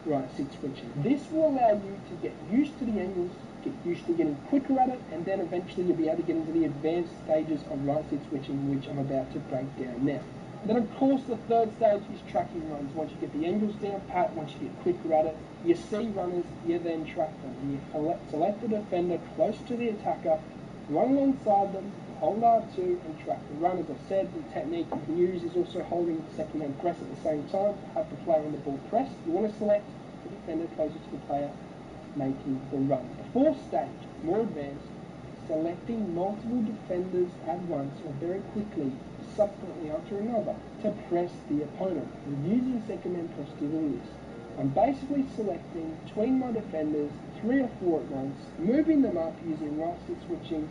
right stick switching. This will allow you to get used to the angles, get used to getting quicker at it, and then eventually you'll be able to get into the advanced stages of right stick switching, which I'm about to break down now. Then of course the 3rd stage is tracking runs. Once you get the angles down pat, once you get quicker at it, you see runners, you then track them. And you select the defender close to the attacker, run alongside them, hold R2 and track. The run, as I said, the technique you can use is also holding second and press at the same time to have the player on the ball pressed. You want to select the defender closer to the player making the run. The 4th stage, more advanced, selecting multiple defenders at once or very quickly, subsequently after another, to press the opponent. And using second man press to do this, I'm basically selecting between my defenders 3 or 4 at once, moving them up using right stick switching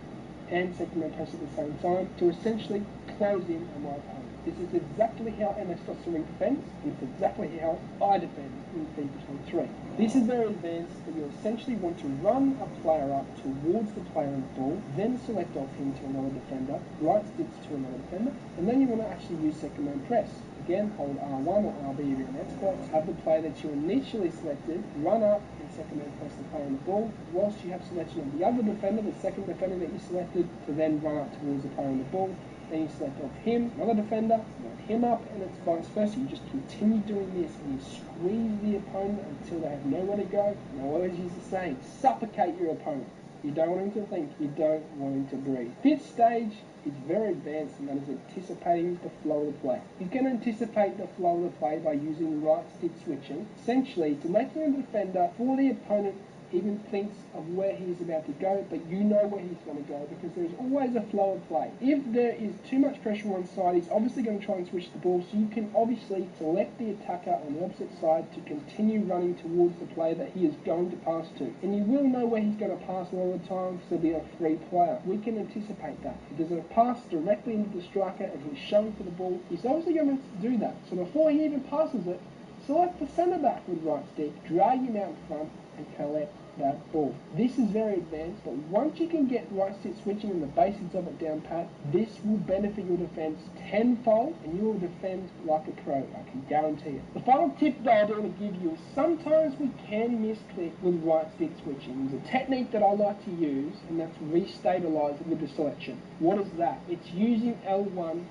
and second man press at the same time to essentially close in on my opponent. This is exactly how MS.3 defends, and it's exactly how I defend in FIFA 23. This is very advanced, but you essentially want to run a player up towards the player on the ball, then select off him to another defender, right sticks to another defender, and then you want to actually use second man press. Again, hold R1 or RB if you're an Xbox, have the player that you initially selected run up and second man press the player on the ball, whilst you have selection of the other defender, the second defender that you selected, to then run up towards the player on the ball. Then you select off him, another defender, run him up, and it's vice versa. You just continue doing this and you squeeze the opponent until they have nowhere to go. And I always use the saying, suffocate your opponent. You don't want him to think. You don't want him to breathe. Fifth stage is very advanced, and that is anticipating the flow of the play. You can anticipate the flow of the play by using right stick switching, essentially to make the defender, before the opponent even thinks of where he's about to go, but you know where he's going to go, because there's always a flow of play. If there is too much pressure on one side, he's obviously going to try and switch the ball, so you can obviously select the attacker on the opposite side to continue running towards the player that he is going to pass to. And you will know where he's going to pass a lot of the time, because he'll be a free player. We can anticipate that. If there's a pass directly into the striker and he's showing for the ball, he's obviously going to do that. So before he even passes it, select the centre back with right stick, drag him out in front, and collect that ball. This is very advanced, but once you can get right stick switching and the basics of it down pat, this will benefit your defence tenfold, and you will defend like a pro, I can guarantee it. The final tip that I want to give you is sometimes we can misclick with right stick switching. There's a technique that I like to use, and that's restabilising with the selection. What is that? It's using L1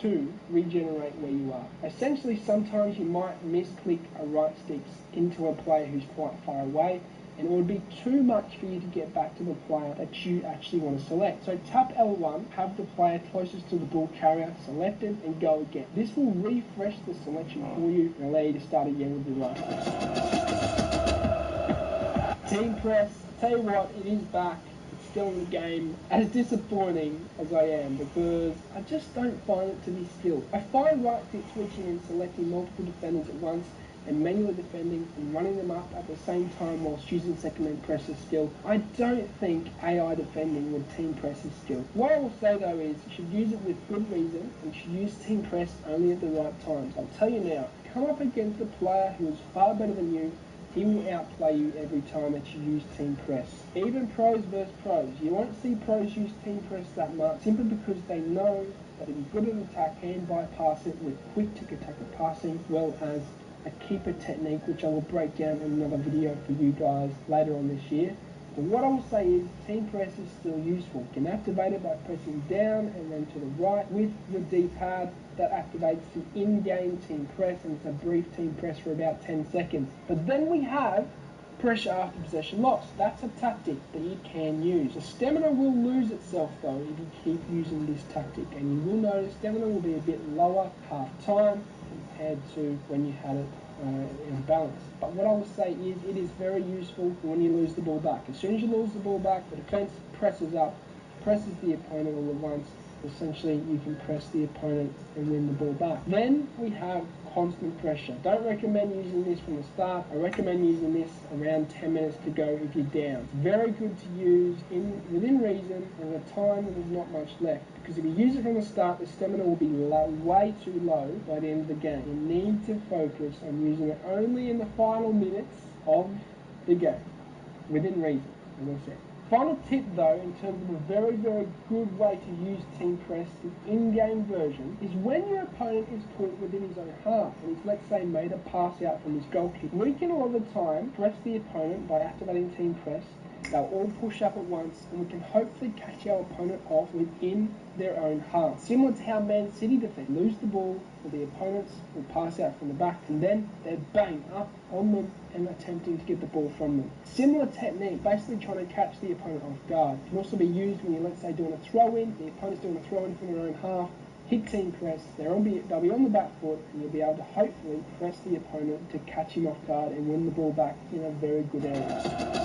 to regenerate where you are. Essentially, sometimes you might misclick a right stick into a player who's quite far away, and it would be too much for you to get back to the player that you actually want to select. So tap L1, have the player closest to the ball carrier selected, and go again. This will refresh the selection for you and allow you to start again with the right stick. Team press, tell you what, it is back. It's still in the game. As disappointing as I am, because I just don't find it to be skilled. I find right stick switching and selecting multiple defenders at once and manually defending and running them up at the same time whilst using second man press is skill. I don't think AI defending with team press is skill. What I will say though is you should use it with good reason, and you should use team press only at the right times. I'll tell you now, come up against a player who is far better than you, he will outplay you every time that you use team press. Even pros versus pros. You won't see pros use team press that much, simply because they know that if you're good at attack and bypass it with quick tick attacker passing, well as a keeper technique, which I will break down in another video for you guys later on this year. But what I will say is team press is still useful. You can activate it by pressing down and then to the right with your D-pad. That activates the in-game team press, and it's a brief team press for about 10 seconds. But then we have pressure after possession loss. That's a tactic that you can use. The stamina will lose itself though if you keep using this tactic, and you will notice stamina will be a bit lower half time compared to when you had it in balance. But what I will say is it is very useful when you lose the ball back. As soon as you lose the ball back, the defence presses up, presses the opponent all at once. Essentially, you can press the opponent and win the ball back. Then we have constant pressure. Don't recommend using this from the start. I recommend using this around 10 minutes to go if you're down. It's very good to use within reason and at a time when there's not much left. Because if you use it from the start, the stamina will be way too low by the end of the game. You need to focus on using it only in the final minutes of the game, within reason, as I said. Final tip though, in terms of a very, very good way to use team press, the in-game version, is when your opponent is put within his own half and he's, let's say, made a pass out from his goal kick. We can all the time press the opponent by activating team press. They'll all push up at once, and we can hopefully catch our opponent off within their own half. Similar to how Man City defend. Lose the ball, or the opponents will pass out from the back, and then they're bang up on them and attempting to get the ball from them. Similar technique, basically trying to catch the opponent off guard. Can also be used when you're, let's say, doing a throw-in. The opponent's doing a throw-in from their own half. Hit team press, they'll be on the back foot, and you'll be able to hopefully press the opponent to catch him off guard and win the ball back in a very good area.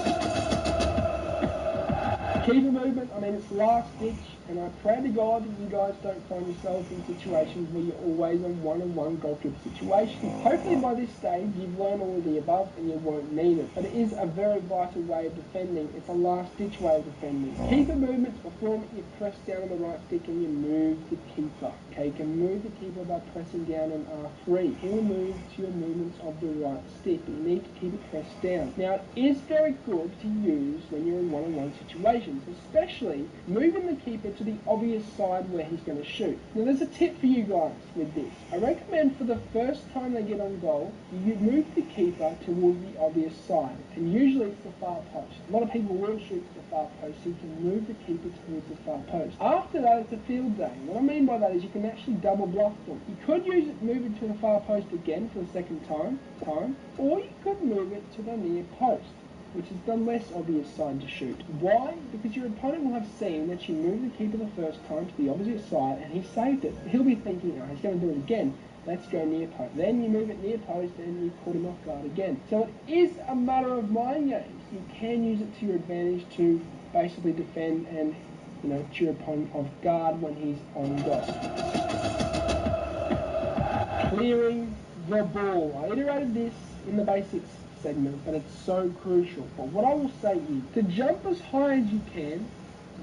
Keeper movement, I mean, it's last ditch, and I pray to God that you guys don't find yourselves in situations where you're always on one-on-one goalkeeper situation. Hopefully by this stage you've learned all of the above and you won't need it. But it is a very vital way of defending. It's a last-ditch way of defending. Keeper movements perform it, you press down on the right stick and you move the keeper. Okay, you can move the keeper by pressing down on R3. He will move to your movements of the right stick, but you need to keep it pressed down. Now, it is very good to use when you're in one-on-one situations, especially moving the keeper to the obvious side where he's going to shoot. Now, there's a tip for you guys with this. I recommend for the first time they get on goal, you move the keeper towards the obvious side, and usually it's the far post. A lot of people will shoot to the far post, so you can move the keeper towards the far post. After that, it's a field day. What I mean by that is you can actually double block them. You could move it to the far post again for the second time, or you could move it to the near post. which is the less obvious side to shoot. Why? Because your opponent will have seen that you moved the keeper the first time to the opposite side and he saved it. He'll be thinking, oh, he's going to do it again. Let's go near post. Then you move it near post and you caught him off guard again. So it is a matter of mind games. You can use it to your advantage to basically defend and, you know, cheer your opponent off guard when he's on goal. Clearing the ball. I iterated this in the basics segment, but it's so crucial. But what I will say is to jump as high as you can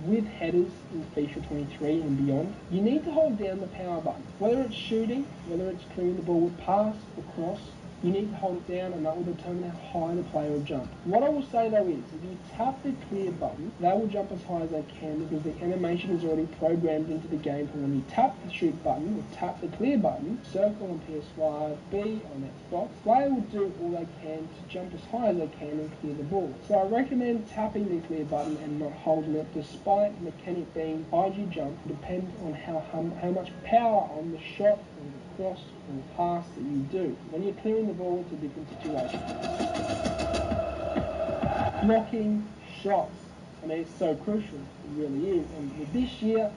with headers in FIFA 23 and beyond, you need to hold down the power button. Whether it's shooting, whether it's clearing the ball with pass or cross, you need to hold it down and that will determine how high the player will jump. What I will say though is, if you tap the clear button, they will jump as high as they can because the animation is already programmed into the game for when you tap the shoot button or tap the clear button, circle on PS5, B on Xbox, player will do all they can to jump as high as they can and clear the ball. So I recommend tapping the clear button and not holding it, despite the mechanic being high as you jump, depends on how much power on the shot or the cross or the pass that you do. When you're clearing the ball, it's a different situation. Blocking shots. I mean, it's so crucial. It really is. And with this year,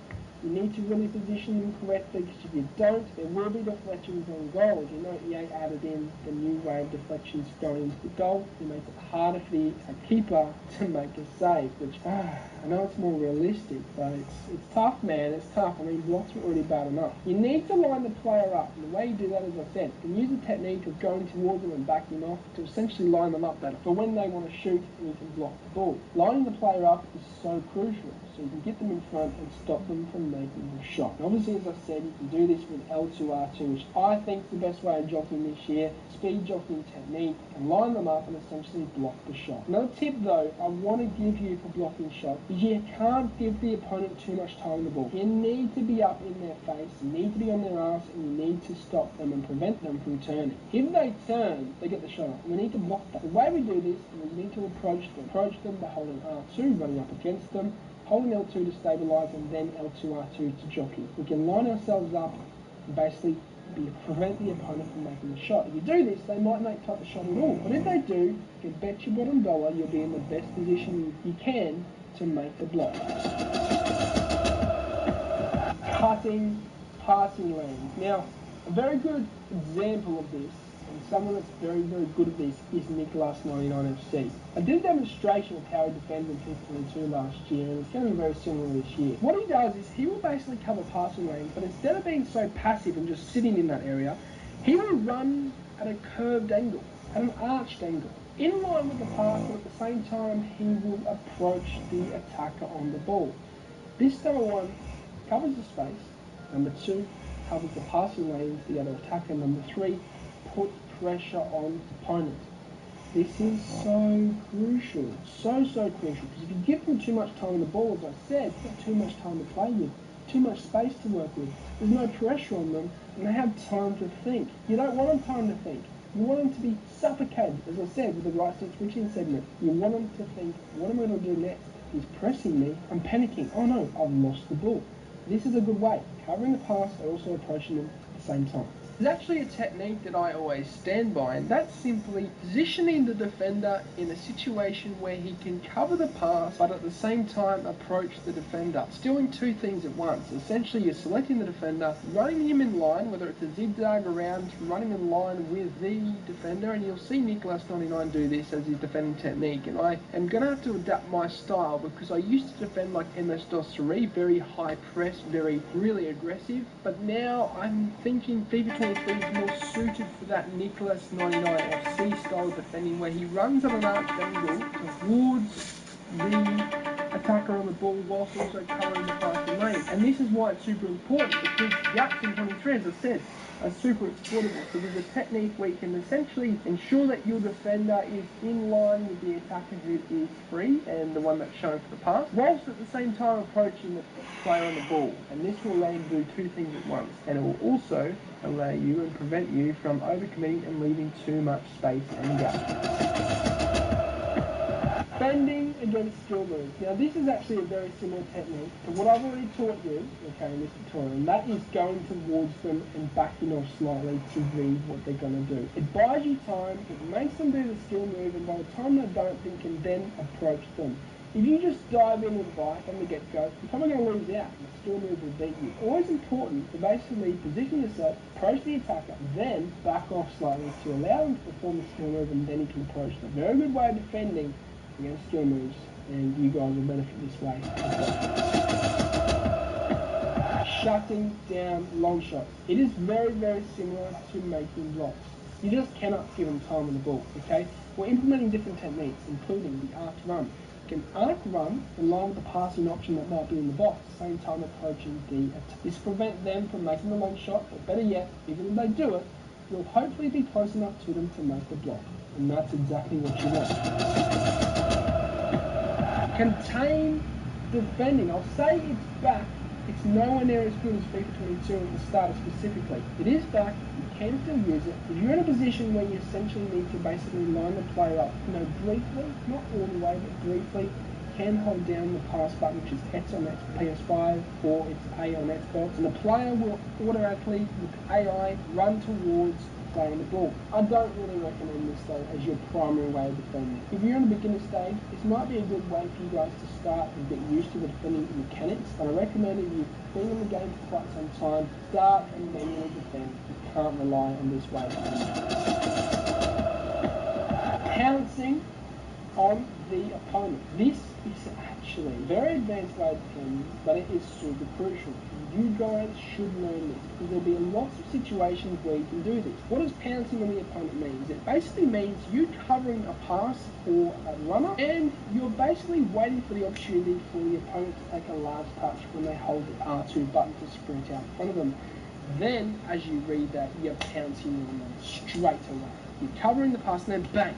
you need to really position them correctly, because if you don't, there will be deflections on goal. You know, EA added in the new way of deflections going into the goal. It makes it harder for the keeper to make a save, which, I know it's more realistic, but it's tough, man. It's tough. I mean, blocks were already bad enough. You need to line the player up, and the way you do that, as I said, you can use the technique of going towards them and backing off to essentially line them up better for when they want to shoot and you can block the ball. Lining the player up is so crucial, so you can get them in front and stop them from making a shot. And obviously, as I said, you can do this with L2R2, which I think is the best way of jockeying this year. Speed jockeying technique, and line them up and essentially block the shot. Another tip though I want to give you for blocking shots is you can't give the opponent too much time on the ball. You need to be up in their face, you need to be on their ass, and you need to stop them and prevent them from turning. If they turn, they get the shot off, and we need to block that. The way we do this is we need to approach them by holding R2, running up against them, holding L2 to stabilise, and then L2R2 to jockey. We can line ourselves up and basically prevent the opponent from making the shot. If you do this, they might not take the shot at all. But if they do, you can bet your bottom dollar you'll be in the best position you can to make the block. Cutting passing lanes. Now, a very good example of this, and someone that's very, very good at this, is Nicholas99FC. I did a demonstration of how he defended in FIFA 22 last year, and it's going to be very similar this year. What he does is he will basically cover passing lanes, but instead of being so passive and just sitting in that area, he will run at a curved angle, at an arched angle, in line with the pass, but at the same time he will approach the attacker on the ball. This, number one, covers the space. Number two, covers the passing lanes, the other attacker. Number three, put pressure on opponents. This is so crucial, so crucial, because if you give them too much time on the ball, as I said, they've got too much time to play with, too much space to work with, there's no pressure on them, and they have time to think. You don't want them time to think. You want them to be suffocated, as I said, with the right stick switching segment. You want them to think, what am I going to do next? He's pressing me, I'm panicking, oh no, I've lost the ball. This is a good way, covering the pass and also approaching them at the same time. There's actually a technique that I always stand by, and that's simply positioning the defender in a situation where he can cover the pass, but at the same time approach the defender. It's doing two things at once. Essentially, you're selecting the defender, running him in line, whether it's a zigzag around, running in line with the defender, and you'll see Nicholas99 do this as his defending technique, and I am going to have to adapt my style, because I used to defend like MS-DOS 3, very high press, really aggressive, but now I'm thinking FIFA 23 is more suited for that Nicholas99FC style of defending, where he runs at an arched angle towards the attacker on the ball whilst also covering the passing lane. And this is why it's super important, because gaps in 23, as I said, are super exploitable. So there's a technique where you can essentially ensure that your defender is in line with the attacker who is free and the one that's shown for the pass, whilst at the same time approaching the player on the ball. And this will allow you to do two things at once. And it will also allow you and prevent you from overcommitting and leaving too much space and gap. Defending against skill moves. Now this is actually a very similar technique to what I've already taught you, okay, in this tutorial, and that is going towards them and backing off slightly to read what they're going to do. It buys you time, it makes them do the skill move, and by the time they're done, you can then approach them. If you just dive in with a bite from the get-go, you're probably going to lose out, and the skill move will beat you. Always important to basically position yourself, approach the attacker, then back off slightly to allow them to perform the skill move, and then you can approach them. Very good way of defending against skill moves, and you guys will benefit this way. Shutting down long shots. It is very, very similar to making blocks. You just cannot give them time on the ball, okay? We're implementing different techniques, including the arc run. You can arc run along with the passing option that might be in the box, at the same time approaching the attack. This prevents them from making the long shot, but better yet, even if they do it, you'll hopefully be close enough to them to make the block. And that's exactly what you want. Contain defending. I'll say it's back. It's nowhere near as good as FIFA 22 at the starter specifically. It is back. You can still use it. If you're in a position where you essentially need to basically line the player up, briefly, not all the way, but briefly, you can hold down the pass button, which is X on PS5 or it's A on Xbox, and the player will automatically, with AI, run towards playing the ball. I don't really recommend this though as your primary way of defending. If you're in the beginner stage, this might be a good way for you guys to start and get used to the defending mechanics, but I recommend if you've been in the game for quite some time, start and manually defend. You can't rely on this way. Pouncing on the opponent. This is actually a very advanced way of defending, but it is super crucial. You guys should learn this, because there'll be lots of situations where you can do this. What does pouncing on the opponent mean? It basically means you covering a pass or a runner, and you're basically waiting for the opportunity for the opponent to take a large touch when they hold the R2 button to sprint out in front of them. Then, as you read that, you're pouncing on them straight away. You're covering the pass, and then bang!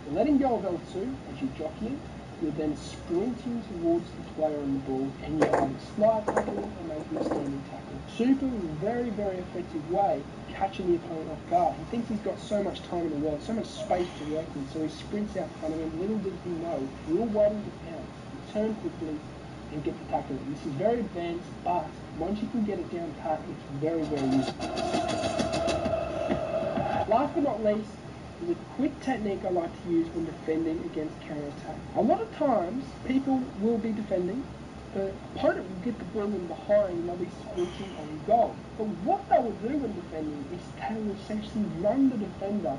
You're letting go of L2 as you jockey. You're then sprinting towards the player on the ball, and you're either slide tackling or making a standing tackle. Super, very, very effective way of catching the opponent off guard. He thinks he's got so much time in the world, so much space to work in, so he sprints out in front of him. Little does he know, you're waiting to pounce. You turn quickly and get the tackle. This is very advanced, but once you can get it down pat, it's very, very useful. Last but not least, the quick technique I like to use when defending against counter-attack. A lot of times, people will be defending, the opponent will get the ball in behind and they'll be sprinting on goal. But what they will do when defending is they will essentially run the defender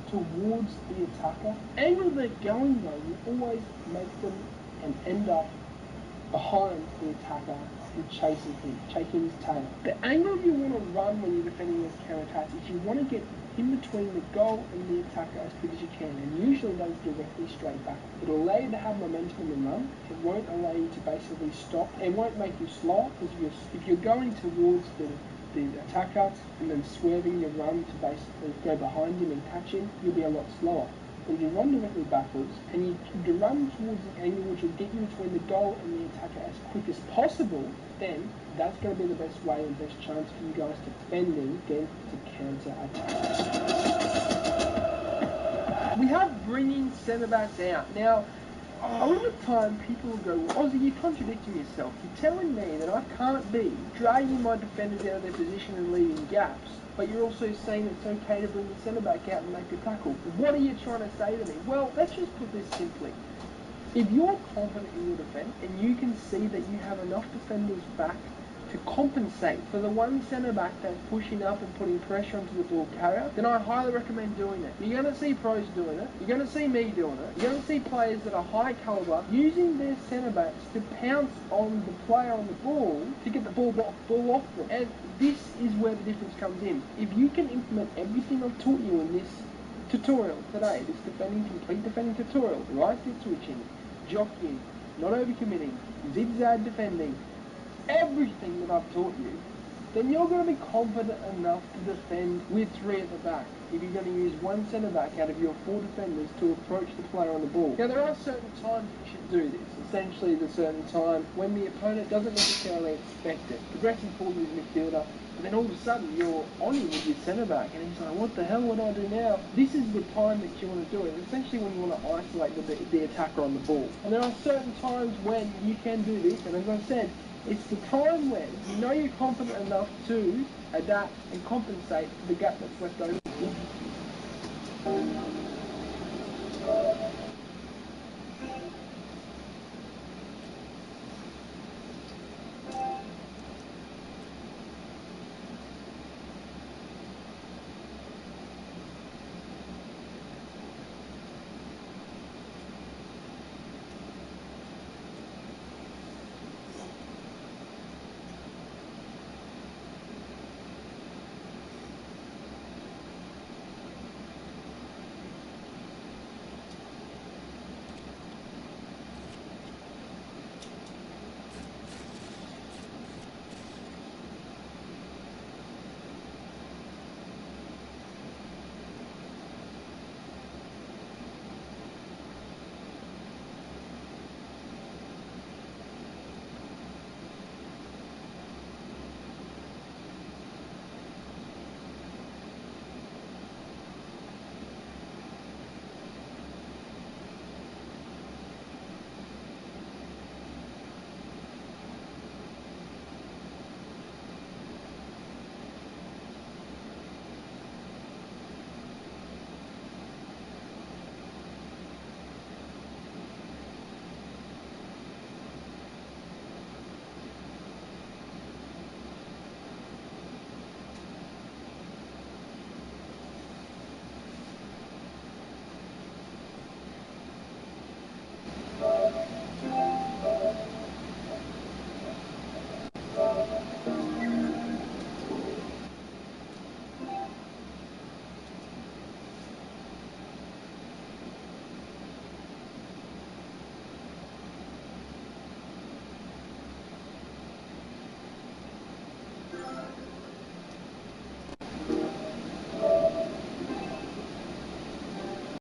towards the attacker. Angle they're going though will always make them and end up behind the attacker and chasing his tail. The angle you want to run when you're defending against counter-attacks is you want to get in between the goal and the attacker as quick as you can, and usually those directly straight back. It'll allow you to have momentum and run. It won't allow you to basically stop. It won't make you slow, because if you're going towards the attacker and then swerving your run to basically go behind him and catch him, you'll be a lot slower. But if you run directly backwards and you run towards the angle which will get you between the goal and the attacker as quick as possible, then that's going to be the best way and best chance for you guys to defend and get to counter-attack. We have bringing centre-backs out. Now, a lot of time people will go, well, Ozzy, you're contradicting yourself. You're telling me that I can't be dragging my defenders out of their position and leaving gaps, but you're also saying it's okay to bring the centre-back out and make a tackle. What are you trying to say to me? Well, let's just put this simply. If you're confident in your defence and you can see that you have enough defenders back to compensate for the one centre-back that's pushing up and putting pressure onto the ball carrier, then I highly recommend doing it. You're going to see pros doing it. You're going to see me doing it. You're going to see players that are high calibre using their centre-backs to pounce on the player on the ball to get the ball off them. And this is where the difference comes in. If you can implement everything I've taught you in this tutorial today, this complete defending tutorial, right foot switching, jockeying, not overcommitting, zigzag defending, everything that I've taught you, then you're going to be confident enough to defend with 3 at the back. If you're going to use 1 centre back out of your 4 defenders to approach the player on the ball. Now there are certain times you should do this. Essentially the certain time when the opponent doesn't necessarily expect it. Progressing forward with midfielder, and then all of a sudden you're on him with your centre back and he's like, what the hell would I do now? This is the time that you want to do it. Essentially when you want to isolate the attacker on the ball. And there are certain times when you can do this, and as I said, it's the time when you know you're confident enough to adapt and compensate for the gap that's left over.